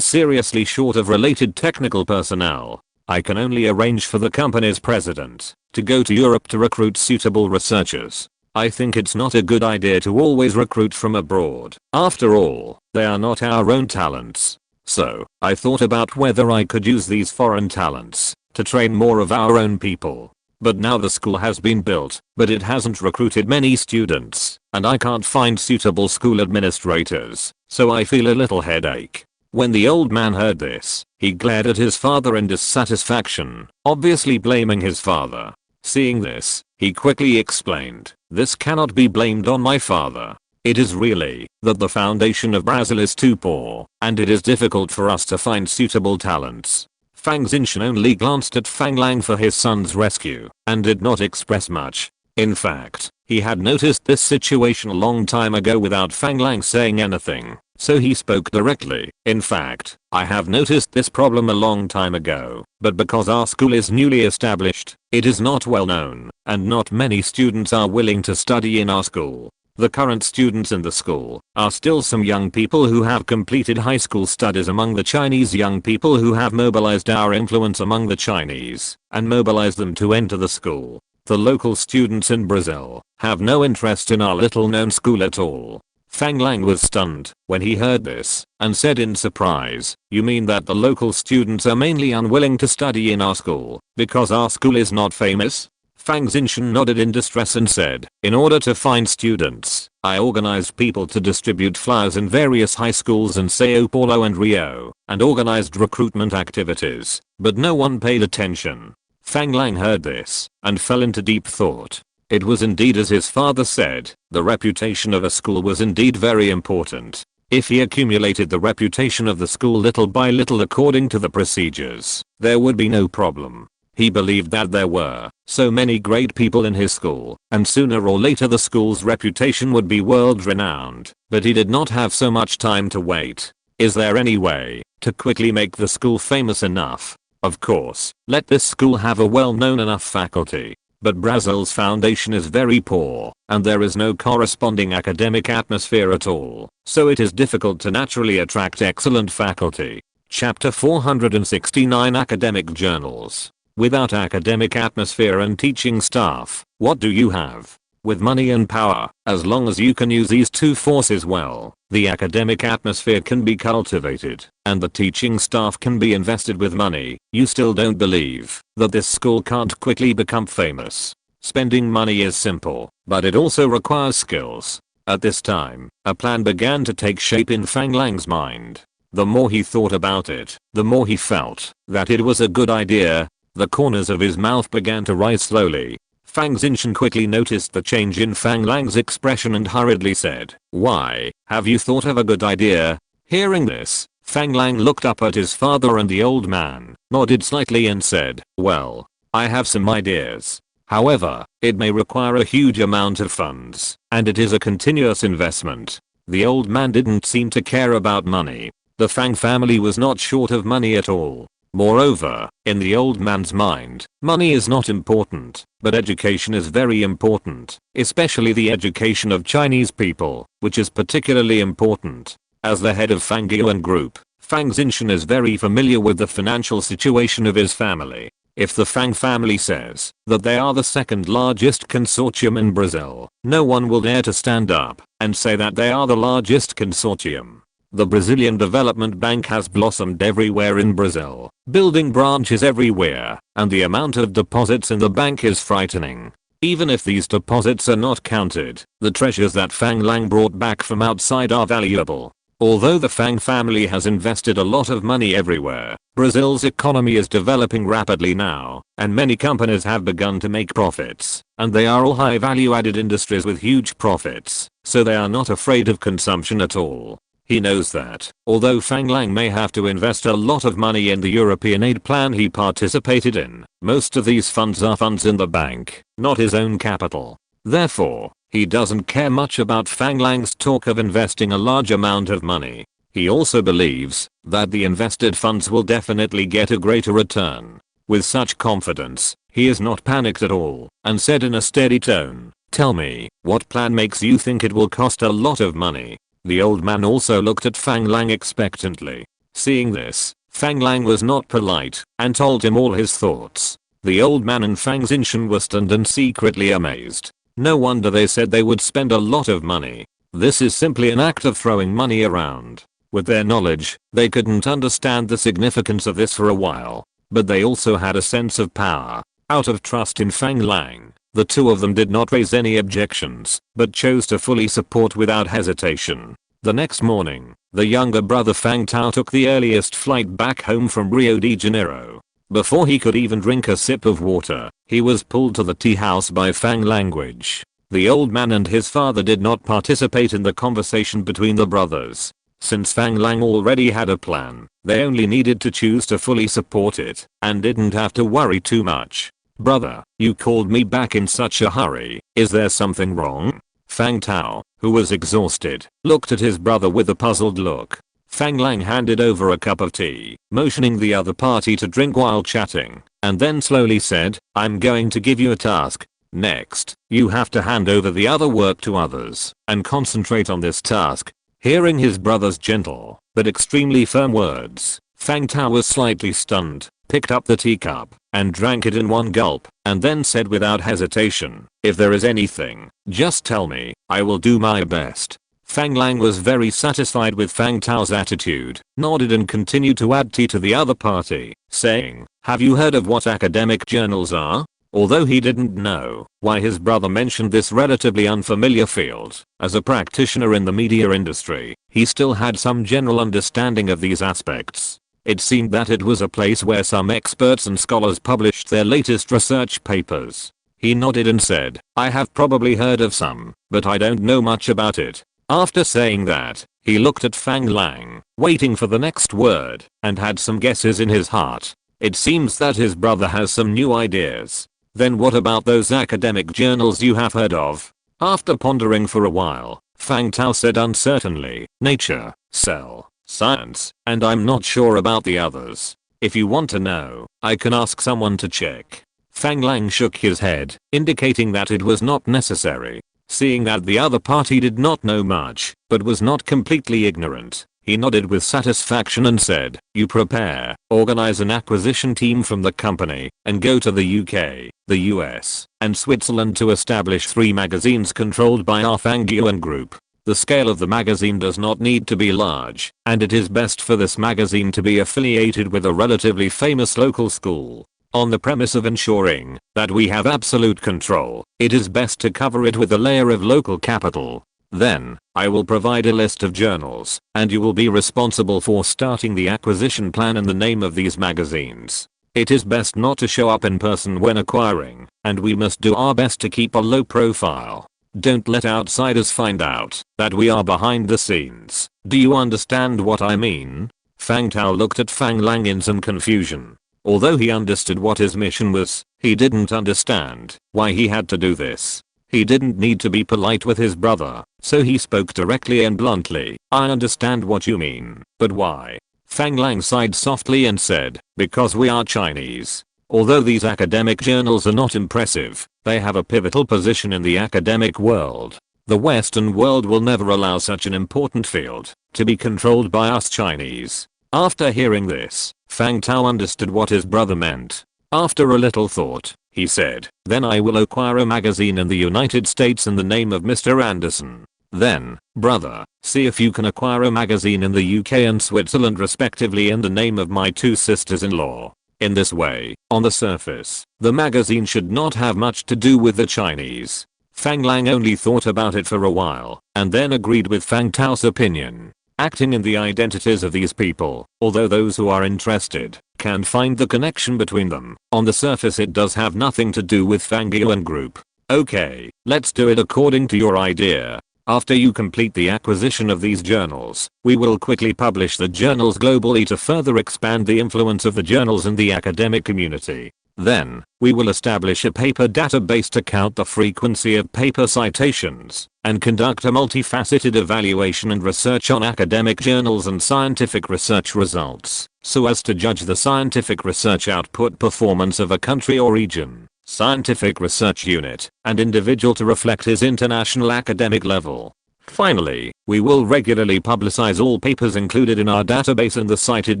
seriously short of related technical personnel. I can only arrange for the company's president to go to Europe to recruit suitable researchers. I think it's not a good idea to always recruit from abroad. After all, they are not our own talents. So, I thought about whether I could use these foreign talents to train more of our own people. But now the school has been built, but it hasn't recruited many students, and I can't find suitable school administrators, so I feel a little headache." When the old man heard this, he glared at his father in dissatisfaction, obviously blaming his father. Seeing this, he quickly explained, "This cannot be blamed on my father. It is really that the foundation of Brazil is too poor, and it is difficult for us to find suitable talents." Fang Xinshan only glanced at Fang Lang for his son's rescue and did not express much. In fact, he had noticed this situation a long time ago without Fang Lang saying anything, so he spoke directly. "In fact, I have noticed this problem a long time ago, but because our school is newly established, it is not well known, and not many students are willing to study in our school. The current students in the school are still some young people who have completed high school studies among the Chinese young people who have mobilized our influence among the Chinese and mobilized them to enter the school. The local students in Brazil have no interest in our little known school at all." Fang Lang was stunned when he heard this and said in surprise, "You mean that the local students are mainly unwilling to study in our school because our school is not famous?" Fang Xinshan nodded in distress and said, "In order to find students, I organized people to distribute flyers in various high schools in Sao Paulo and Rio, and organized recruitment activities, but no one paid attention." Fang Lang heard this and fell into deep thought. It was indeed as his father said, the reputation of a school was indeed very important. If he accumulated the reputation of the school little by little according to the procedures, there would be no problem. He believed that there were so many great people in his school, and sooner or later the school's reputation would be world renowned, but he did not have so much time to wait. Is there any way to quickly make the school famous enough? Of course, let this school have a well-known enough faculty. But Brazil's foundation is very poor, and there is no corresponding academic atmosphere at all, so it is difficult to naturally attract excellent faculty. Chapter 469 Academic Journals. Without academic atmosphere and teaching staff, what do you have? With money and power, as long as you can use these two forces well, the academic atmosphere can be cultivated, and the teaching staff can be invested with money. You still don't believe that this school can't quickly become famous. Spending money is simple, but it also requires skills. At this time, a plan began to take shape in Fang Lang's mind. The more he thought about it, the more he felt that it was a good idea. The corners of his mouth began to rise slowly. Fang Xinshan quickly noticed the change in Fang Lang's expression and hurriedly said, "Why, have you thought of a good idea?" Hearing this, Fang Lang looked up at his father and the old man, nodded slightly and said, "Well, I have some ideas. However, it may require a huge amount of funds, and it is a continuous investment." The old man didn't seem to care about money. The Fang family was not short of money at all. Moreover, in the old man's mind, money is not important, but education is very important, especially the education of Chinese people, which is particularly important. As the head of Fang Yuan Group, Fang Xinshan is very familiar with the financial situation of his family. If the Fang family says that they are the second largest consortium in Brazil, no one will dare to stand up and say that they are the largest consortium. The Brazilian Development Bank has blossomed everywhere in Brazil, building branches everywhere, and the amount of deposits in the bank is frightening. Even if these deposits are not counted, the treasures that Fang Lang brought back from outside are valuable. Although the Fang family has invested a lot of money everywhere, Brazil's economy is developing rapidly now, and many companies have begun to make profits, and they are all high value-added industries with huge profits, so they are not afraid of consumption at all. He knows that, although Fang Lang may have to invest a lot of money in the European aid plan he participated in, most of these funds are funds in the bank, not his own capital. Therefore, he doesn't care much about Fang Lang's talk of investing a large amount of money. He also believes that the invested funds will definitely get a greater return. With such confidence, he is not panicked at all, and said in a steady tone, "Tell me, what plan makes you think it will cost a lot of money?" The old man also looked at Fang Lang expectantly. Seeing this, Fang Lang was not polite, and told him all his thoughts. The old man and Fang Xinshan were stunned and secretly amazed. No wonder they said they would spend a lot of money. This is simply an act of throwing money around. With their knowledge, they couldn't understand the significance of this for a while. But they also had a sense of power. Out of trust in Fang Lang, the two of them did not raise any objections, but chose to fully support without hesitation. The next morning, the younger brother Fang Tao took the earliest flight back home from Rio de Janeiro. Before he could even drink a sip of water, he was pulled to the tea house by Fang Language. The old man and his father did not participate in the conversation between the brothers. Since Fang Lang already had a plan, they only needed to choose to fully support it, and didn't have to worry too much. "Brother, you called me back in such a hurry, is there something wrong?" Fang Tao, who was exhausted, looked at his brother with a puzzled look. Fang Lang handed over a cup of tea, motioning the other party to drink while chatting, and then slowly said, "I'm going to give you a task. Next, you have to hand over the other work to others, and concentrate on this task." Hearing his brother's gentle, but extremely firm words, Fang Tao was slightly stunned, picked up the teacup, and drank it in one gulp, and then said without hesitation, "If there is anything, just tell me, I will do my best." Fang Lang was very satisfied with Fang Tao's attitude, nodded and continued to add tea to the other party, saying, "Have you heard of what academic journals are?" Although he didn't know why his brother mentioned this relatively unfamiliar field, as a practitioner in the media industry, he still had some general understanding of these aspects. It seemed that it was a place where some experts and scholars published their latest research papers. He nodded and said, "I have probably heard of some, but I don't know much about it." After saying that, he looked at Fang Lang, waiting for the next word, and had some guesses in his heart. It seems that his brother has some new ideas. "Then what about those academic journals you have heard of?" After pondering for a while, Fang Tao said uncertainly, "Nature, Cell, Science, and I'm not sure about the others. If you want to know, I can ask someone to check." Fang Lang shook his head, indicating that it was not necessary. Seeing that the other party did not know much, but was not completely ignorant, he nodded with satisfaction and said, "You prepare, organize an acquisition team from the company, and go to the UK, the US, and Switzerland to establish 3 magazines controlled by our Fang Yuan Group. The scale of the magazine does not need to be large, and it is best for this magazine to be affiliated with a relatively famous local school. On the premise of ensuring that we have absolute control, it is best to cover it with a layer of local capital. Then, I will provide a list of journals, and you will be responsible for starting the acquisition plan in the name of these magazines." It is best not to show up in person when acquiring, and we must do our best to keep a low profile. Don't let outsiders find out that we are behind the scenes. Do you understand what I mean? Fang Tao looked at Fang Lang in some confusion. Although he understood what his mission was, he didn't understand why he had to do this. He didn't need to be polite with his brother, so he spoke directly and bluntly. I understand what you mean, but why? Fang Lang sighed softly and said, because we are Chinese. Although these academic journals are not impressive, they have a pivotal position in the academic world. The Western world will never allow such an important field to be controlled by us Chinese. After hearing this, Fang Tao understood what his brother meant. After a little thought, he said, then I will acquire a magazine in the United States in the name of Mr. Anderson. Then, brother, see if you can acquire a magazine in the UK and Switzerland respectively in the name of my two sisters-in-law. In this way, on the surface, the magazine should not have much to do with the Chinese. Fang Lang only thought about it for a while, and then agreed with Fang Tao's opinion. Acting in the identities of these people, although those who are interested can find the connection between them, on the surface it does have nothing to do with Fang Yuan Group. Okay, let's do it according to your idea. After you complete the acquisition of these journals, we will quickly publish the journals globally to further expand the influence of the journals in the academic community. Then, we will establish a paper database to count the frequency of paper citations, and conduct a multifaceted evaluation and research on academic journals and scientific research results, so as to judge the scientific research output performance of a country or region, scientific research unit, and individual to reflect his international academic level. Finally, we will regularly publicize all papers included in our database and the cited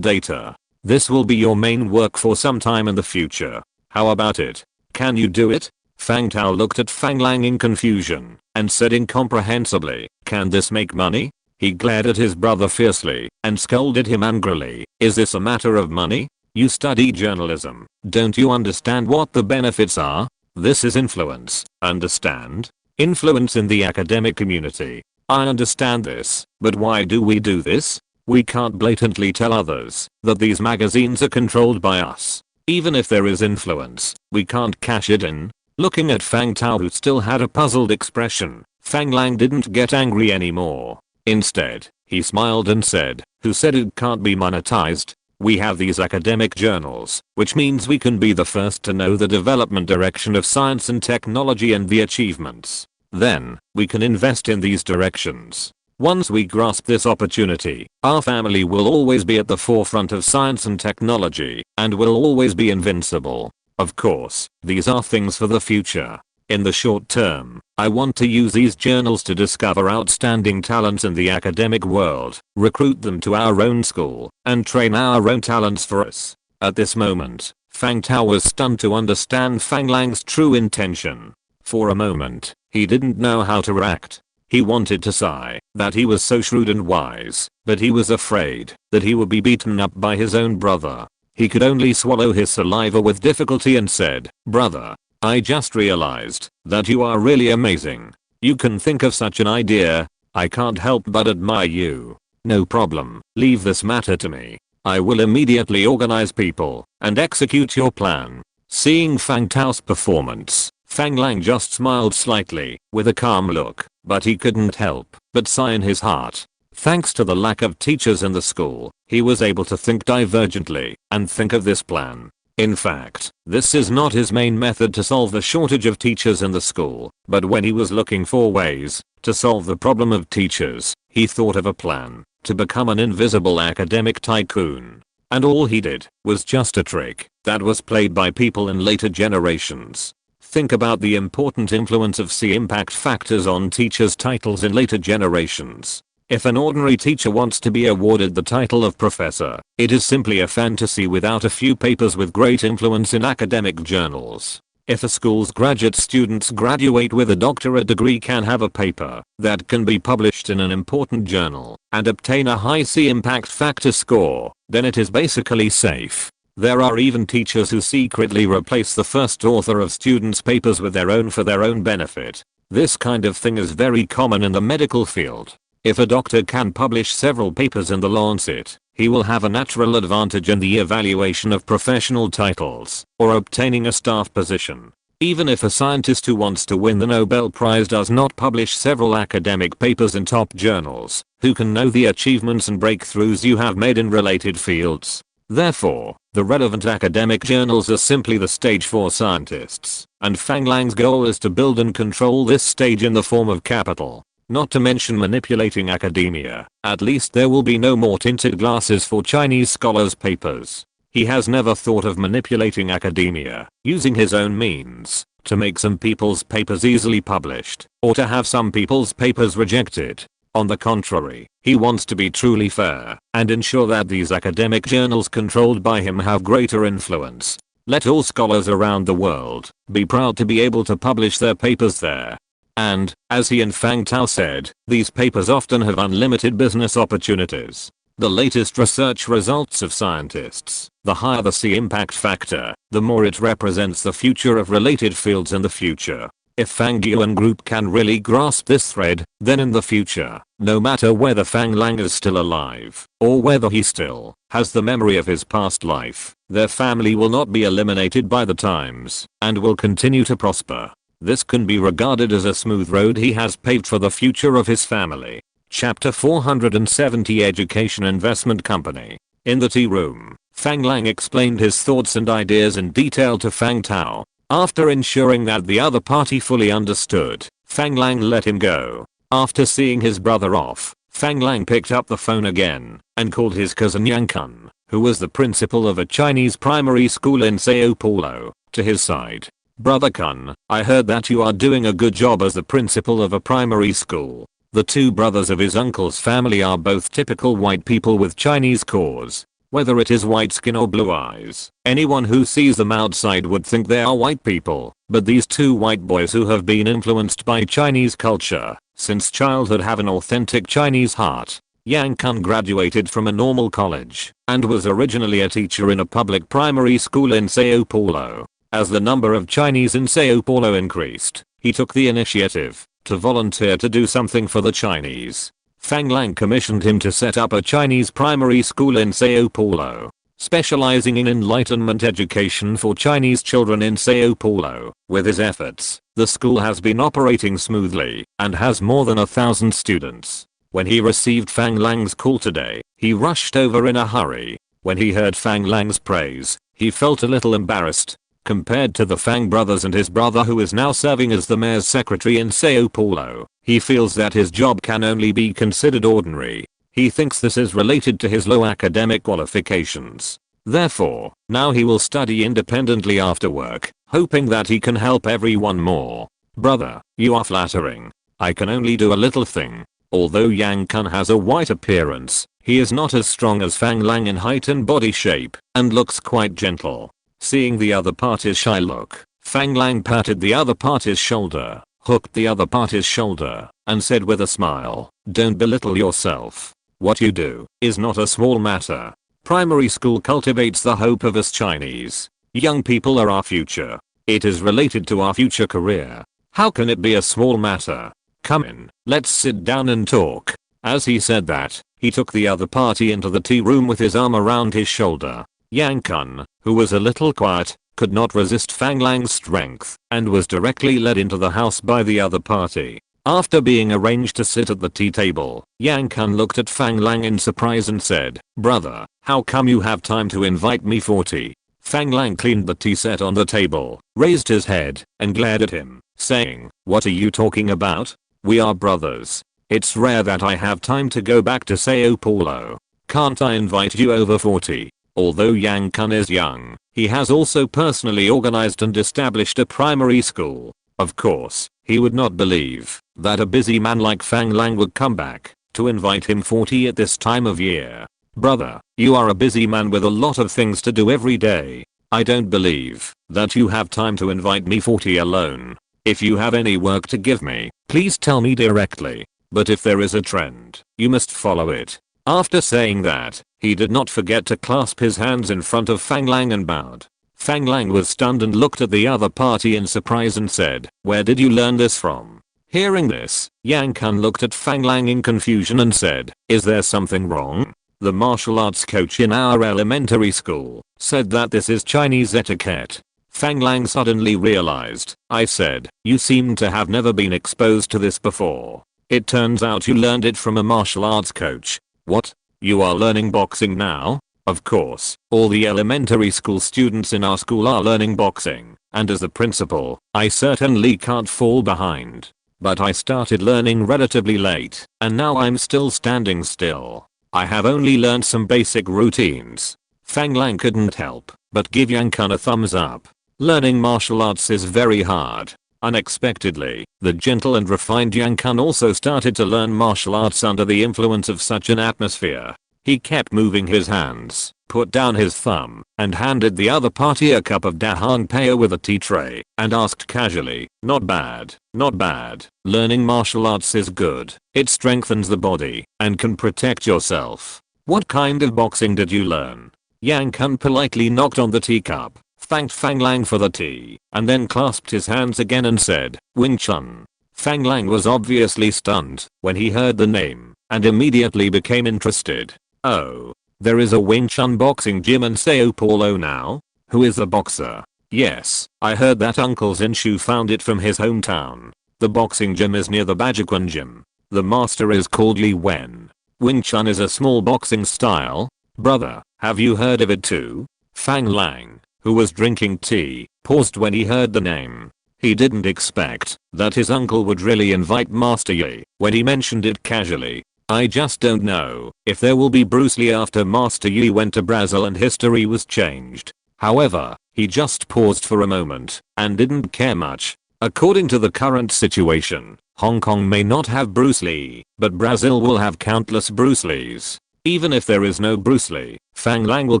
data. This will be your main work for some time in the future. How about it? Can you do it? Fang Tao looked at Fang Lang in confusion and said incomprehensibly, can this make money? He glared at his brother fiercely and scolded him angrily. Is this a matter of money? You study journalism. Don't you understand what the benefits are? This is influence. Understand? Influence in the academic community. I understand this, but why do we do this? We can't blatantly tell others that these magazines are controlled by us. Even if there is influence, we can't cash it in. Looking at Fang Tao, who still had a puzzled expression, Fang Lang didn't get angry anymore. Instead, he smiled and said, who said it can't be monetized? We have these academic journals, which means we can be the first to know the development direction of science and technology and the achievements. Then, we can invest in these directions. Once we grasp this opportunity, our family will always be at the forefront of science and technology, and will always be invincible. Of course, these are things for the future. In the short term, I want to use these journals to discover outstanding talents in the academic world, recruit them to our own school, and train our own talents for us. At this moment, Fang Tao was stunned to understand Fang Lang's true intention. For a moment, he didn't know how to react. He wanted to sigh that he was so shrewd and wise, but he was afraid that he would be beaten up by his own brother. He could only swallow his saliva with difficulty and said, brother, I just realized that you are really amazing. You can think of such an idea. I can't help but admire you. No problem, leave this matter to me. I will immediately organize people and execute your plan. Seeing Fang Tao's performance, Fang Lang just smiled slightly with a calm look, but he couldn't help but sigh in his heart. Thanks to the lack of teachers in the school, he was able to think divergently and think of this plan. In fact, this is not his main method to solve the shortage of teachers in the school, but when he was looking for ways to solve the problem of teachers, he thought of a plan to become an invisible academic tycoon. And all he did was just a trick that was played by people in later generations. Think about the important influence of impact factors on teachers' titles in later generations. If an ordinary teacher wants to be awarded the title of professor, it is simply a fantasy without a few papers with great influence in academic journals. If a school's graduate students graduate with a doctorate degree can have a paper that can be published in an important journal and obtain a high impact factor score, then it is basically safe. There are even teachers who secretly replace the first author of students' papers with their own for their own benefit. This kind of thing is very common in the medical field. If a doctor can publish several papers in the Lancet, he will have a natural advantage in the evaluation of professional titles or obtaining a staff position. Even if a scientist who wants to win the Nobel Prize does not publish several academic papers in top journals, who can know the achievements and breakthroughs you have made in related fields? Therefore, the relevant academic journals are simply the stage for scientists, and Fang Lang's goal is to build and control this stage in the form of capital. Not to mention manipulating academia. At least there will be no more tinted glasses for Chinese scholars' papers. He has never thought of manipulating academia, using his own means, to make some people's papers easily published, or to have some people's papers rejected. On the contrary, he wants to be truly fair, and ensure that these academic journals controlled by him have greater influence. Let all scholars around the world be proud to be able to publish their papers there. And, as he and Fang Tao said, these papers often have unlimited business opportunities. The latest research results of scientists, the higher the C impact factor, the more it represents the future of related fields in the future. If Fang Yuan Group can really grasp this thread, then in the future, no matter whether Fang Lang is still alive, or whether he still has the memory of his past life, their family will not be eliminated by the times, and will continue to prosper. This can be regarded as a smooth road he has paved for the future of his family. Chapter 470 Education Investment Company. In the tea room, Fang Lang explained his thoughts and ideas in detail to Fang Tao. After ensuring that the other party fully understood, Fang Lang let him go. After seeing his brother off, Fang Lang picked up the phone again and called his cousin Yang Kun, who was the principal of a Chinese primary school in Sao Paulo, to his side. Brother Kun, I heard that you are doing a good job as the principal of a primary school. The two brothers of his uncle's family are both typical white people with Chinese cores. Whether it is white skin or blue eyes, anyone who sees them outside would think they are white people, but these two white boys who have been influenced by Chinese culture since childhood have an authentic Chinese heart. Yang Kun graduated from a normal college and was originally a teacher in a public primary school in Sao Paulo. As the number of Chinese in Sao Paulo increased, he took the initiative to volunteer to do something for the Chinese. Fang Lang commissioned him to set up a Chinese primary school in Sao Paulo, specializing in enlightenment education for Chinese children in Sao Paulo. With his efforts, the school has been operating smoothly and has more than 1,000 students. When he received Fang Lang's call today, he rushed over in a hurry. When he heard Fang Lang's praise, he felt a little embarrassed. Compared to the Fang brothers and his brother who is now serving as the mayor's secretary in Sao Paulo, he feels that his job can only be considered ordinary. He thinks this is related to his low academic qualifications. Therefore, now he will study independently after work, hoping that he can help everyone more. Brother, you are flattering. I can only do a little thing. Although Yang Kun has a white appearance, he is not as strong as Fang Lang in height and body shape, and looks quite gentle. Seeing the other party's shy look, Fang Lang patted the other party's shoulder, hooked the other party's shoulder, and said with a smile, "Don't belittle yourself. What you do is not a small matter. Primary school cultivates the hope of us Chinese. Young people are our future. It is related to our future career. How can it be a small matter? Come in, let's sit down and talk." As he said that, he took the other party into the tea room with his arm around his shoulder. Yang Kun, who was a little quiet, could not resist Fang Lang's strength and was directly led into the house by the other party. After being arranged to sit at the tea table, Yang Kun looked at Fang Lang in surprise and said, "Brother, how come you have time to invite me for tea?" Fang Lang cleaned the tea set on the table, raised his head, and glared at him, saying, "What are you talking about? We are brothers. It's rare that I have time to go back to Sao Paulo. Can't I invite you over for tea?" Although Yang Kun is young, he has also personally organized and established a primary school. Of course, he would not believe that a busy man like Fang Lang would come back to invite him for tea at this time of year. "Brother, you are a busy man with a lot of things to do every day. I don't believe that you have time to invite me for tea alone. If you have any work to give me, please tell me directly. But if there is a trend, you must follow it." After saying that, he did not forget to clasp his hands in front of Fang Lang and bowed. Fang Lang was stunned and looked at the other party in surprise and said, "Where did you learn this from?" Hearing this, Yang Kun looked at Fang Lang in confusion and said, "Is there something wrong?" The martial arts coach in our elementary school said that this is Chinese etiquette. Fang Lang suddenly realized. I said, you seem to have never been exposed to this before. It turns out you learned it from a martial arts coach. What? You are learning boxing now? Of course, all the elementary school students in our school are learning boxing, and as the principal, I certainly can't fall behind. But I started learning relatively late, and now I'm still standing still. I have only learned some basic routines. Fang Lang couldn't help but give Yang Kun a thumbs up. Learning martial arts is very hard. Unexpectedly, the gentle and refined Yang Kun also started to learn martial arts under the influence of such an atmosphere. He kept moving his hands, put down his thumb, and handed the other party a cup of da hong pao with a tea tray, and asked casually, not bad, not bad. Learning martial arts is good. It strengthens the body, and can protect yourself. What kind of boxing did you learn? Yang Kun politely knocked on the teacup, thanked Fang Lang for the tea, and then clasped his hands again and said, Wing Chun. Fang Lang was obviously stunned when he heard the name, and immediately became interested. Oh, there is a Wing Chun boxing gym in Sao Paulo now? Who is the boxer? Yes, I heard that Uncle Zinshu found it from his hometown. The boxing gym is near the Bajiquan gym. The master is called Li Wen. Wing Chun is a small boxing style. Brother, have you heard of it too? Fang Lang, who was drinking tea, paused when he heard the name. He didn't expect that his uncle would really invite Master Yi when he mentioned it casually. I just don't know if there will be Bruce Lee after Master Yi went to Brazil and history was changed. However, he just paused for a moment and didn't care much. According to the current situation, Hong Kong may not have Bruce Lee, but Brazil will have countless Bruce Lees. Even if there is no Bruce Lee, Fang Lang will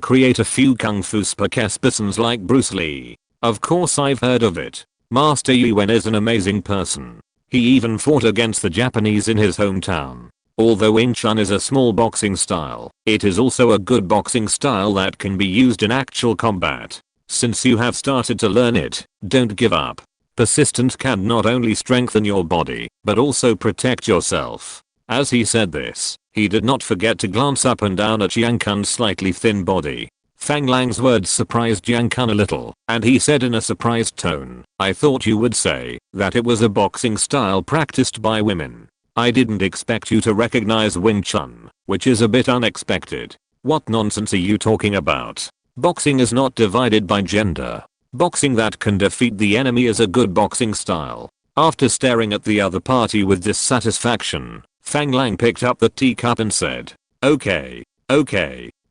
create a few kung fu specimens like Bruce Lee. Of course I've heard of it. Master Yi Wen is an amazing person. He even fought against the Japanese in his hometown. Although Wing Chun is a small boxing style, it is also a good boxing style that can be used in actual combat. Since you have started to learn it, don't give up. Persistence can not only strengthen your body, but also protect yourself. As he said this, he did not forget to glance up and down at Yang Kun's slightly thin body. Fang Lang's words surprised Yang Kun a little, and he said in a surprised tone, I thought you would say that it was a boxing style practiced by women. I didn't expect you to recognize Wing Chun, which is a bit unexpected. What nonsense are you talking about? Boxing is not divided by gender. Boxing that can defeat the enemy is a good boxing style. After staring at the other party with dissatisfaction, Fang Lang picked up the teacup and said, okay,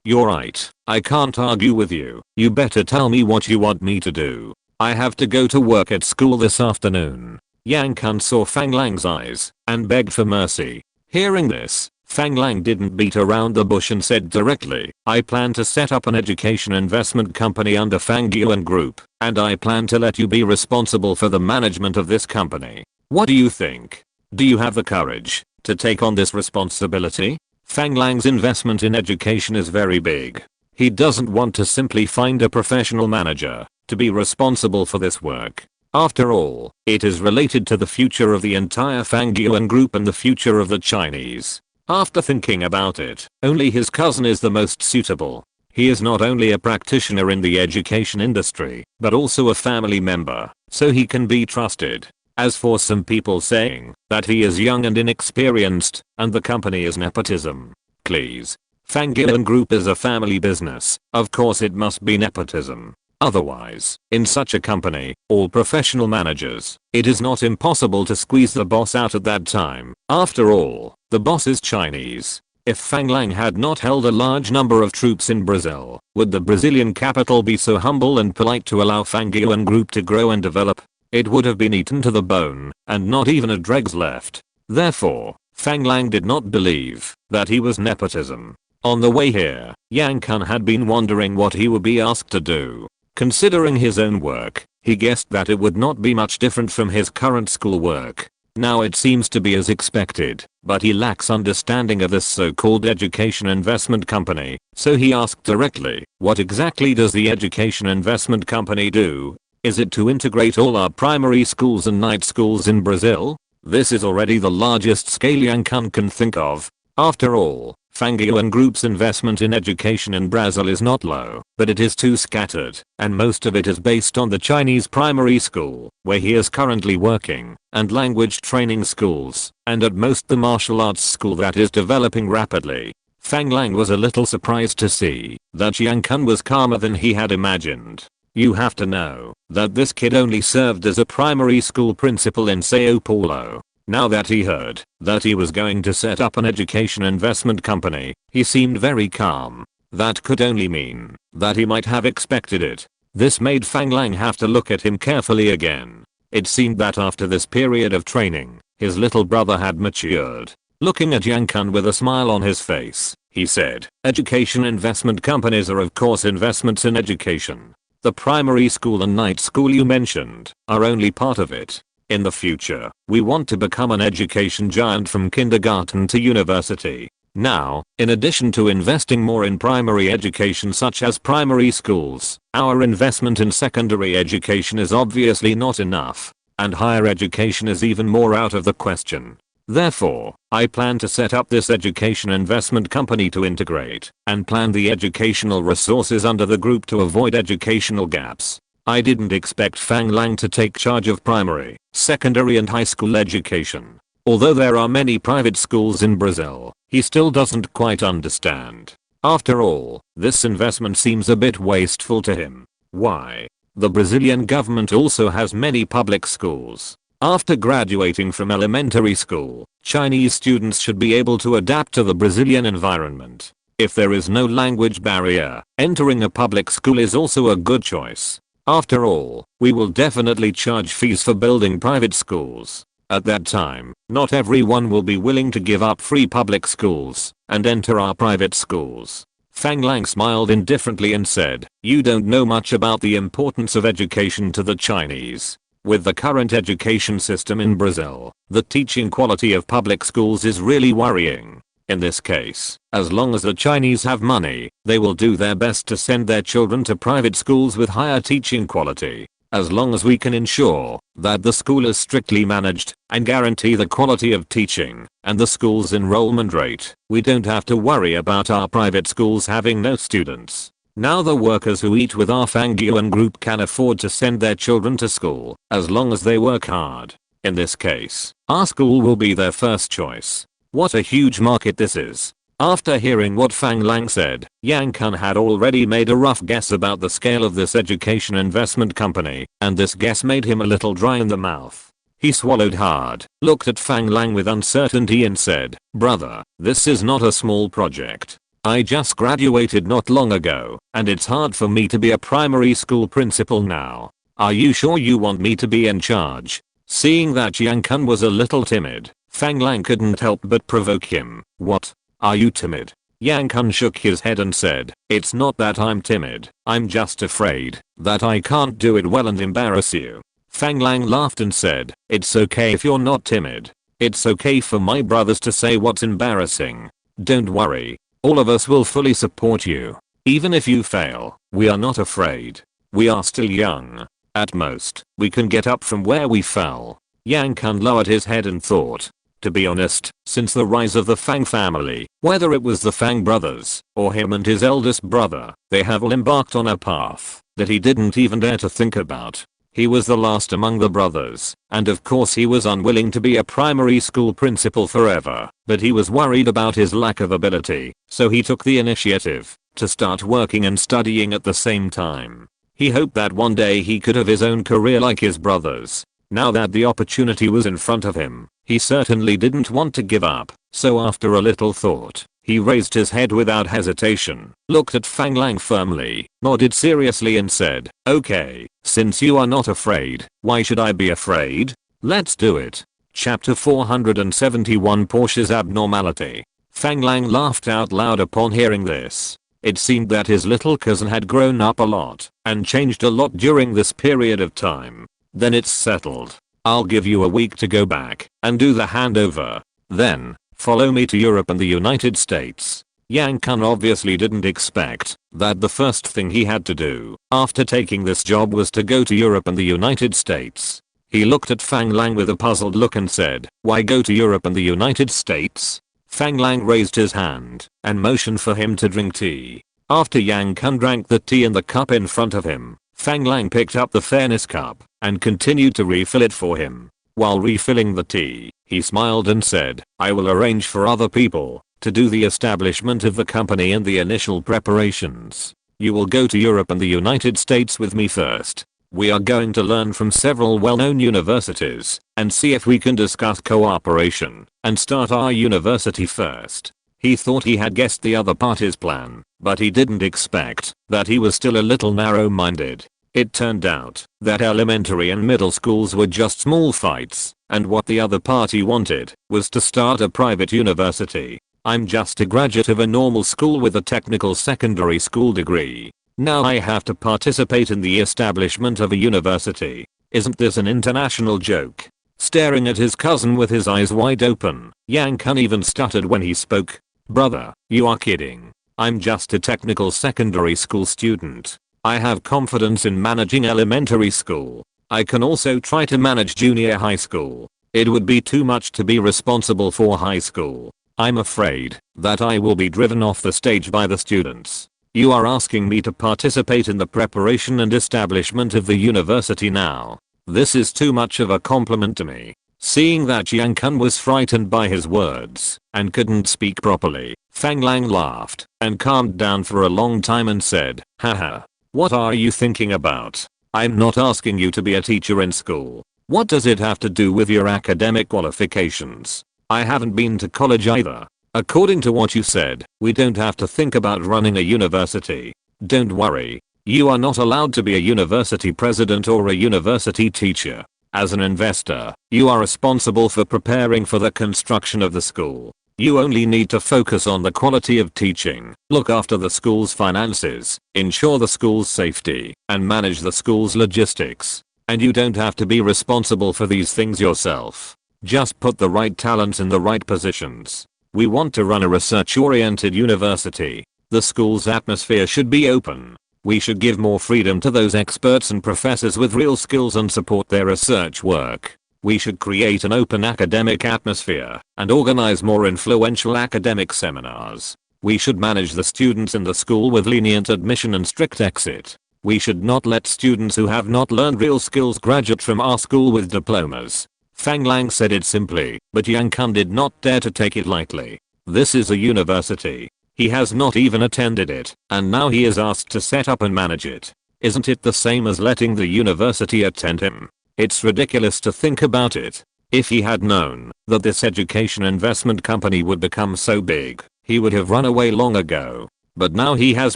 you're right. I can't argue with you. You better tell me what you want me to do. I have to go to work at school this afternoon. Yang Kun saw Fang Lang's eyes and begged for mercy. Hearing this, Fang Lang didn't beat around the bush and said directly, I plan to set up an education investment company under Fang Yuan Group, and I plan to let you be responsible for the management of this company. What do you think? Do you have the courage to take on this responsibility? Fang Lang's investment in education is very big. He doesn't want to simply find a professional manager to be responsible for this work. After all, it is related to the future of the entire Fang Yuan Group and the future of the Chinese. After thinking about it, only his cousin is the most suitable. He is not only a practitioner in the education industry, but also a family member, so he can be trusted. As for some people saying that he is young and inexperienced, and the company is nepotism, please. Fang Yuan Group is a family business, of course it must be nepotism. Otherwise, in such a company, all professional managers, it is not impossible to squeeze the boss out at that time. After all, the boss is Chinese. If Fang Lang had not held a large number of troops in Brazil, would the Brazilian capital be so humble and polite to allow Fang Yuan Group to grow and develop? It would have been eaten to the bone, and not even a dregs left. Therefore, Fang Lang did not believe that he was nepotism. On the way here, Yang Kun had been wondering what he would be asked to do. Considering his own work, he guessed that it would not be much different from his current school work. Now it seems to be as expected, but he lacks understanding of this so-called education investment company, so he asked directly, what exactly does the education investment company do? Is it to integrate all our primary schools and night schools in Brazil? This is already the largest scale Yang Kun can think of. After all, Fang Lang Group's investment in education in Brazil is not low, but it is too scattered, and most of it is based on the Chinese primary school, where he is currently working, and language training schools, and at most the martial arts school that is developing rapidly. Fang Lang was a little surprised to see that Yang Kun was calmer than he had imagined. You have to know that this kid only served as a primary school principal in Sao Paulo. Now that he heard that he was going to set up an education investment company, he seemed very calm. That could only mean that he might have expected it. This made Fang Lang have to look at him carefully again. It seemed that after this period of training, his little brother had matured. Looking at Yang Kun with a smile on his face, he said, "Education investment companies are of course investments in education. The primary school and night school you mentioned are only part of it. In the future, we want to become an education giant from kindergarten to university. Now, in addition to investing more in primary education such as primary schools, our investment in secondary education is obviously not enough, and higher education is even more out of the question. Therefore, I plan to set up this education investment company to integrate and plan the educational resources under the group to avoid educational gaps." I didn't expect Fang Lang to take charge of primary, secondary and high school education. Although there are many private schools in Brazil, he still doesn't quite understand. After all, this investment seems a bit wasteful to him. Why? The Brazilian government also has many public schools. After graduating from elementary school, Chinese students should be able to adapt to the Brazilian environment. If there is no language barrier, entering a public school is also a good choice. After all, we will definitely charge fees for building private schools. At that time, not everyone will be willing to give up free public schools and enter our private schools. Fang Lang smiled indifferently and said, "You don't know much about the importance of education to the Chinese. With the current education system in Brazil, the teaching quality of public schools is really worrying. In this case, as long as the Chinese have money, they will do their best to send their children to private schools with higher teaching quality. As long as we can ensure that the school is strictly managed and guarantee the quality of teaching and the school's enrollment rate, we don't have to worry about our private schools having no students. Now the workers who eat with our Fang Lang group can afford to send their children to school as long as they work hard. In this case, our school will be their first choice." What a huge market this is. After hearing what Fang Lang said, Yang Kun had already made a rough guess about the scale of this education investment company, and this guess made him a little dry in the mouth. He swallowed hard, looked at Fang Lang with uncertainty and said, "Brother, this is not a small project. I just graduated not long ago, and it's hard for me to be a primary school principal now. Are you sure you want me to be in charge?" Seeing that Yang Kun was a little timid, Fang Lang couldn't help but provoke him. "What? Are you timid?" Yang Kun shook his head and said, "It's not that I'm timid, I'm just afraid that I can't do it well and embarrass you." Fang Lang laughed and said, "It's okay if you're not timid. It's okay for my brothers to say what's embarrassing. Don't worry, all of us will fully support you. Even if you fail, we are not afraid. We are still young. At most, we can get up from where we fell." Yang Kun lowered his head and thought. To be honest, since the rise of the Fang family, whether it was the Fang brothers, or him and his eldest brother, they have all embarked on a path that he didn't even dare to think about. He was the last among the brothers, and of course he was unwilling to be a primary school principal forever, but he was worried about his lack of ability, so he took the initiative to start working and studying at the same time. He hoped that one day he could have his own career like his brothers. Now that the opportunity was in front of him, he certainly didn't want to give up, so after a little thought, he raised his head without hesitation, looked at Fang Lang firmly, nodded seriously and said, "Okay, since you are not afraid, why should I be afraid? Let's do it." Chapter 471 Porsche's Abnormality. Fang Lang laughed out loud upon hearing this. It seemed that his little cousin had grown up a lot and changed a lot during this period of time. "Then it's settled. I'll give you a week to go back and do the handover. Then, follow me to Europe and the United States." Yang Kun obviously didn't expect that the first thing he had to do after taking this job was to go to Europe and the United States. He looked at Fang Lang with a puzzled look and said, "Why go to Europe and the United States?" Fang Lang raised his hand and motioned for him to drink tea. After Yang Kun drank the tea in the cup in front of him, Fang Lang picked up the fairness cup and continued to refill it for him. While refilling the tea, he smiled and said, "I will arrange for other people to do the establishment of the company and the initial preparations. You will go to Europe and the United States with me first. We are going to learn from several well-known universities and see if we can discuss cooperation and start our university first." He thought he had guessed the other party's plan, but he didn't expect that he was still a little narrow-minded. It turned out that elementary and middle schools were just small fights, and what the other party wanted was to start a private university. "I'm just a graduate of a normal school with a technical secondary school degree. Now I have to participate in the establishment of a university. Isn't this an international joke?" Staring at his cousin with his eyes wide open, Yang Kun even stuttered when he spoke. "Brother, you are kidding. I'm just a technical secondary school student. I have confidence in managing elementary school. I can also try to manage junior high school. It would be too much to be responsible for high school. I'm afraid that I will be driven off the stage by the students. You are asking me to participate in the preparation and establishment of the university now. This is too much of a compliment to me." Seeing that Yang Kun was frightened by his words and couldn't speak properly, Fang Lang laughed and calmed down for a long time and said, "Haha. What are you thinking about? I'm not asking you to be a teacher in school. What does it have to do with your academic qualifications? I haven't been to college either. According to what you said, we don't have to think about running a university. Don't worry. You are not allowed to be a university president or a university teacher. As an investor, you are responsible for preparing for the construction of the school. You only need to focus on the quality of teaching, look after the school's finances, ensure the school's safety, and manage the school's logistics. And you don't have to be responsible for these things yourself. Just put the right talents in the right positions. We want to run a research-oriented university. The school's atmosphere should be open. We should give more freedom to those experts and professors with real skills and support their research work. We should create an open academic atmosphere and organize more influential academic seminars. We should manage the students in the school with lenient admission and strict exit. We should not let students who have not learned real skills graduate from our school with diplomas." Fang Lang said it simply, but Yang Kun did not dare to take it lightly. This is a university. He has not even attended it, and now he is asked to set up and manage it. Isn't it the same as letting the university attend him? It's ridiculous to think about it. If he had known that this education investment company would become so big, he would have run away long ago. But now he has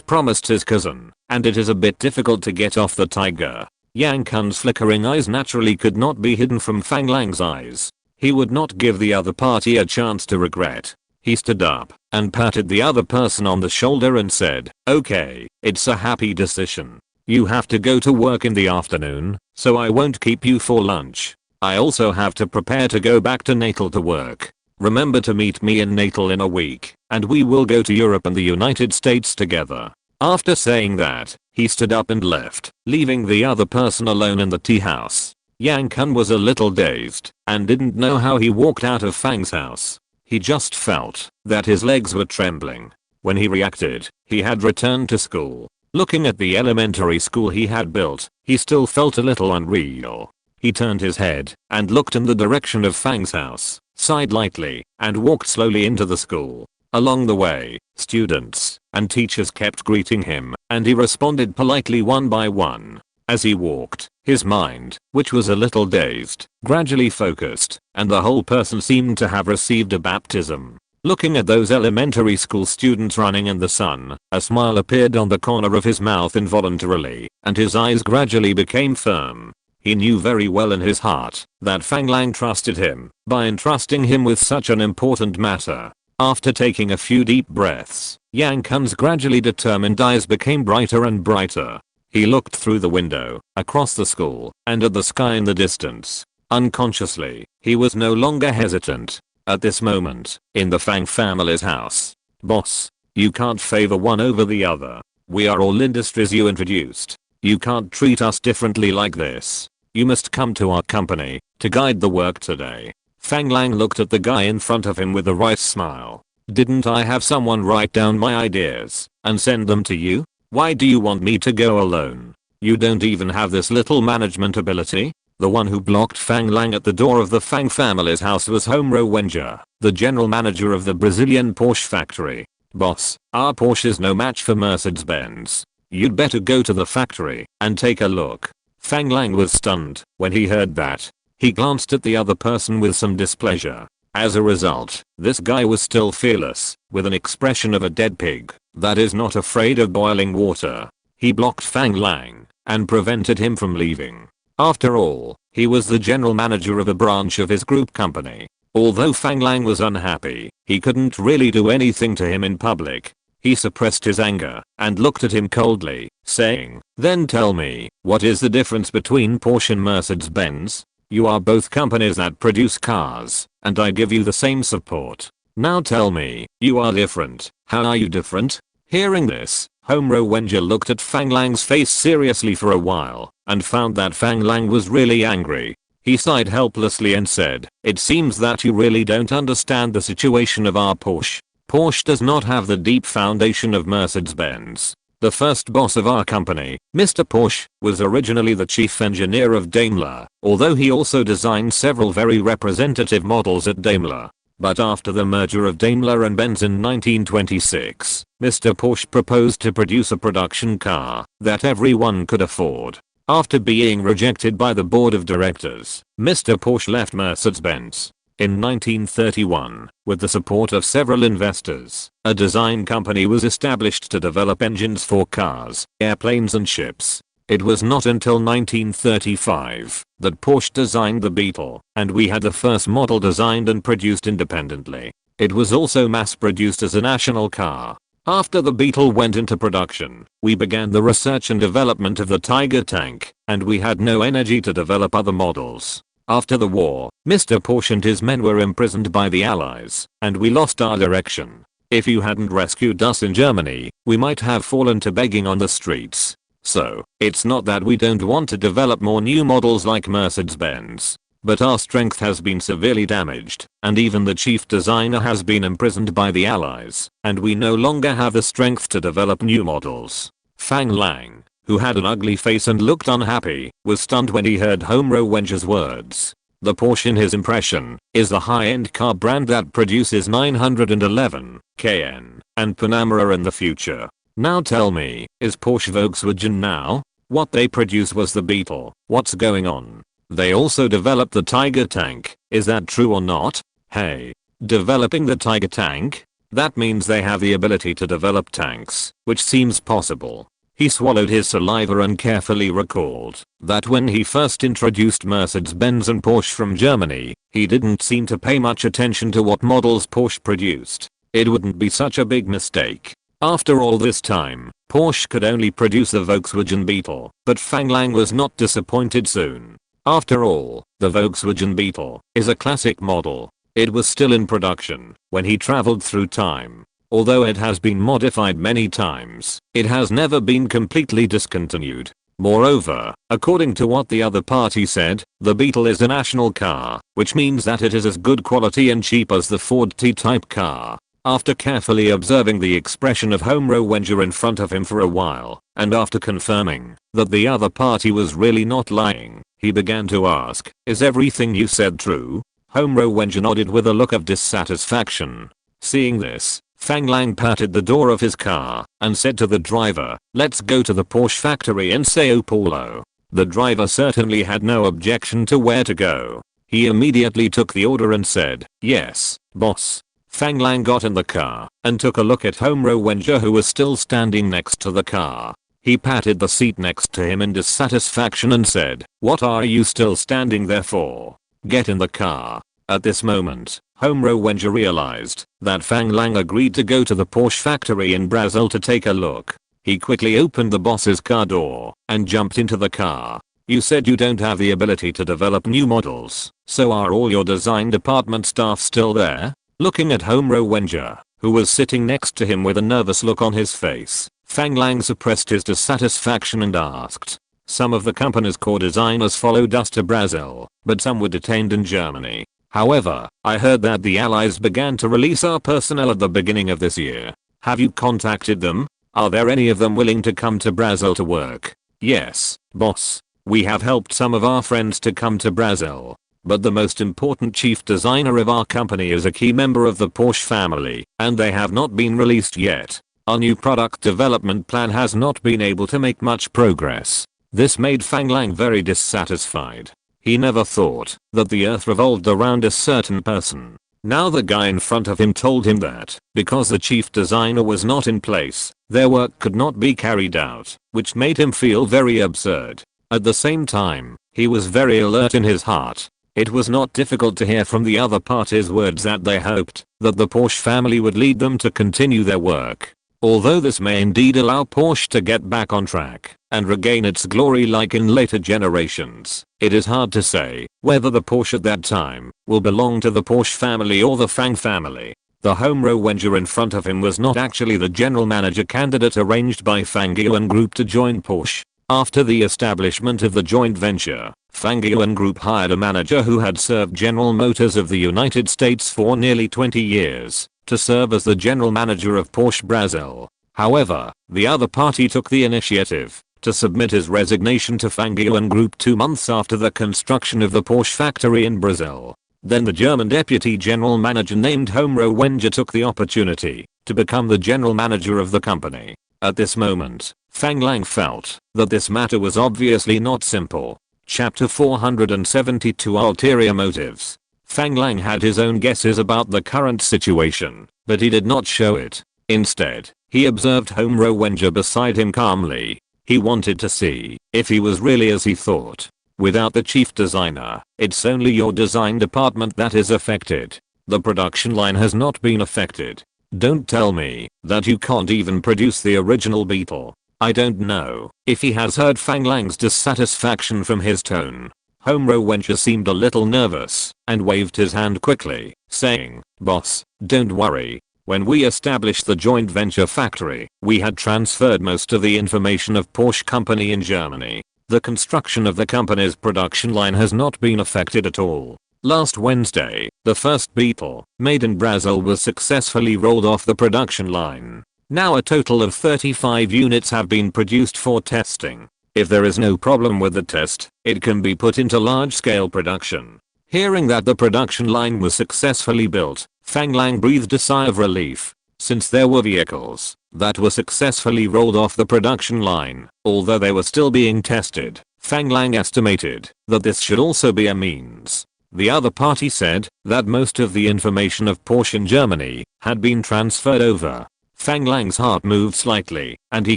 promised his cousin, and it is a bit difficult to get off the tiger. Yang Kun's flickering eyes naturally could not be hidden from Fang Lang's eyes. He would not give the other party a chance to regret. He stood up and patted the other person on the shoulder and said, "Okay, it's a happy decision. You have to go to work in the afternoon, so I won't keep you for lunch. I also have to prepare to go back to Natal to work. Remember to meet me in Natal in a week, and we will go to Europe and the United States together." After saying that, he stood up and left, leaving the other person alone in the tea house. Yang Kun was a little dazed and didn't know how he walked out of Fang's house. He just felt that his legs were trembling. When he reacted, he had returned to school. Looking at the elementary school he had built, he still felt a little unreal. He turned his head and looked in the direction of Fang's house, sighed lightly, and walked slowly into the school. Along the way, students and teachers kept greeting him, and he responded politely one by one. As he walked, his mind, which was a little dazed, gradually focused, and the whole person seemed to have received a baptism. Looking at those elementary school students running in the sun, a smile appeared on the corner of his mouth involuntarily, and his eyes gradually became firm. He knew very well in his heart that Fang Lang trusted him by entrusting him with such an important matter. After taking a few deep breaths, Yang Kun's gradually determined eyes became brighter and brighter. He looked through the window, across the school, and at the sky in the distance. Unconsciously, he was no longer hesitant. At this moment, in the Fang family's house. "Boss, you can't favor one over the other. We are all industries you introduced. You can't treat us differently like this. You must come to our company to guide the work today." Fang Lang looked at the guy in front of him with a wry smile. Didn't I have someone write down my ideas and send them to you? Why do you want me to go alone? You don't even have this little management ability? The one who blocked Fang Lang at the door of the Fang family's house was Homro Wenger, the general manager of the Brazilian Porsche factory. Boss, our Porsche is no match for Mercedes-Benz. You'd better go to the factory and take a look. Fang Lang was stunned when he heard that. He glanced at the other person with some displeasure. As a result, this guy was still fearless, with an expression of a dead pig that is not afraid of boiling water. He blocked Fang Lang and prevented him from leaving. After all, he was the general manager of a branch of his group company. Although Fang Lang was unhappy, he couldn't really do anything to him in public. He suppressed his anger and looked at him coldly, saying, "Then tell me, what is the difference between Porsche and Mercedes-Benz? You are both companies that produce cars, and I give you the same support. Now tell me, you are different. How are you different?" Hearing this, Homro Wenger looked at Fang Lang's face seriously for a while, and found that Fang Lang was really angry. He sighed helplessly and said, "It seems that you really don't understand the situation of our Porsche. Porsche does not have the deep foundation of Mercedes-Benz. The first boss of our company, Mr. Porsche, was originally the chief engineer of Daimler, although he also designed several very representative models at Daimler. But after the merger of Daimler and Benz in 1926, Mr. Porsche proposed to produce a production car that everyone could afford. After being rejected by the board of directors, Mr. Porsche left Mercedes-Benz. In 1931, with the support of several investors, a design company was established to develop engines for cars, airplanes and ships. It was not until 1935 that Porsche designed the Beetle, and we had the first model designed and produced independently. It was also mass-produced as a national car. After the Beetle went into production, we began the research and development of the Tiger tank, and we had no energy to develop other models. After the war, Mr. Porsche and his men were imprisoned by the Allies, and we lost our direction. If you hadn't rescued us in Germany, we might have fallen to begging on the streets. So, it's not that we don't want to develop more new models like Mercedes-Benz, but our strength has been severely damaged, and even the chief designer has been imprisoned by the Allies, and we no longer have the strength to develop new models." Fang Lang, who had an ugly face and looked unhappy, was stunned when he heard Homro Wenger's words. The Porsche in his impression is the high-end car brand that produces 911, Cayenne, and Panamera in the future. Now tell me, is Porsche Volkswagen now? What they produce was the Beetle. What's going on? They also developed the Tiger tank. Is that true or not? Hey. Developing the Tiger tank? That means they have the ability to develop tanks, which seems possible. He swallowed his saliva and carefully recalled that when he first introduced Mercedes-Benz and Porsche from Germany, he didn't seem to pay much attention to what models Porsche produced. It wouldn't be such a big mistake. After all this time, Porsche could only produce the Volkswagen Beetle, but Fang Lang was not disappointed soon. After all, the Volkswagen Beetle is a classic model. It was still in production when he traveled through time. Although it has been modified many times, it has never been completely discontinued. Moreover, according to what the other party said, the Beetle is a national car, which means that it is as good quality and cheap as the Ford T-type car. After carefully observing the expression of Homro Wenger in front of him for a while, and after confirming that the other party was really not lying, he began to ask, "Is everything you said true?" Homro Wenger nodded with a look of dissatisfaction. Seeing this, Fang Lang patted the door of his car and said to the driver, "Let's go to the Porsche factory in Sao Paulo." The driver certainly had no objection to where to go. He immediately took the order and said, "Yes, boss." Fang Lang got in the car and took a look at Homro Wenger, who was still standing next to the car. He patted the seat next to him in dissatisfaction and said, "What are you still standing there for? Get in the car." At this moment, Homro Wenger realized that Fang Lang agreed to go to the Porsche factory in Brazil to take a look. He quickly opened the boss's car door and jumped into the car. "You said you don't have the ability to develop new models, so are all your design department staff still there?" Looking at Homro Wenger, who was sitting next to him with a nervous look on his face, Fang Lang suppressed his dissatisfaction and asked. "Some of the company's core designers followed us to Brazil, but some were detained in Germany. However, I heard that the Allies began to release our personnel at the beginning of this year. Have you contacted them? Are there any of them willing to come to Brazil to work? Yes, boss. We have helped some of our friends to come to Brazil. But the most important chief designer of our company is a key member of the Porsche family, and they have not been released yet. Our new product development plan has not been able to make much progress. This made Fang Lang very dissatisfied. He never thought that the earth revolved around a certain person. Now the guy in front of him told him that, because the chief designer was not in place, their work could not be carried out, which made him feel very absurd. At the same time, he was very alert in his heart. It was not difficult to hear from the other party's words that they hoped that the Porsche family would lead them to continue their work. Although this may indeed allow Porsche to get back on track and regain its glory like in later generations, it is hard to say whether the Porsche at that time will belong to the Porsche family or the Fang family. The Homro Wenger in front of him was not actually the general manager candidate arranged by Fang Lang Group to join Porsche. After the establishment of the joint venture, Fang Lang Group hired a manager who had served General Motors of the United States for nearly 20 years to serve as the general manager of Porsche Brazil. However, the other party took the initiative to submit his resignation to Fang Lang Group 2 months after the construction of the Porsche factory in Brazil. Then the German deputy general manager named Homro Wenger took the opportunity to become the general manager of the company. At this moment, Fang Lang felt that this matter was obviously not simple. Chapter 472 Ulterior Motives. Fang Lang had his own guesses about the current situation, but he did not show it. Instead, he observed Homro Wenger beside him calmly. He wanted to see if he was really as he thought. Without the chief designer, it's only your design department that is affected. The production line has not been affected. Don't tell me that you can't even produce the original Beetle. I don't know if he has heard Fang Lang's dissatisfaction from his tone. Homro Wenger seemed a little nervous and waved his hand quickly, saying, "Boss, don't worry. When we established the joint venture factory, we had transferred most of the information of Porsche company in Germany. The construction of the company's production line has not been affected at all. Last Wednesday, the first Beetle, made in Brazil, was successfully rolled off the production line. Now a total of 35 units have been produced for testing. If there is no problem with the test, it can be put into large-scale production." Hearing that the production line was successfully built, Fang Lang breathed a sigh of relief. Since there were vehicles that were successfully rolled off the production line, although they were still being tested, Fang Lang estimated that this should also be a means. The other party said that most of the information of Porsche in Germany had been transferred over. Fang Lang's heart moved slightly, and he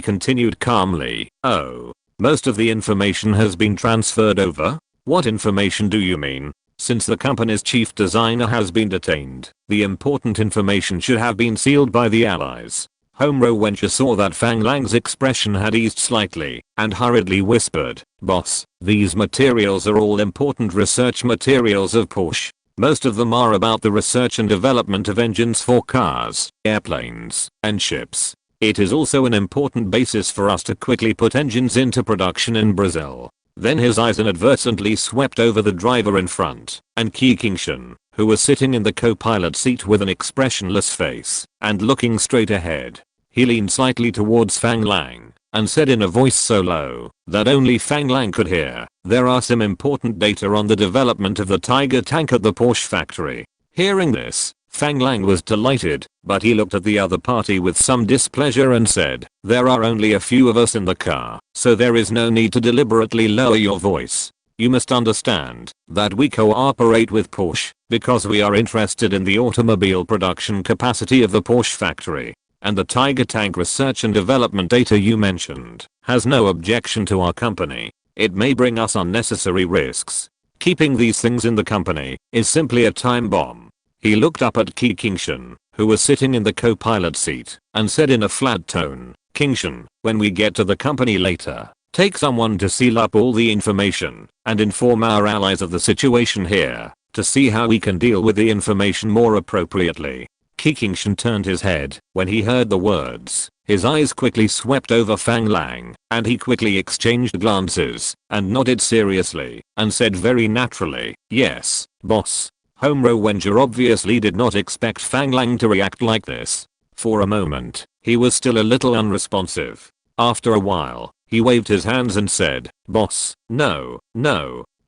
continued calmly, "Oh. Most of the information has been transferred over? What information do you mean? Since the company's chief designer has been detained, the important information should have been sealed by the Allies." Homro Wenger saw that Fang Lang's expression had eased slightly and hurriedly whispered, "Boss, these materials are all important research materials of Porsche. Most of them are about the research and development of engines for cars, airplanes, and ships. It is also an important basis for us to quickly put engines into production in Brazil." Then his eyes inadvertently swept over the driver in front and Kikingshan, who was sitting in the co-pilot seat with an expressionless face and looking straight ahead. He leaned slightly towards Fang Lang and said in a voice so low that only Fang Lang could hear, "There are some important data on the development of the Tiger tank at the Porsche factory." Hearing this, Fang Lang was delighted, but he looked at the other party with some displeasure and said, "There are only a few of us in the car, so there is no need to deliberately lower your voice. You must understand that we cooperate with Porsche because we are interested in the automobile production capacity of the Porsche factory. And the Tiger tank research and development data you mentioned has no objection to our company. It may bring us unnecessary risks. Keeping these things in the company is simply a time bomb." He looked up at Kikingshan, who was sitting in the co-pilot seat, and said in a flat tone, "Kingshan, when we get to the company later, take someone to seal up all the information and inform our allies of the situation here to see how we can deal with the information more appropriately." Kikingshan turned his head when he heard the words. His eyes quickly swept over Fang Lang, and he quickly exchanged glances and nodded seriously and said very naturally, "Yes, boss." Homro Wenger obviously did not expect Fang Lang to react like this. For a moment, he was still a little unresponsive. After a while, he waved his hands and said, "Boss, no.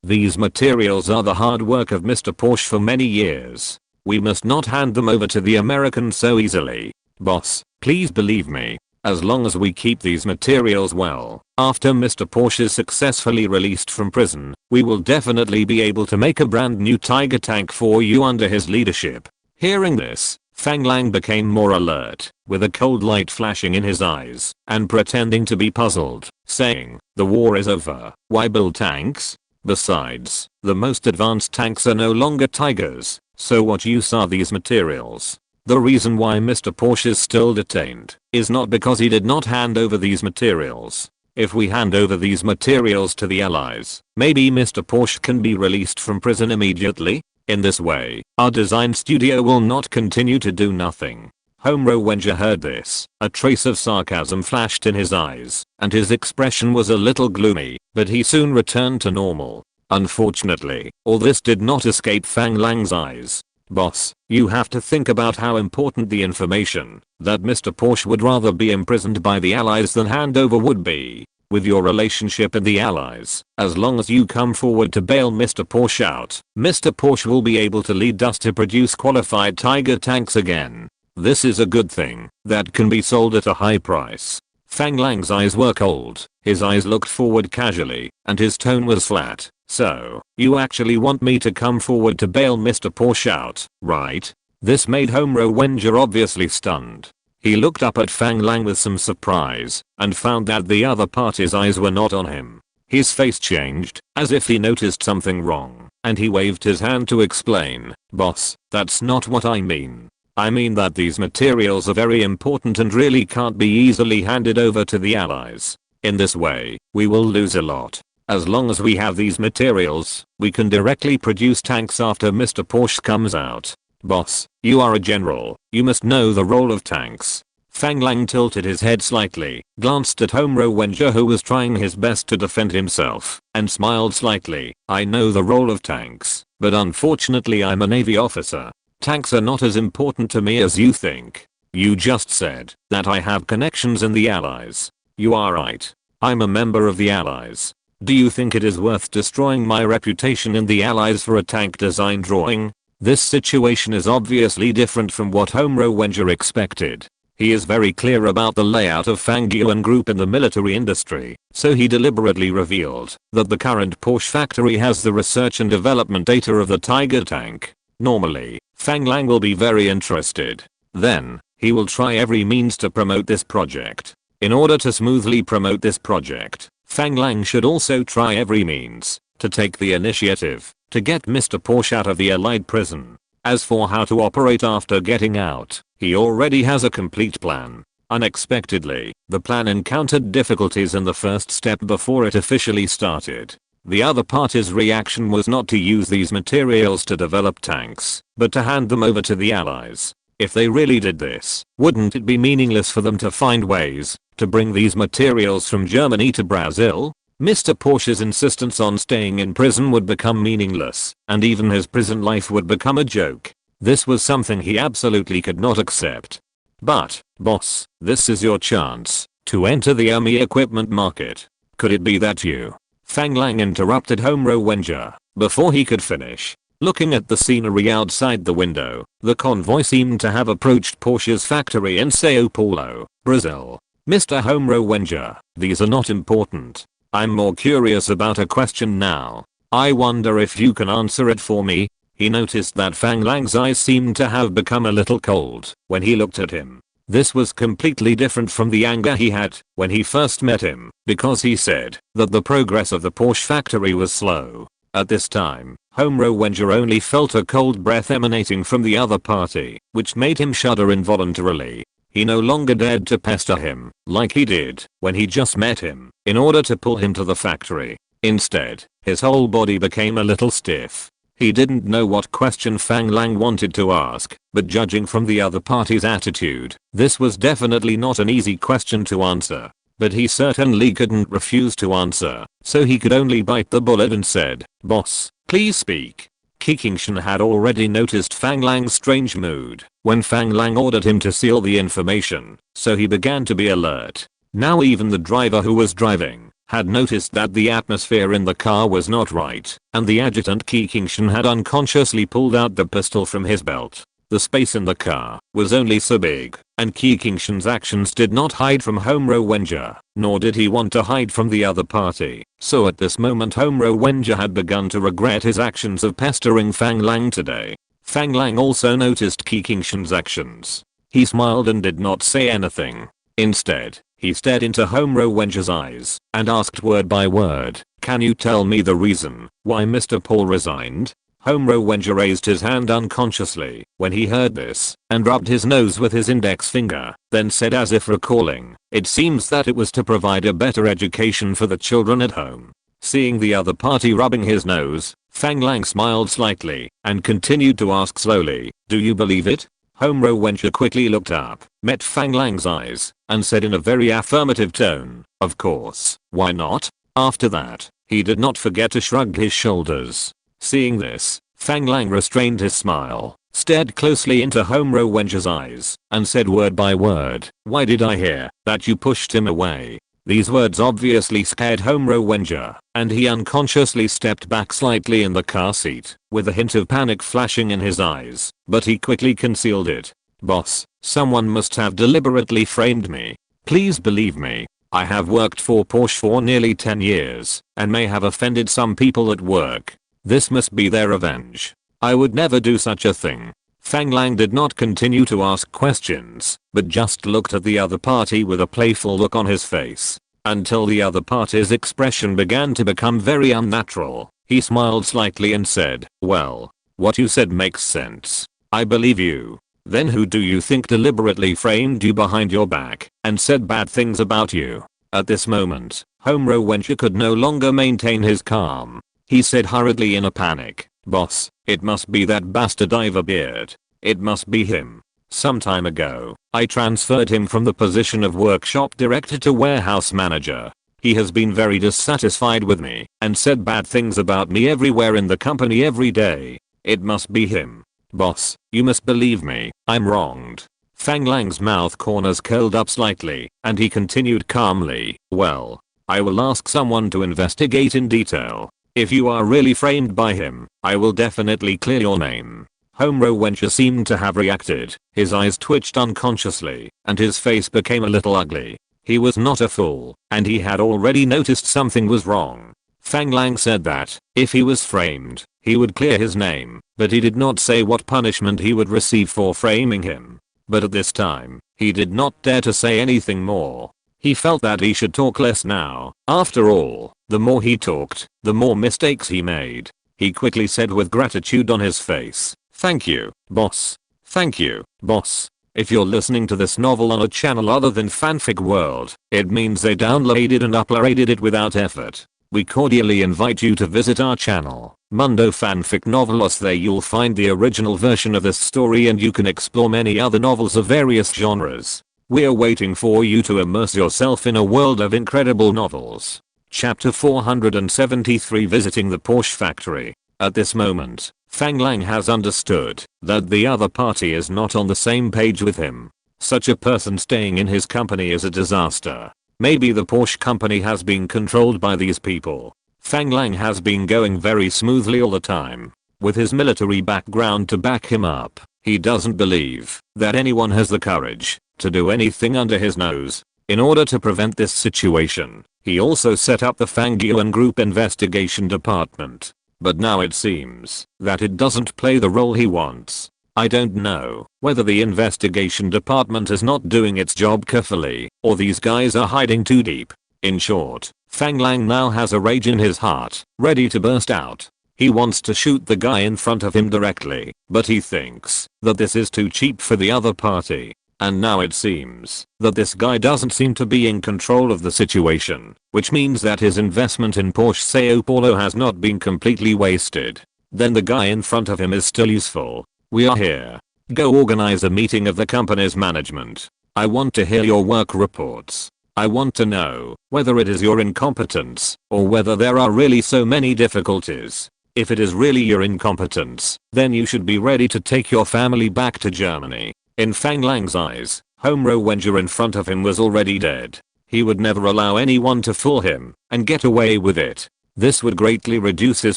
These materials are the hard work of Mr. Porsche for many years. We must not hand them over to the Americans so easily. Boss, please believe me. As long as we keep these materials well, after Mr. Porsche is successfully released from prison, we will definitely be able to make a brand new Tiger tank for you under his leadership." Hearing this, Fang Lang became more alert, with a cold light flashing in his eyes, and pretending to be puzzled, saying, "The war is over. Why build tanks? Besides, the most advanced tanks are no longer Tigers, so what use are these materials?" The reason why Mr. Porsche is still detained is not because he did not hand over these materials. If we hand over these materials to the Allies, maybe Mr. Porsche can be released from prison immediately. In this way, our design studio will not continue to do nothing. Homro Wenger heard this, a trace of sarcasm flashed in his eyes, and his expression was a little gloomy, but he soon returned to normal. Unfortunately, all this did not escape Fang Lang's eyes. "Boss, you have to think about how important the information that Mr. Porsche would rather be imprisoned by the Allies than hand over would be. With your relationship with the Allies, as long as you come forward to bail Mr. Porsche out, Mr. Porsche will be able to lead us to produce qualified Tiger tanks again. This is a good thing that can be sold at a high price." Fang Lang's eyes were cold, his eyes looked forward casually, and his tone was flat. "So, you actually want me to come forward to bail Mr. Porsche out, right?" This made Homro Wenger obviously stunned. He looked up at Fang Lang with some surprise, and found that the other party's eyes were not on him. His face changed, as if he noticed something wrong, and he waved his hand to explain, "Boss, that's not what I mean. I mean that these materials are very important and really can't be easily handed over to the Allies. In this way, we will lose a lot. As long as we have these materials, we can directly produce tanks after Mr. Porsche comes out. Boss, you are a general, you must know the role of tanks." Fang Lang tilted his head slightly, glanced at Homro Wenger who was trying his best to defend himself, and smiled slightly. "I know the role of tanks, but unfortunately I'm a Navy officer. Tanks are not as important to me as you think. You just said that I have connections in the Allies. You are right. I'm a member of the Allies. Do you think it is worth destroying my reputation in the Allies for a tank design drawing?" This situation is obviously different from what Homro Wenger expected. He is very clear about the layout of Fang Yuan Group in the military industry, so he deliberately revealed that the current Porsche factory has the research and development data of the Tiger tank. Normally, Fang Lang will be very interested. Then, he will try every means to promote this project. In order to smoothly promote this project, Fang Lang should also try every means to take the initiative to get Mr. Porsche out of the Allied prison. As for how to operate after getting out, he already has a complete plan. Unexpectedly, the plan encountered difficulties in the first step before it officially started. The other party's reaction was not to use these materials to develop tanks, but to hand them over to the Allies. If they really did this, wouldn't it be meaningless for them to find ways to bring these materials from Germany to Brazil? Mr. Porsche's insistence on staying in prison would become meaningless, and even his prison life would become a joke. This was something he absolutely could not accept. "But, boss, this is your chance to enter the army equipment market. Could it be that you?" Fang Lang interrupted Homro Wenger before he could finish. Looking at the scenery outside the window, the convoy seemed to have approached Porsche's factory in Sao Paulo, Brazil. "Mr. Homro Wenger, these are not important. I'm more curious about a question now. I wonder if you can answer it for me." He noticed that Fang Lang's eyes seemed to have become a little cold when he looked at him. This was completely different from the anger he had when he first met him, because he said that the progress of the Porsche factory was slow. At this time, Homro Wenger only felt a cold breath emanating from the other party, which made him shudder involuntarily. He no longer dared to pester him, like he did when he just met him, in order to pull him to the factory. Instead, his whole body became a little stiff. He didn't know what question Fang Lang wanted to ask, but judging from the other party's attitude, this was definitely not an easy question to answer. But he certainly couldn't refuse to answer, so he could only bite the bullet and said, "Boss, please speak. Kikingshan had already noticed Fang Lang's strange mood when Fang Lang ordered him to seal the information, so he began to be alert. Now even the driver who was driving had noticed that the atmosphere in the car was not right, and the adjutant Kikingshan had unconsciously pulled out the pistol from his belt. The space in the car was only so big, and Kikingshan's actions did not hide from Homro Wenja, nor did he want to hide from the other party. So at this moment Homro Wenja had begun to regret his actions of pestering Fang Lang today. Fang Lang also noticed Kikingshan's actions. He smiled and did not say anything. Instead, he stared into Homro Wenja's eyes and asked word by word, "Can you tell me the reason why Mr. Paul resigned?" Homro Wenja raised his hand unconsciously when he heard this and rubbed his nose with his index finger, then said as if recalling, "It seems that it was to provide a better education for the children at home." Seeing the other party rubbing his nose, Fang Lang smiled slightly and continued to ask slowly, "Do you believe it?" Homro Wenja quickly looked up, met Fang Lang's eyes, and said in a very affirmative tone, "Of course, why not?" After that, he did not forget to shrug his shoulders. Seeing this, Fang Lang restrained his smile, stared closely into Homro Wenja's eyes, and said word by word, "Why did I hear that you pushed him away?" These words obviously scared Homro Wenja, and he unconsciously stepped back slightly in the car seat, with a hint of panic flashing in his eyes, but he quickly concealed it. "Boss, someone must have deliberately framed me. Please believe me. I have worked for Porsche for nearly 10 years, and may have offended some people at work. This must be their revenge. I would never do such a thing." Fang Lang did not continue to ask questions, but just looked at the other party with a playful look on his face, until the other party's expression began to become very unnatural. He smiled slightly and said, "Well, what you said makes sense. I believe you. Then who do you think deliberately framed you behind your back and said bad things about you?" At this moment, Homro Wenja could no longer maintain his calm. He said hurriedly in a panic, "Boss, it must be that bastard Ivor Beard. It must be him. Some time ago, I transferred him from the position of workshop director to warehouse manager. He has been very dissatisfied with me and said bad things about me everywhere in the company every day. It must be him. Boss, you must believe me, I'm wronged." Fang Lang's mouth corners curled up slightly, and he continued calmly, "Well, I will ask someone to investigate in detail. If you are really framed by him, I will definitely clear your name." Homro Wenja seemed to have reacted. His eyes twitched unconsciously, and his face became a little ugly. He was not a fool, and he had already noticed something was wrong. Fang Lang said that, if he was framed, he would clear his name, but he did not say what punishment he would receive for framing him. But at this time, he did not dare to say anything more. He felt that he should talk less now. After all, the more he talked, the more mistakes he made. He quickly said with gratitude on his face, "Thank you, boss. Thank you, boss. If you're listening to this novel on a channel other than Fanfic World, it means they downloaded and uploaded it without effort. We cordially invite you to visit our channel, Mundo Fanfic Novelos. There you'll find the original version of this story and you can explore many other novels of various genres. We're waiting for you to immerse yourself in a world of incredible novels." Chapter 473, Visiting the Porsche Factory. At this moment, Fang Lang has understood that the other party is not on the same page with him. Such a person staying in his company is a disaster. Maybe the Porsche company has been controlled by these people. Fang Lang has been going very smoothly all the time. With his military background to back him up, he doesn't believe that anyone has the courage to do anything under his nose. In order to prevent this situation, he also set up the Fang Lang Group Investigation Department. But now it seems that it doesn't play the role he wants. I don't know whether the investigation department is not doing its job carefully, or these guys are hiding too deep. In short, Fang Lang now has a rage in his heart, ready to burst out. He wants to shoot the guy in front of him directly, but he thinks that this is too cheap for the other party. And now it seems that this guy doesn't seem to be in control of the situation, which means that his investment in Porsche Sao Paulo has not been completely wasted. Then the guy in front of him is still useful. We are here. Go organize a meeting of the company's management. I want to hear your work reports. I want to know whether it is your incompetence or whether there are really so many difficulties. If it is really your incompetence, then you should be ready to take your family back to Germany. In Fang Lang's eyes, Homro Wenger in front of him was already dead. He would never allow anyone to fool him and get away with it. This would greatly reduce his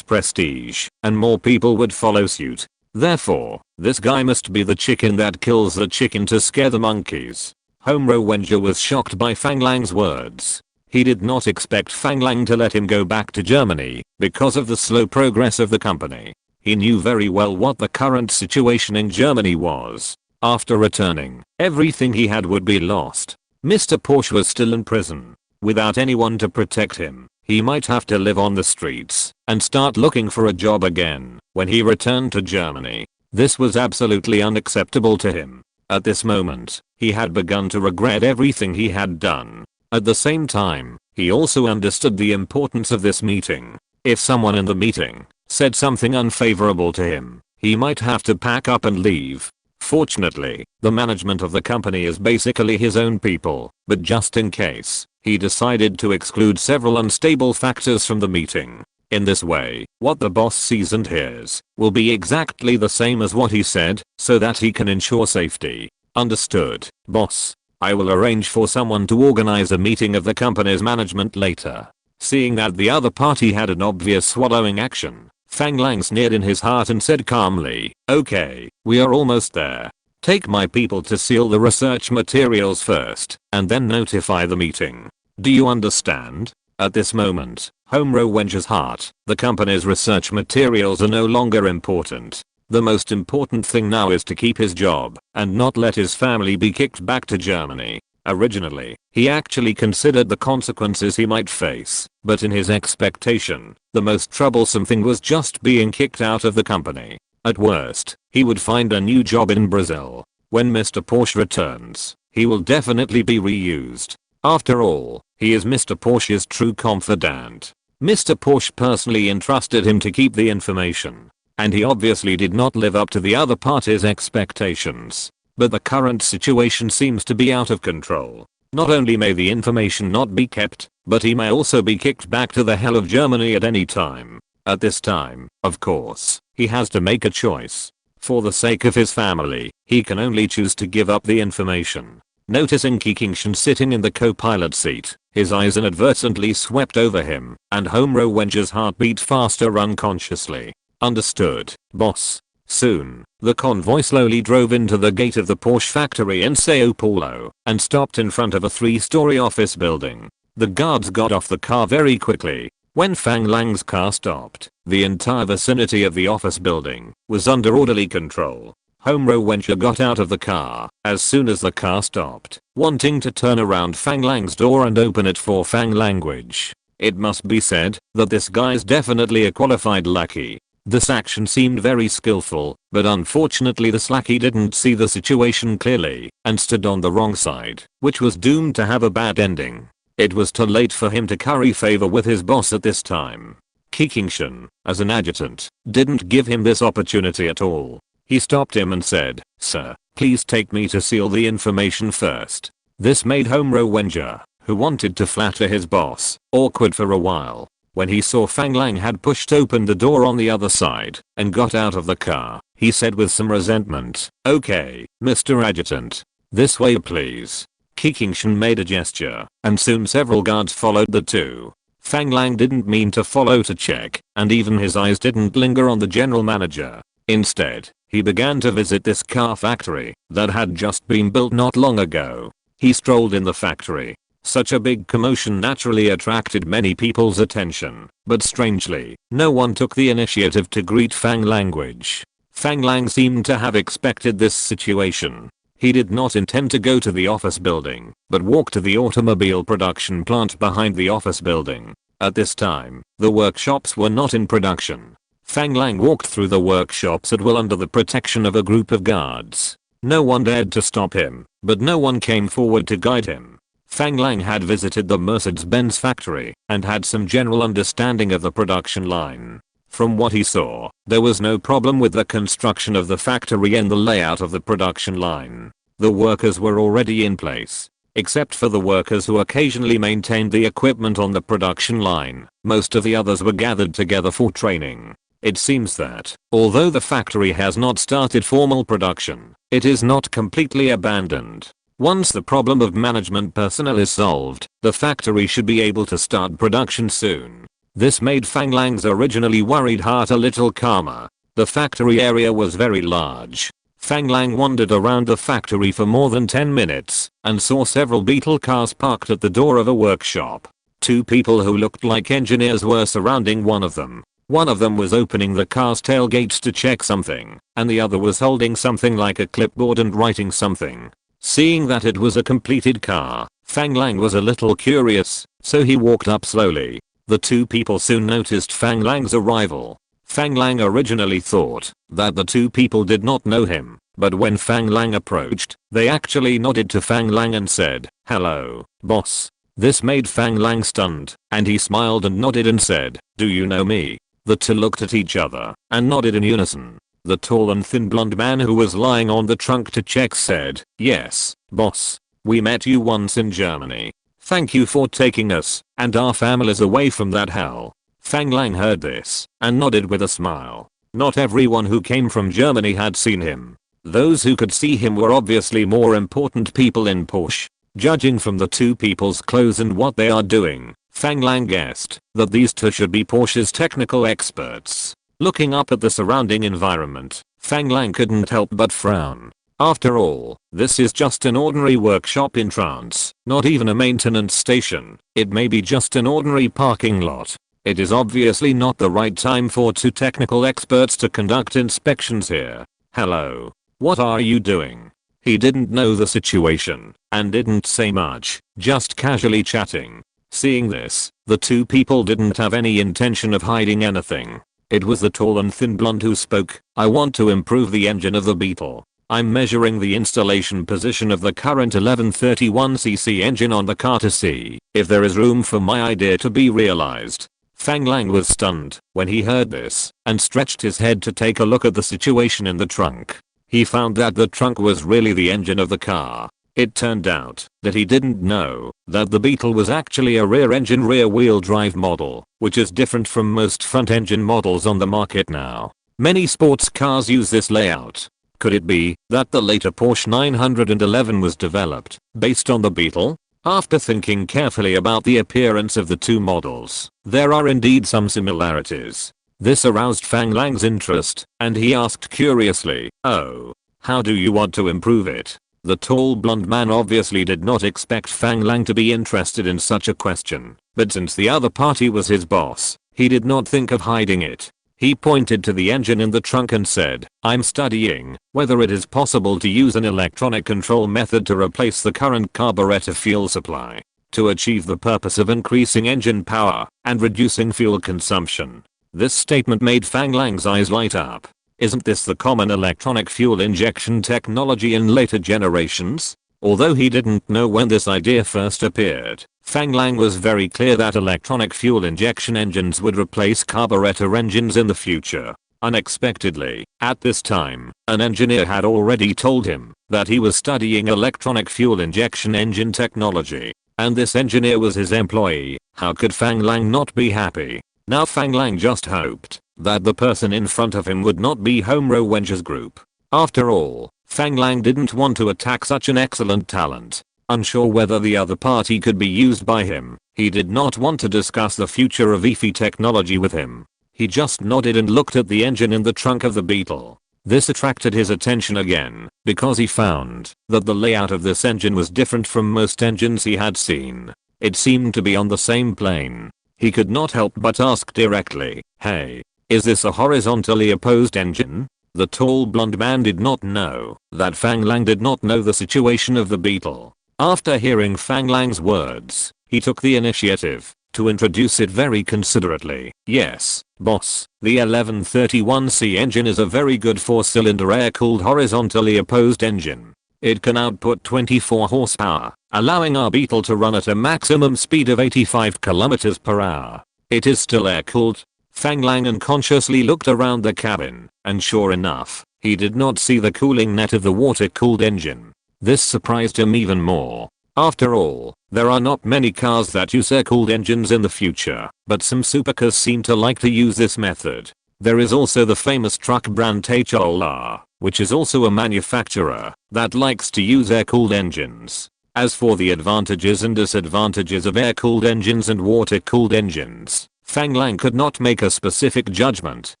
prestige, and more people would follow suit. Therefore, this guy must be the chicken that kills the chicken to scare the monkeys. Homro Wenger was shocked by Fang Lang's words. He did not expect Fang Lang to let him go back to Germany because of the slow progress of the company. He knew very well what the current situation in Germany was. After returning, everything he had would be lost. Mr. Porsche was still in prison. Without anyone to protect him, he might have to live on the streets and start looking for a job again when he returned to Germany. This was absolutely unacceptable to him. At this moment, he had begun to regret everything he had done. At the same time, he also understood the importance of this meeting. If someone in the meeting said something unfavorable to him, he might have to pack up and leave. Fortunately, the management of the company is basically his own people, but just in case, he decided to exclude several unstable factors from the meeting. In this way, what the boss sees and hears will be exactly the same as what he said, so that he can ensure safety. Understood, boss. I will arrange for someone to organize a meeting of the company's management later. Seeing that the other party had an obvious swallowing action, Fang Lang sneered in his heart and said calmly, "Okay, we are almost there. Take my people to seal the research materials first, and then notify the meeting. Do you understand?" At this moment, Homro Wenger's heart, the company's research materials are no longer important. The most important thing now is to keep his job and not let his family be kicked back to Germany. Originally, he actually considered the consequences he might face, but in his expectation, the most troublesome thing was just being kicked out of the company. At worst, he would find a new job in Brazil. When Mr. Porsche returns, he will definitely be reused. After all, he is Mr. Porsche's true confidant. Mr. Porsche personally entrusted him to keep the information, and he obviously did not live up to the other party's expectations. But the current situation seems to be out of control. Not only may the information not be kept, but he may also be kicked back to the hell of Germany at any time. At this time, of course, he has to make a choice. For the sake of his family, he can only choose to give up the information. Noticing Kikingshan sitting in the co-pilot seat, his eyes inadvertently swept over him, and Homro Wenger's heart beat faster unconsciously. Understood, boss. Soon, the convoy slowly drove into the gate of the Porsche factory in Sao Paulo and stopped in front of a 3-story office building. The guards got off the car very quickly. When Fang Lang's car stopped, the entire vicinity of the office building was under orderly control. Homro Wenger got out of the car as soon as the car stopped, wanting to turn around Fang Lang's door and open it for Fang language. It must be said that this guy's definitely a qualified lackey. This action seemed very skillful, but unfortunately this lackey didn't see the situation clearly and stood on the wrong side, which was doomed to have a bad ending. It was too late for him to curry favor with his boss at this time. Kikingshan, as an adjutant, didn't give him this opportunity at all. He stopped him and said, "Sir, please take me to seal the information first." This made Homro Wenger, who wanted to flatter his boss, awkward for a while. When he saw Fang Lang had pushed open the door on the other side and got out of the car, he said with some resentment, "Okay, Mr. Adjutant. This way please." Kikingshan made a gesture, and soon several guards followed the two. Fang Lang didn't mean to follow to check, and even his eyes didn't linger on the general manager. Instead, he began to visit this car factory that had just been built not long ago. He strolled in the factory. Such a big commotion naturally attracted many people's attention, but strangely, no one took the initiative to greet Fang language. Fang Lang seemed to have expected this situation. He did not intend to go to the office building, but walked to the automobile production plant behind the office building. At this time, the workshops were not in production. Fang Lang walked through the workshops at will under the protection of a group of guards. No one dared to stop him, but no one came forward to guide him. Fang Lang had visited the Mercedes-Benz factory and had some general understanding of the production line. From what he saw, there was no problem with the construction of the factory and the layout of the production line. The workers were already in place. Except for the workers who occasionally maintained the equipment on the production line, most of the others were gathered together for training. It seems that, although the factory has not started formal production, it is not completely abandoned. Once the problem of management personnel is solved, the factory should be able to start production soon. This made Fang Lang's originally worried heart a little calmer. The factory area was very large. Fang Lang wandered around the factory for more than 10 minutes and saw several Beetle cars parked at the door of a workshop. Two people who looked like engineers were surrounding one of them. One of them was opening the car's tailgates to check something, and the other was holding something like a clipboard and writing something. Seeing that it was a completed car, Fang Lang was a little curious, so he walked up slowly. The two people soon noticed Fang Lang's arrival. Fang Lang originally thought that the two people did not know him, but when Fang Lang approached, they actually nodded to Fang Lang and said, "Hello, boss." This made Fang Lang stunned, and he smiled and nodded and said, "Do you know me?" The two looked at each other and nodded in unison. The tall and thin blonde man who was lying on the trunk to check said, "Yes, boss. We met you once in Germany. Thank you for taking us and our families away from that hell." Fang Lang heard this and nodded with a smile. Not everyone who came from Germany had seen him. Those who could see him were obviously more important people in Porsche. Judging from the two people's clothes and what they are doing, Fang Lang guessed that these two should be Porsche's technical experts. Looking up at the surrounding environment, Fang Lang couldn't help but frown. After all, this is just an ordinary workshop in France, not even a maintenance station. It may be just an ordinary parking lot. It is obviously not the right time for two technical experts to conduct inspections here. "Hello. What are you doing?" He didn't know the situation and didn't say much, just casually chatting. Seeing this, the two people didn't have any intention of hiding anything. It was the tall and thin blonde who spoke. "I want to improve the engine of the Beetle. I'm measuring the installation position of the current 1131cc engine on the car to see if there is room for my idea to be realized." Fang Lang was stunned when he heard this and stretched his head to take a look at the situation in the trunk. He found that the trunk was really the engine of the car. It turned out that he didn't know that the Beetle was actually a rear-engine rear-wheel drive model, which is different from most front-engine models on the market now. Many sports cars use this layout. Could it be that the later Porsche 911 was developed based on the Beetle? After thinking carefully about the appearance of the two models, there are indeed some similarities. This aroused Fang Lang's interest, and he asked curiously, "Oh, how do you want to improve it?" The tall blonde man obviously did not expect Fang Lang to be interested in such a question, but since the other party was his boss, he did not think of hiding it. He pointed to the engine in the trunk and said, "I'm studying whether it is possible to use an electronic control method to replace the current carburetor fuel supply to achieve the purpose of increasing engine power and reducing fuel consumption." This statement made Fang Lang's eyes light up. Isn't this the common electronic fuel injection technology in later generations? Although he didn't know when this idea first appeared, Fang Lang was very clear that electronic fuel injection engines would replace carburetor engines in the future. Unexpectedly, at this time, an engineer had already told him that he was studying electronic fuel injection engine technology, and this engineer was his employee. How could Fang Lang not be happy? Now Fang Lang just hoped that the person in front of him would not be Homro Wenger's group. After all, Fang Lang didn't want to attack such an excellent talent. Unsure whether the other party could be used by him, he did not want to discuss the future of EFI technology with him. He just nodded and looked at the engine in the trunk of the Beetle. This attracted his attention again, because he found that the layout of this engine was different from most engines he had seen. It seemed to be on the same plane. He could not help but ask directly, "Hey, is this a horizontally opposed engine?" The tall blonde man did not know that Fang Lang did not know the situation of the Beetle. After hearing Fang Lang's words, he took the initiative to introduce it very considerately. "Yes, boss, the 1131C engine is a very good 4-cylinder air-cooled horizontally opposed engine. It can output 24 horsepower, allowing our Beetle to run at a maximum speed of 85 km per hour. It is still air-cooled." Fang Lang unconsciously looked around the cabin, and sure enough, he did not see the cooling net of the water-cooled engine. This surprised him even more. After all, there are not many cars that use air-cooled engines in the future, but some supercars seem to like to use this method. There is also the famous truck brand Tycoon, which is also a manufacturer that likes to use air-cooled engines. As for the advantages and disadvantages of air-cooled engines and water-cooled engines, Fang Lang could not make a specific judgment,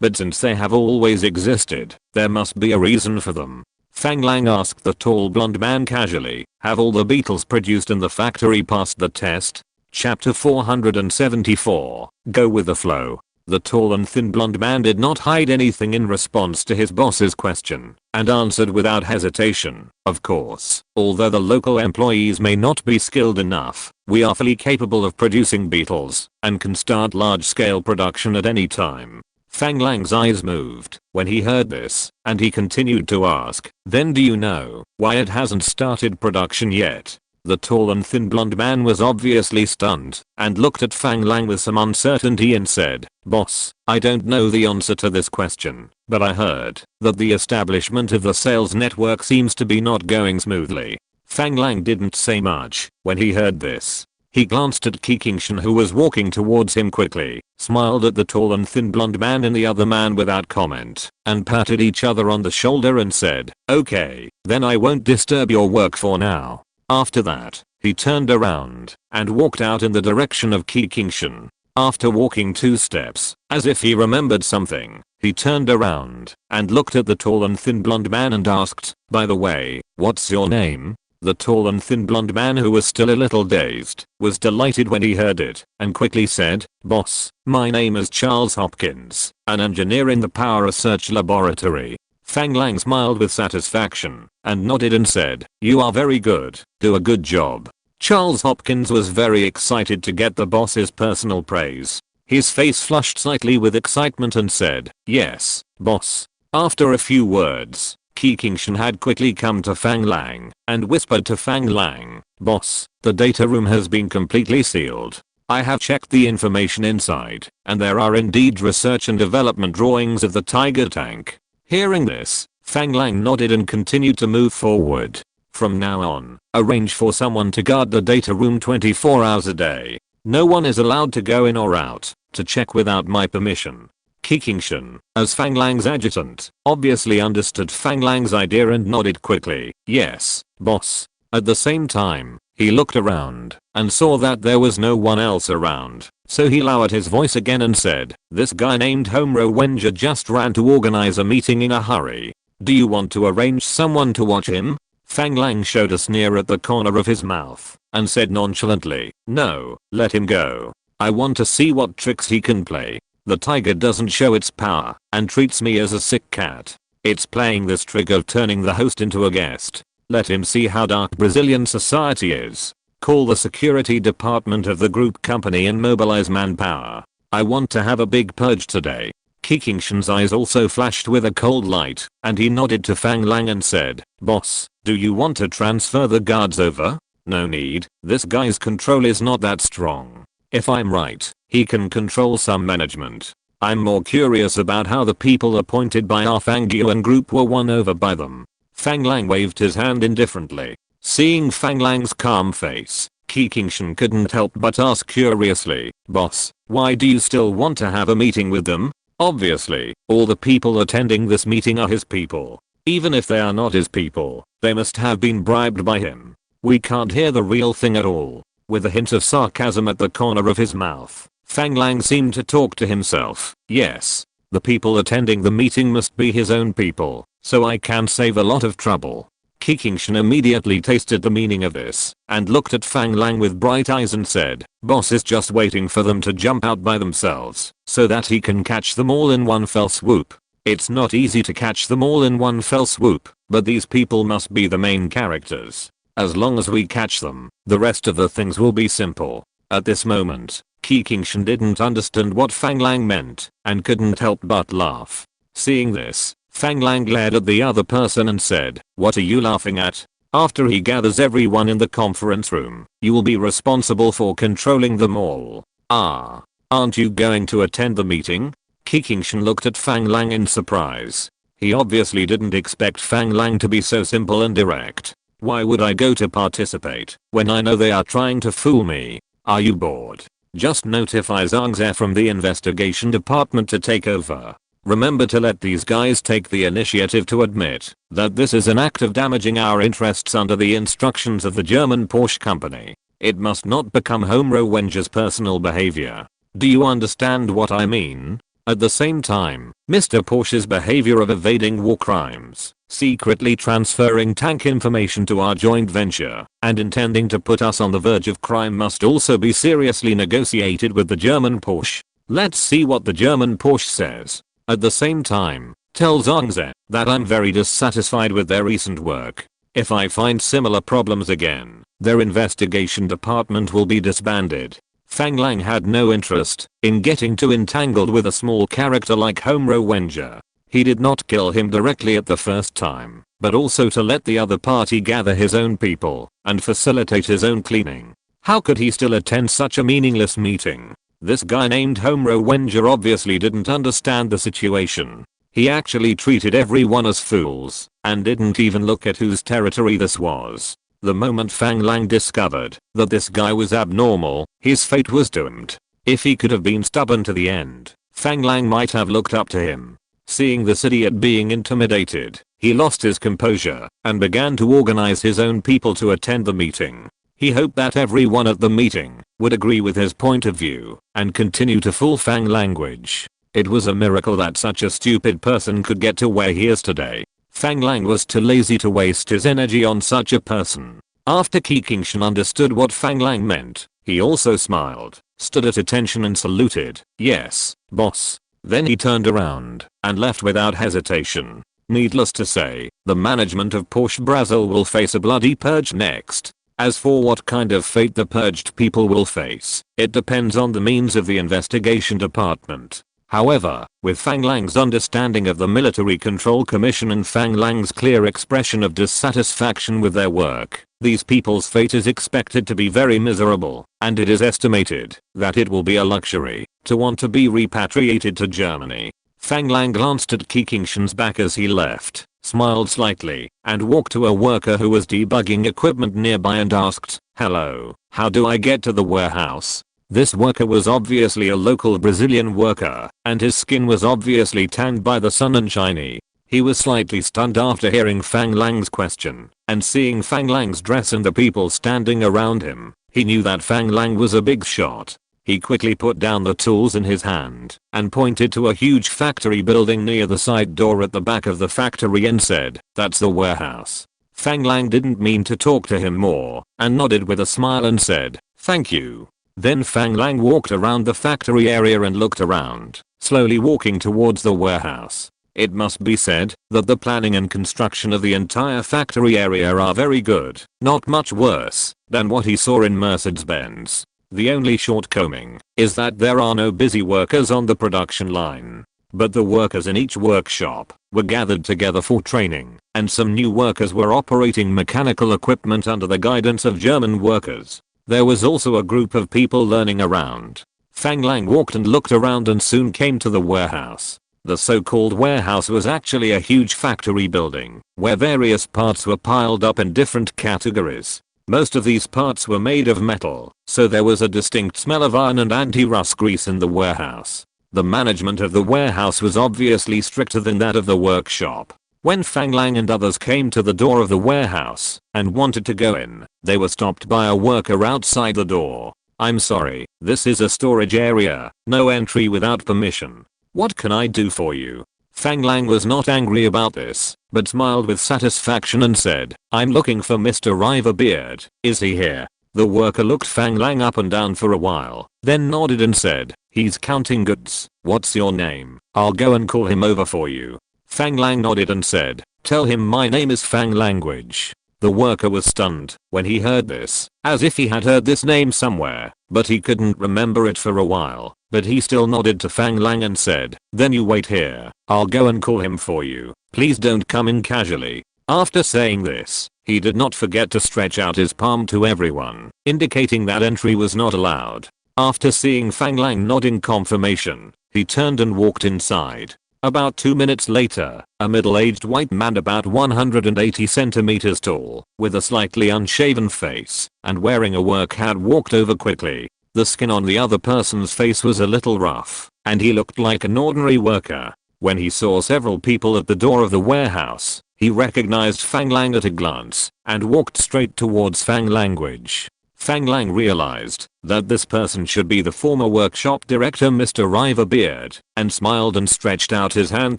but since they have always existed, there must be a reason for them. Fang Lang asked the tall blonde man casually, have all the beetles produced in the factory passed the test? Chapter 474, Go with the Flow. The tall and thin blonde man did not hide anything in response to his boss's question, and answered without hesitation, of course, although the local employees may not be skilled enough, we are fully capable of producing beetles, and can start large-scale production at any time. Fang Lang's eyes moved when he heard this, and he continued to ask, then do you know why it hasn't started production yet? The tall and thin blonde man was obviously stunned and looked at Fang Lang with some uncertainty and said, boss, I don't know the answer to this question, but I heard that the establishment of the sales network seems to be not going smoothly. Fang Lang didn't say much when he heard this. He glanced at Qingshan, who was walking towards him quickly, smiled at the tall and thin blonde man and the other man without comment, and patted each other on the shoulder and said, okay, then I won't disturb your work for now. After that, he turned around and walked out in the direction of Qingshan. After walking 2 steps, as if he remembered something, he turned around and looked at the tall and thin blonde man and asked, by the way, what's your name? The tall and thin blonde man, who was still a little dazed, was delighted when he heard it and quickly said, boss, my name is Charles Hopkins, an engineer in the Power Research Laboratory. Fang Lang smiled with satisfaction and nodded and said, you are very good, do a good job. Charles Hopkins was very excited to get the boss's personal praise. His face flushed slightly with excitement and said, yes, boss. After a few words, Qingshan had quickly come to Fang Lang and whispered to Fang Lang, boss, the data room has been completely sealed. I have checked the information inside, and there are indeed research and development drawings of the Tiger tank. Hearing this, Fang Lang nodded and continued to move forward. From now on, arrange for someone to guard the data room 24 hours a day. No one is allowed to go in or out to check without my permission. Qingshan, as Fang Lang's adjutant, obviously understood Fang Lang's idea and nodded quickly, yes, boss. At the same time, he looked around and saw that there was no one else around, so he lowered his voice again and said, this guy named Homro Wenger just ran to organize a meeting in a hurry. Do you want to arrange someone to watch him? Fang Lang showed a sneer at the corner of his mouth and said nonchalantly, no, let him go. I want to see what tricks he can play. The tiger doesn't show its power and treats me as a sick cat. It's playing this trick of turning the host into a guest. Let him see how dark Brazilian society is. Call the security department of the group company and mobilize manpower. I want to have a big purge today. Qingshan's eyes also flashed with a cold light, and he nodded to Fang Lang and said, boss, do you want to transfer the guards over? No need, this guy's control is not that strong. If I'm right, he can control some management. I'm more curious about how the people appointed by our Fangyuan group were won over by them. Fang Lang waved his hand indifferently. Seeing Fang Lang's calm face, Qingshan couldn't help but ask curiously, boss, why do you still want to have a meeting with them? Obviously, all the people attending this meeting are his people. Even if they are not his people, they must have been bribed by him. We can't hear the real thing at all. With a hint of sarcasm at the corner of his mouth, Fang Lang seemed to talk to himself. Yes, the people attending the meeting must be his own people, so I can save a lot of trouble. Qingshan immediately tasted the meaning of this and looked at Fang Lang with bright eyes and said, boss is just waiting for them to jump out by themselves so that he can catch them all in one fell swoop. It's not easy to catch them all in one fell swoop, but these people must be the main characters. As long as we catch them, the rest of the things will be simple. At this moment, Qingshan didn't understand what Fang Lang meant and couldn't help but laugh. Seeing this, Fang Lang glared at the other person and said, what are you laughing at? After he gathers everyone in the conference room, you will be responsible for controlling them all. Ah, aren't you going to attend the meeting? Qingshan looked at Fang Lang in surprise. He obviously didn't expect Fang Lang to be so simple and direct. Why would I go to participate when I know they are trying to fool me? Are you bored? Just notify Zhangze from the investigation department to take over. Remember to let these guys take the initiative to admit that this is an act of damaging our interests under the instructions of the German Porsche company. It must not become Homro Wenger's personal behavior. Do you understand what I mean? At the same time, Mr. Porsche's behavior of evading war crimes, secretly transferring tank information to our joint venture, and intending to put us on the verge of crime must also be seriously negotiated with the German Porsche. Let's see what the German Porsche says. At the same time, tell Zhongze that I'm very dissatisfied with their recent work. If I find similar problems again, their investigation department will be disbanded. Fang Lang had no interest in getting too entangled with a small character like Homro Wenger. He did not kill him directly at the first time, but also to let the other party gather his own people and facilitate his own cleaning. How could he still attend such a meaningless meeting? This guy named Homro Wenger obviously didn't understand the situation. He actually treated everyone as fools and didn't even look at whose territory this was. The moment Fang Lang discovered that this guy was abnormal, his fate was doomed. If he could have been stubborn to the end, Fang Lang might have looked up to him. Seeing this idiot being intimidated, he lost his composure and began to organize his own people to attend the meeting. He hoped that everyone at the meeting would agree with his point of view and continue to fool Fang language. It was a miracle that such a stupid person could get to where he is today. Fang Lang was too lazy to waste his energy on such a person. After Qiqingshan understood what Fang Lang meant, he also smiled, stood at attention and saluted. Yes, boss. Then he turned around and left without hesitation. Needless to say, the management of Porsche Brazil will face a bloody purge next. As for what kind of fate the purged people will face, it depends on the means of the investigation department. However, with Fang Lang's understanding of the Military Control Commission and Fang Lang's clear expression of dissatisfaction with their work, these people's fate is expected to be very miserable, and it is estimated that it will be a luxury to want to be repatriated to Germany. Fang Lang glanced at Qiqingshan's back as he left, smiled slightly, and walked to a worker who was debugging equipment nearby and asked, "Hello, how do I get to the warehouse?" This worker was obviously a local Brazilian worker, and his skin was obviously tanned by the sun and shiny. He was slightly stunned after hearing Fang Lang's question, and seeing Fang Lang's dress and the people standing around him, he knew that Fang Lang was a big shot. He quickly put down the tools in his hand and pointed to a huge factory building near the side door at the back of the factory and said, "That's the warehouse." Fang Lang didn't mean to talk to him more and nodded with a smile and said, "Thank you." Then Fang Lang walked around the factory area and looked around, slowly walking towards the warehouse. It must be said that the planning and construction of the entire factory area are very good, not much worse than what he saw in Mercedes-Benz. The only shortcoming is that there are no busy workers on the production line. But the workers in each workshop were gathered together for training, and some new workers were operating mechanical equipment under the guidance of German workers. There was also a group of people learning around. Fang Lang walked and looked around and soon came to the warehouse. The so-called warehouse was actually a huge factory building, where various parts were piled up in different categories. Most of these parts were made of metal, so there was a distinct smell of iron and anti-rust grease in the warehouse. The management of the warehouse was obviously stricter than that of the workshop. When Fang Lang and others came to the door of the warehouse and wanted to go in, they were stopped by a worker outside the door. "I'm sorry, this is a storage area, no entry without permission. What can I do for you?" Fang Lang was not angry about this, but smiled with satisfaction and said, "I'm looking for Mr. Riverbeard. Is he here?" The worker looked Fang Lang up and down for a while, then nodded and said, "He's counting goods. What's your name? I'll go and call him over for you." Fang Lang nodded and said, "Tell him my name is Fang Language." The worker was stunned when he heard this, as if he had heard this name somewhere, but he couldn't remember it for a while. But he still nodded to Fang Lang and said, "Then you wait here. I'll go and call him for you. Please don't come in casually." After saying this, he did not forget to stretch out his palm to everyone, indicating that entry was not allowed. After seeing Fang Lang nodding confirmation, he turned and walked inside. About 2 minutes later, a middle-aged white man about 180 centimeters tall, with a slightly unshaven face, and wearing a work hat walked over quickly. The skin on the other person's face was a little rough, and he looked like an ordinary worker. When he saw several people at the door of the warehouse, he recognized Fang Lang at a glance and walked straight towards Fang Language. Fang Lang realized that this person should be the former workshop director Mr. Riverbeard, and smiled and stretched out his hand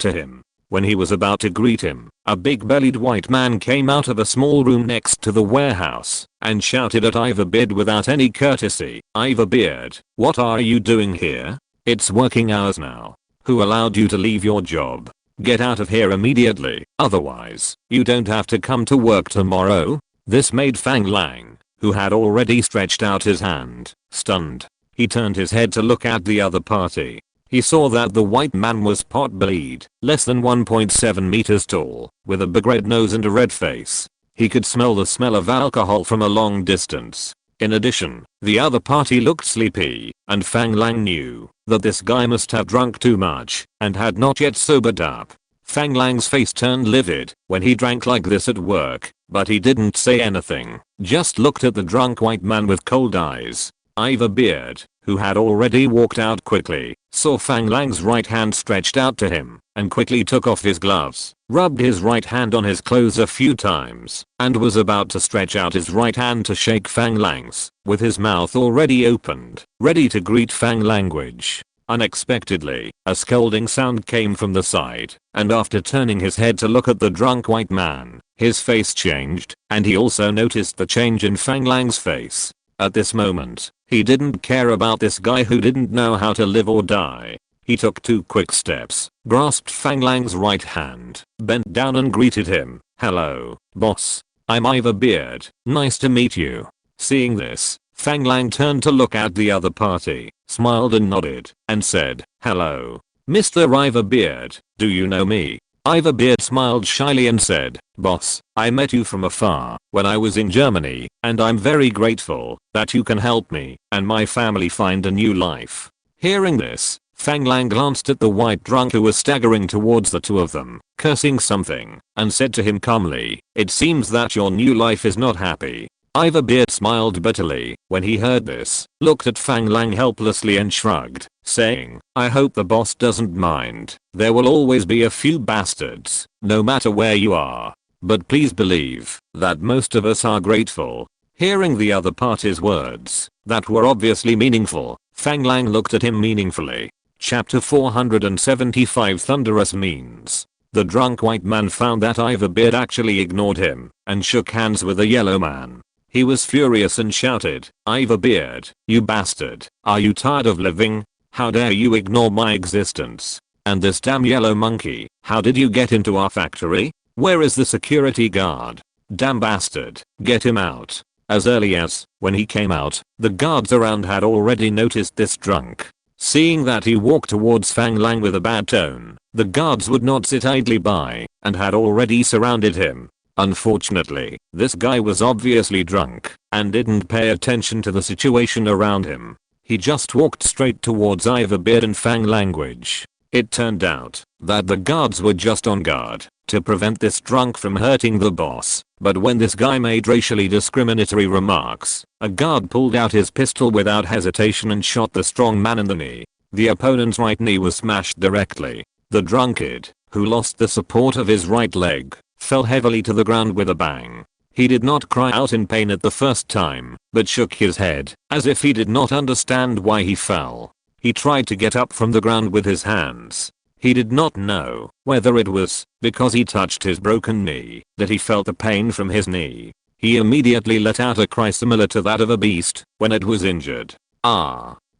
to him. When he was about to greet him, a big-bellied white man came out of a small room next to the warehouse and shouted at Iverbeard without any courtesy, "Iverbeard, what are you doing here? It's working hours now. Who allowed you to leave your job? Get out of here immediately, otherwise, you don't have to come to work tomorrow." This made Fang Lang, who had already stretched out his hand, stunned. He turned his head to look at the other party. He saw that the white man was pot-bellied, less than 1.7 meters tall, with a big red nose and a red face. He could smell the smell of alcohol from a long distance. In addition, the other party looked sleepy, and Fang Lang knew that this guy must have drunk too much and had not yet sobered up. Fang Lang's face turned livid when he drank like this at work, but he didn't say anything, just looked at the drunk white man with cold eyes. Iverbeard, who had already walked out quickly, saw Fang Lang's right hand stretched out to him and quickly took off his gloves, rubbed his right hand on his clothes a few times, and was about to stretch out his right hand to shake Fang Lang's, with his mouth already opened, ready to greet Fang Language. Unexpectedly, a scolding sound came from the side, and after turning his head to look at the drunk white man, his face changed, and he also noticed the change in Fang Lang's face. At this moment, he didn't care about this guy who didn't know how to live or die. He took 2 quick steps, grasped Fang Lang's right hand, bent down and greeted him. "Hello, boss. I'm Iverbeard. Nice to meet you." Seeing this, Fang Lang turned to look at the other party, smiled and nodded, and said, "Hello, Mr. Iverbeard, do you know me?" Iverbeard smiled shyly and said, "Boss, I met you from afar when I was in Germany, and I'm very grateful that you can help me and my family find a new life." Hearing this, Fang Lang glanced at the white drunk who was staggering towards the two of them, cursing something, and said to him calmly, "It seems that your new life is not happy." Iverbeard smiled bitterly when he heard this, looked at Fang Lang helplessly and shrugged, saying, "I hope the boss doesn't mind. There will always be a few bastards, no matter where you are. But please believe that most of us are grateful." Hearing the other party's words, that were obviously meaningful, Fang Lang looked at him meaningfully. Chapter 475 Thunderous Means. The drunk white man found that Iverbeard actually ignored him and shook hands with the yellow man. He was furious and shouted, "Iverbeard, you bastard, are you tired of living? How dare you ignore my existence? And this damn yellow monkey, how did you get into our factory? Where is the security guard? Damn bastard, get him out." As early as when he came out, the guards around had already noticed this drunk. Seeing that he walked towards Fang Lang with a bad tone, the guards would not sit idly by and had already surrounded him. Unfortunately, this guy was obviously drunk and didn't pay attention to the situation around him. He just walked straight towards Iverbeard and Fang Language. It turned out that the guards were just on guard to prevent this drunk from hurting the boss, but when this guy made racially discriminatory remarks, a guard pulled out his pistol without hesitation and shot the strong man in the knee. The opponent's right knee was smashed directly. The drunkard, who lost the support of his right leg, fell heavily to the ground with a bang. He did not cry out in pain at the first time, but shook his head, as if he did not understand why he fell. He tried to get up from the ground with his hands. He did not know whether it was because he touched his broken knee that he felt the pain from his knee. He immediately let out a cry similar to that of a beast when it was injured.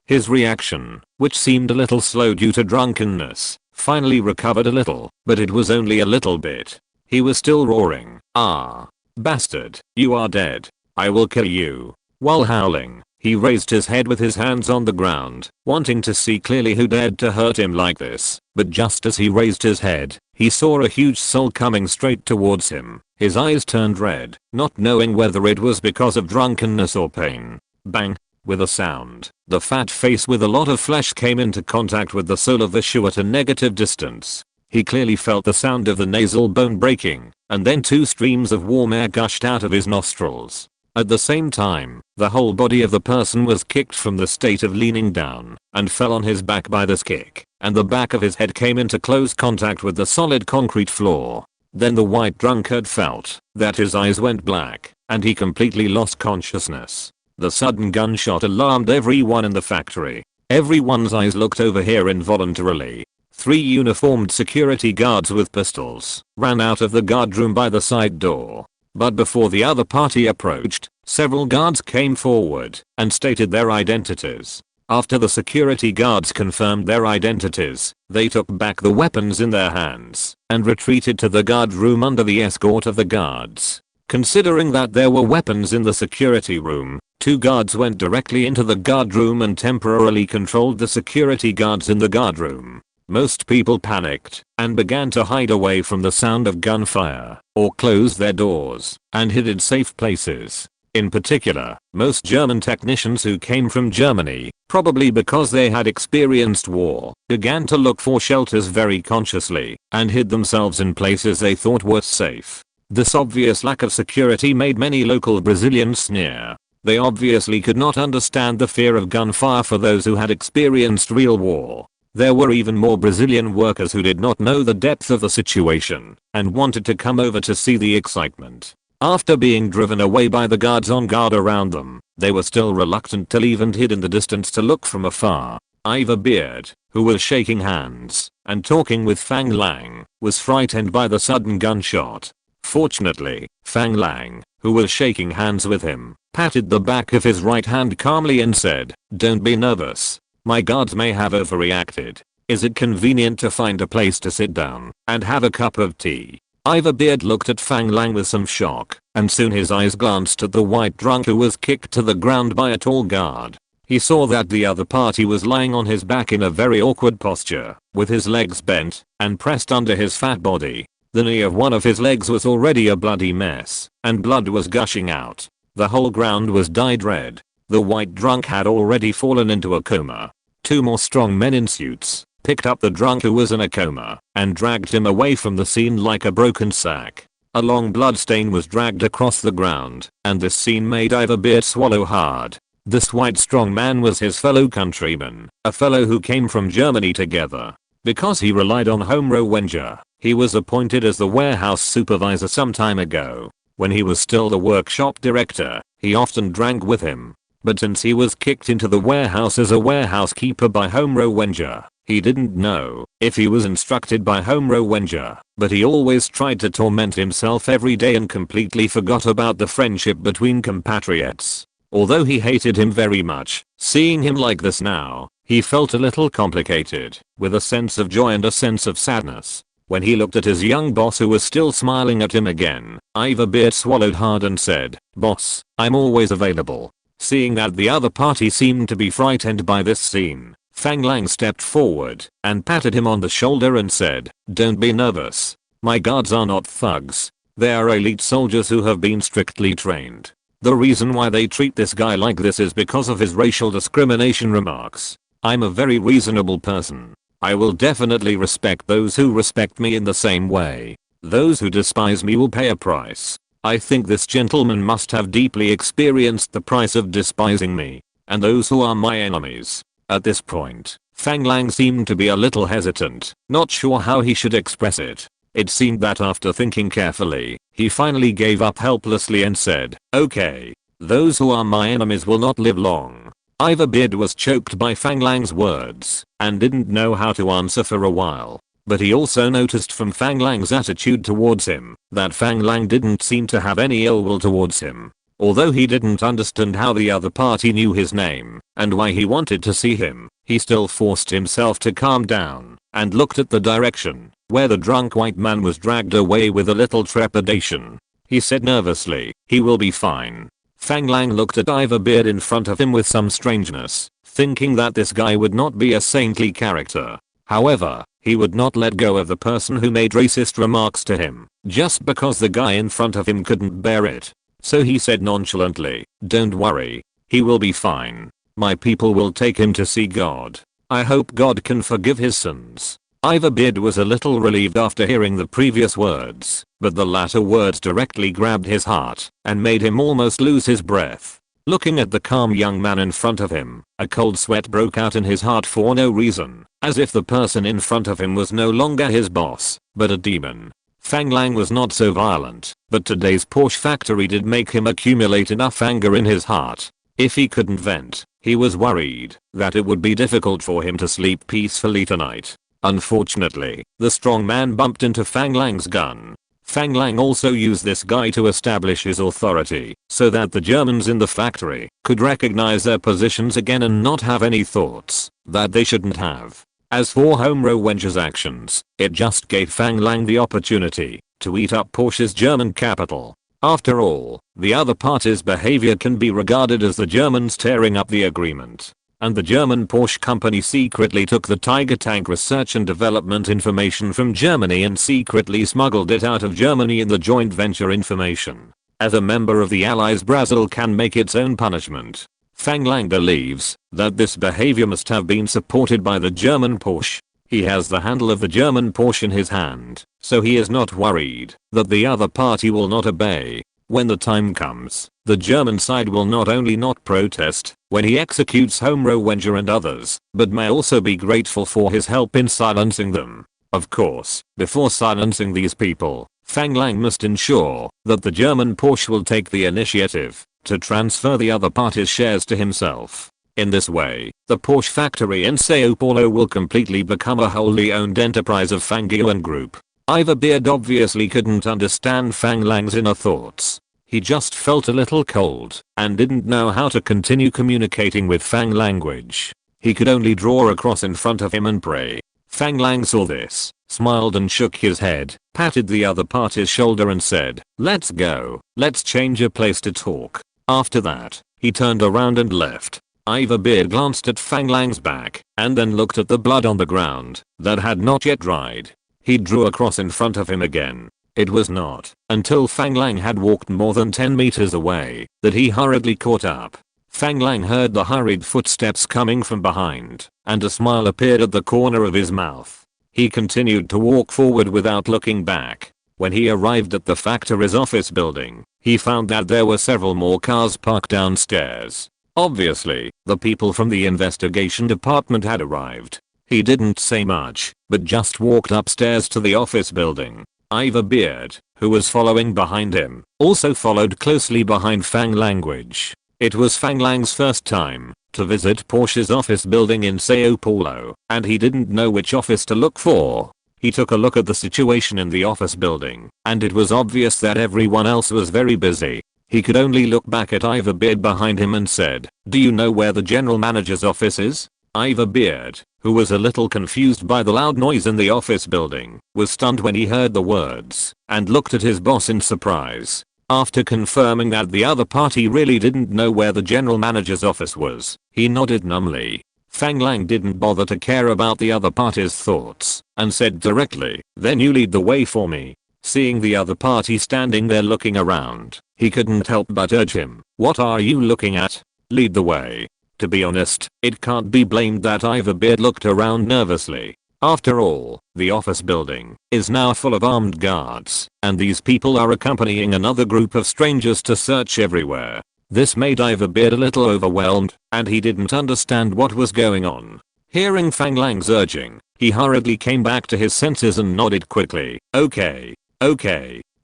His reaction, which seemed a little slow due to drunkenness, finally recovered a little, but it was only a little bit. He was still roaring, "Ah! Bastard, you are dead. I will kill you." While howling, he raised his head with his hands on the ground, wanting to see clearly who dared to hurt him like this, but just as he raised his head, he saw a huge soul coming straight towards him. His eyes turned red, not knowing whether it was because of drunkenness or pain. Bang! With a sound, the fat face with a lot of flesh came into contact with the soul of the shoe at a negative distance. He clearly felt the sound of the nasal bone breaking, and then 2 streams of warm air gushed out of his nostrils. At the same time, the whole body of the person was kicked from the state of leaning down and fell on his back by this kick, and the back of his head came into close contact with the solid concrete floor. Then the white drunkard felt that his eyes went black and he completely lost consciousness. The sudden gunshot alarmed everyone in the factory. Everyone's eyes looked over here involuntarily. 3 uniformed security guards with pistols ran out of the guardroom by the side door. But before the other party approached, several guards came forward and stated their identities. After the security guards confirmed their identities, they took back the weapons in their hands and retreated to the guard room under the escort of the guards. Considering that there were weapons in the security room, 2 guards went directly into the guard room and temporarily controlled the security guards in the guard room. Most people panicked and began to hide away from the sound of gunfire or closed their doors and hid in safe places. In particular, most German technicians who came from Germany, probably because they had experienced war, began to look for shelters very consciously and hid themselves in places they thought were safe. This obvious lack of security made many local Brazilians sneer. They obviously could not understand the fear of gunfire for those who had experienced real war. There were even more Brazilian workers who did not know the depth of the situation and wanted to come over to see the excitement. After being driven away by the guards on guard around them, they were still reluctant to leave and hid in the distance to look from afar. Ivor Beard, who was shaking hands and talking with Fang Lang, was frightened by the sudden gunshot. Fortunately, Fang Lang, who was shaking hands with him, patted the back of his right hand calmly and said, "Don't be nervous. My guards may have overreacted. Is it convenient to find a place to sit down and have a cup of tea?" Ivor Beard looked at Fang Lang with some shock, and soon his eyes glanced at the white drunk who was kicked to the ground by a tall guard. He saw that the other party was lying on his back in a very awkward posture, with his legs bent and pressed under his fat body. The knee of one of his legs was already a bloody mess, and blood was gushing out. The whole ground was dyed red. The white drunk had already fallen into a coma. 2 more strong men in suits picked up the drunk who was in a coma and dragged him away from the scene like a broken sack. A long blood stain was dragged across the ground, and this scene made Ivor Beard swallow hard. This white strong man was his fellow countryman, a fellow who came from Germany together. Because he relied on Homro Wenger, he was appointed as the warehouse supervisor some time ago. When he was still the workshop director, he often drank with him. But since he was kicked into the warehouse as a warehouse keeper by Homro Wenger, he didn't know if he was instructed by Homro Wenger, but he always tried to torment himself every day and completely forgot about the friendship between compatriots. Although he hated him very much, seeing him like this now, he felt a little complicated, with a sense of joy and a sense of sadness. When he looked at his young boss who was still smiling at him again, Ivor Beard swallowed hard and said, "Boss, I'm always available." Seeing that the other party seemed to be frightened by this scene, Fang Lang stepped forward and patted him on the shoulder and said, "Don't be nervous. My guards are not thugs. They are elite soldiers who have been strictly trained. The reason why they treat this guy like this is because of his racial discrimination remarks. I'm a very reasonable person. I will definitely respect those who respect me in the same way. Those who despise me will pay a price. I think this gentleman must have deeply experienced the price of despising me, and those who are my enemies." At this point, Fang Lang seemed to be a little hesitant, not sure how he should express it. It seemed that after thinking carefully, he finally gave up helplessly and said, "Okay. Those who are my enemies will not live long." Ivor Beard was choked by Fang Lang's words and didn't know how to answer for a while. But he also noticed from Fang Lang's attitude towards him that Fang Lang didn't seem to have any ill will towards him. Although he didn't understand how the other party knew his name and why he wanted to see him, he still forced himself to calm down and looked at the direction where the drunk white man was dragged away with a little trepidation. He said nervously, "He will be fine." Fang Lang looked at Ivor Beard in front of him with some strangeness, thinking that this guy would not be a saintly character. However, he would not let go of the person who made racist remarks to him, just because the guy in front of him couldn't bear it. So he said nonchalantly, "Don't worry. He will be fine. My people will take him to see God. I hope God can forgive his sins." Iverbeard was a little relieved after hearing the previous words, but the latter words directly grabbed his heart and made him almost lose his breath. Looking at the calm young man in front of him, a cold sweat broke out in his heart for no reason, as if the person in front of him was no longer his boss, but a demon. Fang Lang was not so violent, but today's Porsche factory did make him accumulate enough anger in his heart. If he couldn't vent, he was worried that it would be difficult for him to sleep peacefully tonight. Unfortunately, the strong man bumped into Fang Lang's gun. Fang Lang also used this guy to establish his authority, so that the Germans in the factory could recognize their positions again and not have any thoughts that they shouldn't have. As for Homro Wenger's actions, it just gave Fang Lang the opportunity to eat up Porsche's German capital. After all, the other party's behavior can be regarded as the Germans tearing up the agreement. And the German Porsche company secretly took the Tiger tank research and development information from Germany and secretly smuggled it out of Germany in the joint venture information. As a member of the Allies, Brazil can make its own punishment. Fang Lang believes that this behavior must have been supported by the German Porsche. He has the handle of the German Porsche in his hand, so he is not worried that the other party will not obey. When the time comes, the German side will not only not protest when he executes Homro Wenger and others, but may also be grateful for his help in silencing them. Of course, before silencing these people, Fang Lang must ensure that the German Porsche will take the initiative to transfer the other party's shares to himself. In this way, the Porsche factory in Sao Paulo will completely become a wholly owned enterprise of Fang Yuan Group. Iverbeard obviously couldn't understand Fang Lang's inner thoughts. He just felt a little cold and didn't know how to continue communicating with Fang language. He could only draw a cross in front of him and pray. Fang Lang saw this, smiled and shook his head, patted the other party's shoulder and said, "Let's go, let's change a place to talk." After that, he turned around and left. Iverbeard glanced at Fang Lang's back and then looked at the blood on the ground that had not yet dried. He drew a cross in front of him again. It was not until Fang Lang had walked more than 10 meters away that he hurriedly caught up. Fang Lang heard the hurried footsteps coming from behind, and a smile appeared at the corner of his mouth. He continued to walk forward without looking back. When he arrived at the factory's office building, he found that there were several more cars parked downstairs. Obviously, the people from the investigation department had arrived. He didn't say much, but just walked upstairs to the office building. Iverbeard, who was following behind him, also followed closely behind Fang language. It was Fang Lang's first time to visit Porsche's office building in Sao Paulo, and he didn't know which office to look for. He took a look at the situation in the office building, and it was obvious that everyone else was very busy. He could only look back at Iverbeard behind him and said, "Do you know where the general manager's office is?" Iverbeard, who was a little confused by the loud noise in the office building, was stunned when he heard the words, and looked at his boss in surprise. After confirming that the other party really didn't know where the general manager's office was, he nodded numbly. Fang Lang didn't bother to care about the other party's thoughts, and said directly, "Then you lead the way for me." Seeing the other party standing there looking around, he couldn't help but urge him, "What are you looking at? Lead the way." To be honest, it can't be blamed that Iverbeard looked around nervously. After all, the office building is now full of armed guards, and these people are accompanying another group of strangers to search everywhere. This made Iverbeard a little overwhelmed, and he didn't understand what was going on. Hearing Fang Lang's urging, he hurriedly came back to his senses and nodded quickly, "Okay.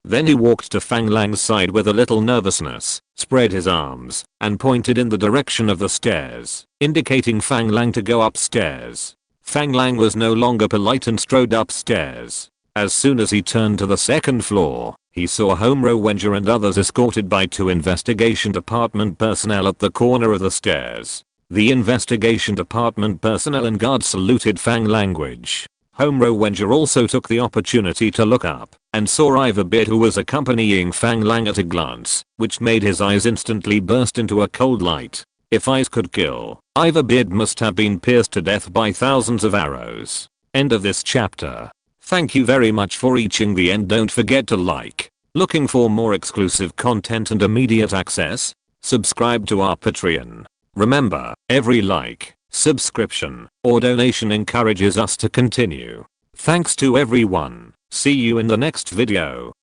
Then he walked to Fang Lang's side with a little nervousness, spread his arms, and pointed in the direction of the stairs, indicating Fang Lang to go upstairs. Fang Lang was no longer polite and strode upstairs. As soon as he turned to the second floor, he saw Homro Wenger and others escorted by 2 investigation department personnel at the corner of the stairs. The investigation department personnel and guards saluted Fang language. Homro Wenger also took the opportunity to look up and saw Iverbeard, who was accompanying Fang Lang, at a glance, which made his eyes instantly burst into a cold light. If eyes could kill, Iverbeard must have been pierced to death by thousands of arrows. End of this chapter. Thank you very much for reaching the end. Don't forget to like. Looking for more exclusive content and immediate access? Subscribe to our Patreon. Remember, every like, subscription, or donation encourages us to continue. Thanks to everyone. See you in the next video.